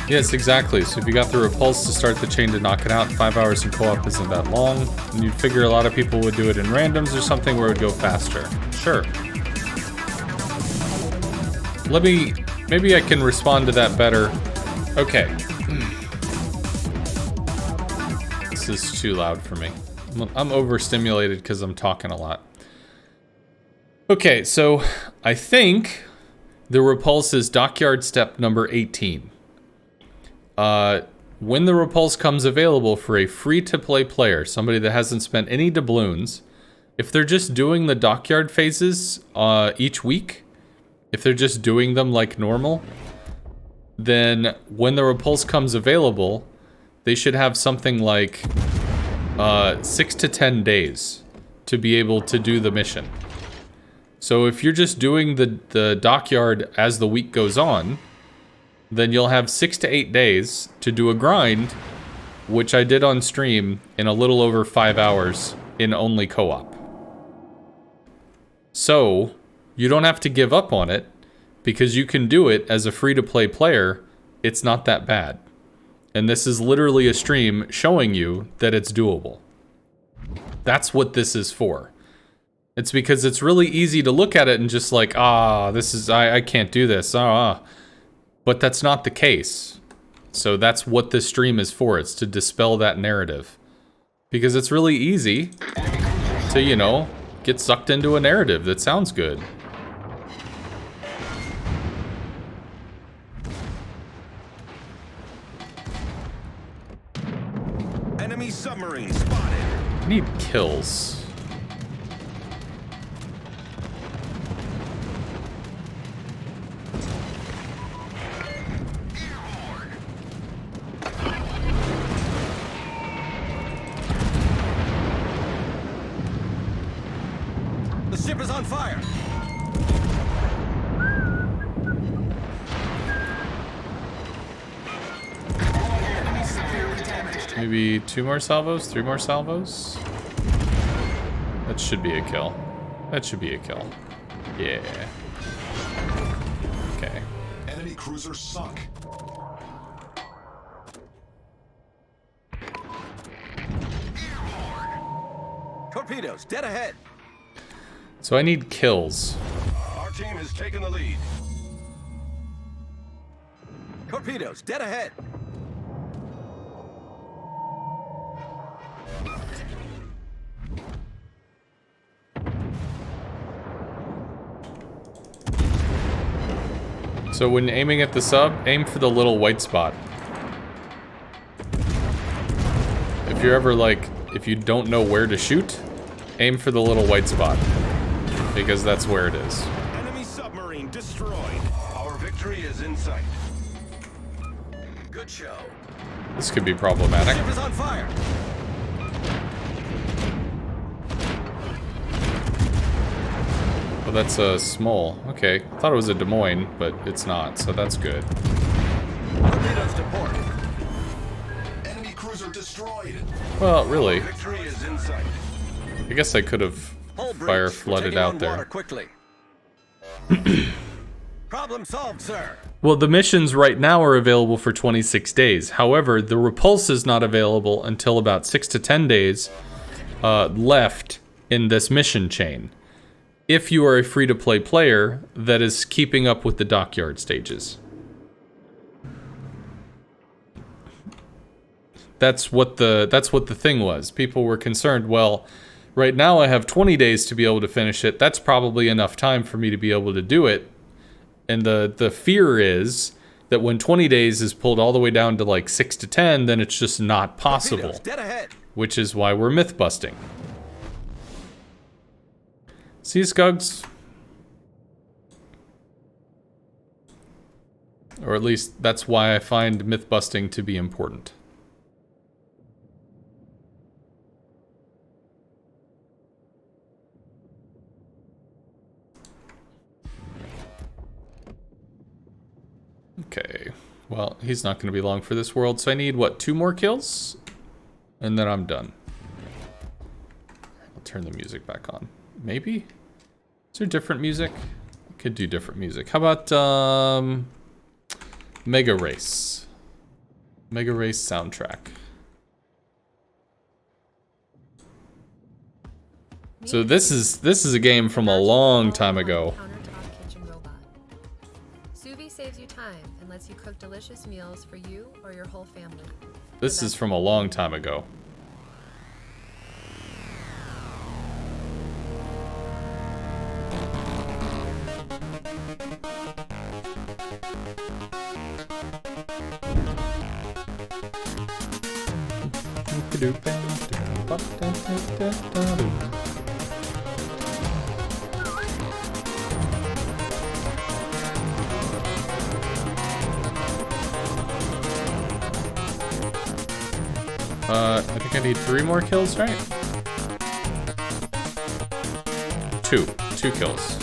Yes, exactly. So if you got the repulse to start the chain to knock it out, 5 hours in co-op isn't that long. And you'd figure a lot of people would do it in randoms or something where it would go faster. Sure. Maybe I can respond to that better. Okay. This is too loud for me. I'm overstimulated because I'm talking a lot. Okay, so I think the repulse is dockyard step number 18. When the repulse comes available for a free-to-play player, somebody that hasn't spent any doubloons, if they're just doing the dockyard phases each week, if they're just doing them like normal, then when the repulse comes available, they should have something like 6 to 10 days to be able to do the mission. So if you're just doing the dockyard as the week goes on, then you'll have 6 to 8 days to do a grind, which I did on stream in a little over 5 hours in only co-op. So, you don't have to give up on it, because you can do it as a free-to-play player. It's not that bad. And this is literally a stream showing you that it's doable. That's what this is for. It's because it's really easy to look at it and just like, I can't do this, But that's not the case. So that's what this stream is for. It's to dispel that narrative. Because it's really easy to, you know, get sucked into a narrative that sounds good. Enemy submarine spotted. I need kills. The ship is on fire. Maybe 2 more salvos? 3 more salvos? That should be a kill. That should be a kill. Yeah. Okay. Enemy cruiser sunk. Torpedoes dead ahead. So I need kills. Our team has taken the lead. Torpedoes dead ahead. So when aiming at the sub, aim for the little white spot. If you're ever like, if you don't know where to shoot, aim for the little white spot. Because that's where it is. Enemy submarine destroyed. Our victory is in sight. Good show. This could be problematic. Ship is on fire. Well, that's a small. Okay, I thought it was a Des Moines, but it's not, so that's good. Torpedoes to port. Enemy cruiser destroyed. destroyed. Well, really. Victory is in sight. I guess I could have Whole bridge. fire We're flooded taking out on there. water quickly. Problem solved, sir. Well, the missions right now are available for 26 days. However, the repulse is not available until about 6 to 10 days left in this mission chain. If you are a free-to-play player that is keeping up with the dockyard stages. That's what the thing was. People were concerned, well, right now I have 20 days to be able to finish it. That's probably enough time for me to be able to do it. And the fear is that when 20 days is pulled all the way down to like 6 to 10, then it's just not possible. Torpedoes, dead ahead. Which is why we're myth busting. See, Scugs? Or at least that's why I find myth busting to be important. Okay, well, he's not going to be long for this world, so I need, what, 2 more kills? And then I'm done. I'll turn the music back on. Maybe? Is there different music? I could do different music. How about, Mega Race? Mega Race soundtrack. So this is a game from a long time ago. Suvi saves you time and lets you cook delicious meals for you or your whole family. This is from a long time ago. I think I need 3 more kills, right? 2 kills.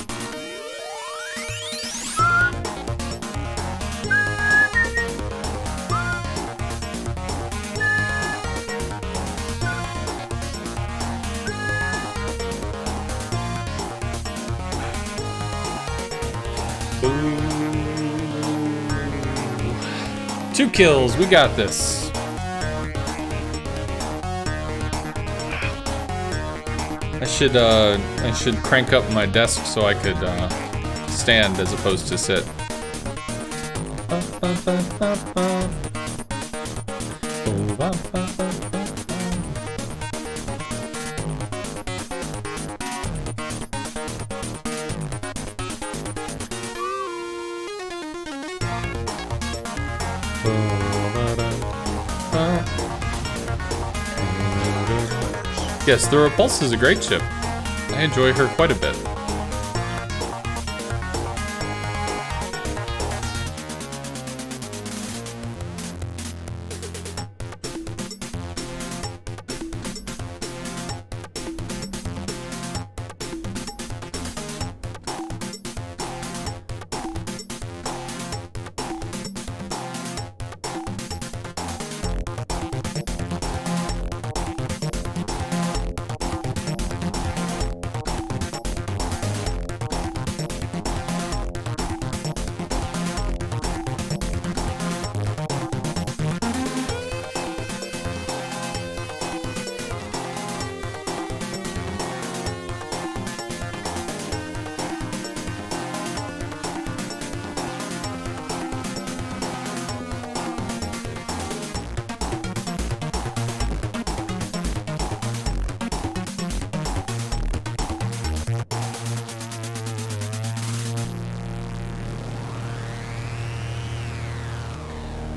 Ooh. 2 kills, we got this. I should crank up my desk so I could stand as opposed to sit. Yes, the Repulse is a great ship. I enjoy her quite a bit.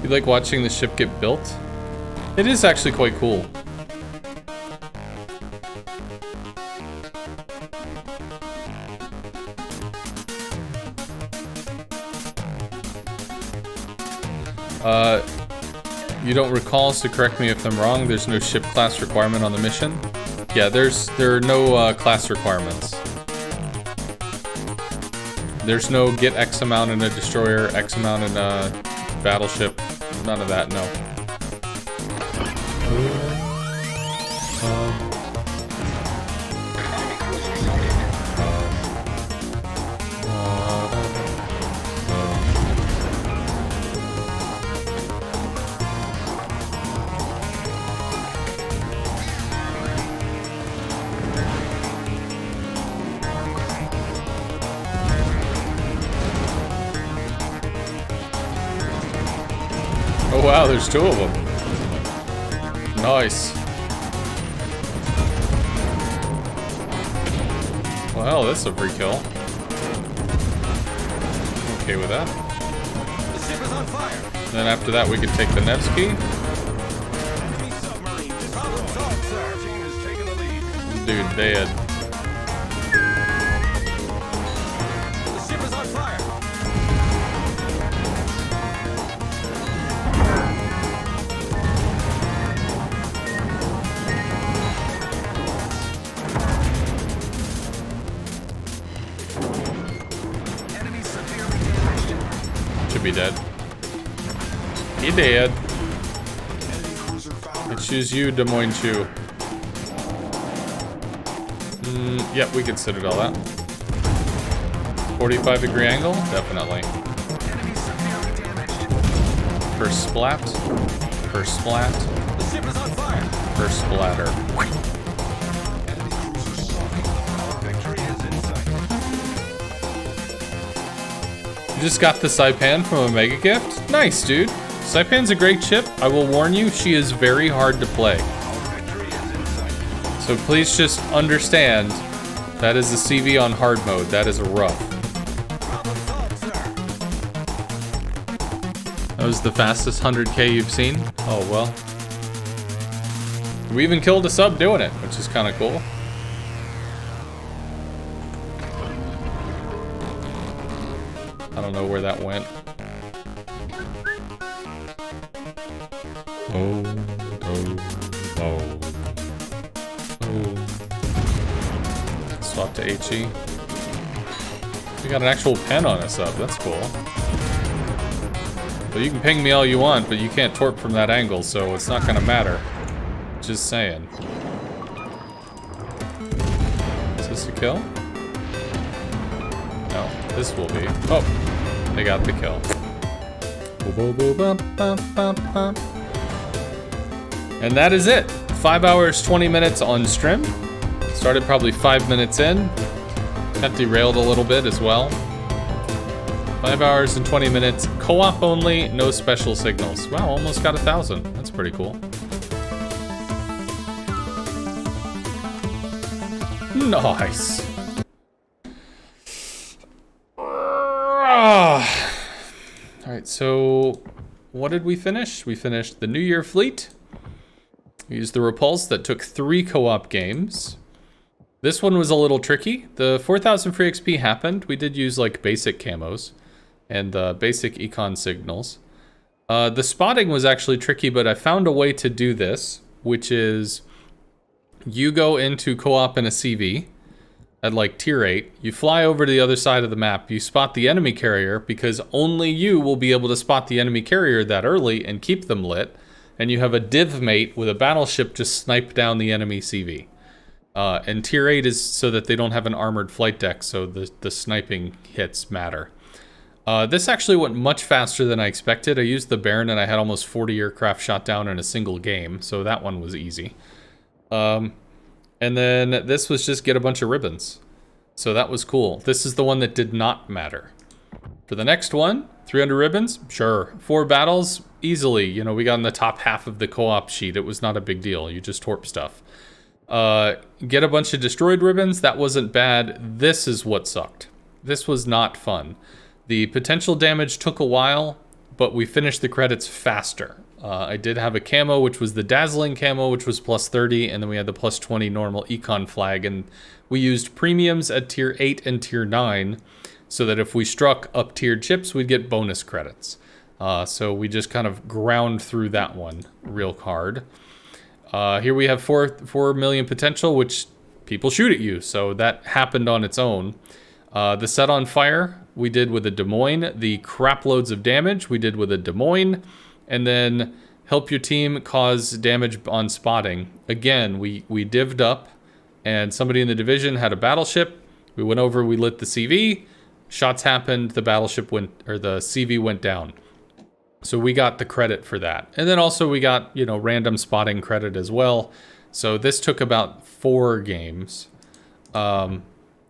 You like watching the ship get built? It is actually quite cool. You don't recall, so correct me if I'm wrong, there's no ship class requirement on the mission? Yeah, there are no class requirements. There's no get X amount in a destroyer, X amount in a battleship. None of that, no. Oh wow, there's two of them. Nice. Well, that's a free kill. Okay with that. The ship is on fire. Then after that, we can take the Nevsky. Enemy submarine. Problem solved, sir. Team is taking the lead. Dude, dead. The ship is on fire. Enemy severely damaged. Should be dead. He dead. Enemy cruiser found. I choose you, Des Moines Chew. Yep, we could citadel that. 45-degree angle? Definitely. Enemy severely damaged. First splat. First splat. The ship is on fire. First splatter. Enemy cruiser sunk. Our victory is in sight. You just got the Saipan from a mega gift? Nice, dude. Saipan's a great ship. I will warn you, she is very hard to play. Our victory is in sight. So please just understand, that is a CV on hard mode. That is rough. Problem solved, sir. That was the fastest 100k you've seen? Oh, well. We even killed a sub doing it, which is kind of cool. I don't know where that went. Oh. Swap to HE. We got an actual pen on us up. That's cool. Well, you can ping me all you want, but you can't torp from that angle, so it's not gonna matter. Just saying. Is this a kill? No, this will be. Oh, they got the kill. And that is it. 5 hours, 20 minutes on stream. Started probably 5 minutes in. Got derailed a little bit as well. 5 hours and 20 minutes. Co-op only, no special signals. Wow, almost got 1,000. That's pretty cool. Nice. Alright, so what did we finish? We finished the New Year Fleet. We used the Repulse that took 3 co-op games. This one was a little tricky. The 4,000 free XP happened. We did use like basic camos and basic econ signals. The spotting was actually tricky, but I found a way to do this, which is you go into co-op in a CV at like tier 8, you fly over to the other side of the map, you spot the enemy carrier because only you will be able to spot the enemy carrier that early and keep them lit, and you have a div mate with a battleship just snipe down the enemy CV. And tier 8 is so that they don't have an armored flight deck, so the sniping hits matter. This actually went much faster than I expected. I used the Baron and I had almost 40 aircraft shot down in a single game, so that one was easy. And then this was just get a bunch of ribbons. So that was cool. This is the one that did not matter. For the next one, 300 ribbons? Sure. 4 battles? Easily. You know, we got in the top half of the co-op sheet. It was not a big deal. You just torp stuff. Get a bunch of destroyed ribbons? That wasn't bad. This is what sucked. This was not fun. The potential damage took a while, but we finished the credits faster. I did have a camo, which was the Dazzling camo, which was plus 30, and then we had the plus 20 normal econ flag, and we used premiums at tier 8 and tier 9, so that if we struck up-tiered ships, we'd get bonus credits. So we just kind of ground through that one real hard. Here we have 4 million potential, which people shoot at you, so that happened on its own. The set on fire, we did with a Des Moines. The crap loads of damage, we did with a Des Moines. And then help your team cause damage on spotting. Again, we divvied up, and somebody in the division had a battleship. We went over, we lit the CV, shots happened, the battleship went, or the CV went down. So we got the credit for that. And then also we got, you know, random spotting credit as well. So this took about 4 games. And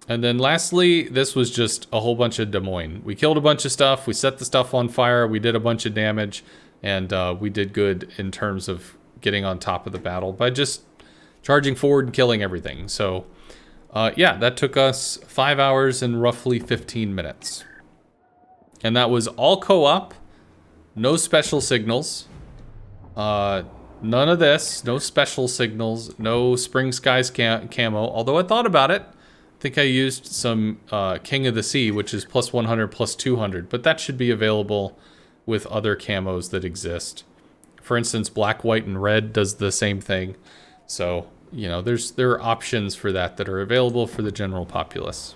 then lastly, this was just a whole bunch of Des Moines. We killed a bunch of stuff, we set the stuff on fire, we did a bunch of damage, and we did good in terms of getting on top of the battle by just charging forward and killing everything. So yeah, that took us 5 hours and roughly 15 minutes. And that was all co-op, no special signals, none of this, no special signals, no Spring Skies camo, although I thought about it. I think I used some King of the Sea, which is plus 100, plus 200, but that should be available with other camos that exist. For instance, black, white, and red does the same thing. So, you know, there are options for that are available for the general populace.